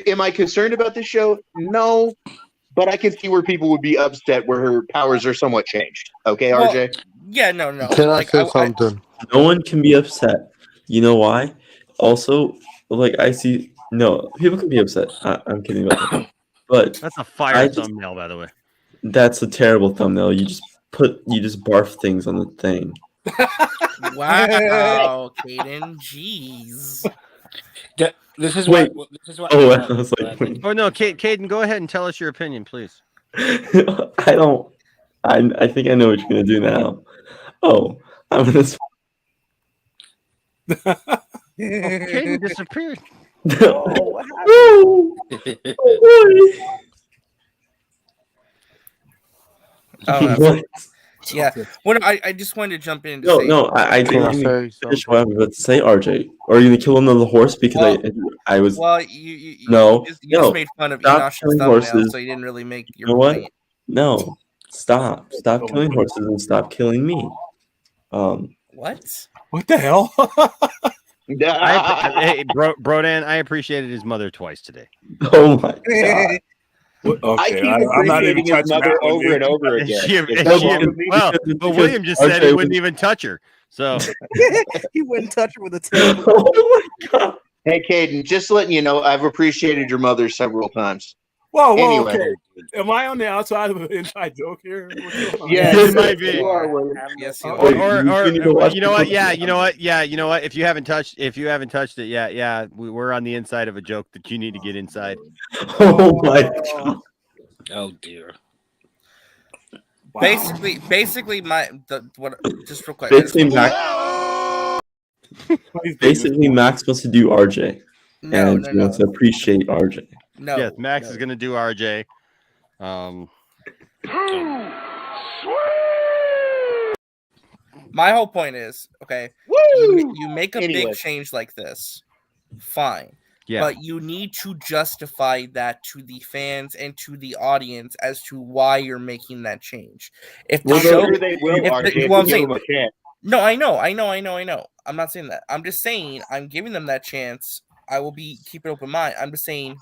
[SPEAKER 14] am I concerned about this show? No, but I can see where people would be upset where her powers are somewhat changed. Okay,
[SPEAKER 12] Well,
[SPEAKER 14] RJ?
[SPEAKER 12] Yeah, no.
[SPEAKER 1] Can I say something?
[SPEAKER 22] No one can be upset. You know why? Also, like I see, no, people can be upset. I'm kidding about that. But
[SPEAKER 13] That's a fire thumbnail, by the way.
[SPEAKER 22] That's a terrible thumbnail. You just barf things on the thing.
[SPEAKER 12] Wow, Caden, jeez.
[SPEAKER 18] This is
[SPEAKER 22] Wait.
[SPEAKER 18] what. This is what.
[SPEAKER 22] Oh, I was like, wait.
[SPEAKER 13] Oh no, Caden, go ahead and tell us your opinion, please.
[SPEAKER 22] I don't. I think I know what you're gonna do now. Oh, I'm gonna.
[SPEAKER 13] Caden disappeared.
[SPEAKER 22] Oh,
[SPEAKER 12] What? Yeah. Well, I just wanted to jump in. To say,
[SPEAKER 22] I didn't even finish what I'm about to say, RJ. Or are you gonna kill another horse because I was?
[SPEAKER 12] Well, you
[SPEAKER 22] just
[SPEAKER 12] made fun of
[SPEAKER 22] stop
[SPEAKER 12] Enosh's
[SPEAKER 22] killing
[SPEAKER 12] thumbnail,
[SPEAKER 22] horses.
[SPEAKER 12] so you didn't really make your
[SPEAKER 22] You know what?
[SPEAKER 12] point.
[SPEAKER 22] No, stop killing horses and stop killing me.
[SPEAKER 12] What?
[SPEAKER 15] What the hell?
[SPEAKER 13] Hey, Brodan, I appreciated his mother twice today.
[SPEAKER 22] Oh my god.
[SPEAKER 15] Okay,
[SPEAKER 14] I'm not even touching that over and over again.
[SPEAKER 13] But William just said he wouldn't even touch her. So
[SPEAKER 19] He wouldn't touch her with a tail.
[SPEAKER 22] Oh my god.
[SPEAKER 14] Hey, Caden, just letting you know, I've appreciated your mother several times.
[SPEAKER 15] Whoa,
[SPEAKER 14] Anyway.
[SPEAKER 15] okay. Am I on the outside of an inside joke here?
[SPEAKER 14] Yes,
[SPEAKER 13] it might be.
[SPEAKER 14] you are, William.
[SPEAKER 12] Yes,
[SPEAKER 13] Or you know what? Yeah, you know what? Yeah, you know what? If you haven't touched it, yeah, we're on the inside of a joke that you need to get inside.
[SPEAKER 22] Oh my god.
[SPEAKER 18] Oh dear.
[SPEAKER 15] Wow.
[SPEAKER 12] Basically, just real quick.
[SPEAKER 22] Basically, Max wants to do RJ, and he wants to appreciate RJ.
[SPEAKER 12] No.
[SPEAKER 13] Yes, Max is going to do RJ.
[SPEAKER 12] My whole point is, okay, you make a
[SPEAKER 14] Anyway.
[SPEAKER 12] big change like this, fine.
[SPEAKER 13] Yeah.
[SPEAKER 12] But you need to justify that to the fans and to the audience as to why you're making that change. If the
[SPEAKER 14] Well,
[SPEAKER 12] show,
[SPEAKER 14] sure they will,
[SPEAKER 12] if
[SPEAKER 14] RJ,
[SPEAKER 12] the-
[SPEAKER 14] if
[SPEAKER 12] well,
[SPEAKER 14] you
[SPEAKER 12] I'm
[SPEAKER 14] give
[SPEAKER 12] saying,
[SPEAKER 14] them a chance.
[SPEAKER 12] no, I know. I'm not saying that. I'm just saying I'm giving them that chance. I will be keep an open mind. I'm just saying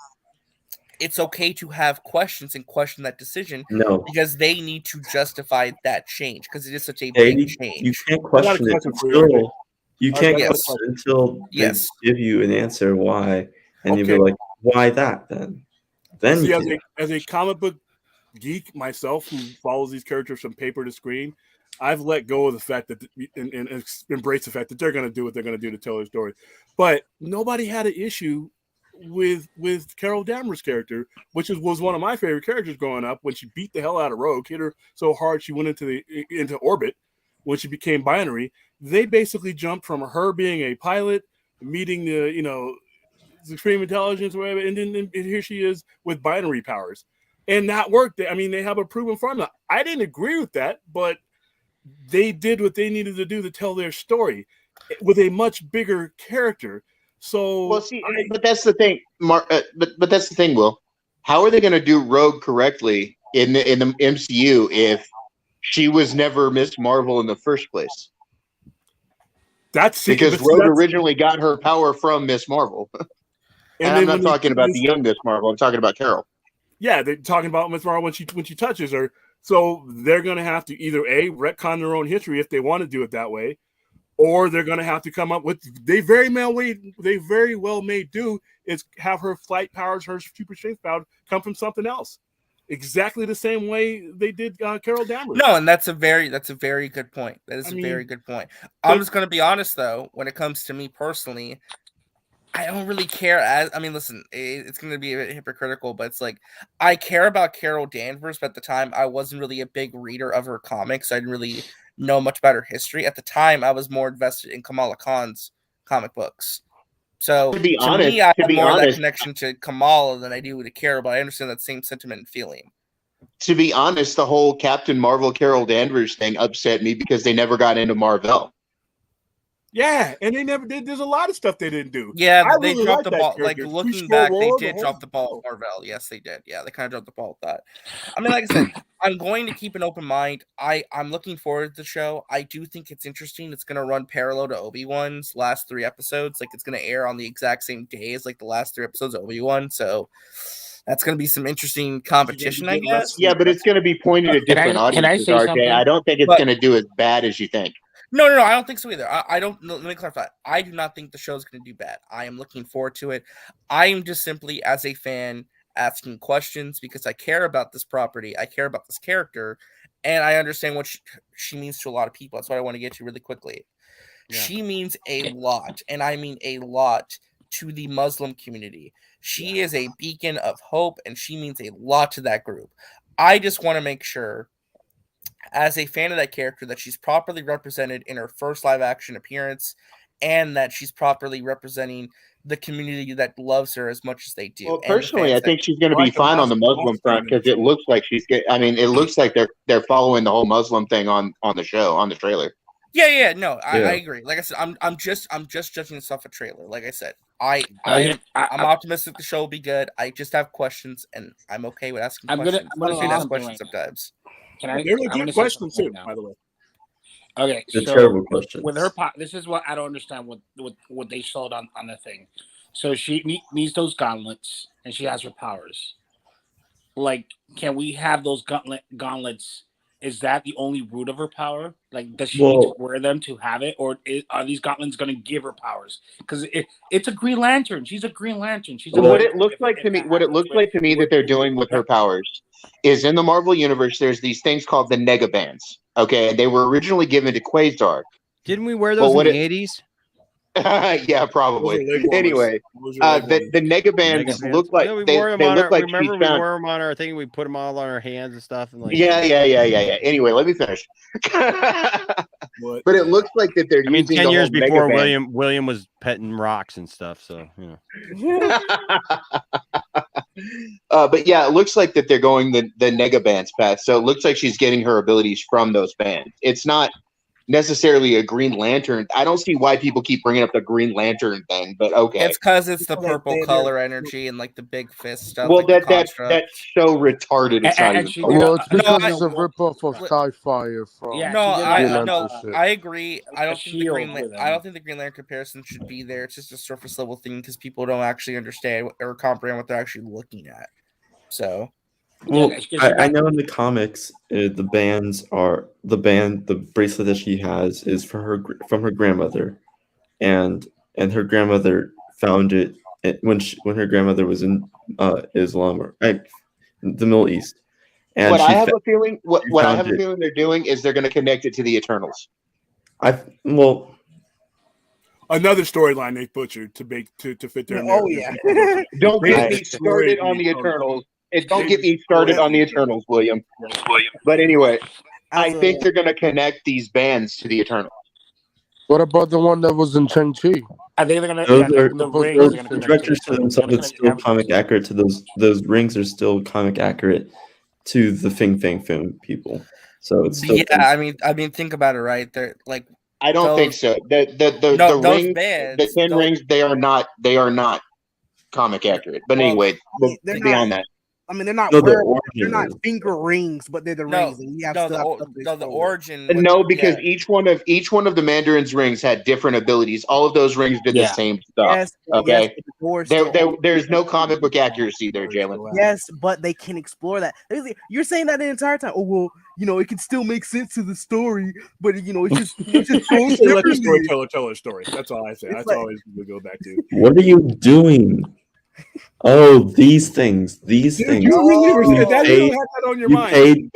[SPEAKER 12] it's okay to have questions and question that decision.
[SPEAKER 22] No.
[SPEAKER 12] Because they need to justify that change because it is such a
[SPEAKER 22] Hey,
[SPEAKER 12] big change.
[SPEAKER 22] you can't question it until you can't question it until they give you an answer why, and you'll be like, why that then? Then
[SPEAKER 15] See,
[SPEAKER 22] you
[SPEAKER 15] as
[SPEAKER 22] can.
[SPEAKER 15] a comic book geek myself who follows these characters from paper to screen, I've let go of the fact that and embrace the fact that they're going to do what they're going to do to tell their story. But nobody had an issue with Carol Danvers' character, which was one of my favorite characters growing up. When she beat the hell out of Rogue, hit her so hard she went into orbit. When she became binary, they basically jumped from her being a pilot, meeting the supreme intelligence, or whatever, and then here she is with binary powers, and that worked. I mean, they have a proven formula. I didn't agree with that, but they did what they needed to do to tell their story with a much bigger character. So,
[SPEAKER 14] well, see, but that's the thing, Mark. But that's the thing, Will. How are they going to do Rogue correctly in the MCU if she was never Miss Marvel in the first place?
[SPEAKER 15] That's
[SPEAKER 14] because Rogue originally got her power from Miss Marvel. And I'm not talking about the young Miss Marvel. I'm talking about Carol.
[SPEAKER 15] Yeah, they're talking about Miss Marvel when she touches her. So they're going to have to either A, retcon their own history if they want to do it that way, or they're going to have to come up with they very well may do is have her flight powers, her super strength power come from something else. exactly the same way they did Carol Danvers.
[SPEAKER 12] No, and that's a very good point. That is a very good point. I'm just going to be honest though. When it comes to me personally, I don't really care. Listen, it's going to be a bit hypocritical, but it's like I care about Carol Danvers, but at the time I wasn't really a big reader of her comics. I didn't really know much about her history. At the time, I was more invested in Kamala Khan's comic books. So to me, I have more of that connection to Kamala than I do to Carol, but I understand that same sentiment and feeling.
[SPEAKER 14] To be honest, the whole Captain Marvel Carol Danvers thing upset me because they never got into Marvel.
[SPEAKER 15] Yeah, and they never did. There's a lot of stuff they didn't do.
[SPEAKER 12] Yeah, they dropped the ball. Like looking back, they did drop the ball with Marvel. Yes, they did. Yeah, they kind of dropped the ball with that. I mean, like I said, I'm going to keep an open mind. I'm looking forward to the show. I do think it's interesting. It's going to run parallel to Obi-Wan's last 3 episodes. Like it's going to air on the exact same day as like the last 3 episodes of Obi-Wan. So that's going to be some interesting competition, I guess.
[SPEAKER 14] Yeah, but it's going to be pointed at different audiences, RJ. I don't think it's going to do as bad as you think.
[SPEAKER 12] No, I don't think so either. I don't. Let me clarify. I do not think the show is going to do bad. I am looking forward to it. I am just simply, as a fan, asking questions because I care about this property. I care about this character, and I understand what she means to a lot of people. That's what I want to get to really quickly. Yeah. She means a lot, and I mean a lot to the Muslim community. She is a beacon of hope, and she means a lot to that group. I just want to make sure, as a fan of that character, that she's properly represented in her first live action appearance and that she's properly representing the community that loves her as much as they do.
[SPEAKER 14] Well, personally, I think she's going to be fine on the Muslim front because it looks like it looks like they're following the whole Muslim thing on the show, on the trailer.
[SPEAKER 12] Yeah. No, I agree. Like I said, I'm just judging this off a trailer. Like I said, I'm optimistic the show will be good. I just have questions, and I'm okay with asking questions. I'm going to ask questions sometimes.
[SPEAKER 15] They're good questions too, by the way.
[SPEAKER 18] Okay,
[SPEAKER 22] so terrible questions.
[SPEAKER 18] With her, this is what I don't understand. What they showed on the thing. So she needs those gauntlets, and she has her powers. Like, can we have those gauntlets? Is that the only root of her power? Like, does she need to wear them to have it, or are these gauntlets going to give her powers? Because it's a Green Lantern. She's a Green Lantern.
[SPEAKER 14] What it looks like to me that they're doing with her powers is in the Marvel universe. There's these things called the negabands. Okay, they were originally given to Quasar.
[SPEAKER 13] Didn't we wear those in the 80s?
[SPEAKER 14] Yeah, probably. Anyway, the negabands look like they look like
[SPEAKER 13] remember we wore them on our thing. We put them all on our hands and stuff. And like,
[SPEAKER 14] yeah. Anyway, let me finish. But it looks like that they're.
[SPEAKER 13] 10 years before William was petting rocks and stuff. So
[SPEAKER 14] but yeah, it looks like that they're going the negabands path. So it looks like she's getting her abilities from those bands. It's not necessarily a Green Lantern. I don't see why people keep bringing up the Green Lantern thing, but okay.
[SPEAKER 12] It's because it's the purple color energy and like the big fist stuff.
[SPEAKER 14] Well, like that's so retarded. It's not even.
[SPEAKER 1] Well, it's because it's a ripoff of Sci-Fi from.
[SPEAKER 12] I agree. I don't think the Green Lantern comparison should be there. It's just a surface level thing because people don't actually understand or comprehend what they're actually looking at. So.
[SPEAKER 22] Well, I know in the comics, the bracelet that she has is from her grandmother, and her grandmother found it when her grandmother was in Islam or the Middle East. And
[SPEAKER 14] I have a feeling they're doing is they're going to connect it to the Eternals.
[SPEAKER 15] Another storyline they butchered to fit their.
[SPEAKER 14] Oh yeah! Don't get me started on the Eternals. Don't get me started on the Eternals, William. But anyway, I think they're going to connect these bands to the Eternals.
[SPEAKER 1] What about the one that was in Shang-Chi?
[SPEAKER 18] I think they're going
[SPEAKER 22] to. The directors to themselves are still comic accurate to those rings are still comic accurate to the Fing Fang film people. So it's still
[SPEAKER 12] I mean, think about it, right? They're like.
[SPEAKER 14] I don't think so. The rings, the 10 rings, they are not comic accurate. But anyway, beyond that.
[SPEAKER 19] I mean, they're not finger rings, but they're the rings. And we have
[SPEAKER 12] the origin.
[SPEAKER 14] No, because each one of the Mandarin's rings had different abilities. All of those rings did the same stuff. Yes, okay. There's no comic book accuracy there, Jalen.
[SPEAKER 19] Yes, but they can explore that. You're saying that the entire time. Oh well, it can still make sense to the story, but it's just
[SPEAKER 15] let the storyteller tell a story. That's all I say. That's always we go back to.
[SPEAKER 22] What are you doing? Oh, these things. Dude,
[SPEAKER 15] You really were that you had that on your mind.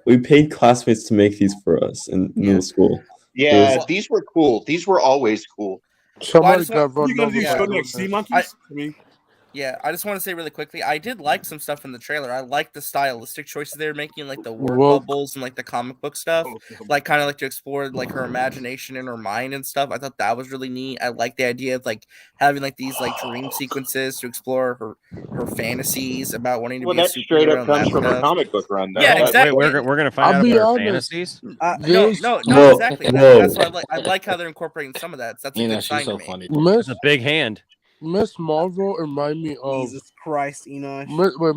[SPEAKER 22] We paid classmates to make these for us in middle school.
[SPEAKER 14] Yeah, these were cool. These were always cool.
[SPEAKER 1] Somebody got run
[SPEAKER 15] You gonna
[SPEAKER 1] over
[SPEAKER 15] do
[SPEAKER 1] by
[SPEAKER 15] something like
[SPEAKER 1] doing
[SPEAKER 15] sea
[SPEAKER 1] this.
[SPEAKER 15] monkeys? I mean,
[SPEAKER 12] Yeah, I just want to say really quickly, I did like some stuff in the trailer. I like the stylistic choices they were making, like the word
[SPEAKER 1] Woke.
[SPEAKER 12] bubbles and like the comic book stuff, like kind of like to explore like her imagination in her mind and stuff. I thought that was really neat. I like the idea of like having like these like dream sequences to explore her fantasies about wanting to
[SPEAKER 14] Well,
[SPEAKER 12] be a
[SPEAKER 14] that straight
[SPEAKER 12] superhero
[SPEAKER 14] up
[SPEAKER 12] and that
[SPEAKER 14] comes from her
[SPEAKER 12] stuff.
[SPEAKER 14] comic book run, though.
[SPEAKER 12] Yeah, exactly.
[SPEAKER 13] Wait, we're gonna find
[SPEAKER 1] I'll
[SPEAKER 13] out
[SPEAKER 1] be
[SPEAKER 13] about her
[SPEAKER 1] honest.
[SPEAKER 13] fantasies.
[SPEAKER 12] No,
[SPEAKER 22] Whoa,
[SPEAKER 12] exactly.
[SPEAKER 22] whoa.
[SPEAKER 12] That's why I like how they're incorporating some of that. That's a good sign to me.
[SPEAKER 1] Miss
[SPEAKER 13] It's a big hand.
[SPEAKER 1] Miss Marvel remind me of
[SPEAKER 19] Jesus Christ, Enosh.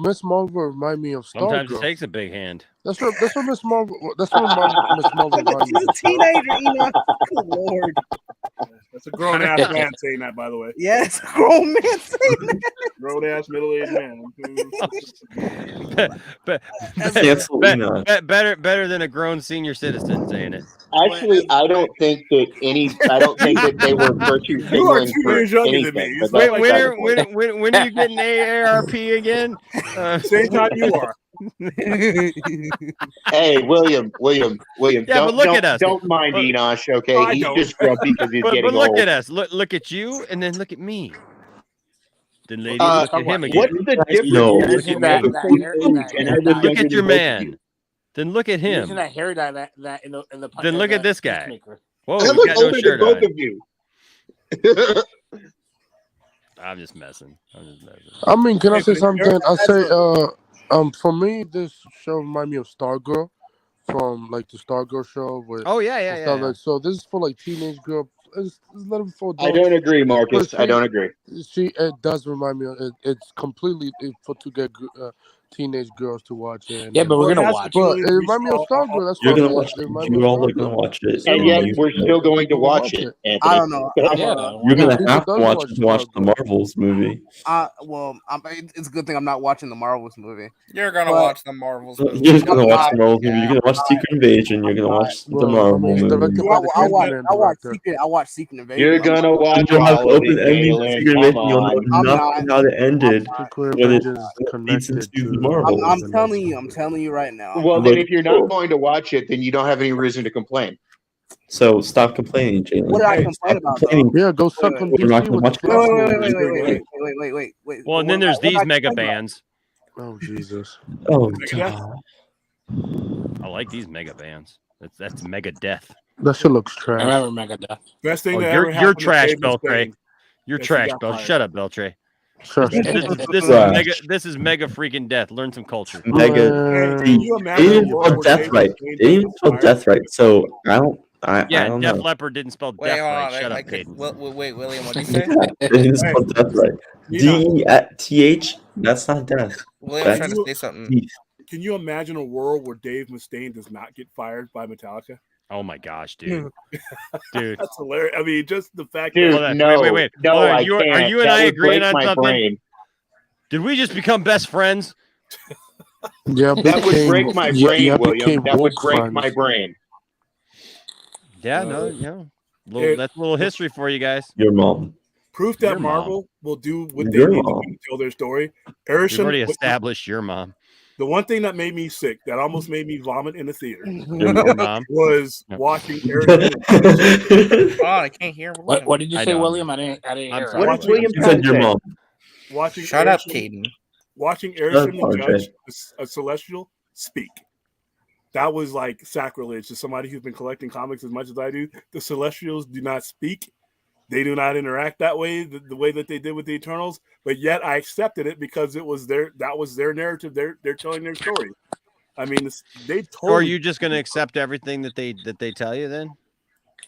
[SPEAKER 1] Miss Marvel remind me of
[SPEAKER 13] Sometimes it
[SPEAKER 1] Stargirl.
[SPEAKER 13] takes a big hand.
[SPEAKER 1] That's what Miss Marvel. That's what Miss Marvel remind me
[SPEAKER 19] She's
[SPEAKER 1] of.
[SPEAKER 19] a teenager, Enosh. Good lord.
[SPEAKER 15] that's a grown ass man saying that, by the way.
[SPEAKER 19] Yes, grown man saying that.
[SPEAKER 15] Grown ass middle aged man.
[SPEAKER 13] Better than a grown senior citizen saying it.
[SPEAKER 14] Actually, I don't think that they were virtue
[SPEAKER 15] You are
[SPEAKER 14] signaling
[SPEAKER 15] 2
[SPEAKER 14] for
[SPEAKER 15] years younger than
[SPEAKER 14] anything.
[SPEAKER 15] me.
[SPEAKER 14] But
[SPEAKER 15] When
[SPEAKER 14] that's
[SPEAKER 13] When are you getting AARP again?
[SPEAKER 15] Same time you are.
[SPEAKER 14] Hey, William.
[SPEAKER 13] Yeah,
[SPEAKER 14] don't,
[SPEAKER 13] but look
[SPEAKER 14] don't,
[SPEAKER 13] at us.
[SPEAKER 14] Don't mind
[SPEAKER 13] But-
[SPEAKER 14] Enosh, okay?
[SPEAKER 15] I
[SPEAKER 14] He's
[SPEAKER 15] don't.
[SPEAKER 14] just grumpy because he's
[SPEAKER 13] But
[SPEAKER 14] getting
[SPEAKER 13] look
[SPEAKER 14] old.
[SPEAKER 13] at us. Look at you, and then look at me. Then ladies,
[SPEAKER 14] Uh,
[SPEAKER 13] look at him again.
[SPEAKER 14] what's the difference?
[SPEAKER 22] No.
[SPEAKER 18] Using that hair dye.
[SPEAKER 13] Look at your man. Then look at
[SPEAKER 18] Using
[SPEAKER 13] him.
[SPEAKER 18] that hair dye that in the
[SPEAKER 13] Then look at this guy.
[SPEAKER 18] Peacemaker.
[SPEAKER 13] Whoa,
[SPEAKER 14] I
[SPEAKER 13] he's
[SPEAKER 14] look
[SPEAKER 13] got no
[SPEAKER 14] older than
[SPEAKER 13] shirt
[SPEAKER 14] both
[SPEAKER 13] on.
[SPEAKER 14] of you.
[SPEAKER 13] I'm just messing.
[SPEAKER 1] I mean, can I say something? I say, for me, this show remind me of Stargirl from like the Stargirl show. With
[SPEAKER 13] Oh yeah.
[SPEAKER 1] Like, so this is for like teenage girl. It's a little for
[SPEAKER 14] I
[SPEAKER 1] adults.
[SPEAKER 14] don't agree, Marcus.
[SPEAKER 1] But
[SPEAKER 14] I don't agree.
[SPEAKER 1] It does remind me of it. It's completely for to get teenage girls to watch it.
[SPEAKER 18] Yeah, but we're gonna watch it.
[SPEAKER 1] But it reminds me of Stargirl. That's
[SPEAKER 22] You're
[SPEAKER 1] why
[SPEAKER 22] gonna watch it. You all are gonna watch it.
[SPEAKER 14] And yet we're still going to watch it, Anthony.
[SPEAKER 19] I don't know.
[SPEAKER 22] You're gonna have to watch it to watch the Marvels movie.
[SPEAKER 19] It's a good thing I'm not watching the Marvels movie.
[SPEAKER 12] You're gonna watch the Marvels movie.
[SPEAKER 22] You're just gonna watch the Marvels movie. You're gonna watch Secret Invasion. You're gonna watch the Marvel movie.
[SPEAKER 19] I watch Secret Invasion.
[SPEAKER 14] You're gonna watch
[SPEAKER 22] You'll have
[SPEAKER 14] all of
[SPEAKER 22] open
[SPEAKER 14] it,
[SPEAKER 22] ending
[SPEAKER 14] Galen.
[SPEAKER 22] Secret
[SPEAKER 14] Come
[SPEAKER 22] Invasion. You'll know
[SPEAKER 14] on.
[SPEAKER 22] nothing how it ended when it leads into the Marvels.
[SPEAKER 19] I'm telling you right now.
[SPEAKER 14] Well, then if you're not going to watch it, then you don't have any reason to complain.
[SPEAKER 22] So stop complaining, Jalen.
[SPEAKER 19] What did I complain about?
[SPEAKER 1] Yeah, go suck on
[SPEAKER 22] We're not
[SPEAKER 1] DC
[SPEAKER 22] gonna
[SPEAKER 1] with
[SPEAKER 22] watch
[SPEAKER 1] the
[SPEAKER 19] Wait.
[SPEAKER 13] Well, and then there's these mega bands.
[SPEAKER 1] Oh Jesus.
[SPEAKER 22] Oh
[SPEAKER 15] God.
[SPEAKER 13] I like these mega bands. That's mega death.
[SPEAKER 1] That shit looks trash.
[SPEAKER 18] I remember Megadeth.
[SPEAKER 15] Best thing that
[SPEAKER 13] you're
[SPEAKER 15] ever happened to
[SPEAKER 13] trash,
[SPEAKER 15] Dave
[SPEAKER 13] Beltray.
[SPEAKER 15] Mustaine.
[SPEAKER 13] You're
[SPEAKER 15] Yes, he
[SPEAKER 13] trash,
[SPEAKER 15] got
[SPEAKER 13] Bel.
[SPEAKER 15] fired.
[SPEAKER 13] Shut up, Beltray. This is mega freaking death. Learn some culture.
[SPEAKER 22] Mega.
[SPEAKER 15] Can you
[SPEAKER 22] They didn't
[SPEAKER 15] imagine
[SPEAKER 22] spell death right. They didn't even spell death right. So I don't
[SPEAKER 13] Def
[SPEAKER 22] know.
[SPEAKER 13] Leppard didn't spell
[SPEAKER 12] Wait,
[SPEAKER 13] death
[SPEAKER 12] hold
[SPEAKER 13] right.
[SPEAKER 12] on.
[SPEAKER 13] Shut up,
[SPEAKER 12] Wait,
[SPEAKER 13] Caden.
[SPEAKER 12] William, what did you say?
[SPEAKER 22] They didn't spell death right. DETH. That's not death.
[SPEAKER 12] William's trying to say something.
[SPEAKER 22] Teeth.
[SPEAKER 15] Can you imagine a world where Dave Mustaine does not get fired by Metallica?
[SPEAKER 13] Oh my gosh, dude. Dude.
[SPEAKER 15] That's hilarious. I mean, just the fact
[SPEAKER 14] Dude,
[SPEAKER 15] that
[SPEAKER 13] Wait.
[SPEAKER 14] No,
[SPEAKER 13] Hold on.
[SPEAKER 14] I
[SPEAKER 13] Are
[SPEAKER 14] can't.
[SPEAKER 13] you and
[SPEAKER 14] That
[SPEAKER 13] I
[SPEAKER 14] would
[SPEAKER 13] agreeing
[SPEAKER 14] break
[SPEAKER 13] on
[SPEAKER 14] my
[SPEAKER 13] something?
[SPEAKER 14] brain.
[SPEAKER 13] Did we just become best friends?
[SPEAKER 1] Yeah,
[SPEAKER 14] That would break my brain, William. That would break
[SPEAKER 1] friends.
[SPEAKER 14] my brain.
[SPEAKER 13] Yeah, that's a little history for you guys.
[SPEAKER 22] Your mom.
[SPEAKER 15] proof that
[SPEAKER 13] Your mom.
[SPEAKER 15] Marvel will do what they
[SPEAKER 22] Your
[SPEAKER 15] need
[SPEAKER 22] mom.
[SPEAKER 15] to do to tell their story.
[SPEAKER 13] We've already established your mom.
[SPEAKER 15] The one thing that made me sick, that almost made me vomit in the theater,
[SPEAKER 13] Your mom.
[SPEAKER 15] was
[SPEAKER 13] Yep.
[SPEAKER 15] watching Eric.
[SPEAKER 12] Oh, I can't hear.
[SPEAKER 18] What did you
[SPEAKER 13] I
[SPEAKER 18] say,
[SPEAKER 13] know.
[SPEAKER 18] William? I didn't
[SPEAKER 13] I'm
[SPEAKER 18] hear.
[SPEAKER 13] sorry.
[SPEAKER 14] What is William
[SPEAKER 22] You
[SPEAKER 14] trying
[SPEAKER 22] said
[SPEAKER 14] to
[SPEAKER 22] your
[SPEAKER 14] say?
[SPEAKER 22] mom.
[SPEAKER 15] Watching
[SPEAKER 12] Shut up,
[SPEAKER 15] Arishem-
[SPEAKER 12] Caden.
[SPEAKER 15] Watching
[SPEAKER 22] Shut
[SPEAKER 15] Arishem
[SPEAKER 22] up,
[SPEAKER 15] the
[SPEAKER 22] RJ.
[SPEAKER 15] Judge, a Celestial, speak. That was like sacrilege to somebody who's been collecting comics as much as I do. The Celestials do not speak. They do not interact that way, the way that they did with the Eternals. But yet I accepted it because that was their narrative. They're telling their story. I mean, they totally.
[SPEAKER 13] Or are you just going to accept everything that they tell you then?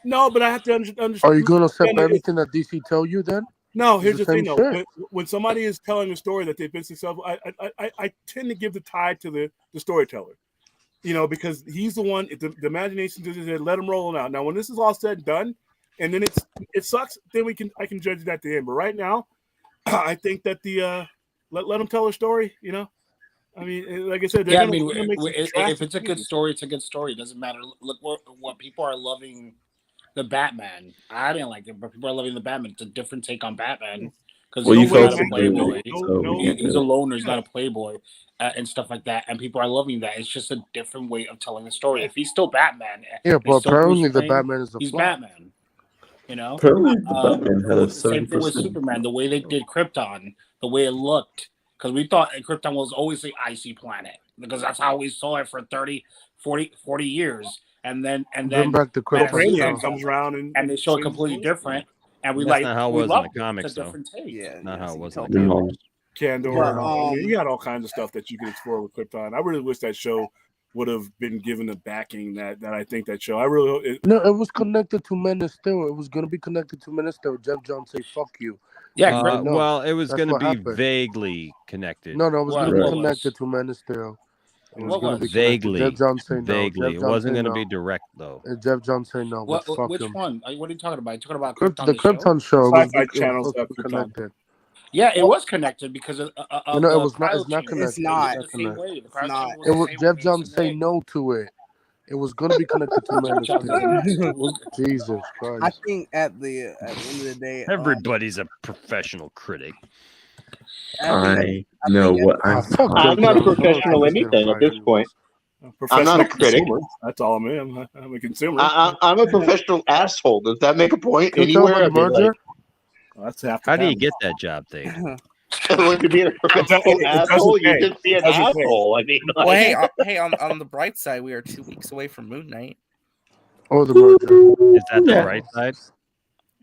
[SPEAKER 15] No, but I have to understand.
[SPEAKER 1] Are you going to accept everything that DC tell you then?
[SPEAKER 15] No, here's the
[SPEAKER 1] It's the
[SPEAKER 15] thing
[SPEAKER 1] same
[SPEAKER 15] though.
[SPEAKER 1] shit.
[SPEAKER 15] When somebody is telling a story that they've been successful, I tend to give the tide to the storyteller. You know, because he's the one. The imagination just said, let him roll it out. Now, when this is all said and done, and then it sucks, then I can judge it at the end. But right now, I think that let them tell a story. You know, I mean, like I said,
[SPEAKER 18] Yeah, I mean, if it's a good story, it's a good story. It doesn't matter. Look what people are loving. the Batman. I didn't like it, but people are loving the Batman. It's a different take on Batman because
[SPEAKER 22] Well, you
[SPEAKER 18] he's
[SPEAKER 22] felt
[SPEAKER 18] not a
[SPEAKER 22] it,
[SPEAKER 18] playboy.
[SPEAKER 22] so
[SPEAKER 18] He's a loner. He's not a playboy, and stuff like that. And people are loving that. It's just a different way of telling the story. If he's still Batman,
[SPEAKER 1] Yeah,
[SPEAKER 18] it's
[SPEAKER 1] but
[SPEAKER 18] still
[SPEAKER 1] apparently
[SPEAKER 18] Bruce
[SPEAKER 1] the
[SPEAKER 18] Wayne,
[SPEAKER 1] Batman is a
[SPEAKER 18] he's
[SPEAKER 1] flop.
[SPEAKER 18] Batman. You know,
[SPEAKER 22] apparently the Batman had a
[SPEAKER 18] same thing with
[SPEAKER 22] 7%.
[SPEAKER 18] Superman. The way they did Krypton, the way it looked, because we thought Krypton was always the icy planet because that's how we saw it for 30, 40 years. And then
[SPEAKER 1] Bring back the
[SPEAKER 18] Man of
[SPEAKER 1] Krypton
[SPEAKER 18] Steel
[SPEAKER 1] show.
[SPEAKER 18] comes
[SPEAKER 15] comes around
[SPEAKER 18] and they show it completely different. And we
[SPEAKER 13] That's not how it
[SPEAKER 18] we
[SPEAKER 13] was in the
[SPEAKER 18] loved it.
[SPEAKER 13] comics,
[SPEAKER 18] It's a
[SPEAKER 13] though.
[SPEAKER 18] different take.
[SPEAKER 19] Yeah,
[SPEAKER 13] Not how it was in the
[SPEAKER 22] No.
[SPEAKER 13] comics.
[SPEAKER 15] Candor.
[SPEAKER 19] But,
[SPEAKER 15] I mean, you had all kinds of stuff that you could explore with Krypton. I really wish that show would have been given the backing that I think that show. I really
[SPEAKER 1] No, it was connected to Men of Steel. It was gonna be connected to Men of Steel. Jeff Johns say "fuck you."
[SPEAKER 18] Yeah,
[SPEAKER 1] No,
[SPEAKER 13] well, it was
[SPEAKER 1] that's
[SPEAKER 13] going to
[SPEAKER 1] what
[SPEAKER 13] be
[SPEAKER 1] happened.
[SPEAKER 13] vaguely connected.
[SPEAKER 1] No, it was
[SPEAKER 18] What-
[SPEAKER 1] gonna be
[SPEAKER 18] what
[SPEAKER 1] connected
[SPEAKER 18] was?
[SPEAKER 1] to Men of Steel. It was
[SPEAKER 18] What
[SPEAKER 1] gonna be
[SPEAKER 18] was?
[SPEAKER 1] connected.
[SPEAKER 13] Vaguely.
[SPEAKER 1] Jeff Johns say no.
[SPEAKER 13] Vaguely.
[SPEAKER 1] Jeff
[SPEAKER 13] It wasn't
[SPEAKER 1] say
[SPEAKER 13] going to
[SPEAKER 1] no.
[SPEAKER 13] be direct, though.
[SPEAKER 1] And Jeff Johns say no. But fuck
[SPEAKER 18] Which
[SPEAKER 1] him.
[SPEAKER 18] one? What are you talking about? You talking about
[SPEAKER 1] The
[SPEAKER 18] Krypton
[SPEAKER 1] Krypton show was
[SPEAKER 15] Sci-Fi Channel
[SPEAKER 1] supposed to
[SPEAKER 15] stuff,
[SPEAKER 1] be
[SPEAKER 15] Krypton.
[SPEAKER 1] connected.
[SPEAKER 18] Yeah, it was connected because of
[SPEAKER 1] You know, it
[SPEAKER 18] the
[SPEAKER 1] was not.
[SPEAKER 18] cryo
[SPEAKER 1] It's not
[SPEAKER 18] chamber.
[SPEAKER 1] connected.
[SPEAKER 19] It's not.
[SPEAKER 18] It was the same way. The
[SPEAKER 19] It's
[SPEAKER 18] cryo
[SPEAKER 19] not.
[SPEAKER 18] chamber was
[SPEAKER 1] It
[SPEAKER 18] the
[SPEAKER 1] was
[SPEAKER 18] same
[SPEAKER 1] Jeff
[SPEAKER 18] way.
[SPEAKER 1] Johns say no to it. It was gonna be connected to Men of
[SPEAKER 18] Jeff Johns
[SPEAKER 1] Steel.
[SPEAKER 18] was-
[SPEAKER 1] Jesus
[SPEAKER 19] I
[SPEAKER 1] Christ.
[SPEAKER 19] think at the end of the day,
[SPEAKER 13] Everybody's a professional critic.
[SPEAKER 22] I know what I'm
[SPEAKER 1] fuck
[SPEAKER 14] I'm
[SPEAKER 1] Jeff
[SPEAKER 14] not a
[SPEAKER 1] Johns.
[SPEAKER 14] professional anything at this point. I'm not a critic.
[SPEAKER 15] Consumer. That's all I am. I'm a consumer.
[SPEAKER 14] I'm a professional asshole. Does that make a point
[SPEAKER 1] Can you tell
[SPEAKER 14] anywhere?
[SPEAKER 1] about the
[SPEAKER 14] I mean,
[SPEAKER 1] merger?
[SPEAKER 15] That's half the
[SPEAKER 13] How do you
[SPEAKER 15] battle.
[SPEAKER 13] get that job thing?
[SPEAKER 14] When you be a professional
[SPEAKER 15] It doesn't
[SPEAKER 14] asshole,
[SPEAKER 15] pay.
[SPEAKER 14] you just be an
[SPEAKER 15] It doesn't pay.
[SPEAKER 14] asshole. I mean,
[SPEAKER 12] Well,
[SPEAKER 14] like,
[SPEAKER 12] hey, on the bright side, we are 2 weeks away from Moon Knight.
[SPEAKER 1] Oh, the merger.
[SPEAKER 13] Is that the
[SPEAKER 14] Yeah.
[SPEAKER 13] bright side?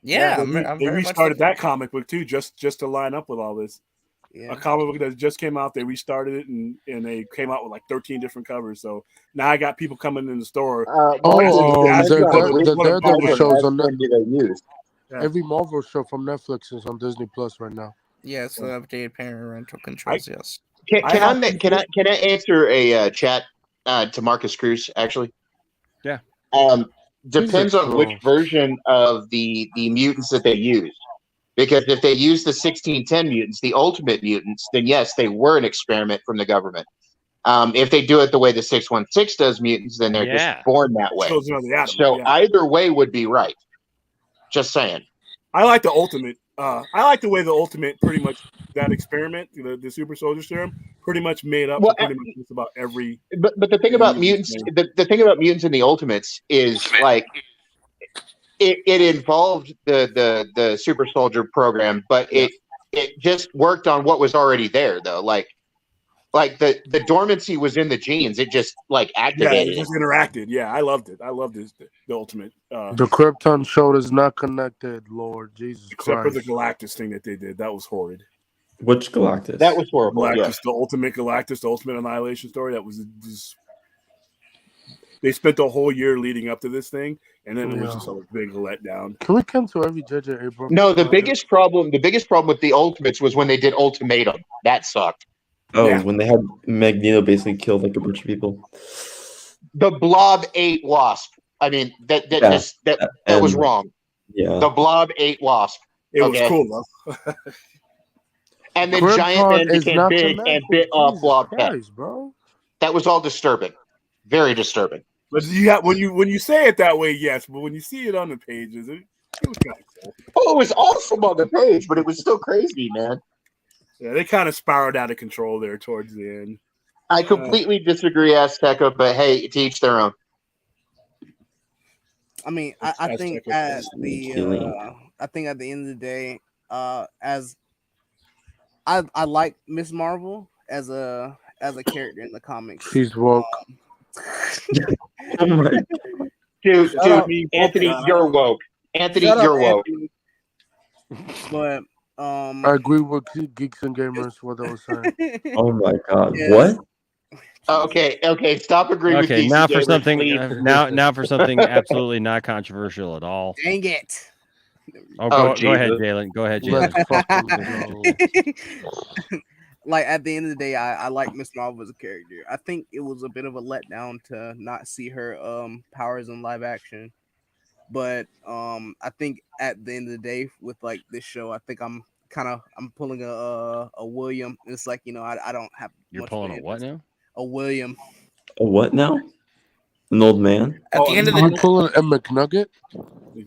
[SPEAKER 12] Yeah,
[SPEAKER 15] they
[SPEAKER 12] I'm
[SPEAKER 15] they
[SPEAKER 12] very much
[SPEAKER 15] restarted
[SPEAKER 12] looking-
[SPEAKER 15] that comic book too, just to line up with all this.
[SPEAKER 19] Yeah.
[SPEAKER 15] A comic book that just came out, they restarted it and they came out with like 13 different covers. So now I got people coming in the store.
[SPEAKER 1] Oh,
[SPEAKER 15] That's
[SPEAKER 1] the
[SPEAKER 15] one of
[SPEAKER 1] Daredevil
[SPEAKER 15] the-
[SPEAKER 1] shows on
[SPEAKER 14] when did I use?
[SPEAKER 15] Yeah.
[SPEAKER 1] every Marvel show from Netflix is on Disney Plus right now.
[SPEAKER 12] Yes, the updated parental controls. Yes.
[SPEAKER 14] Can
[SPEAKER 15] I have
[SPEAKER 14] I answer a chat to Marcus Cruz? Actually,
[SPEAKER 13] Yeah.
[SPEAKER 14] Depends on which version of the mutants that they use. Because if they use the 1610 mutants, the ultimate mutants, then yes, they were an experiment from the government. If they do it the way the 616 does mutants, then they're just born that way.
[SPEAKER 15] Children of the Atom,
[SPEAKER 14] So
[SPEAKER 15] yeah.
[SPEAKER 14] either way would be right. Just saying.
[SPEAKER 15] I like the ultimate. I like the way the ultimate pretty much that experiment, the super soldier serum, pretty much made up for pretty much just about every.
[SPEAKER 14] But the thing about mutants, the thing about mutants and the ultimates is like it involved the super soldier program, but it just worked on what was already there though. Like the dormancy was in the genes. It just like
[SPEAKER 15] Yeah,
[SPEAKER 14] activated
[SPEAKER 15] it just interacted. Yeah, I loved it. I loved the ultimate.
[SPEAKER 1] The Krypton show is not connected, Lord Jesus
[SPEAKER 15] Except for the
[SPEAKER 1] Christ.
[SPEAKER 15] Galactus thing that they did. That was horrid.
[SPEAKER 22] Which Galactus?
[SPEAKER 14] That was horrible.
[SPEAKER 15] Galactus,
[SPEAKER 14] Yeah.
[SPEAKER 15] the ultimate Galactus, the ultimate annihilation story. That was just. They spent the whole year leading up to this thing, and then it was
[SPEAKER 1] Yeah.
[SPEAKER 15] just a big letdown.
[SPEAKER 1] Can we cancel every J.J. Abrams?
[SPEAKER 14] No, the biggest problem with the ultimates was when they did Ultimatum. That sucked.
[SPEAKER 22] Oh,
[SPEAKER 15] Yeah.
[SPEAKER 22] when they had Magneto basically killed like a bunch of people.
[SPEAKER 14] The Blob ate Wasp. I mean, that was
[SPEAKER 22] and-
[SPEAKER 14] wrong.
[SPEAKER 22] Yeah.
[SPEAKER 14] The Blob ate Wasp.
[SPEAKER 15] It was
[SPEAKER 14] Okay.
[SPEAKER 15] cool though.
[SPEAKER 14] And then
[SPEAKER 1] Krypton
[SPEAKER 14] Giant Man
[SPEAKER 1] is
[SPEAKER 14] became
[SPEAKER 1] not
[SPEAKER 14] big and
[SPEAKER 1] connected.
[SPEAKER 14] bit off
[SPEAKER 1] Jesus
[SPEAKER 14] Blob head.
[SPEAKER 1] Christ, bro.
[SPEAKER 14] That was all disturbing. Very disturbing.
[SPEAKER 15] But you have, when you say it that way, yes. But when you see it on the pages, it was kind of cool.
[SPEAKER 14] Oh, it was awesome on the page, but it was still crazy, man.
[SPEAKER 15] Yeah, they kind of spiraled out of control there towards the end.
[SPEAKER 14] I completely disagree, Azteca, but hey, to each their own.
[SPEAKER 19] I mean, I think at the end of the day, as I like Miss Marvel as a character in the comics.
[SPEAKER 1] She's woke.
[SPEAKER 22] Oh my.
[SPEAKER 14] Dude,
[SPEAKER 19] Anthony,
[SPEAKER 14] Anthony, you're woke. Anthony,
[SPEAKER 19] Shut up,
[SPEAKER 14] you're woke.
[SPEAKER 19] Anthony. But
[SPEAKER 1] I agree with Geeks and Gamers, what they were saying.
[SPEAKER 22] Oh my God.
[SPEAKER 19] Yeah.
[SPEAKER 22] What?
[SPEAKER 14] Okay, stop agreeing with
[SPEAKER 13] Okay,
[SPEAKER 14] Geeks
[SPEAKER 13] now
[SPEAKER 14] and
[SPEAKER 13] for
[SPEAKER 14] Gamers,
[SPEAKER 13] something
[SPEAKER 14] please.
[SPEAKER 13] now for something absolutely not controversial at all.
[SPEAKER 19] Dang it.
[SPEAKER 13] Oh,
[SPEAKER 14] Oh,
[SPEAKER 13] go ahead,
[SPEAKER 14] Jesus.
[SPEAKER 13] Jalen. Go ahead,
[SPEAKER 1] Let's
[SPEAKER 13] Jalen.
[SPEAKER 1] fucking
[SPEAKER 19] Like at the end of the day, I like Miss Marvel as a character. I think it was a bit of a letdown to not see her powers in live action. But I think at the end of the day, with like this show, I think I'm pulling a William. It's like, I don't have.
[SPEAKER 13] You're
[SPEAKER 19] much
[SPEAKER 13] pulling a
[SPEAKER 19] faith.
[SPEAKER 13] what now?
[SPEAKER 19] A William.
[SPEAKER 22] A what now? An old man.
[SPEAKER 12] At the end of
[SPEAKER 1] You
[SPEAKER 12] the
[SPEAKER 1] pulling a McNugget?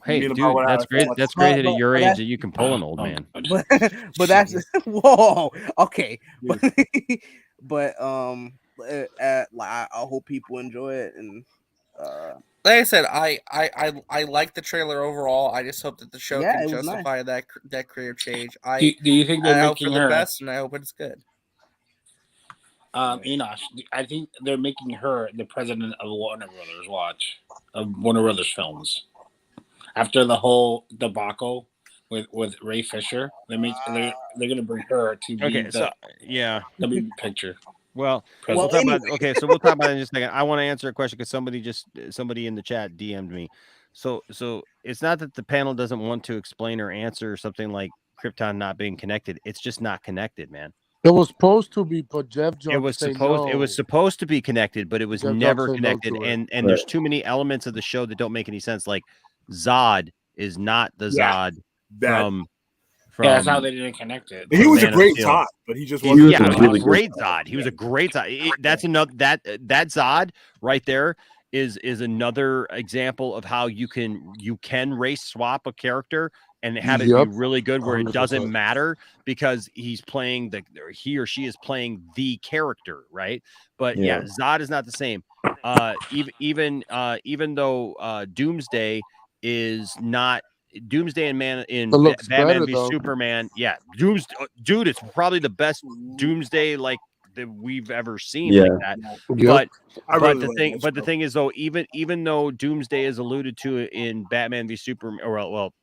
[SPEAKER 13] Hey, dude, that's great. That's great that at your age that you can pull an old man.
[SPEAKER 19] But that's whoa. Okay, but I hope people enjoy it and.
[SPEAKER 12] Like I said, I like the trailer overall. I just hope that the show
[SPEAKER 19] Yeah,
[SPEAKER 12] can
[SPEAKER 19] it was
[SPEAKER 12] justify that creative change.
[SPEAKER 18] Do you think they're
[SPEAKER 12] I hope for
[SPEAKER 18] making
[SPEAKER 12] the
[SPEAKER 18] her
[SPEAKER 12] best, and I hope it's good.
[SPEAKER 18] Enosh, I think they're making her the president of Warner Brothers. Of Warner Brothers films. After the whole debacle with Ray Fisher, they're gonna bring her to be
[SPEAKER 13] yeah,
[SPEAKER 18] the big picture.
[SPEAKER 13] Well,
[SPEAKER 18] Well,
[SPEAKER 13] we'll talk about so we'll talk about it in just a second. I want to answer a question because somebody in the chat DM'd me. So it's not that the panel doesn't want to explain or answer something like Krypton not being connected. It's just not connected, man.
[SPEAKER 1] It was supposed to be, but Jeff Jones
[SPEAKER 13] it was supposed to be connected, but it was
[SPEAKER 1] Jeff
[SPEAKER 13] never
[SPEAKER 1] Jones said no
[SPEAKER 13] connected.
[SPEAKER 1] to it.
[SPEAKER 13] And there's too many elements of the show that don't make any sense. Like Zod is not the Zod from
[SPEAKER 18] that's how they didn't connect it.
[SPEAKER 15] He was a great
[SPEAKER 13] Zod,
[SPEAKER 15] Zod, but he just wasn't.
[SPEAKER 13] Yeah, he was a great Zod. He was a great Zod. That's another that Zod right there is another example of how you can race swap a character and have it be really good where it doesn't matter because he or she is playing the character, right? But yeah Zod is not the same. Even though Doomsday is not Doomsday and Batman v Superman. Yeah, dude, it's probably the best Doomsday like that we've ever seen like that. But the thing is though, even though Doomsday is alluded to in Batman v Superman, or well,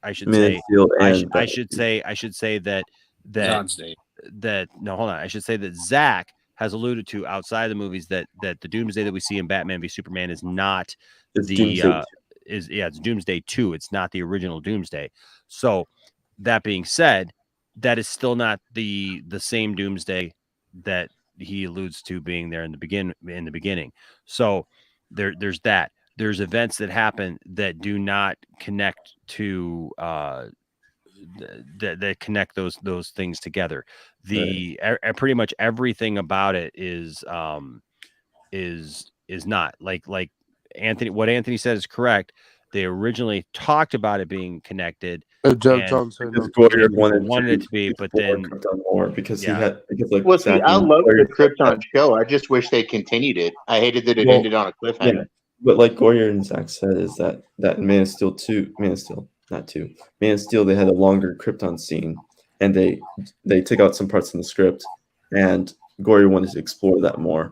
[SPEAKER 13] I should say that no, hold on. I should say that Zach has alluded to outside the movies that the Doomsday that we see in Batman v Superman is not it's Doomsday 2. It's not the original Doomsday. So that being said, that is still not the same Doomsday that he alludes to being there in the beginning. So there's that. There's events that happen that do not connect to that connect those things together. Pretty much everything about it is not like Anthony. What Anthony said is correct. They originally talked about it being connected.
[SPEAKER 1] Jeff Jones said
[SPEAKER 22] Goyer
[SPEAKER 13] wanted it to be, but then
[SPEAKER 22] more because I love
[SPEAKER 14] the Krypton show. I just wish they continued it. I hated that it ended on a cliffhanger.
[SPEAKER 22] Yeah. But like Goyer and Zach said, is that Man of Steel 2, Man of Steel, they had a longer Krypton scene, and they took out some parts in the script, and Goyer wanted to explore that more,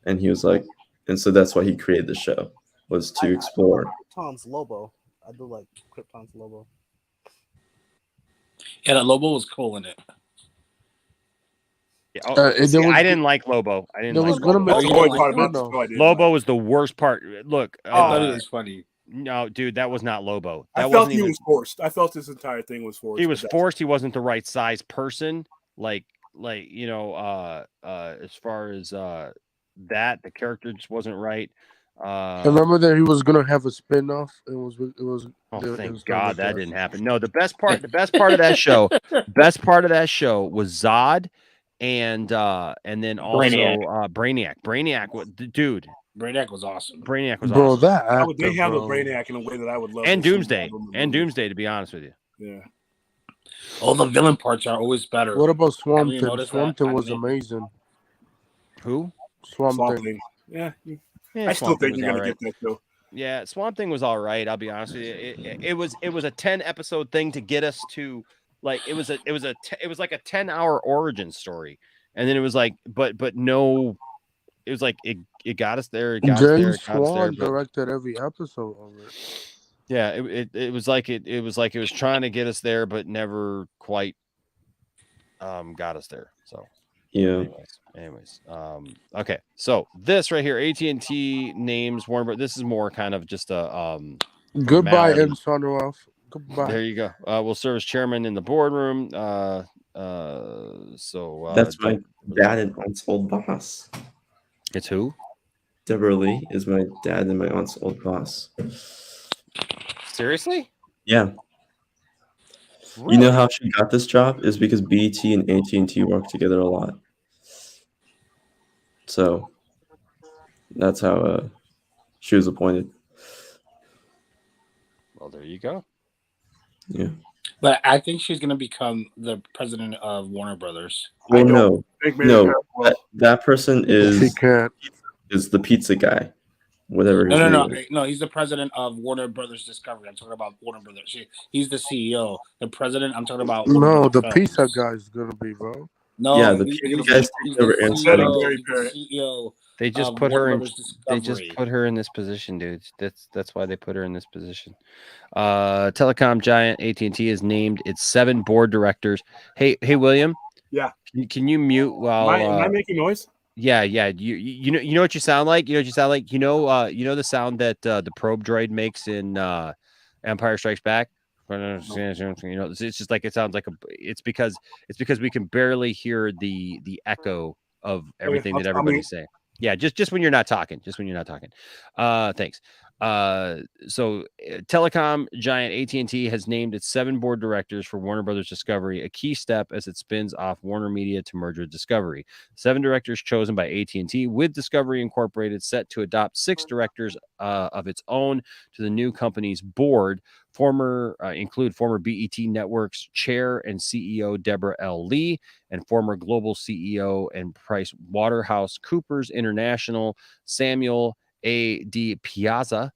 [SPEAKER 22] and he was like, and so that's why he created the show, was to explore.
[SPEAKER 19] Krypton's Lobo. I do like Krypton's Lobo.
[SPEAKER 18] Yeah, that Lobo was cool in it.
[SPEAKER 13] I didn't like Lobo. Lobo was the worst part. Look,
[SPEAKER 18] I thought it was funny.
[SPEAKER 13] No, dude, that was not Lobo.
[SPEAKER 15] I felt he was forced. I felt this entire thing was forced.
[SPEAKER 13] He was forced. He wasn't the right size person. Like as far as that, the character just wasn't right.
[SPEAKER 1] I remember that he was gonna have a spin-off. It was.
[SPEAKER 13] Thank God that didn't happen. No, the best part of that show, was Zod, and then also Brainiac. Dude.
[SPEAKER 18] Brainiac was awesome.
[SPEAKER 1] Bro, that
[SPEAKER 15] actor, they handled Brainiac in a way that I would love.
[SPEAKER 13] And Doomsday, to be honest with you.
[SPEAKER 15] Yeah.
[SPEAKER 18] All the villain parts are always better.
[SPEAKER 1] What about Swamp Thing? Swamp Thing was amazing.
[SPEAKER 13] Who?
[SPEAKER 1] Swamp Thing.
[SPEAKER 15] Yeah, I still think you're gonna get that though.
[SPEAKER 13] Yeah, Swamp Thing was all right. I'll be honest with you. It was a 10-episode thing to get us to like it was like a 10-hour origin story, and then it was like, but no, it was like it got us there.
[SPEAKER 1] James Swan directed every episode of it.
[SPEAKER 13] Yeah, it was like it was trying to get us there, but never quite got us there. So
[SPEAKER 22] yeah.
[SPEAKER 13] Anyways, okay. So this right here, AT&T names Warner. This is more kind of just a
[SPEAKER 1] goodbye, and Sunroff. Goodbye.
[SPEAKER 13] There you go. We'll serve as chairman in the boardroom. So
[SPEAKER 22] that's my dad and aunt's old boss.
[SPEAKER 13] It's who?
[SPEAKER 22] Deborah Lee is my dad and my aunt's old boss.
[SPEAKER 13] Seriously?
[SPEAKER 22] Yeah. Really? You know how she got this job is because BT and AT&T work together a lot. So that's how she was appointed.
[SPEAKER 13] Well, there you go.
[SPEAKER 22] Yeah.
[SPEAKER 18] But I think she's going to become the president of Warner Brothers.
[SPEAKER 22] Well, no. That person is the pizza guy, whatever his name is.
[SPEAKER 18] No. He's the president of Warner Brothers Discovery. I'm talking about Warner Brothers. He's the CEO. The president. I'm talking about.
[SPEAKER 1] No, the pizza guy is gonna be, bro.
[SPEAKER 18] No,
[SPEAKER 22] yeah, the pizza guy's over
[SPEAKER 18] CEO.
[SPEAKER 13] They just put her in. They just put her in this position, dude. That's why they put her in this position. Telecom giant AT&T has named its 7 board directors. Hey, William.
[SPEAKER 15] Yeah.
[SPEAKER 13] Can you mute while?
[SPEAKER 15] Am I making noise?
[SPEAKER 13] Yeah. You know what you sound like. You know the sound that the probe droid makes in Empire Strikes Back. You know, it's just like it sounds like it's because we can barely hear the echo of everything that everybody's saying. Yeah, just when you're not talking. Thanks. So telecom giant AT&T has named its 7 board directors for Warner Brothers Discovery, a key step as it spins off Warner Media to merge with Discovery. 7 directors chosen by AT&T with Discovery Incorporated set to adopt 6 directors of its own to the new company's board. Include former BET Networks chair and CEO Deborah L. Lee and former global CEO and Price Waterhouse Coopers International Samuel A.D. Piazza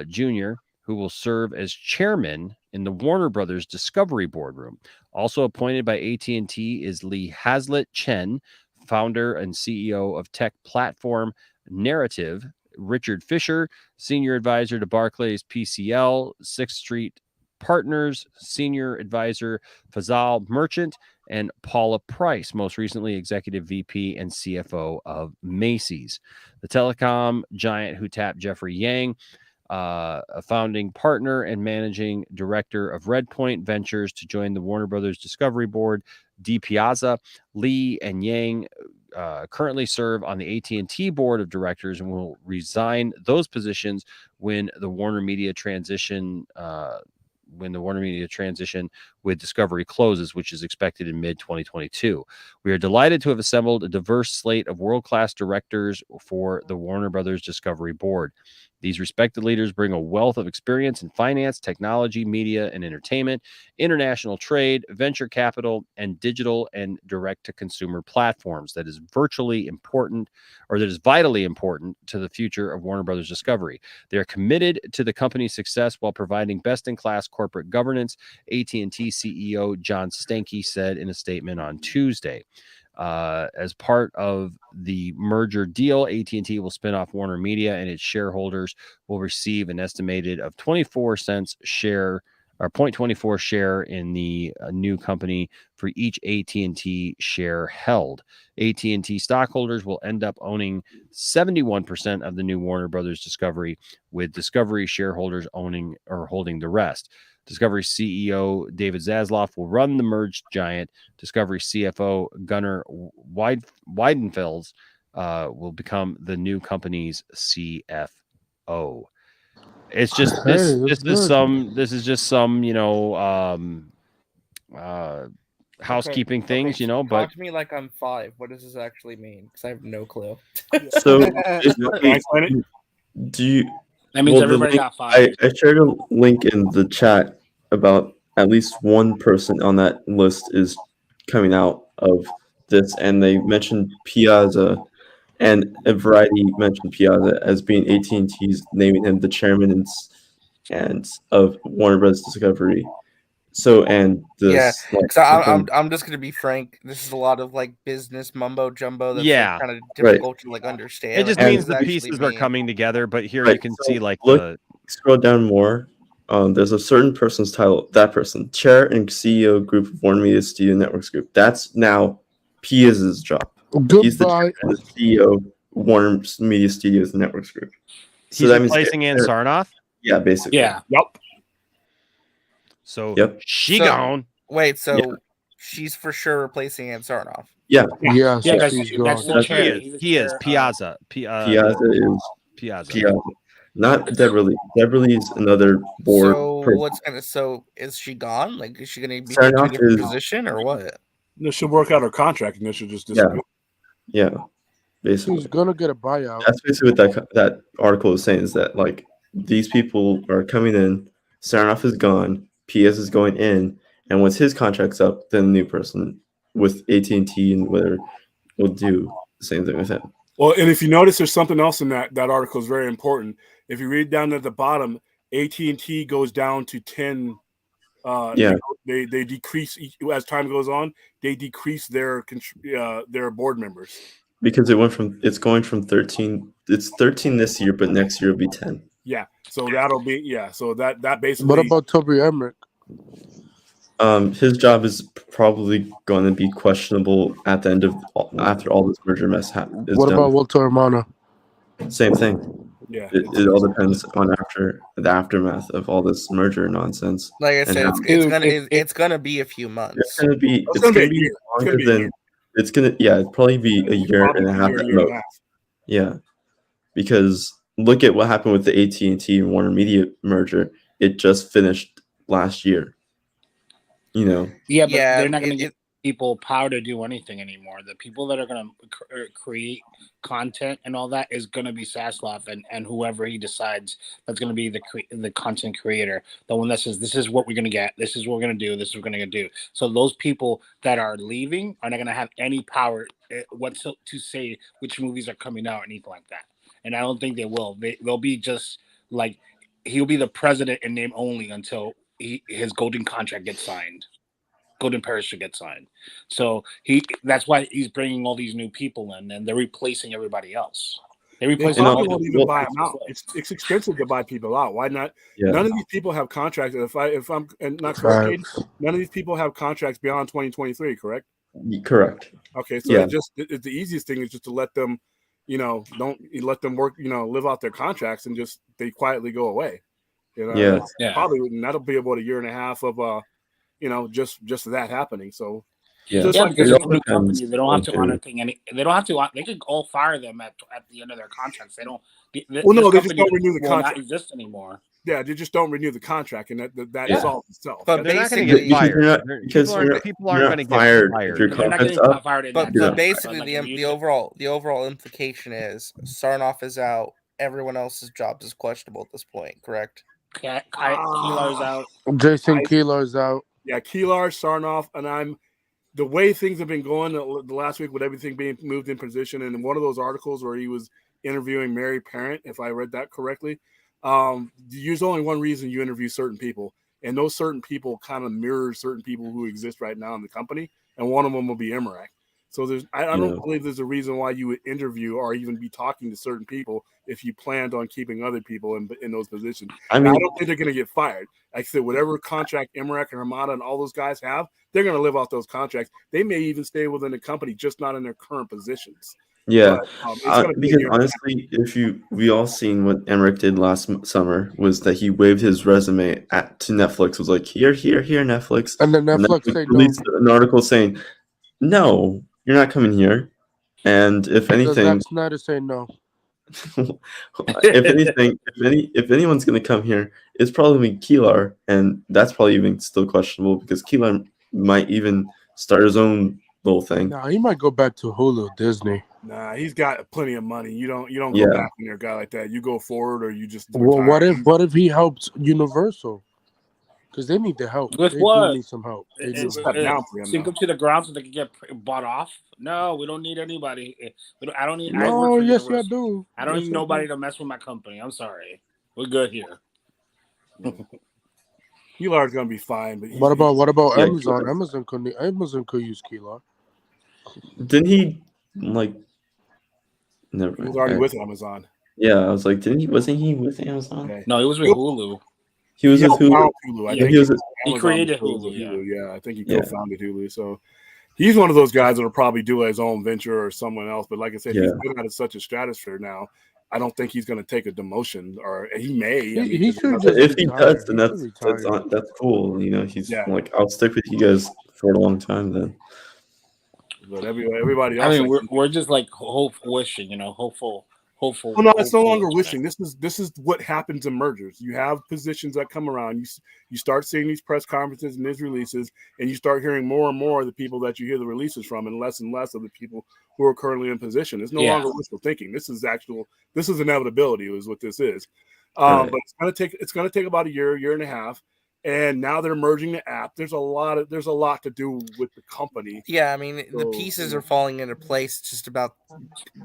[SPEAKER 13] Jr., who will serve as chairman in the Warner Brothers Discovery boardroom. Also appointed by AT&T is Lee Hazlitt Chen, founder and CEO of tech platform Narrative. Richard Fisher, senior advisor to Barclays PCL, 6th Street Partners, senior advisor Fazal Merchant, and Paula Price, most recently executive VP and CFO of Macy's. The telecom giant who tapped Jeffrey Yang, a founding partner and managing director of Redpoint Ventures, to join the Warner Brothers Discovery Board. D. Piazza, Lee, and Yang currently serve on the AT&T board of directors and will resign those positions when the Warner Media transition with Discovery closes, which is expected in mid-2022. We are delighted to have assembled a diverse slate of world-class directors for the Warner Brothers Discovery Board. These respected leaders bring a wealth of experience in finance, technology, media, and entertainment, international trade, venture capital, and digital and direct-to-consumer platforms that is vitally important to the future of Warner Brothers Discovery. They are committed to the company's success while providing best-in-class corporate governance, AT&T CEO John Stankey said in a statement on Tuesday. As part of the merger deal, AT&T will spin off Warner Media, and its shareholders will receive an estimated of 24 cents share or 0.24 share in the new company for each AT&T share held. AT&T stockholders will end up owning 71% of the new Warner Brothers Discovery, with Discovery shareholders owning or holding the rest. Discovery CEO David Zaslav will run the merged giant. Discovery CFO Gunnar Weidenfels will become the new company's CFO. It's just this is just some housekeeping things, but
[SPEAKER 12] talk to me like I'm 5. What does this actually mean? Because I have no clue.
[SPEAKER 22] So
[SPEAKER 18] That means everybody got 5.
[SPEAKER 22] I shared a link in the chat about at least one person on that list is coming out of this, and they mentioned Piazza, and a variety mentioned Piazza as being AT&T's naming him the chairman and of Warner Bros. Discovery. So, and this,
[SPEAKER 12] I'm just gonna be frank. This is a lot of business mumbo jumbo. That's kind of difficult to understand.
[SPEAKER 13] It just means the pieces are coming together. But here you can see
[SPEAKER 22] scroll down more. There's a certain person's title. That person, chair and CEO group of Warner Media Studio Networks Group. That's now Piazza's job. He's the chair and the CEO of Warner Media Studios Networks Group. So
[SPEAKER 13] he's
[SPEAKER 22] that means
[SPEAKER 13] replacing Ann Sarnoff.
[SPEAKER 22] Yeah, basically.
[SPEAKER 18] Yeah. Yep.
[SPEAKER 13] So she gone.
[SPEAKER 12] Wait, so she's for sure replacing Ann Sarnoff.
[SPEAKER 22] Yeah.
[SPEAKER 1] Yeah,
[SPEAKER 18] she's gone.
[SPEAKER 13] He is Piazza.
[SPEAKER 22] Piazza is
[SPEAKER 13] Piazza.
[SPEAKER 22] Not Deborah Lee. Deborah Lee is another board.
[SPEAKER 12] So is she gone? Is she gonna be in a
[SPEAKER 22] Sarnoff
[SPEAKER 12] different position or what?
[SPEAKER 15] No, she'll work out her contract and then she'll just disappear.
[SPEAKER 22] Yeah. Basically,
[SPEAKER 1] he's gonna get a buyout.
[SPEAKER 22] that's basically what that article is saying, is that like these people are coming in, Sarnoff is gone, PS is going in, and once his contract's up, then the new person with AT&T and whatever will do the same thing with him.
[SPEAKER 15] Well, and if you notice, there's something else in that article is very important. If you read down at the bottom, AT&T goes down to 10. They decrease as time goes on. They decrease their board members
[SPEAKER 22] because it's going from 13. It's 13 this year, but next year will be 10.
[SPEAKER 15] Yeah, so that'll be So that basically.
[SPEAKER 1] What about Toby Emmerich?
[SPEAKER 22] His job is probably going to be questionable at the end of after all this merger mess is
[SPEAKER 1] What
[SPEAKER 22] done.
[SPEAKER 1] about Walter Romano?
[SPEAKER 22] Same thing.
[SPEAKER 15] Yeah,
[SPEAKER 22] it all depends on the aftermath of all this merger nonsense.
[SPEAKER 12] Like I said, it's gonna be a few months.
[SPEAKER 22] It's gonna be longer than it's gonna. Yeah, it'd probably be a year and a half. Yeah, because look at what happened with the AT&T and Warner Media merger. It just finished last year. You know.
[SPEAKER 18] Yeah, but they're not going to give people power to do anything anymore. The people that are going to create content and all that is going to be Zaslav and whoever he decides that's going to be the content creator, the one that says this is what we're going to get, this is what we're going to do, this is what we're going to do. So those people that are leaving are not going to have any power to say which movies are coming out or anything like that. And I don't think they will. They'll be just like he'll be the president in name only until his golden contract gets signed. Golden parachute gets signed. So that's why he's bringing all these new people in, and they're replacing everybody else. They replace
[SPEAKER 15] won't even buy them out. It's expensive to buy people out. Why not?
[SPEAKER 22] Yeah.
[SPEAKER 15] None of these people have contracts. If I'm not correct, none of these people have contracts beyond 2023. Correct?
[SPEAKER 22] Correct.
[SPEAKER 15] Okay, so the easiest thing is just to let them, don't let them work, live out their contracts and just they quietly go away. Probably that'll be about a year and a half of just that happening. So
[SPEAKER 18] because it's a new company, they don't have to honor they don't have to. They could all fire them at the end of their contracts. They don't.
[SPEAKER 15] They just don't renew the contract.
[SPEAKER 18] Not exist anymore.
[SPEAKER 15] Yeah, they just don't renew the contract, and that solves itself.
[SPEAKER 13] But they're not going to get fired. People aren't going to get fired.
[SPEAKER 18] They're not going to get fired.
[SPEAKER 12] But basically, the overall implication is Sarnoff is out. Everyone else's jobs is questionable at this point. Correct?
[SPEAKER 18] Keelar's out.
[SPEAKER 1] Jason Keelar's out.
[SPEAKER 15] Yeah, Keelar, Sarnoff, and the way things have been going the last week with everything being moved in position, and in one of those articles where he was interviewing Mary Parent, if I read that correctly, there's only one reason you interview certain people, and those certain people kind of mirror certain people who exist right now in the company, and one of them will be Emmerich. So I don't believe there's a reason why you would interview or even be talking to certain people if you planned on keeping other people in those positions. I don't think they're going to get fired. Like I said, whatever contract Emmerich and Hamada and all those guys have, they're going to live off those contracts. They may even stay within the company, just not in their current positions.
[SPEAKER 22] Yeah, because honestly, we all seen what Emmerich did last summer was that he waved his resume to Netflix. Was like here, Netflix,
[SPEAKER 1] and then Netflix
[SPEAKER 22] released an article saying, "No, you're not coming here." And if anything,
[SPEAKER 1] Zack Snyder say no.
[SPEAKER 22] If anything, if anyone's going to come here, it's probably Keelar, and that's probably even still questionable because Keelar might even start his own little thing.
[SPEAKER 1] Nah, he might go back to Hulu, Disney.
[SPEAKER 15] Nah, he's got plenty of money. You don't go back when you're a guy like that. You go forward, or you just.
[SPEAKER 1] Well, what if he helps Universal? Because they need the help.
[SPEAKER 18] With
[SPEAKER 1] they
[SPEAKER 18] what?
[SPEAKER 1] do need some help.
[SPEAKER 18] Sink them to the ground so they can get bought off. No, we don't need anybody. I don't need.
[SPEAKER 1] No, yes, I do.
[SPEAKER 18] I don't need nobody to mess with my company. I'm sorry. We're good here.
[SPEAKER 15] Keelar's gonna be fine. But
[SPEAKER 1] what about Amazon? Keelar. Amazon could use Keelar.
[SPEAKER 22] Didn't he Never mind.
[SPEAKER 15] He was already with Amazon.
[SPEAKER 22] Yeah, I was like, wasn't he with Amazon?
[SPEAKER 15] Okay.
[SPEAKER 18] No, he was with Hulu.
[SPEAKER 22] He was with Hulu.
[SPEAKER 18] He created Hulu.
[SPEAKER 15] Yeah, I think he co-founded Hulu. So he's one of those guys that'll probably do his own venture or someone else. But like I said, he's been out of such a stratosphere now. I don't think he's going to take a demotion, or he may.
[SPEAKER 22] He should if he does, then that's cool. He's like, I'll stick with you guys for a long time then.
[SPEAKER 15] But everybody else.
[SPEAKER 18] I mean, we're just like hopeful hopeful.
[SPEAKER 15] Well, no, it's no longer
[SPEAKER 18] hopeful
[SPEAKER 15] wishing. This is what happens in mergers. You have positions that come around. You start seeing these press conferences and these releases, and you start hearing more and more of the people that you hear the releases from, and less of the people who are currently in position. It's no longer wishful thinking. This is inevitability. Is what this is. But it's gonna take about a year and a half. And now they're merging the app. There's a lot to do with the company.
[SPEAKER 12] Yeah, I mean, the pieces are falling into place. It's just about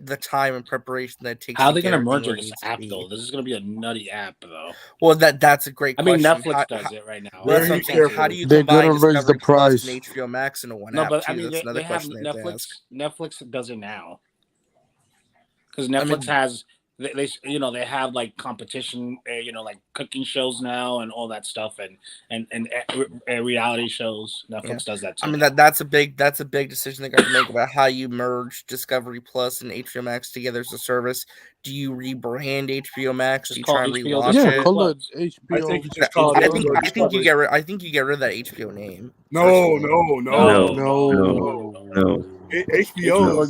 [SPEAKER 12] the time and preparation that it takes.
[SPEAKER 18] How are they going to merge this app though? This is going to be a nutty app though.
[SPEAKER 12] Well, that's a great question.
[SPEAKER 18] I mean, Netflix does it right now.
[SPEAKER 12] That's what I'm saying. How do you combine Discovery Plus and HBO Max into one app?
[SPEAKER 18] But I mean,
[SPEAKER 12] that's another question they have to ask.
[SPEAKER 18] Netflix does it now because Netflix has. They have like competition, like cooking shows now and all that stuff, and reality shows. Netflix does that too.
[SPEAKER 12] I mean that's a big decision they got to make about how you merge Discovery Plus and HBO Max together as a service. Do you rebrand HBO Max? Do you try and relaunch it?
[SPEAKER 1] Yeah, call it HBO.
[SPEAKER 12] I think you get rid of that HBO name.
[SPEAKER 15] No. HBO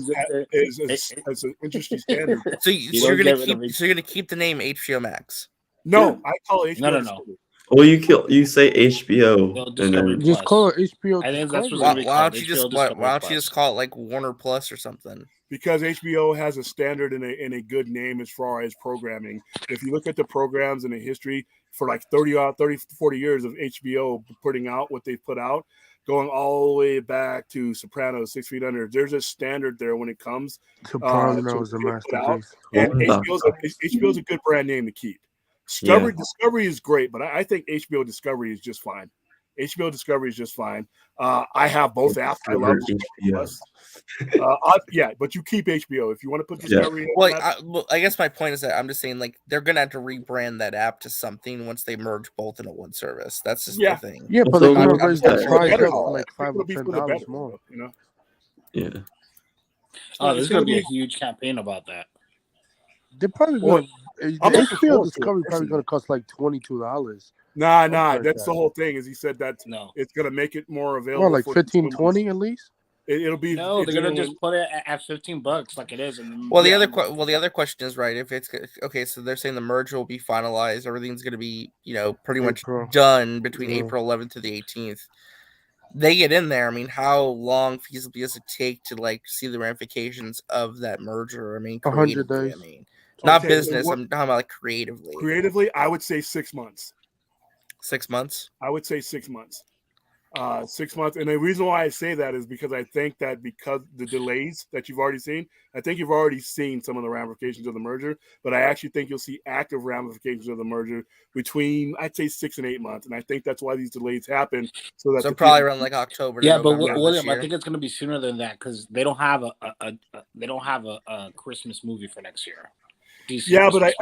[SPEAKER 15] is an interesting standard.
[SPEAKER 12] So you're gonna keep the name HBO Max?
[SPEAKER 15] No, I call it HBO.
[SPEAKER 12] No.
[SPEAKER 22] Well, you say HBO, and then
[SPEAKER 1] just call it HBO.
[SPEAKER 18] I think that's
[SPEAKER 12] why don't you just call it like Warner Plus or something?
[SPEAKER 15] Because HBO has a standard and a good name as far as programming. If you look at the programs and the history for like 40 years of HBO putting out what they've put out, going all the way back to Sopranos, 6 Feet Under, there's a standard there when it comes
[SPEAKER 1] Sopranos, a masterpiece.
[SPEAKER 15] And HBO's a good brand name to keep. Discovery is great, but I think HBO Discovery is just fine. HBO Discovery is just fine. I have both apps. I love HBO. But you keep HBO if you want to put Discovery.
[SPEAKER 12] Well, I guess my point is that I'm just saying like they're gonna have to rebrand that app to something once they merge both into one service. That's just the thing.
[SPEAKER 1] Yeah, but they're gonna raise the price up like $5 or $10 more.
[SPEAKER 15] You know.
[SPEAKER 22] Yeah.
[SPEAKER 18] Oh, there's gonna be a huge campaign about that.
[SPEAKER 1] They're probably going. HBO Discovery probably going to cost like $22.
[SPEAKER 15] Nah. That's the whole thing. Is he said that it's going to make it more available.
[SPEAKER 1] Well, like 15, 20 at least.
[SPEAKER 15] It'll be
[SPEAKER 18] they're going to just put it at $15 like it is.
[SPEAKER 12] The other question is right. If it's okay, so they're saying the merger will be finalized. Everything's going to be pretty much done between April 11th to the 18th. They get in there. I mean, how long feasibly does it take to like see the ramifications of that merger? I mean,
[SPEAKER 1] 100 days.
[SPEAKER 12] I mean, not business. I'm talking about like creatively.
[SPEAKER 15] Creatively, I would say 6 months.
[SPEAKER 12] 6 months.
[SPEAKER 15] I would say 6 months. 6 months, and the reason why I say that is because I think that because the delays that you've already seen, I think you've already seen some of the ramifications of the merger. But I actually think you'll see active ramifications of the merger between, I'd say, 6 and 8 months, and I think that's why these delays happen. So
[SPEAKER 12] probably around like October.
[SPEAKER 18] Yeah, but William, I think it's going to be sooner than that because they don't have a Christmas movie for next year.
[SPEAKER 15] Yeah, but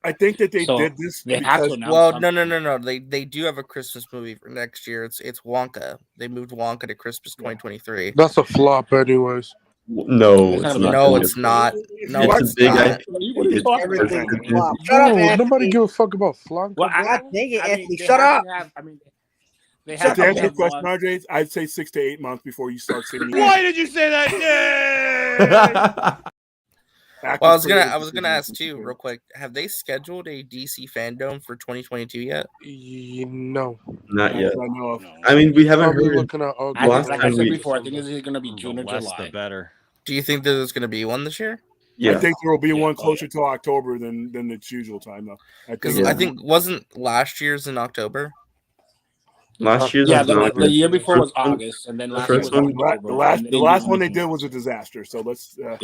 [SPEAKER 15] I think that they did this.
[SPEAKER 12] No. They do have a Christmas movie for next year. It's Wonka. They moved Wonka to Christmas 2023.
[SPEAKER 1] That's a flop, anyways.
[SPEAKER 22] No,
[SPEAKER 12] it's not. No,
[SPEAKER 22] it's a big IP.
[SPEAKER 1] Nobody give a fuck about flop.
[SPEAKER 19] Well, dang it, Anthony, shut up.
[SPEAKER 15] To answer your question, RJ, I'd say 6 to 8 months before you start seeing.
[SPEAKER 13] Why did you say that?
[SPEAKER 12] Well, I was gonna ask too, real quick. Have they scheduled a DC fandom for 2022 yet?
[SPEAKER 1] No,
[SPEAKER 22] not yet. I mean, we haven't heard.
[SPEAKER 18] Like I said before, I think it's going to be June or July.
[SPEAKER 13] The better.
[SPEAKER 12] Do you think there's going to be one this year?
[SPEAKER 15] Yeah. I think there will be one closer to October than its usual time, though.
[SPEAKER 12] I think wasn't last year's in October.
[SPEAKER 22] Last year's
[SPEAKER 18] the year before was August, and then last year was October.
[SPEAKER 15] The last one they did was a disaster. So let's.
[SPEAKER 22] The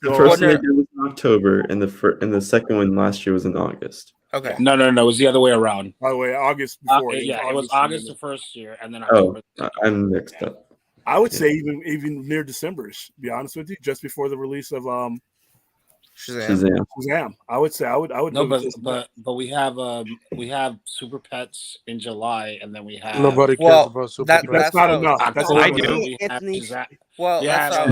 [SPEAKER 22] first one they did was in October, and the second one last year was in August.
[SPEAKER 12] Okay.
[SPEAKER 18] No, it was the other way around.
[SPEAKER 15] By the way, August before.
[SPEAKER 18] It was August the first year, and then October.
[SPEAKER 22] I'm mixed up.
[SPEAKER 15] I would say even near December-ish, to be honest with you, just before the release of Shazam. I would say I would
[SPEAKER 18] no, but we have Super Pets in July, and then we have
[SPEAKER 1] nobody cares about Super Pets.
[SPEAKER 15] That's not enough. That's
[SPEAKER 13] I do.
[SPEAKER 18] Black Adam.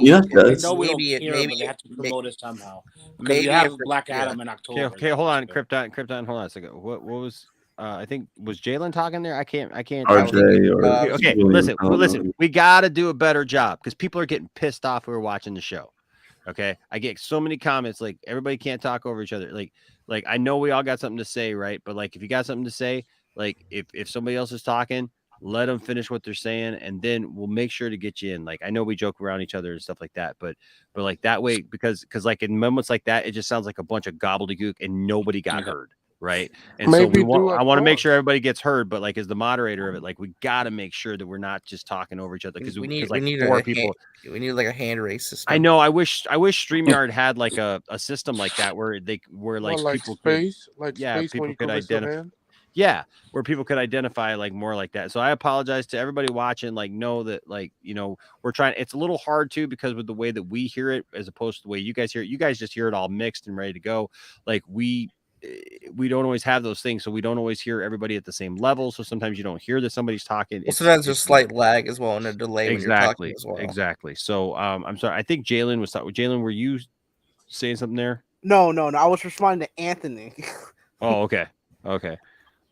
[SPEAKER 22] Yeah,
[SPEAKER 18] no, we don't care, but they have to promote it somehow. Because you have Black Adam in October.
[SPEAKER 13] Okay, hold on, Krypton, hold on a second. What was? I think was Jalen talking there. I can't.
[SPEAKER 22] RJ or
[SPEAKER 13] okay, listen. We got to do a better job because people are getting pissed off who are watching the show. Okay, I get so many comments like everybody can't talk over each other. Like I know we all got something to say, right? But like if you got something to say, like if somebody else is talking, let them finish what they're saying, and then we'll make sure to get you in. Like I know we joke around each other and stuff like that, but like that way because like in moments like that, it just sounds like a bunch of gobbledygook and nobody got heard. Right. And
[SPEAKER 1] Maybe
[SPEAKER 13] so I want to make
[SPEAKER 1] pause.
[SPEAKER 13] sure everybody gets heard, but like as the moderator of it, like we got to make sure that we're not just talking over each other because
[SPEAKER 12] we need
[SPEAKER 13] like
[SPEAKER 12] we need
[SPEAKER 13] four
[SPEAKER 12] a
[SPEAKER 13] people.
[SPEAKER 12] We need like a hand raise system.
[SPEAKER 13] I know. I wish StreamYard had like a system like that where like people
[SPEAKER 1] space,
[SPEAKER 13] could,
[SPEAKER 1] like
[SPEAKER 13] yeah,
[SPEAKER 1] space
[SPEAKER 13] people
[SPEAKER 1] when you
[SPEAKER 13] could
[SPEAKER 1] raise your
[SPEAKER 13] identify.
[SPEAKER 1] hand.
[SPEAKER 13] Yeah, where people could identify like more like that. So I apologize to everybody watching. Like, know that like we're trying. It's a little hard too because with the way that we hear it as opposed to the way you guys hear it. You guys just hear it all mixed and ready to go. Like we don't always have those things, so we don't always hear everybody at the same level. So sometimes you don't hear that somebody's talking.
[SPEAKER 12] Well, sometimes there's slight lag as well and a delay when you're talking as well.
[SPEAKER 13] Exactly. So I'm sorry. I think Jalen was talking. Jalen, were you saying something there?
[SPEAKER 19] No. I was responding to Anthony.
[SPEAKER 13] Oh, okay.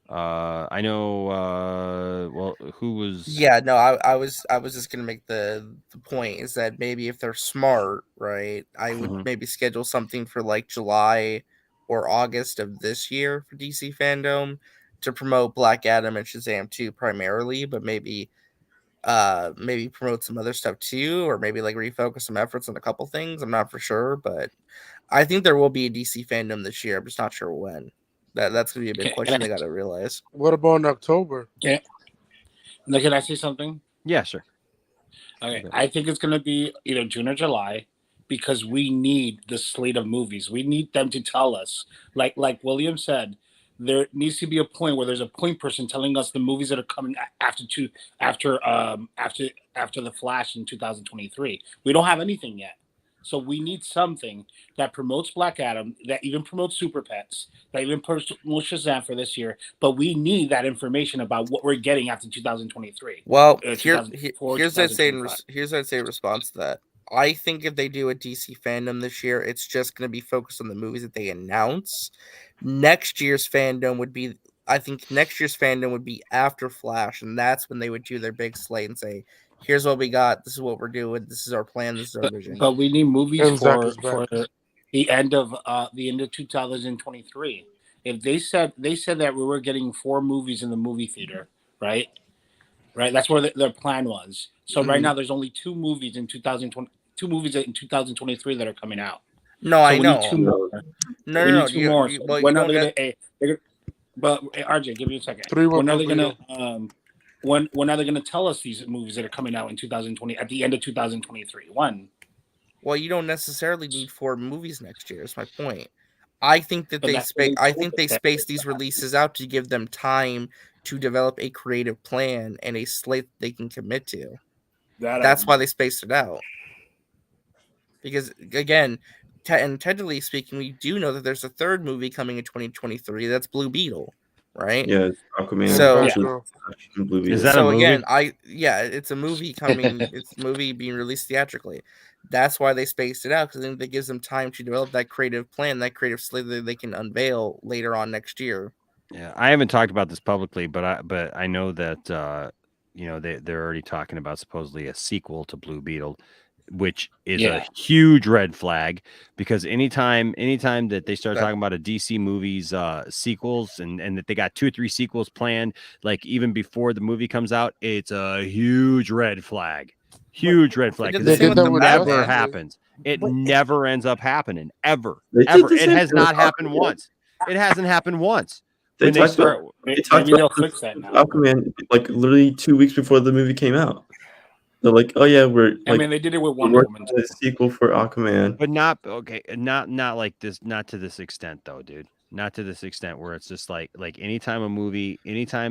[SPEAKER 13] I know. Well, who was?
[SPEAKER 12] Yeah, no, I was just gonna make the point is that maybe if they're smart, right, I would maybe schedule something for like July or August of this year for DC Fandom to promote Black Adam and Shazam 2 primarily, but maybe promote some other stuff too, or maybe like refocus some efforts on a couple things. I'm not for sure, but I think there will be a DC Fandom this year. I'm just not sure when. That's gonna be a big question. They got to realize.
[SPEAKER 1] What about in October?
[SPEAKER 18] Yeah. Now, can I say something?
[SPEAKER 13] Yeah, sure.
[SPEAKER 18] Okay. I think it's gonna be either June or July because we need the slate of movies. We need them to tell us, like William said, there needs to be a point where there's a point person telling us the movies that are coming after the Flash in 2023. We don't have anything yet. So we need something that promotes Black Adam, that even promotes Super Pets, that even promotes Shazam for this year. But we need that information about what we're getting after 2023.
[SPEAKER 12] Well, here's what I'd say in response to that. I think if they do a DC Fandom this year, it's just going to be focused on the movies that they announce. Next year's fandom would be after Flash, and that's when they would do their big slate and say, here's what we got. This is what we're doing. This is our plan. This is our vision.
[SPEAKER 18] But we need movies for the end of 2023. If they said that we were getting 4 movies in the movie theater, right? That's where their plan was. So right now there's only 2 movies in 2023 that are coming out.
[SPEAKER 12] No,
[SPEAKER 18] so
[SPEAKER 12] I know.
[SPEAKER 18] Need 2 more.
[SPEAKER 12] No.
[SPEAKER 18] We need 2 more. When are they gonna? But RJ, give me a second. When are they gonna? When are they going to tell us these movies that are coming out in 2020 at the end of 2023? When?
[SPEAKER 12] Well, you don't necessarily need 4 movies next year. That's my point. I think that they space these releases out to give them time to develop a creative plan and a slate they can commit to. That's why they spaced it out. Because again, technically speaking, we do know that there's a 3rd movie coming in 2023. That's Blue Beetle. Right?
[SPEAKER 22] Yeah, Aquaman.
[SPEAKER 12] So,
[SPEAKER 22] Blue Beetle.
[SPEAKER 13] Is that a movie?
[SPEAKER 12] Again, it's a movie coming. It's a movie being released theatrically. That's why they spaced it out because I think that gives them time to develop that creative plan, that creative slate that they can unveil later on next year.
[SPEAKER 13] Yeah, I haven't talked about this publicly, but I know that they're already talking about supposedly a sequel to Blue Beetle, which is a huge red flag because anytime that they start talking about a DC movies sequels and that they got 2 or 3 sequels planned, like even before the movie comes out, it's a huge red flag. Huge red flag because it never happens. It never ends up happening ever. It has not happened once. It hasn't happened once.
[SPEAKER 22] They talked about
[SPEAKER 18] fix that now.
[SPEAKER 22] Aquaman like literally 2 weeks before the movie came out. They're like, oh yeah,
[SPEAKER 18] they did it with Wonder Woman.
[SPEAKER 22] A sequel for Aquaman,
[SPEAKER 13] but not like this, not to this extent though, dude. Not to this extent where it's just like anytime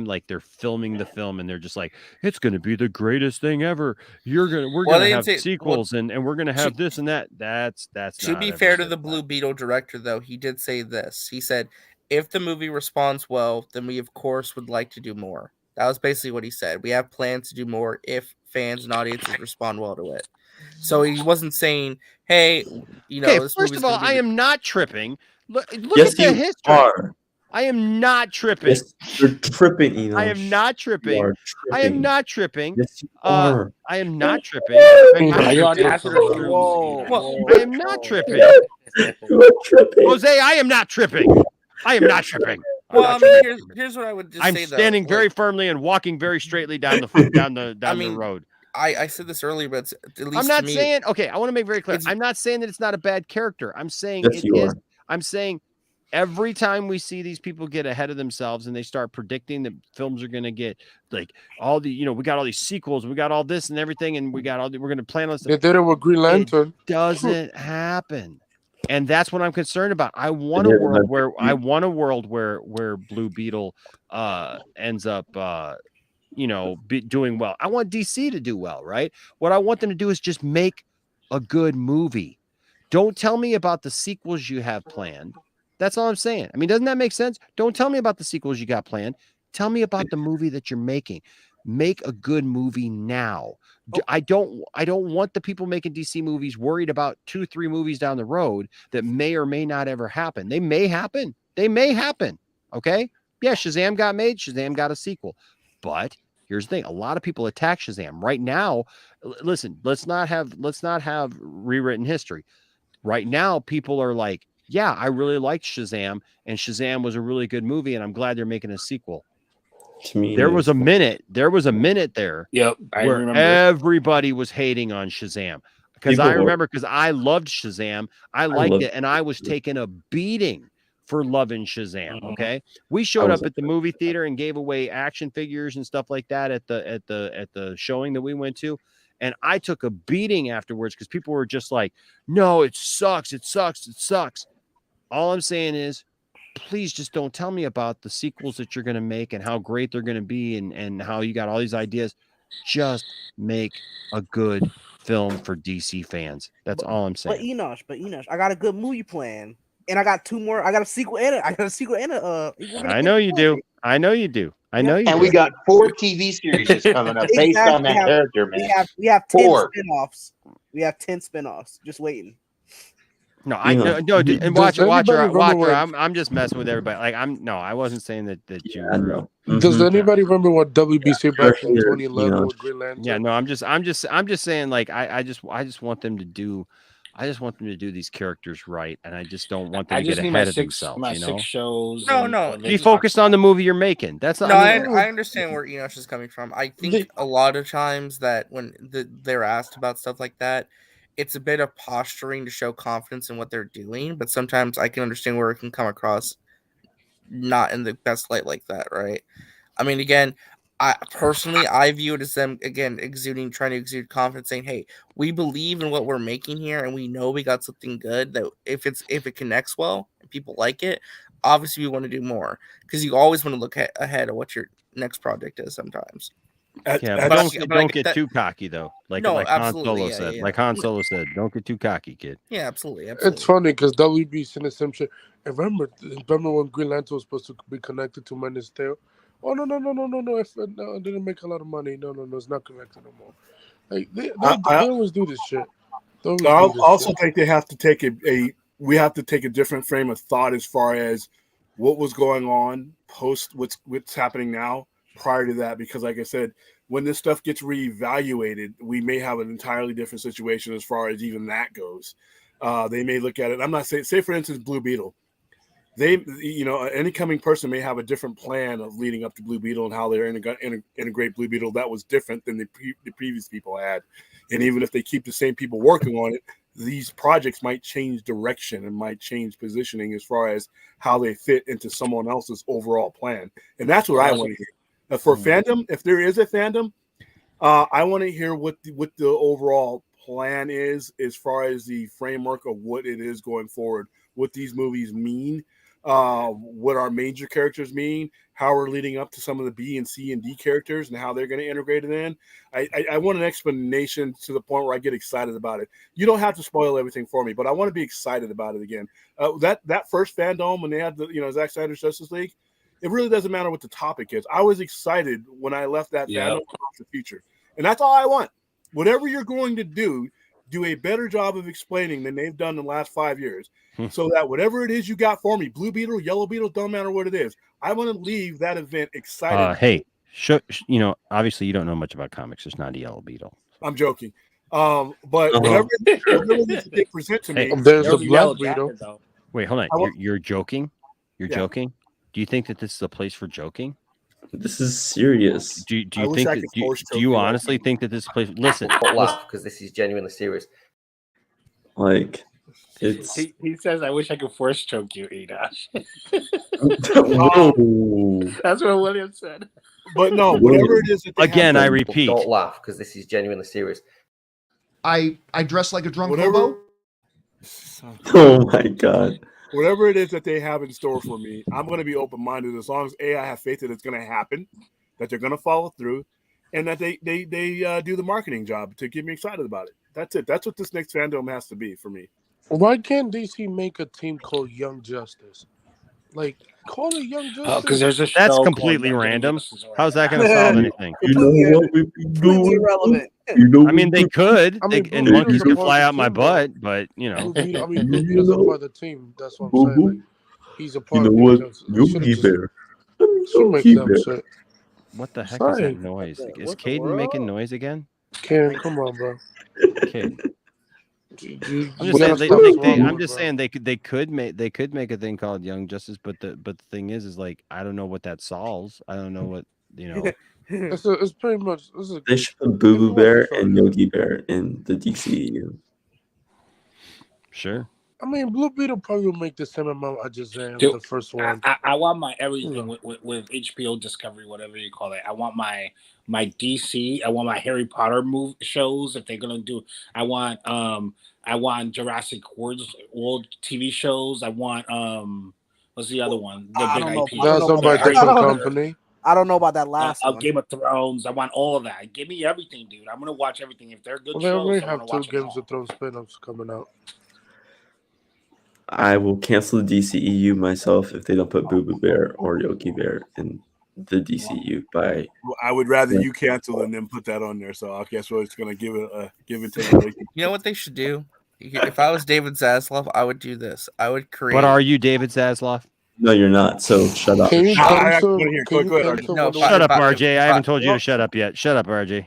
[SPEAKER 13] like they're filming the film and they're just like, it's gonna be the greatest thing ever. We're gonna have sequels and we're gonna have this and that. That's
[SPEAKER 12] to be fair to the Blue Beetle director though, he did say this. He said, if the movie responds well, then we of course would like to do more. That was basically what he said. We have plans to do more if fans and audiences respond well to it. So he wasn't saying, hey, this
[SPEAKER 13] first of all, I am not tripping. Look
[SPEAKER 22] yes,
[SPEAKER 13] at the
[SPEAKER 22] you
[SPEAKER 13] history.
[SPEAKER 22] are.
[SPEAKER 13] I am not tripping.
[SPEAKER 22] Yes, you're tripping, Enosh.
[SPEAKER 13] I am not tripping.
[SPEAKER 22] You are
[SPEAKER 13] I am
[SPEAKER 22] tripping.
[SPEAKER 13] not tripping.
[SPEAKER 22] Yes, you are.
[SPEAKER 13] I am not tripping.
[SPEAKER 18] Are you on acid or shrooms?
[SPEAKER 13] Whoa, I am not tripping.
[SPEAKER 22] You are tripping.
[SPEAKER 13] Jose, I am not tripping. I am not tripping.
[SPEAKER 12] Well, I mean, here's what I would just
[SPEAKER 13] I'm
[SPEAKER 12] say.
[SPEAKER 13] standing very firmly and walking very straightly down the road.
[SPEAKER 12] I said this earlier, but it's, at least
[SPEAKER 13] I'm not
[SPEAKER 12] to me,
[SPEAKER 13] saying. Okay, I want to make very clear. I'm not saying that it's not a bad character. I'm saying
[SPEAKER 22] Yes,
[SPEAKER 13] it
[SPEAKER 22] you
[SPEAKER 13] is.
[SPEAKER 22] are.
[SPEAKER 13] I'm saying every time we see these people get ahead of themselves and they start predicting that films are going to get like all the, we got all these sequels, we got all this and everything, and we're going to plan on this.
[SPEAKER 1] They did it with Green Lantern.
[SPEAKER 13] It doesn't happen. And that's what I'm concerned about. I want a world where Blue Beetle ends up doing well. I want DC to do well, right? What I want them to do is just make a good movie. Don't tell me about the sequels you have planned. That's all I'm saying. I mean, doesn't that make sense? Don't tell me about the sequels you got planned. Tell me about the movie that you're making. Make a good movie now. I don't want the people making DC movies worried about 2-3 movies down the road that may or may not ever happen. They may happen. Okay. Yeah. Shazam got made. Shazam got a sequel, but here's the thing. A lot of people attack Shazam right now. Listen, let's not have rewritten history right now. People are like, yeah, I really liked Shazam, and Shazam was a really good movie, and I'm glad they're making a sequel.
[SPEAKER 22] To me,
[SPEAKER 13] there was a minute there.
[SPEAKER 18] Yep, I
[SPEAKER 13] where
[SPEAKER 18] remember.
[SPEAKER 13] Everybody was hating on Shazam because I remember because I loved Shazam. I liked it, and I was taking a beating for loving Shazam. Okay, we showed up at the movie theater and gave away action figures and stuff like that at the showing that we went to. And I took a beating afterwards because people were just like, no, it sucks. It sucks. It sucks. All I'm saying is, please just don't tell me about the sequels that you're going to make and how great they're going to be and how you got all these ideas. Just make a good film for DC fans. That's all I'm saying.
[SPEAKER 19] But Enosh, I got a good movie plan. And I got 2 more. I got a sequel and
[SPEAKER 13] I know you do. I know you do.
[SPEAKER 14] And we got 4 TV series coming up based on that character, man.
[SPEAKER 19] We have 10
[SPEAKER 14] 4
[SPEAKER 19] spinoffs. We have 10 spinoffs. Just waiting.
[SPEAKER 13] No, and watch her. I'm just messing with everybody. Like I wasn't saying that you.
[SPEAKER 1] Does anybody remember what WBC back in 2011 with Green Lantern?
[SPEAKER 13] Yeah, no, I'm just saying. Like I just want them to do. I just want them to do these characters right, and I just don't want them to get ahead of themselves.
[SPEAKER 18] My 6 shows.
[SPEAKER 12] No.
[SPEAKER 13] Be focused on the movie you're making. That's not.
[SPEAKER 12] I understand where Enosh is coming from. I think a lot of times that when they're asked about stuff like that, it's a bit of posturing to show confidence in what they're doing. But sometimes I can understand where it can come across not in the best light like that, right? I mean, again, I view it as them again trying to exude confidence, saying, "Hey, we believe in what we're making here, and we know we got something good. That if it connects well and people like it, obviously we want to do more because you always want to look ahead of what your next project is. Sometimes,
[SPEAKER 13] don't get too cocky though. Like Han Solo said.
[SPEAKER 12] Yeah.
[SPEAKER 13] Like Han Solo said, don't get too cocky, kid.
[SPEAKER 12] Yeah, absolutely.
[SPEAKER 1] It's funny because WB in the same shit. Remember when Green Lantern was supposed to be connected to Man's Tale? Oh no! It didn't make a lot of money. No, it's not connected no more. Like they always do this shit.
[SPEAKER 15] I also think they have to take we have to take a different frame of thought as far as what was going on post what's happening now prior to that, because like I said, when this stuff gets reevaluated, we may have an entirely different situation as far as even that goes. They may look at it. I'm not saying, say for instance, Blue Beetle. Any coming person may have a different plan of leading up to Blue Beetle and how they're integrate Blue Beetle that was different than the previous people had. And even if they keep the same people working on it, these projects might change direction and might change positioning as far as how they fit into someone else's overall plan. And that's what I want to hear. For fandom, if there is a fandom, I want to hear what the overall plan is as far as the framework of what it is going forward, what these movies mean, what our major characters mean, how we're leading up to some of the B and C and D characters and how they're going to integrate it in. I want an explanation to the point where I get excited about it. You don't have to spoil everything for me, but I want to be excited about it again. That first fandom when they had the Zack Snyder's Justice League, it really doesn't matter what the topic is. I was excited when I left that fandom for the future, and that's all I want. Whatever you're going to do, do a better job of explaining than they've done in the last 5 years, so that whatever it is you got for me, Blue Beetle, Yellow Beetle, don't matter what it is, I want to leave that event excited.
[SPEAKER 13] Hey, obviously you don't know much about comics. There's not a Yellow Beetle.
[SPEAKER 15] I'm joking. But whatever it is that they present to me,
[SPEAKER 1] there's a Black Beetle.
[SPEAKER 13] Wait, hold on. You're joking? You're joking? Do you think that this is a place for joking?
[SPEAKER 22] This is serious.
[SPEAKER 13] Do you think that, do you honestly think that this place? Listen,
[SPEAKER 2] Don't laugh because this is genuinely serious.
[SPEAKER 22] Like, it's.
[SPEAKER 18] He says, "I wish I could force choke you, Adash." That's what William said.
[SPEAKER 15] But no, whatever it is.
[SPEAKER 13] Again, I repeat.
[SPEAKER 2] Don't laugh because this is genuinely serious.
[SPEAKER 3] I dress like a drunk hobo.
[SPEAKER 22] Oh my god.
[SPEAKER 15] Whatever it is that they have in store for me, I'm going to be open-minded as long as I have faith that it's going to happen, that they're going to follow through, and that they do the marketing job to get me excited about it. That's it. That's what this next fandom has to be for me.
[SPEAKER 1] Why can't DC make a team called Young Justice? Like, call it Young Justice.
[SPEAKER 18] Because there's a show
[SPEAKER 13] That's completely random. How's that going to solve anything?
[SPEAKER 22] You know what we do?
[SPEAKER 19] Irrelevant.
[SPEAKER 13] I mean, they could. And monkeys can fly out my butt, but you know.
[SPEAKER 1] I mean, he's a part of the team. That's what I'm saying. Like, he's a part of the team.
[SPEAKER 22] Yogi Bear.
[SPEAKER 13] What the heck is that noise? Is Caden making noise again?
[SPEAKER 1] Caden, come on, bro.
[SPEAKER 13] Okay. I'm just saying they could make a thing called Young Justice, but the thing is like I don't know what that solves. I don't know what
[SPEAKER 1] It's pretty much.
[SPEAKER 22] They should put Boo Boo Bear and Yogi Bear in the DCEU.
[SPEAKER 13] Sure.
[SPEAKER 1] I mean, Blue Beetle probably will make the same amount I just ran the first one.
[SPEAKER 18] I want my everything with HBO Discovery, whatever you call it. I want my DC. I want my Harry Potter shows if they're gonna do. I want Jurassic World TV shows. I want what's the other one? The big IP.
[SPEAKER 1] That's by different company.
[SPEAKER 19] I don't know about that last one.
[SPEAKER 18] Game of Thrones. I want all of that. Give me everything, dude. I'm gonna watch everything. If they're good
[SPEAKER 1] They
[SPEAKER 18] shows,
[SPEAKER 1] already
[SPEAKER 18] I'm
[SPEAKER 1] have
[SPEAKER 18] gonna
[SPEAKER 1] 2
[SPEAKER 18] watch
[SPEAKER 1] Games of Thrones spin-offs coming out.
[SPEAKER 22] I will cancel the DCEU myself if they don't put Boo Boo Bear or Yogi Bear in the DCEU.
[SPEAKER 15] I would rather you cancel than them put that on there. So I guess we're just gonna give it to you.
[SPEAKER 12] You know what they should do? If I was David Zaslav, I would do this. I would create.
[SPEAKER 13] What are you, David Zaslav?
[SPEAKER 22] No, you're not. So shut up.
[SPEAKER 1] Can you
[SPEAKER 22] Shut
[SPEAKER 13] up, RJ. I haven't told you to shut up yet. Shut up, RJ.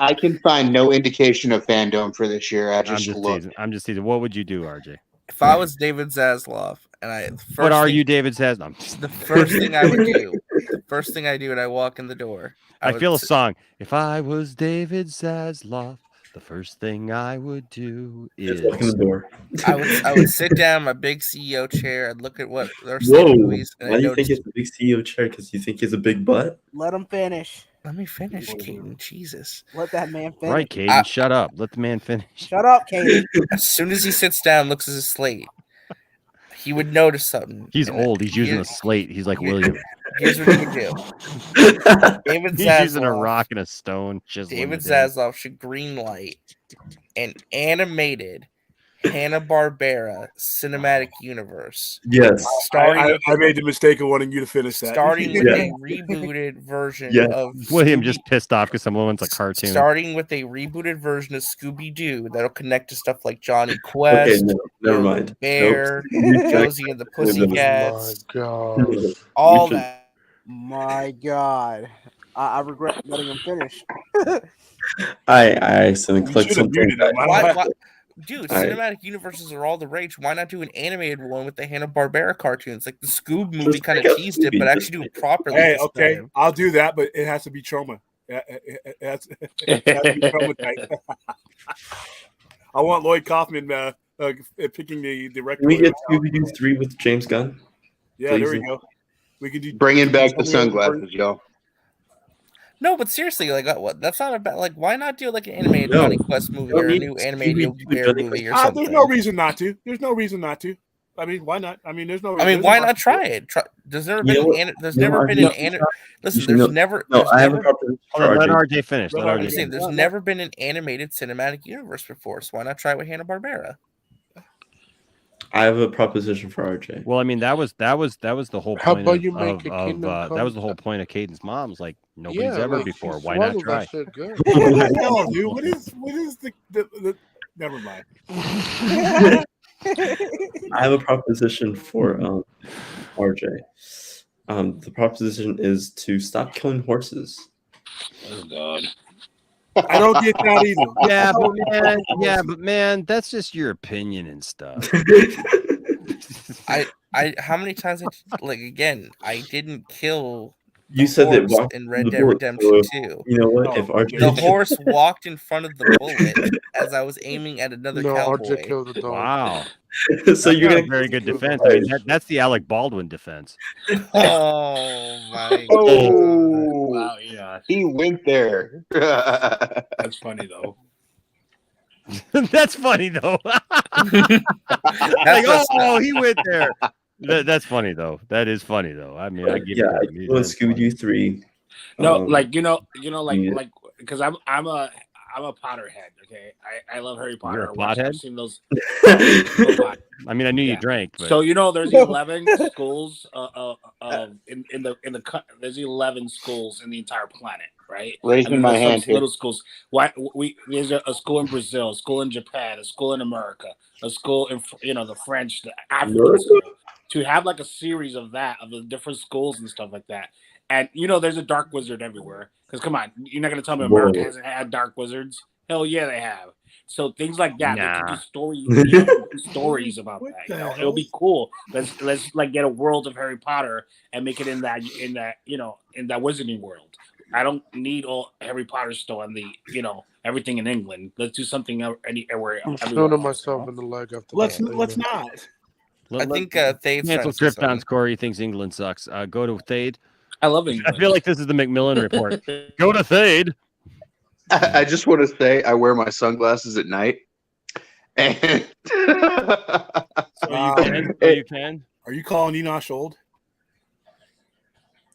[SPEAKER 14] I can find no indication of fandom for this year. I'm
[SPEAKER 13] just teasing. What would you do, RJ?
[SPEAKER 12] If I was David Zaslav, and
[SPEAKER 13] what are you, David Zaslav?
[SPEAKER 12] The first thing I would do. The first thing I do when I walk in the door.
[SPEAKER 13] I feel a song. If I was David Zaslav, the first thing I would do is
[SPEAKER 22] walk in the door.
[SPEAKER 12] I would sit down in my big CEO chair and look at what they're
[SPEAKER 22] Whoa!
[SPEAKER 12] movies. And
[SPEAKER 22] Why do you think it's a big CEO chair? Because you think he's a big butt?
[SPEAKER 19] Let him finish.
[SPEAKER 12] Let me finish, Caden. Jesus.
[SPEAKER 19] Let that man finish.
[SPEAKER 13] Right, Caden. Shut up. Let the man finish.
[SPEAKER 19] Shut up, Caden.
[SPEAKER 12] As soon as he sits down, looks at his slate, he would notice something.
[SPEAKER 13] He's old. He's using a slate. He's like William.
[SPEAKER 12] Here's what he would do. David
[SPEAKER 13] He's
[SPEAKER 12] Zaslav,
[SPEAKER 13] using a rock and a stone.
[SPEAKER 12] David Zaslav should greenlight an animated Hanna-Barbera cinematic universe.
[SPEAKER 15] Yes. I made the mistake of wanting you to finish that.
[SPEAKER 12] Starting with a rebooted version of
[SPEAKER 13] William just pissed off because someone wants a cartoon.
[SPEAKER 12] Starting with a rebooted version of Scooby-Doo that'll connect to stuff like Johnny Quest,
[SPEAKER 22] never mind.
[SPEAKER 12] Bear, Josie and the Pussycats,
[SPEAKER 19] all that. My God. I regret letting him finish.
[SPEAKER 22] I accidentally clicked something.
[SPEAKER 12] Why? Dude, cinematic universes are all the rage. Why not do an animated one with the Hanna-Barbera cartoons? Like the Scoob movie kind of teased it, but actually do it properly.
[SPEAKER 15] Hey, okay, I'll do that, but it has to be trauma. It has to be trauma type. I want Lloyd Kaufman picking the director.
[SPEAKER 22] Can we get Scooby-Doo 3 with James Gunn?
[SPEAKER 15] Yeah,
[SPEAKER 22] Please.
[SPEAKER 15] there we go. We could do
[SPEAKER 14] bringing back the sunglasses, y'all.
[SPEAKER 12] No, but seriously, like what? That's not about like. Why not do like an animated Johnny Quest movie or a new animated Yogi Bear movie or something?
[SPEAKER 15] There's no reason not to. There's no reason not to. I mean, why not? I mean, there's no.
[SPEAKER 12] I mean, why not try it? There's never been. There's never been an. Listen, there's never.
[SPEAKER 22] No, I have a proposition.
[SPEAKER 13] Let RJ finish. Let RJ.
[SPEAKER 12] I'm saying there's never been an animated cinematic universe before, so why not try it with Hanna-Barbera?
[SPEAKER 22] I have a proposition for RJ.
[SPEAKER 13] Well, I mean, that was the whole point.
[SPEAKER 1] How about you
[SPEAKER 13] of
[SPEAKER 1] make a Kingdom Come?
[SPEAKER 13] that was the whole point of Caden's mom's like nobody's
[SPEAKER 1] Yeah,
[SPEAKER 13] ever
[SPEAKER 1] like,
[SPEAKER 13] before.
[SPEAKER 1] she
[SPEAKER 13] Why not
[SPEAKER 1] swallowed
[SPEAKER 13] try?
[SPEAKER 1] that shit good.
[SPEAKER 15] What the hell, dude? What is the Never mind.
[SPEAKER 22] I have a proposition for RJ. The proposition is to stop killing horses.
[SPEAKER 18] Oh God.
[SPEAKER 15] I don't get that either.
[SPEAKER 13] But man, that's just your opinion and stuff.
[SPEAKER 12] How many times again, I didn't kill
[SPEAKER 22] You said that
[SPEAKER 12] horse
[SPEAKER 22] walked
[SPEAKER 12] in
[SPEAKER 22] the
[SPEAKER 12] Red Dead
[SPEAKER 22] bullet,
[SPEAKER 12] Redemption
[SPEAKER 22] so
[SPEAKER 12] 2.
[SPEAKER 22] you know what? If RJ
[SPEAKER 12] The horse walked in front of the bullet as I was aiming at another cowboy.
[SPEAKER 1] RJ killed the dog.
[SPEAKER 13] Wow.
[SPEAKER 22] So
[SPEAKER 13] That's
[SPEAKER 22] you're
[SPEAKER 13] not
[SPEAKER 22] gonna
[SPEAKER 13] a very good defense. I mean, that's the Alec Baldwin defense.
[SPEAKER 12] Oh my
[SPEAKER 14] Oh,
[SPEAKER 18] Wow, yeah.
[SPEAKER 14] he went there.
[SPEAKER 18] That's funny though.
[SPEAKER 13] That's funny though. He went there. That's funny though. That is funny though. I mean, I give
[SPEAKER 22] yeah,
[SPEAKER 13] it.
[SPEAKER 22] I want Scooby-Doo 3.
[SPEAKER 18] No, like because I'm a Potterhead. Okay, I love Harry Potter.
[SPEAKER 13] You're a pothead?
[SPEAKER 18] I've seen those.
[SPEAKER 13] I mean, I knew you drank. But...
[SPEAKER 18] So there's 11 schools. There's 11 schools in the entire planet, right?
[SPEAKER 14] Raising my hand here.
[SPEAKER 18] Little schools. There's a school in Brazil, a school in Japan, a school in America, a school in the French, the African school. To have like a series of the different schools and stuff like that. And there's a dark wizard everywhere. Because come on, you're not gonna tell me America hasn't had dark wizards? Hell yeah, they have. So things like that, they can do stories about that. It'll be cool. Let's like get a world of Harry Potter and make it in that wizarding world. I don't need all Harry Potter still and the everything in England. Let's do something anywhere.
[SPEAKER 1] I'm shooting myself in the leg after
[SPEAKER 18] Let's
[SPEAKER 1] that.
[SPEAKER 18] not.
[SPEAKER 12] I think Thade's
[SPEAKER 13] cancel Krypton score. He thinks England sucks. Go to Thade.
[SPEAKER 18] I love England.
[SPEAKER 13] I feel like this is the Macmillan report. Go to Thade.
[SPEAKER 14] I just want to say I wear my sunglasses at night. And
[SPEAKER 13] you can.
[SPEAKER 15] Are you calling Enosh old?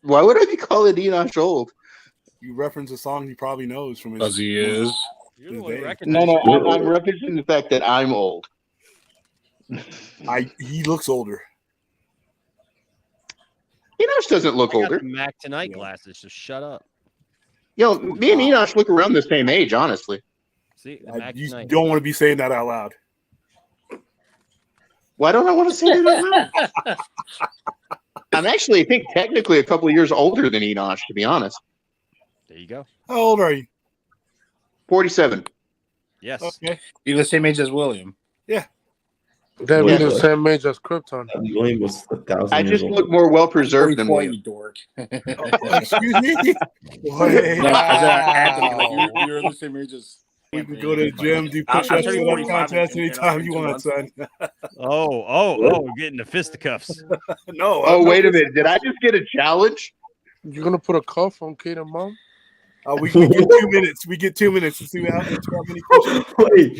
[SPEAKER 14] Why would I be calling Enosh old?
[SPEAKER 15] You reference a song he probably knows from his.
[SPEAKER 18] As he is.
[SPEAKER 14] No, I'm referencing the fact that I'm old.
[SPEAKER 15] He looks older.
[SPEAKER 14] Enosh doesn't look older.
[SPEAKER 13] Mac Tonight glasses. So shut up.
[SPEAKER 14] Me and Enosh look around the same age, honestly.
[SPEAKER 13] See,
[SPEAKER 15] you don't want to be saying that out loud.
[SPEAKER 14] Why don't I want to say that out loud? I'm actually, I think, technically a couple of years older than Enosh, to be honest.
[SPEAKER 13] There you go.
[SPEAKER 15] How old are you?
[SPEAKER 14] 47.
[SPEAKER 13] Yes.
[SPEAKER 15] Okay.
[SPEAKER 18] You're the same age as William.
[SPEAKER 15] Yeah.
[SPEAKER 1] That means the same age as Krypton.
[SPEAKER 22] William was 1,000
[SPEAKER 14] I
[SPEAKER 22] years
[SPEAKER 14] just
[SPEAKER 22] old.
[SPEAKER 14] look more well preserved than
[SPEAKER 18] William.
[SPEAKER 14] William.
[SPEAKER 18] You dork.
[SPEAKER 15] Excuse me?
[SPEAKER 18] Anthony, you're the same age as.
[SPEAKER 15] You can go to the gym, do push-ups, sit-up contest anytime you want, son.
[SPEAKER 13] We're getting the fisticuffs.
[SPEAKER 15] No.
[SPEAKER 14] Oh, wait a minute. Did I just get a challenge?
[SPEAKER 1] You're going to put a cuff on Kate and Mom?
[SPEAKER 15] We get 2 minutes. We get 2 minutes to see how many push-ups.
[SPEAKER 22] Wait.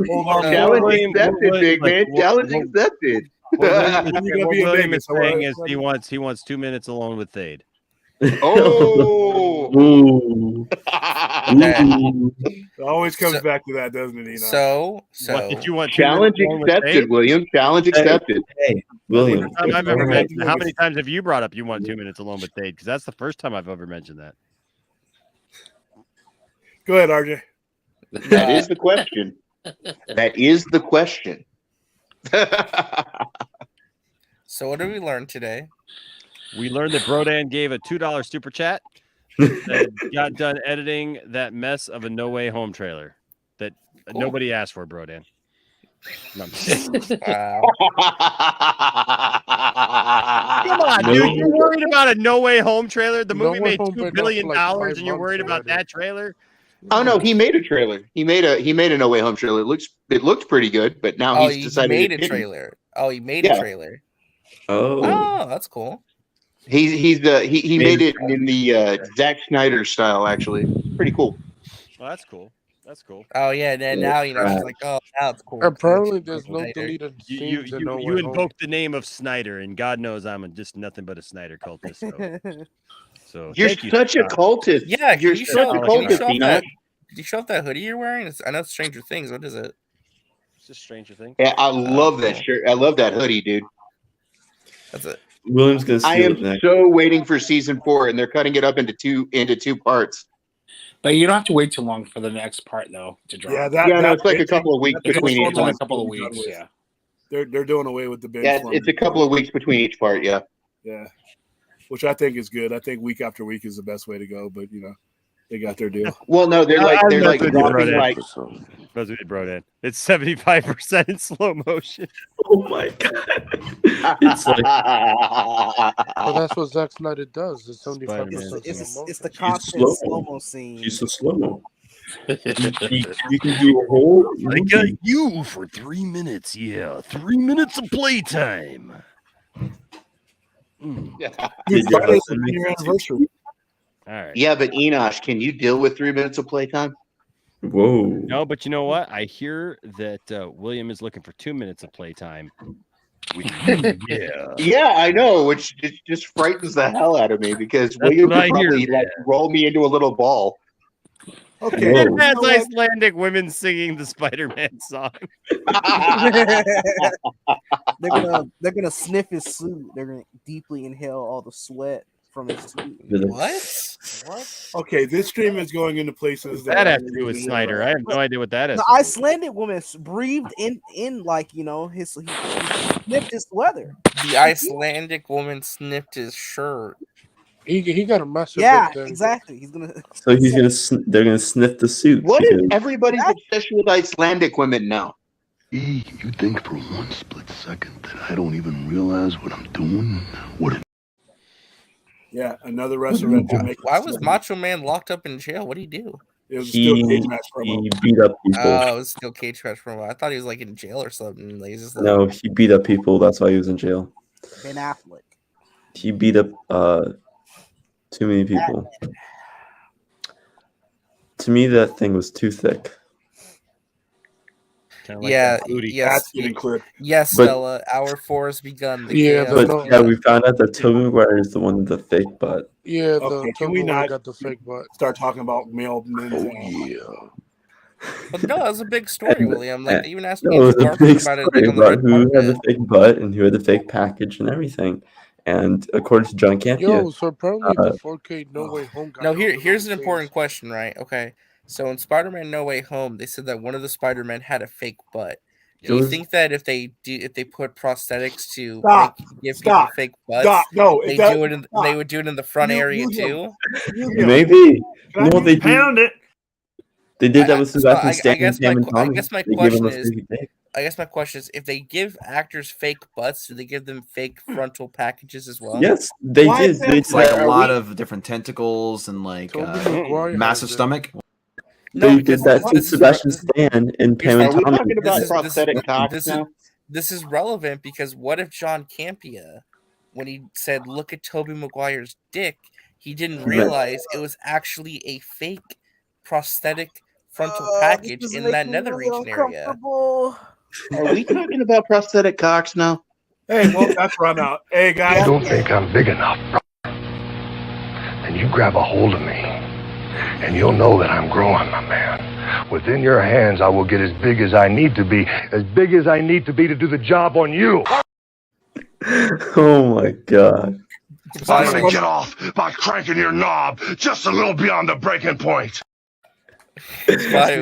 [SPEAKER 15] Hold on.
[SPEAKER 14] Challenge accepted, big man. Challenge accepted.
[SPEAKER 13] William is saying is he wants 2 minutes alone with Thade.
[SPEAKER 14] Oh.
[SPEAKER 22] Ooh.
[SPEAKER 15] It always comes back to that, doesn't it, Enoch?
[SPEAKER 12] So
[SPEAKER 13] What did you want?
[SPEAKER 14] Challenge accepted, William. Challenge accepted.
[SPEAKER 22] Hey, William.
[SPEAKER 13] How many times have you brought up you want 2 minutes alone with Thade? Because that's the first time I've ever mentioned that.
[SPEAKER 15] Go ahead, RJ.
[SPEAKER 14] That is the question. That is the question.
[SPEAKER 12] So what did we learn today?
[SPEAKER 13] We learned that Brodan gave a $2 super chat that got done editing that mess of a No Way Home trailer that nobody asked for, Brodan. No, Come on, dude. You're worried about a No Way Home trailer? The movie made $2 billion and you're worried about that trailer?
[SPEAKER 14] Oh no, he made a trailer. He made a No Way Home trailer. It looked pretty good, but now he's decided
[SPEAKER 12] he made a trailer. He made a trailer. Oh, that's cool.
[SPEAKER 14] He made it in the Zack Snyder style, actually. Pretty cool.
[SPEAKER 13] Well, that's cool. That's cool.
[SPEAKER 12] Oh yeah, then now it's like, now it's cool.
[SPEAKER 1] Apparently, there's no deleted scenes.
[SPEAKER 13] You invoked the name of Snyder, and God knows I'm just nothing but a Snyder cultist. So
[SPEAKER 14] you're such a cultist.
[SPEAKER 12] Yeah,
[SPEAKER 14] you're such a cultist.
[SPEAKER 12] Did you show off that hoodie you're wearing? I know it's Stranger Things. What is it?
[SPEAKER 13] It's just Stranger Things.
[SPEAKER 14] Yeah, I love that shirt. I love that hoodie, dude.
[SPEAKER 12] That's it.
[SPEAKER 22] William's gonna.
[SPEAKER 14] I am so waiting for season 4, and they're cutting it up into two parts.
[SPEAKER 18] But you don't have to wait too long for the next part though to drop.
[SPEAKER 14] Yeah, it's like a couple of weeks between each one.
[SPEAKER 18] A couple of weeks, yeah.
[SPEAKER 15] They're doing away with the binge.
[SPEAKER 14] Yeah, it's a couple of weeks between each part. Yeah.
[SPEAKER 15] Yeah, which I think is good. I think week after week is the best way to go. But they got their deal.
[SPEAKER 14] Well, no, they're like dropping like.
[SPEAKER 13] That's what he brought in. It's 75% in slow motion.
[SPEAKER 22] Oh my god! It's like
[SPEAKER 1] Well, that's what Zack Snyder does. It's 75%.
[SPEAKER 19] It's the constant slow-mo scene.
[SPEAKER 22] She's a slow-mo. You can do a whole.
[SPEAKER 13] I got you for 3 minutes. Yeah, 3 minutes of playtime.
[SPEAKER 15] Your anniversary.
[SPEAKER 13] All right.
[SPEAKER 14] Yeah, but Enosh, can you deal with 3 minutes of playtime?
[SPEAKER 22] Whoa.
[SPEAKER 13] No, but you know what? I hear that William is looking for 2 minutes of playtime.
[SPEAKER 14] Yeah, I know, which just frightens the hell out of me because William could probably roll me into a little ball.
[SPEAKER 15] Okay.
[SPEAKER 13] It has Icelandic women singing the Spider-Man song.
[SPEAKER 19] They're gonna sniff his suit. They're gonna deeply inhale all the sweat from his suit.
[SPEAKER 18] What?
[SPEAKER 15] Okay, this stream is going into places
[SPEAKER 13] that has to do with Snyder. I have no idea what that is.
[SPEAKER 19] The Icelandic woman breathed in like he sniffed his sweater.
[SPEAKER 12] The Icelandic woman sniffed his shirt.
[SPEAKER 1] He got a massive.
[SPEAKER 19] Yeah, exactly. He's gonna.
[SPEAKER 22] So they're gonna sniff the suit.
[SPEAKER 14] What is everybody's obsession with Icelandic women now?
[SPEAKER 4] You think for one split second that I don't even realize what I'm doing?
[SPEAKER 15] Yeah, another wrestler.
[SPEAKER 12] Why was Macho Man locked up in jail? What did he do?
[SPEAKER 15] It was still cage match promo.
[SPEAKER 22] He beat up people.
[SPEAKER 12] Oh, it was still cage match promo. I thought he was like in jail or something. Like, he's just like...
[SPEAKER 22] No, he beat up people. That's why he was in jail.
[SPEAKER 19] Ben Affleck.
[SPEAKER 22] He beat up too many people. To me, that thing was too thick.
[SPEAKER 13] Like
[SPEAKER 12] yes,
[SPEAKER 22] But-
[SPEAKER 12] Stella. Hour 4 has begun.
[SPEAKER 22] But we found out that Tobey Maguire is the one with the fake butt.
[SPEAKER 1] Yeah,
[SPEAKER 15] Okay, can we not got the fake butt? Start talking about male men?
[SPEAKER 12] But no, that was a big story, William. Like, they even asked
[SPEAKER 22] No,
[SPEAKER 12] me
[SPEAKER 22] it was a
[SPEAKER 12] about
[SPEAKER 22] big
[SPEAKER 12] it.
[SPEAKER 22] story
[SPEAKER 12] Like, on the
[SPEAKER 22] about
[SPEAKER 12] red
[SPEAKER 22] who had the
[SPEAKER 12] carpet.
[SPEAKER 22] fake butt and who had the fake package and everything. And according to John Campia,
[SPEAKER 1] Yo, so apparently the 4K No Way Home got
[SPEAKER 12] No, here's an important question, right? Okay, so in Spider-Man No Way Home, they said that one of the Spider-Men had a fake butt. Do you think that if they put prosthetics to give people fake butts, they would do it in the front area too?
[SPEAKER 22] maybe. No, they
[SPEAKER 12] Pound
[SPEAKER 22] did. They did that with Sebastian Stan
[SPEAKER 12] I guess
[SPEAKER 22] and Sam and
[SPEAKER 12] I
[SPEAKER 22] Tommy.
[SPEAKER 12] guess my
[SPEAKER 22] They gave him
[SPEAKER 12] question
[SPEAKER 22] a
[SPEAKER 12] is,
[SPEAKER 22] fake dick.
[SPEAKER 12] if they give actors fake butts, do they give them fake frontal packages as well?
[SPEAKER 22] Yes, they did.
[SPEAKER 8] It's like a lot of different tentacles and like massive stomach.
[SPEAKER 22] They did that to Sebastian Stan and Pam and Tommy.
[SPEAKER 12] This is relevant because what if John Campia, when he said, "Look at Tobey Maguire's dick," he didn't realize it was actually a fake prosthetic frontal package in that nether region area.
[SPEAKER 14] Are we talking about prosthetic cocks now?
[SPEAKER 15] Hey, well, that's run out. Hey, guys.
[SPEAKER 4] You don't think I'm big enough? Then you grab a hold of me, and you'll know that I'm growing, my man. Within your hands, I will get as big as I need to be to do the job on you.
[SPEAKER 22] Oh my god.
[SPEAKER 4] I'm gonna get off by cranking your knob just a little beyond the breaking point.
[SPEAKER 22] Do you guys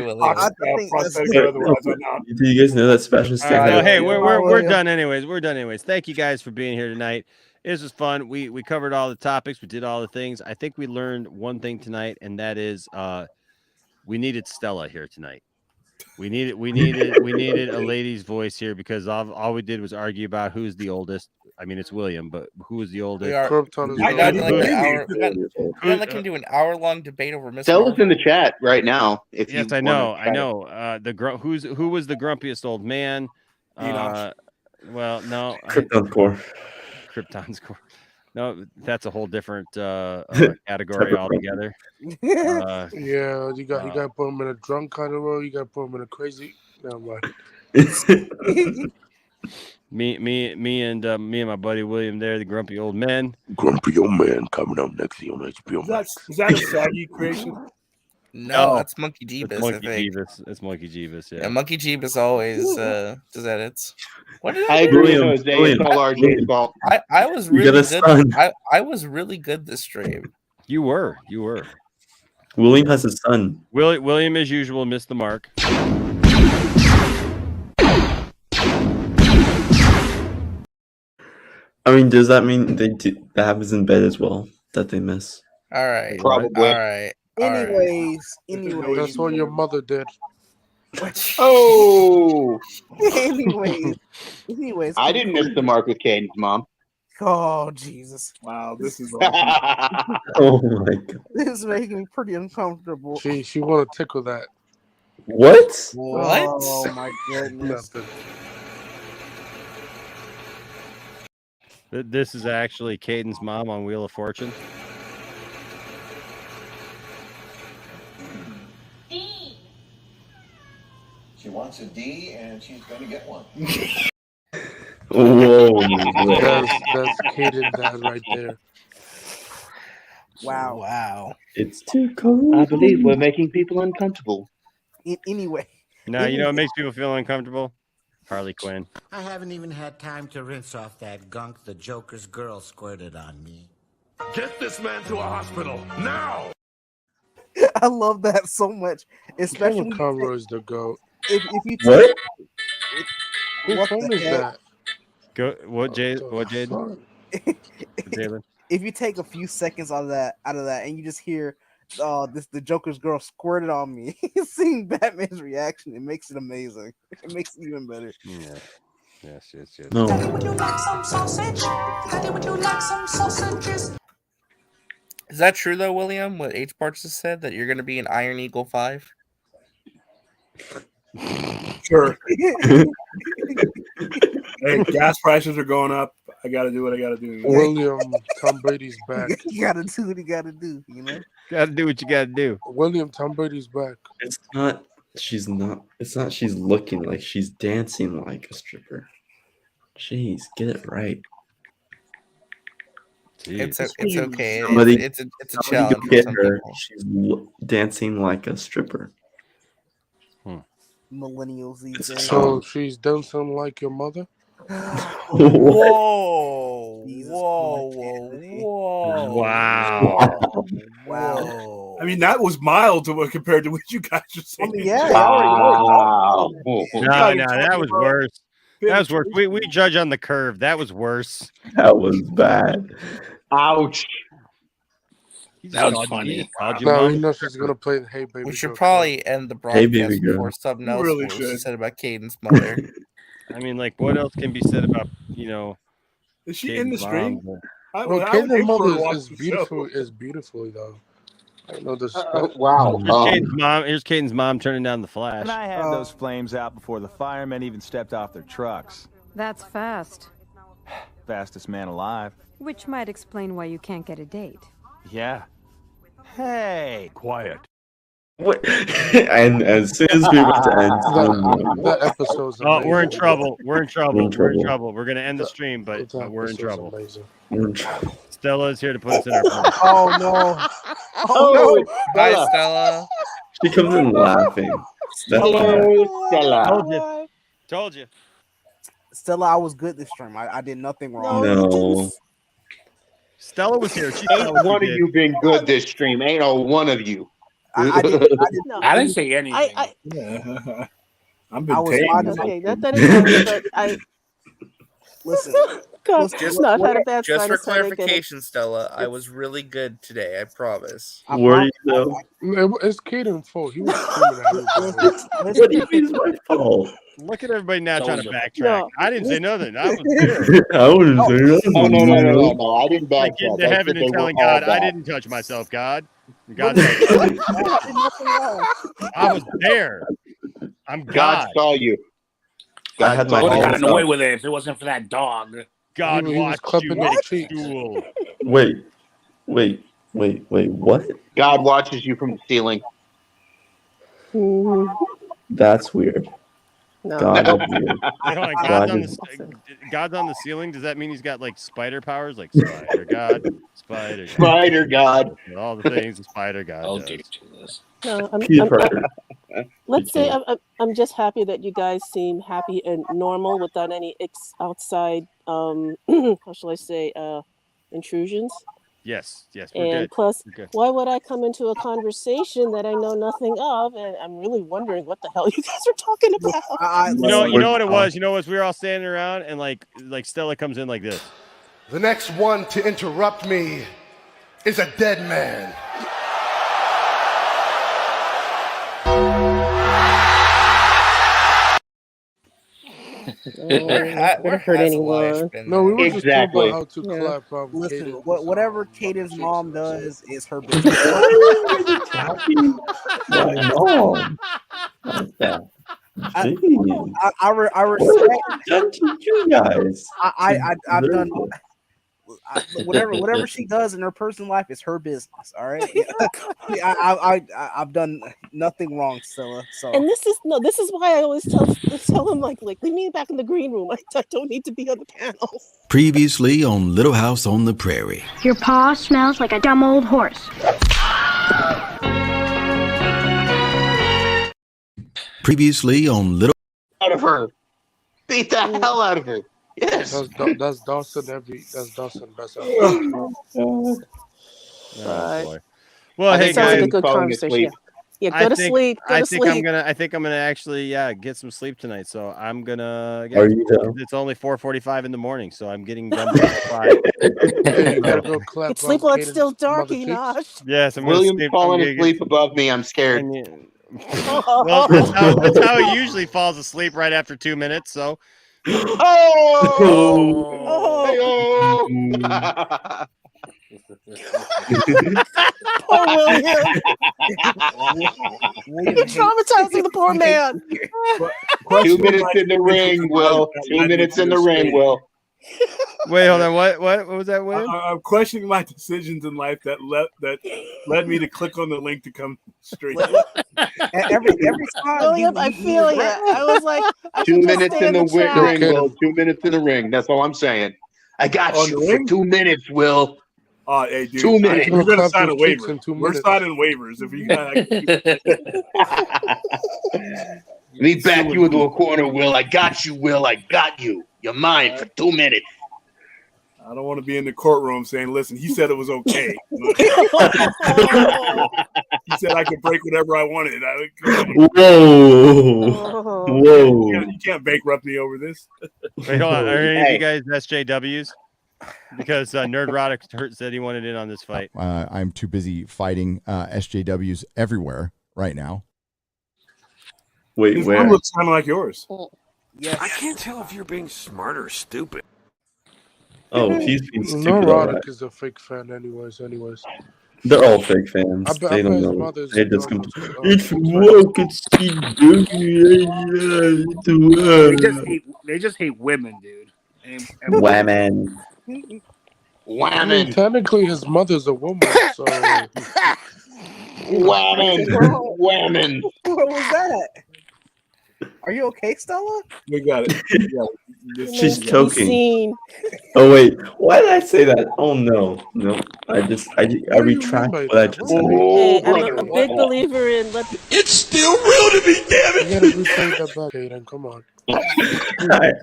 [SPEAKER 22] know that Sebastian Stan?
[SPEAKER 13] Hey, we're done anyways. We're done anyways. Thank you guys for being here tonight. This was fun. We covered all the topics. We did all the things. I think we learned one thing tonight, and that is we needed Stella here tonight. We needed a lady's voice here because all we did was argue about who's the oldest. I mean, it's William, but who is the oldest?
[SPEAKER 12] I can do an hour-long debate over Miss
[SPEAKER 14] Stella's
[SPEAKER 12] Marvel.
[SPEAKER 14] in the chat right now. If
[SPEAKER 13] Yes,
[SPEAKER 14] you
[SPEAKER 13] I know.
[SPEAKER 14] wanna try
[SPEAKER 13] Who was the grumpiest old man? Well, no.
[SPEAKER 22] Krypton's core.
[SPEAKER 13] Krypton's core. No, that's a whole different category altogether.
[SPEAKER 1] Yeah, you got to put him in a drunk kind of role. You got to put him in a crazy. Never mind.
[SPEAKER 13] Me and my buddy William there, the grumpy old men.
[SPEAKER 4] Grumpy old man coming up next on HBO Max.
[SPEAKER 15] Is that a saggy creation?
[SPEAKER 12] No, that's Monkey Jeebus.
[SPEAKER 13] It's Monkey
[SPEAKER 12] I think.
[SPEAKER 13] Jeebus. It's Monkey Jeebus. Yeah.
[SPEAKER 12] Yeah, Monkey Jeebus always does edits. What did
[SPEAKER 14] I agree with Jose. It's all RJ's fault.
[SPEAKER 12] I was
[SPEAKER 22] You
[SPEAKER 12] really
[SPEAKER 22] got a
[SPEAKER 12] good.
[SPEAKER 22] son.
[SPEAKER 12] I was really good this stream.
[SPEAKER 13] You were.
[SPEAKER 22] William has his son.
[SPEAKER 13] William, as usual, missed the mark.
[SPEAKER 22] I mean, does that mean that happens in bed as well? That they miss?
[SPEAKER 12] All right.
[SPEAKER 14] Probably.
[SPEAKER 12] All right.
[SPEAKER 19] Anyways,
[SPEAKER 1] That's what your mother did.
[SPEAKER 14] Oh.
[SPEAKER 19] anyways.
[SPEAKER 14] I didn't miss the mark with Caden's mom.
[SPEAKER 19] Oh Jesus!
[SPEAKER 15] Wow, this is awesome.
[SPEAKER 22] Oh my god!
[SPEAKER 19] This is making me pretty uncomfortable.
[SPEAKER 1] She want to tickle that.
[SPEAKER 22] What?
[SPEAKER 19] Oh my goodness!
[SPEAKER 1] Nothing.
[SPEAKER 13] This is actually Caden's mom on Wheel of Fortune.
[SPEAKER 11] She wants a D, and she's going to get one.
[SPEAKER 22] Whoa!
[SPEAKER 1] That's Caden dad right there.
[SPEAKER 19] Wow!
[SPEAKER 22] It's too cold.
[SPEAKER 14] I believe we're making people uncomfortable.
[SPEAKER 19] Anyway.
[SPEAKER 13] No, you know what makes people feel uncomfortable? Harley Quinn.
[SPEAKER 16] I haven't even had time to rinse off that gunk the Joker's girl squirted on me.
[SPEAKER 4] Get this man to a hospital now!
[SPEAKER 19] I love that so much, especially
[SPEAKER 1] Conroy is the goat.
[SPEAKER 19] If you
[SPEAKER 22] What?
[SPEAKER 1] Whose phone is that?
[SPEAKER 13] Go what, Jade? What, Jade? Jalen?
[SPEAKER 19] If you take a few seconds out of that, and you just hear, the Joker's girl squirted on me, seeing Batman's reaction, it makes it amazing. It makes it even better.
[SPEAKER 13] Yeah. Yes.
[SPEAKER 22] No.
[SPEAKER 9] Daddy, would you like some sausage? Daddy, would you like some sausages?
[SPEAKER 12] Is that true though, William? What H Parts has said that you're going to be an Iron Eagle 5?
[SPEAKER 15] Sure. Hey, gas prices are going up. I got to do what I got to do.
[SPEAKER 1] William, Tom Brady's back.
[SPEAKER 19] You got to do what you got to do, you know?
[SPEAKER 13] Got to do what you got to do.
[SPEAKER 1] William, Tom Brady's back.
[SPEAKER 22] It's not. She's not. It's not. She's looking like she's dancing like a stripper. Jeez, get it right.
[SPEAKER 12] It's okay.
[SPEAKER 22] Somebody,
[SPEAKER 12] It's a
[SPEAKER 22] somebody
[SPEAKER 12] challenge.
[SPEAKER 22] go
[SPEAKER 12] for
[SPEAKER 22] get
[SPEAKER 12] some
[SPEAKER 22] her.
[SPEAKER 12] people.
[SPEAKER 22] She's dancing like a stripper.
[SPEAKER 19] Millennials these days.
[SPEAKER 1] So she's dancing like your mother?
[SPEAKER 12] Whoa!
[SPEAKER 19] Wow!
[SPEAKER 15] I mean, that was mild to what compared to what you guys are saying.
[SPEAKER 19] Yeah.
[SPEAKER 22] Wow.
[SPEAKER 13] No, that was worse. That was worse. We judge on the curve. That was worse.
[SPEAKER 22] That was bad.
[SPEAKER 14] Ouch.
[SPEAKER 18] That was funny.
[SPEAKER 1] No, you know she's gonna play Hey Baby.
[SPEAKER 12] We should
[SPEAKER 1] Girl.
[SPEAKER 12] probably end the
[SPEAKER 22] Hey,
[SPEAKER 12] broadcast
[SPEAKER 22] baby girl.
[SPEAKER 12] before something else
[SPEAKER 15] really
[SPEAKER 12] was
[SPEAKER 15] should.
[SPEAKER 12] said about Caden's mother.
[SPEAKER 13] I mean, like, what else can be said about,
[SPEAKER 15] Is she in the
[SPEAKER 13] Caden's
[SPEAKER 15] stream?
[SPEAKER 13] mom?
[SPEAKER 1] Well,
[SPEAKER 15] I would
[SPEAKER 1] Caden's
[SPEAKER 15] hate for her to
[SPEAKER 1] mother
[SPEAKER 15] watch
[SPEAKER 1] is
[SPEAKER 15] the
[SPEAKER 1] beautiful.
[SPEAKER 15] show.
[SPEAKER 1] Is beautifully though. I know this.
[SPEAKER 14] Wow.
[SPEAKER 13] Here's Caden's mom turning down the flash.
[SPEAKER 17] And I had those flames out before the firemen even stepped off their trucks.
[SPEAKER 23] That's fast.
[SPEAKER 17] Fastest man alive.
[SPEAKER 23] Which might explain why you can't get a date.
[SPEAKER 17] Yeah. Hey, quiet.
[SPEAKER 22] What? And as soon as we went to end,
[SPEAKER 1] that episode's
[SPEAKER 13] Oh, we're in
[SPEAKER 1] amazing.
[SPEAKER 13] trouble. We're in trouble.
[SPEAKER 22] We're in
[SPEAKER 13] We're in
[SPEAKER 22] trouble.
[SPEAKER 13] trouble. We're gonna end the stream, but
[SPEAKER 1] That
[SPEAKER 13] we're in
[SPEAKER 1] episode's
[SPEAKER 13] trouble.
[SPEAKER 1] amazing.
[SPEAKER 22] we're in trouble.
[SPEAKER 13] Stella is here to put us in our place.
[SPEAKER 19] Oh no!
[SPEAKER 14] Oh,
[SPEAKER 12] Hi,
[SPEAKER 14] Stella.
[SPEAKER 12] Stella.
[SPEAKER 22] She comes in laughing. That's bad.
[SPEAKER 14] Hello, Stella.
[SPEAKER 13] Told you.
[SPEAKER 19] Stella, I was good this stream. I did nothing wrong.
[SPEAKER 22] No.
[SPEAKER 13] Stella was here. She
[SPEAKER 14] Ain't one of you been good this stream. Ain't no one of you.
[SPEAKER 19] I
[SPEAKER 18] didn't say anything.
[SPEAKER 15] I'm
[SPEAKER 19] I was
[SPEAKER 15] been
[SPEAKER 19] honest.
[SPEAKER 25] Okay, that is fine, but I
[SPEAKER 19] Listen.
[SPEAKER 25] God,
[SPEAKER 12] Just,
[SPEAKER 25] no, I've had a bad
[SPEAKER 12] just for
[SPEAKER 25] sinus headache and
[SPEAKER 12] clarification, Stella, I was really good today. I promise.
[SPEAKER 22] Were you though?
[SPEAKER 1] It's Caden's fault. He was screaming at everybody.
[SPEAKER 22] What do you mean it's my fault?
[SPEAKER 13] Look at everybody now trying to
[SPEAKER 18] Told you.
[SPEAKER 13] backtrack.
[SPEAKER 25] No.
[SPEAKER 13] I didn't say nothing. I was good.
[SPEAKER 22] I wouldn't say nothing.
[SPEAKER 14] No. I didn't
[SPEAKER 13] Like
[SPEAKER 14] backtrack.
[SPEAKER 13] getting
[SPEAKER 14] I
[SPEAKER 13] to
[SPEAKER 14] said
[SPEAKER 13] heaven
[SPEAKER 14] they
[SPEAKER 13] and
[SPEAKER 14] were
[SPEAKER 13] telling
[SPEAKER 14] all
[SPEAKER 13] God, I
[SPEAKER 14] bad.
[SPEAKER 13] didn't touch myself, God. And God's like,
[SPEAKER 25] I did nothing wrong.
[SPEAKER 13] I was there. I'm
[SPEAKER 14] God
[SPEAKER 13] God.
[SPEAKER 14] saw you.
[SPEAKER 22] I had my
[SPEAKER 18] I would have
[SPEAKER 22] balls
[SPEAKER 18] gotten away
[SPEAKER 22] up.
[SPEAKER 18] with it if it wasn't for that dog.
[SPEAKER 13] God
[SPEAKER 1] He was
[SPEAKER 13] watched
[SPEAKER 1] clapping
[SPEAKER 13] you
[SPEAKER 1] them
[SPEAKER 13] make
[SPEAKER 1] cheeks.
[SPEAKER 13] stool.
[SPEAKER 22] Wait, what?
[SPEAKER 14] God watches you from the ceiling.
[SPEAKER 22] That's weird.
[SPEAKER 25] No.
[SPEAKER 22] God is weird.
[SPEAKER 13] Wait, hold on. God's on the ceiling. Does that mean he's got like spider powers? Like Spider God, Spider God.
[SPEAKER 14] Spider God.
[SPEAKER 13] All the things a Spider God
[SPEAKER 18] I'll
[SPEAKER 13] does.
[SPEAKER 18] get to this.
[SPEAKER 25] No,
[SPEAKER 22] Keep her.
[SPEAKER 25] let's say I'm just happy that you guys seem happy and normal without any outside how shall I say intrusions.
[SPEAKER 13] Yes, we're
[SPEAKER 25] And
[SPEAKER 13] good.
[SPEAKER 25] plus,
[SPEAKER 13] We're good.
[SPEAKER 25] why would I come into a conversation that I know nothing of? And I'm really wondering what the hell you guys are talking about.
[SPEAKER 13] You know what it was? You know what? We were all standing around, and like Stella comes in like this.
[SPEAKER 6] The next one to interrupt me is a dead man.
[SPEAKER 19] We're hurt anyone.
[SPEAKER 1] No, we were just talking about how to clap.
[SPEAKER 19] Listen,
[SPEAKER 1] Caden.
[SPEAKER 19] whatever Caden's mom does is her business. I respect
[SPEAKER 22] you guys.
[SPEAKER 19] I've done whatever she does in her personal life is her business. All right. I've done nothing wrong, Stella. So
[SPEAKER 25] And this is why I always tell him like leave me back in the green room. I don't need to be on the panel.
[SPEAKER 7] Previously on Little House on the Prairie.
[SPEAKER 10] Your paw smells like a dumb old horse.
[SPEAKER 7] Previously on Little
[SPEAKER 14] Out of her. Beat the hell out of her. Yes.
[SPEAKER 1] That's Dawson. That's Dawson. That's
[SPEAKER 13] Oh, boy. Well,
[SPEAKER 25] That
[SPEAKER 13] hey
[SPEAKER 25] sounds
[SPEAKER 13] guys,
[SPEAKER 25] like a good conversation. Yeah, go to sleep. Go to sleep.
[SPEAKER 13] I think I'm gonna actually get some sleep tonight. So I'm gonna.
[SPEAKER 22] Are you done?
[SPEAKER 13] It's only 4:45 in the morning, so I'm getting done by 5.
[SPEAKER 1] You gotta go clap.
[SPEAKER 25] It's sleep while it's still dark, Enosh.
[SPEAKER 13] Yes, I'm
[SPEAKER 14] William's
[SPEAKER 13] gonna
[SPEAKER 14] falling asleep above me. I'm scared.
[SPEAKER 13] Well, that's how he usually falls asleep right after 2 minutes. So.
[SPEAKER 25] Poor William. You're traumatizing the poor man.
[SPEAKER 14] 2 minutes in the ring, Will. 2 minutes in the ring, Will.
[SPEAKER 13] Wait, hold on. What was that, William?
[SPEAKER 15] I'm questioning my decisions in life that led me to click on the link to come straight.
[SPEAKER 19] every time,
[SPEAKER 25] William, I feel you. I was like, I
[SPEAKER 14] 2
[SPEAKER 25] should just
[SPEAKER 14] minutes
[SPEAKER 25] stay
[SPEAKER 14] in the
[SPEAKER 25] chat.
[SPEAKER 14] ring, Will. 2 minutes in the ring. That's all I'm saying. I got
[SPEAKER 15] On
[SPEAKER 14] you
[SPEAKER 15] the
[SPEAKER 14] for
[SPEAKER 15] ring?
[SPEAKER 14] 2 minutes, Will.
[SPEAKER 15] Hey, dude,
[SPEAKER 14] 2 minutes.
[SPEAKER 15] We're gonna
[SPEAKER 1] Clap
[SPEAKER 15] sign a
[SPEAKER 1] your cheeks
[SPEAKER 15] waiver.
[SPEAKER 1] in 2
[SPEAKER 15] We're
[SPEAKER 1] minutes.
[SPEAKER 15] signing waivers. If you
[SPEAKER 14] Let me back you into a corner, Will. I got you, Will. I got you. You're mine for 2 minutes.
[SPEAKER 15] I don't want to be in the courtroom saying, "Listen, he said it was okay." He said I could break whatever I wanted.
[SPEAKER 22] Whoa.
[SPEAKER 15] You can't bankrupt me over this.
[SPEAKER 13] Wait, hold on. Are any of you guys SJWs? Because Nerdrotic said he wanted in on this fight.
[SPEAKER 20] I'm too busy fighting SJWs everywhere right now.
[SPEAKER 22] Wait,
[SPEAKER 15] His
[SPEAKER 22] where?
[SPEAKER 15] arm looks kind of like yours.
[SPEAKER 19] Yes.
[SPEAKER 7] I can't tell if you're being smart or stupid.
[SPEAKER 22] Oh, he's being stupid.
[SPEAKER 1] Neurotic
[SPEAKER 22] Alright.
[SPEAKER 1] is a fake fan, anyways.
[SPEAKER 22] They're all fake fans.
[SPEAKER 1] I bet
[SPEAKER 22] They don't
[SPEAKER 1] his
[SPEAKER 22] know.
[SPEAKER 1] mother's
[SPEAKER 22] They just
[SPEAKER 1] normal,
[SPEAKER 22] it's woke. It's
[SPEAKER 18] They just hate women, dude.
[SPEAKER 22] Women.
[SPEAKER 1] I mean, technically, his mother's a woman, so.
[SPEAKER 14] Women.
[SPEAKER 19] What was that? Are you okay, Stella?
[SPEAKER 15] We got it.
[SPEAKER 22] She's choking.
[SPEAKER 25] Scene.
[SPEAKER 22] Oh wait, why did I say that? Oh no. I retract what I just said.
[SPEAKER 25] Hey, I'm a big believer in
[SPEAKER 7] It's still real to me, damn
[SPEAKER 1] You gotta replay that back, Aiden. Come on.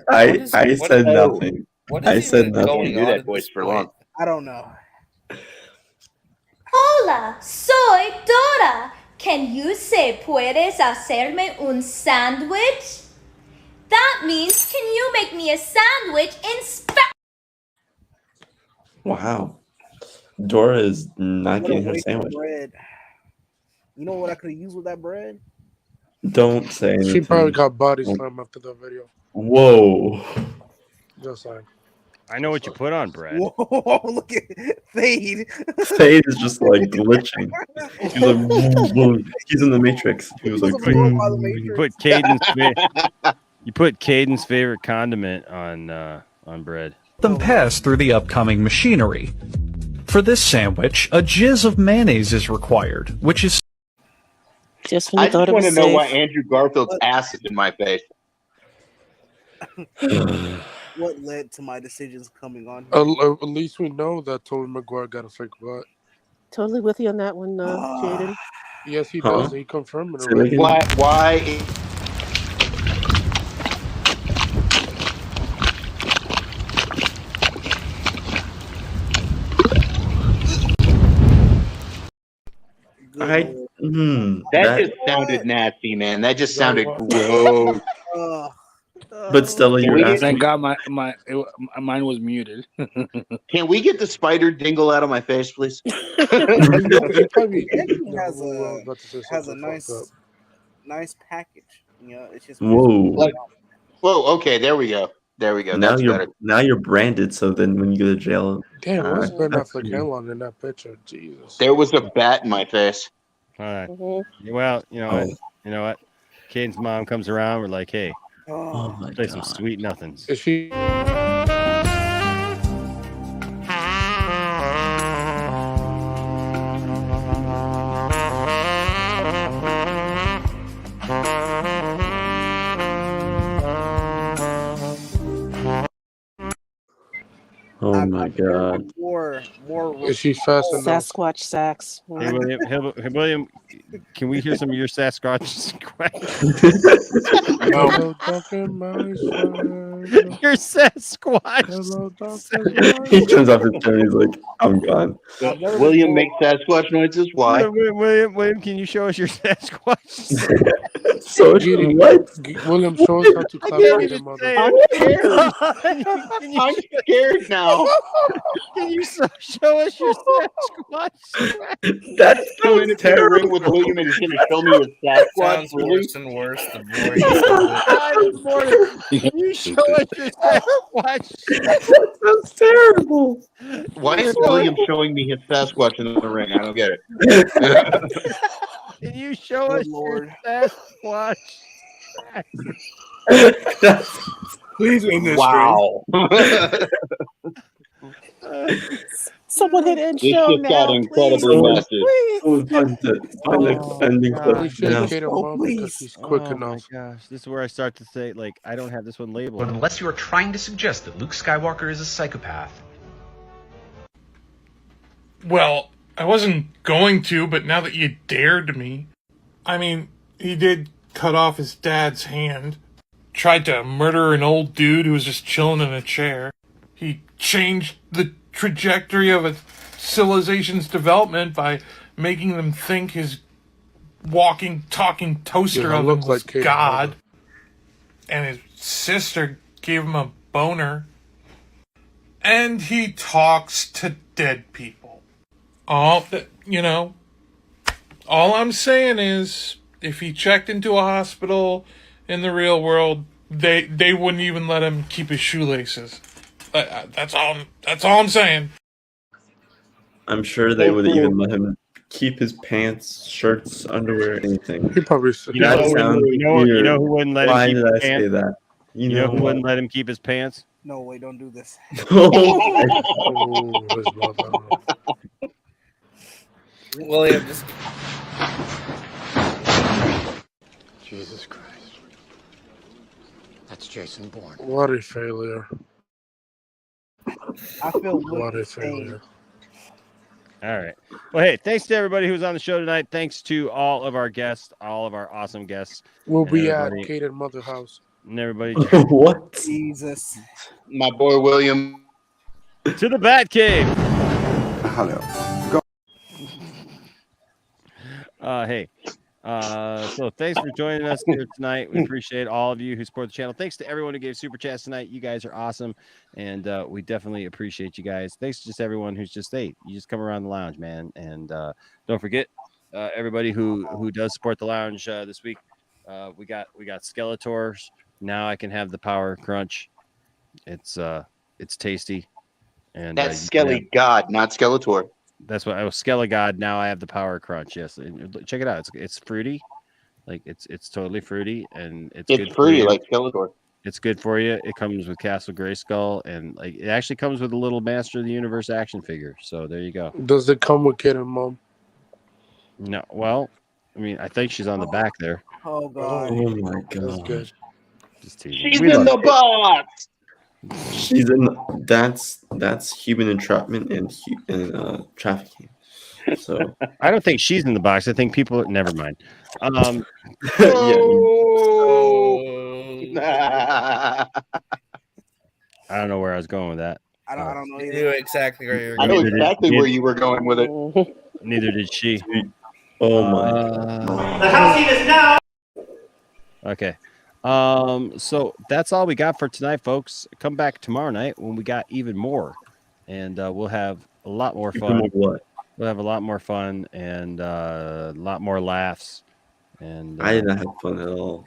[SPEAKER 22] I said nothing. I said nothing.
[SPEAKER 14] Don't do that voice for long.
[SPEAKER 19] I don't know.
[SPEAKER 10] Hola, soy Dora. Can you say puedes hacerme un sandwich? That means can you make me a sandwich in Spanish?
[SPEAKER 22] Wow. Dora is not getting her sandwich.
[SPEAKER 19] Bread. You know what I could have used with that bread?
[SPEAKER 22] Don't say anything.
[SPEAKER 1] She probably got body slam after the video.
[SPEAKER 22] Whoa.
[SPEAKER 1] Just saying.
[SPEAKER 13] I know what you put on bread.
[SPEAKER 19] Whoa, look at Fade.
[SPEAKER 22] Fade is just like glitching. He's like, he's in the Matrix. He was like,
[SPEAKER 13] You put Caden's favorite condiment on bread.
[SPEAKER 21] Them pass through the upcoming machinery. For this sandwich, a jizz of mayonnaise is required, which is
[SPEAKER 25] just
[SPEAKER 14] I just want to know why Andrew Garfield's ass is in my face.
[SPEAKER 19] What led to my decisions coming on?
[SPEAKER 1] At least we know that Tobey Maguire got a fake butt.
[SPEAKER 25] Totally with you on that one, Jaden.
[SPEAKER 1] Yes, he does. He confirmed it
[SPEAKER 22] Say
[SPEAKER 1] already.
[SPEAKER 14] Why? That just sounded nasty, man. That just sounded gross.
[SPEAKER 22] But Stella, you're asking.
[SPEAKER 18] Thank God mine was muted.
[SPEAKER 14] Can we get the spider dingle out of my face, please?
[SPEAKER 19] Anthony has a nice package. You know, it's just
[SPEAKER 22] Whoa.
[SPEAKER 14] Whoa. Okay, there we go. There we go.
[SPEAKER 22] Now
[SPEAKER 14] That's
[SPEAKER 22] you're branded. So then when you go to jail,
[SPEAKER 1] damn, where's Ben Affleck hairline in that picture? Jesus.
[SPEAKER 14] There was a bat in my face.
[SPEAKER 13] All right. Well, you know what? You know what? Caden's mom comes around. We're like, hey, play some sweet nothings.
[SPEAKER 1] Is she?
[SPEAKER 22] Oh my God!
[SPEAKER 19] More.
[SPEAKER 1] Is she fast enough?
[SPEAKER 25] Sasquatch sax.
[SPEAKER 13] Hey, William, can we hear some of your Sasquatch? Your Sasquatch.
[SPEAKER 22] He turns off his phone. He's like, "I'm gone."
[SPEAKER 14] William makes Sasquatch noises. Why?
[SPEAKER 13] William, can you show us your Sasquatch?
[SPEAKER 22] So what?
[SPEAKER 1] William, show us how to clap for your mother.
[SPEAKER 14] I'm scared. I'm scared now.
[SPEAKER 13] Can you show us your Sasquatch?
[SPEAKER 22] That's
[SPEAKER 14] so terrible. With William, and he's going to show me his Sasquatch.
[SPEAKER 12] Sounds worse and worse the more
[SPEAKER 13] Can you show us your Sasquatch?
[SPEAKER 22] That sounds terrible.
[SPEAKER 14] Why is William showing me his Sasquatch in the ring? I don't get it.
[SPEAKER 13] Can you show us your Sasquatch?
[SPEAKER 15] Please end this.
[SPEAKER 14] Wow.
[SPEAKER 25] Someone hit end
[SPEAKER 14] This
[SPEAKER 25] show
[SPEAKER 14] just
[SPEAKER 25] now.
[SPEAKER 14] got incredibly messy.
[SPEAKER 1] We should have Kaden mom because she's quick enough.
[SPEAKER 13] Oh my gosh, this is where I start to say, like, I don't have this one labeled.
[SPEAKER 2] But unless you are trying to suggest that Luke Skywalker is a psychopath.
[SPEAKER 3] Well, I wasn't going to, but now that you dared me. I mean, he did cut off his dad's hand. Tried to murder an old dude who was just chilling in a chair. He changed the trajectory of a civilization's development by making them think his walking, talking toaster oven was
[SPEAKER 1] like
[SPEAKER 3] God. And his sister gave him a boner. And he talks to dead people. All I'm saying is, if he checked into a hospital in the real world, they wouldn't even let him keep his shoelaces. That's all I'm saying.
[SPEAKER 22] I'm sure they would even let him keep his pants, shirts, underwear, anything.
[SPEAKER 1] He probably.
[SPEAKER 22] You know
[SPEAKER 13] who wouldn't let
[SPEAKER 22] Why
[SPEAKER 13] him keep
[SPEAKER 22] did
[SPEAKER 13] his
[SPEAKER 22] I
[SPEAKER 13] pants?
[SPEAKER 22] say that?
[SPEAKER 13] You know who wouldn't let him keep his pants?
[SPEAKER 19] No way, don't do this.
[SPEAKER 12] William, just
[SPEAKER 16] Jesus Christ. That's Jason Bourne.
[SPEAKER 1] What a failure.
[SPEAKER 19] I feel
[SPEAKER 1] What a failure.
[SPEAKER 13] All right. Well, hey, thanks to everybody who's on the show tonight. Thanks to all of our guests, all of our awesome guests.
[SPEAKER 1] We'll be at Kaden Mother House.
[SPEAKER 13] And everybody.
[SPEAKER 22] What?
[SPEAKER 19] Jesus.
[SPEAKER 14] My boy William.
[SPEAKER 13] To the Batcave.
[SPEAKER 20] Hello.
[SPEAKER 13] Hey. So thanks for joining us here tonight. We appreciate all of you who support the channel. Thanks to everyone who gave super chats tonight. You guys are awesome, and we definitely appreciate you guys. Thanks to just everyone who's just you just come around the lounge, man. And don't forget everybody who does support the lounge this week. We got Skeletors. Now I can have the Power Crunch. It's tasty, and
[SPEAKER 14] that's Skelly God, not Skeletor.
[SPEAKER 13] That's what I was Skelegod. Now I have the Power Crunch. Yes, check it out. It's fruity, like it's totally fruity, and it's good
[SPEAKER 14] fruity
[SPEAKER 13] for you.
[SPEAKER 14] like Skeletor.
[SPEAKER 13] It's good for you. It comes with Castle Grayskull, and like it actually comes with a little Master of the Universe action figure. So there you go.
[SPEAKER 1] Does it come with Kaden mom?
[SPEAKER 13] No, well, I mean, I think she's on the back there.
[SPEAKER 19] Oh god.
[SPEAKER 22] Oh my
[SPEAKER 1] That's
[SPEAKER 22] god.
[SPEAKER 1] good.
[SPEAKER 13] Just teasing.
[SPEAKER 14] She's in the box.
[SPEAKER 22] She's in. That's human entrapment and trafficking. So
[SPEAKER 13] I don't think she's in the box. I think people. Never mind.
[SPEAKER 22] yeah.
[SPEAKER 13] I don't know where I was going with that.
[SPEAKER 19] I don't know
[SPEAKER 12] you
[SPEAKER 19] either.
[SPEAKER 12] knew exactly where you were
[SPEAKER 14] I
[SPEAKER 12] going.
[SPEAKER 14] know exactly where you were going with it.
[SPEAKER 13] Neither did she.
[SPEAKER 22] Oh my.
[SPEAKER 4] The house heat is now.
[SPEAKER 13] Okay. So that's all we got for tonight, folks. Come back tomorrow night when we got even more, and we'll have a lot more fun.
[SPEAKER 22] What?
[SPEAKER 13] We'll have a lot more fun and a lot more laughs. And
[SPEAKER 22] I did not have fun at all.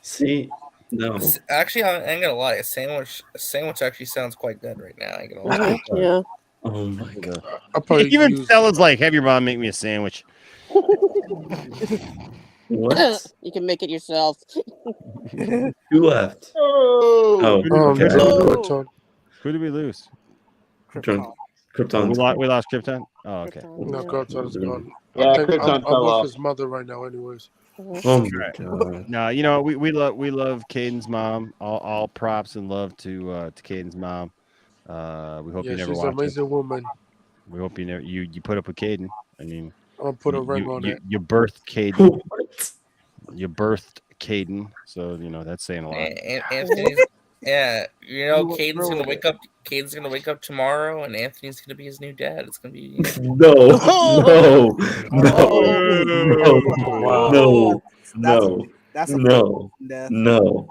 [SPEAKER 22] See, no.
[SPEAKER 12] Actually, I ain't gonna lie. A sandwich actually sounds quite good right now. I ain't gonna lie.
[SPEAKER 25] Yeah.
[SPEAKER 22] Oh my god.
[SPEAKER 13] Even Stella's like, have your mom make me a sandwich.
[SPEAKER 22] What?
[SPEAKER 25] You can make it yourself.
[SPEAKER 22] Who left? Oh, okay.
[SPEAKER 1] Krypton.
[SPEAKER 13] Who did we lose?
[SPEAKER 22] Krypton.
[SPEAKER 13] We lost Krypton. Oh, okay.
[SPEAKER 1] No, Krypton is gone.
[SPEAKER 14] Yeah,
[SPEAKER 1] I think
[SPEAKER 14] Krypton
[SPEAKER 1] I'm
[SPEAKER 14] fell
[SPEAKER 1] with
[SPEAKER 14] off.
[SPEAKER 1] his mother right now, anyways.
[SPEAKER 22] Oh my god.
[SPEAKER 13] No, you know we love Caden's mom. All props and love to Caden's mom. We hope you never
[SPEAKER 1] she's
[SPEAKER 13] watch
[SPEAKER 1] an amazing woman.
[SPEAKER 13] We hope you never you put up with Caden. I mean,
[SPEAKER 1] I'll put a ring on it.
[SPEAKER 13] You birthed Caden. You birthed Caden, so you know that's saying a lot.
[SPEAKER 12] Anthony's, yeah, you know, Caden's gonna wake up. Caden's gonna wake up tomorrow, and Anthony's gonna be his new dad. It's gonna be
[SPEAKER 22] No.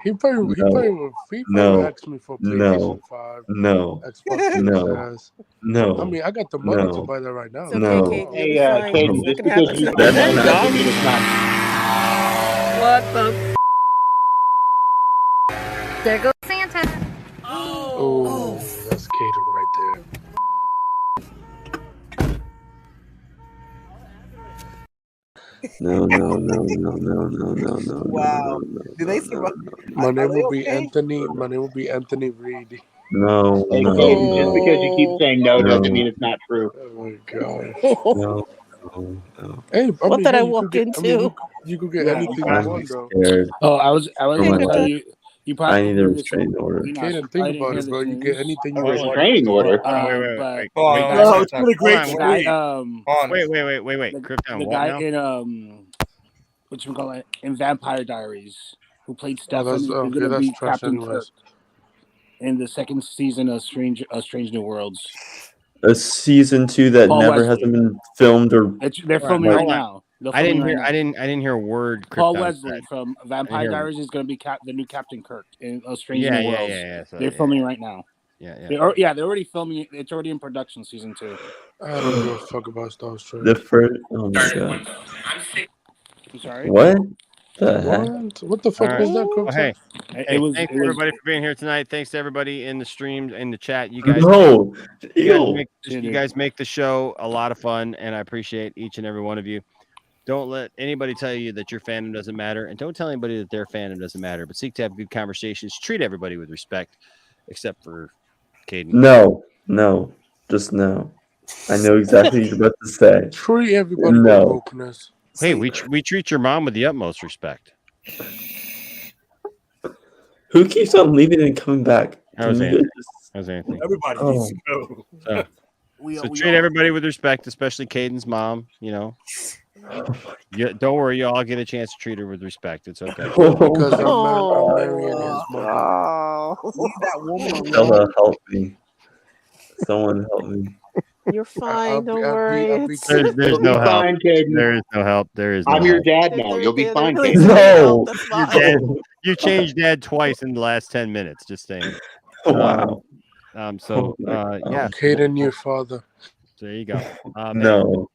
[SPEAKER 1] He probably asked me for PlayStation 5. Xbox.
[SPEAKER 22] No.
[SPEAKER 1] I mean, I got the money to buy that right now.
[SPEAKER 14] Hey, Caden, just because you
[SPEAKER 5] What the? There goes Santa.
[SPEAKER 1] Oh, that's Caden right there.
[SPEAKER 22] No.
[SPEAKER 19] Wow. Do they survive?
[SPEAKER 1] My name will be Anthony. My name will be Anthony Reed.
[SPEAKER 22] No.
[SPEAKER 14] Hey, Caden, just because you keep saying no doesn't mean it's not true.
[SPEAKER 1] Oh my god.
[SPEAKER 22] No.
[SPEAKER 1] Hey,
[SPEAKER 25] What did I walk into?
[SPEAKER 1] You could get anything you want, though.
[SPEAKER 22] Scared.
[SPEAKER 18] Oh, I was
[SPEAKER 22] my
[SPEAKER 18] gonna tell
[SPEAKER 22] life.
[SPEAKER 18] you. You probably
[SPEAKER 22] I need a restraining order.
[SPEAKER 1] Caden, think about it, bro. You get anything you want.
[SPEAKER 14] Restraining order.
[SPEAKER 13] Wait.
[SPEAKER 18] No,
[SPEAKER 15] it's been a great
[SPEAKER 18] guy,
[SPEAKER 13] Wait. Krypton,
[SPEAKER 18] the
[SPEAKER 13] what
[SPEAKER 18] guy
[SPEAKER 13] now?
[SPEAKER 18] in whatchamacallit, in Vampire Diaries, who played Stefan,
[SPEAKER 1] that's
[SPEAKER 18] is gonna
[SPEAKER 1] that's
[SPEAKER 18] be
[SPEAKER 1] trash
[SPEAKER 18] Captain
[SPEAKER 1] anyways.
[SPEAKER 18] Kirk in the second season of Strange New Worlds.
[SPEAKER 22] A season 2 that
[SPEAKER 18] Paul
[SPEAKER 22] never
[SPEAKER 18] Wesley.
[SPEAKER 22] hasn't been filmed or
[SPEAKER 18] They're filming right now.
[SPEAKER 13] I didn't hear a word.
[SPEAKER 18] Paul
[SPEAKER 13] Krypton
[SPEAKER 18] Wesley
[SPEAKER 13] said.
[SPEAKER 18] from Vampire Diaries is going to be the new Captain Kirk in Strange New Worlds.
[SPEAKER 13] So,
[SPEAKER 18] they're filming right now.
[SPEAKER 13] They're
[SPEAKER 18] already filming it. It's already in production, season 2.
[SPEAKER 1] I don't give a fuck about Star Trek.
[SPEAKER 22] the first. Oh my god.
[SPEAKER 18] I'm sorry.
[SPEAKER 22] What? The heck?
[SPEAKER 1] What the fuck was that?
[SPEAKER 13] Well, hey, thanks everybody for being here tonight. Thanks to everybody in the stream, in the chat. You guys, you guys make the show a lot of fun, and I appreciate each and every one of you. Don't let anybody tell you that your fandom doesn't matter, and don't tell anybody that their fandom doesn't matter. But seek to have good conversations. Treat everybody with respect, except for Caden.
[SPEAKER 22] No, just no. I know exactly what you're about to say.
[SPEAKER 1] Treat everybody with wokeness.
[SPEAKER 13] Hey, we treat your mom with the utmost respect.
[SPEAKER 22] Who keeps on leaving and coming back?
[SPEAKER 13] That was Anthony.
[SPEAKER 15] Everybody needs to go.
[SPEAKER 13] So treat everybody with respect, especially Caden's mom. You know, don't worry, you all get a chance to treat her with respect. It's okay.
[SPEAKER 1] Because I'm marrying his mother.
[SPEAKER 19] Leave that woman alone.
[SPEAKER 22] Stella, help me. Someone help me.
[SPEAKER 25] You're fine. Don't worry.
[SPEAKER 13] There's no help. There is no help. There is. No
[SPEAKER 14] I'm your
[SPEAKER 13] help.
[SPEAKER 14] dad now. You'll be fine,
[SPEAKER 25] Really
[SPEAKER 14] Caden.
[SPEAKER 22] No.
[SPEAKER 13] You changed dad twice in the last 10 minutes. Just saying.
[SPEAKER 22] Wow.
[SPEAKER 13] Yeah.
[SPEAKER 1] Caden, your father.
[SPEAKER 13] There you go.
[SPEAKER 22] No.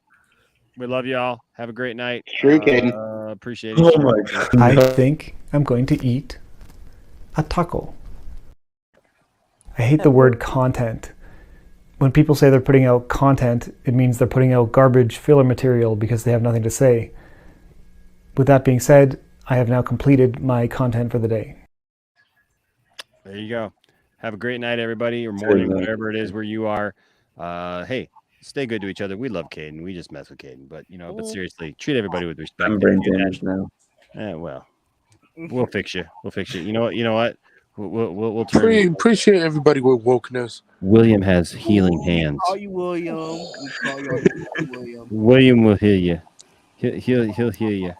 [SPEAKER 13] We love you all. Have a great night.
[SPEAKER 14] True, Caden.
[SPEAKER 13] Appreciate it.
[SPEAKER 22] Oh my god.
[SPEAKER 8] I think I'm going to eat a taco. I hate the word content. When people say they're putting out content, it means they're putting out garbage filler material because they have nothing to say. With that being said, I have now completed my content for the day.
[SPEAKER 13] There you go. Have a great night, everybody, or morning, whatever it is where you are. Hey, stay good to each other. We love Caden. We just mess with Caden. But, but seriously, treat everybody with respect.
[SPEAKER 22] I'm brain damaged now.
[SPEAKER 13] Well, we'll fix you. You know what? We'll turn.
[SPEAKER 1] Appreciate everybody with wokeness.
[SPEAKER 13] William has healing hands.
[SPEAKER 19] We call you William. We call you William.
[SPEAKER 13] William will heal you. He'll heal you.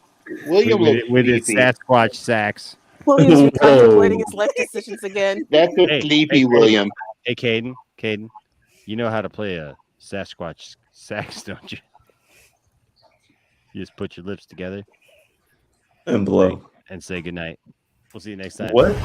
[SPEAKER 14] William
[SPEAKER 13] with his Sasquatch sax.
[SPEAKER 25] William's contemplating his life decisions again.
[SPEAKER 14] That's a sleepy William.
[SPEAKER 13] Hey, Caden, you know how to play a Sasquatch sex, don't you? You just put your lips together
[SPEAKER 22] and blow
[SPEAKER 13] and say goodnight. We'll see you next time.
[SPEAKER 22] What?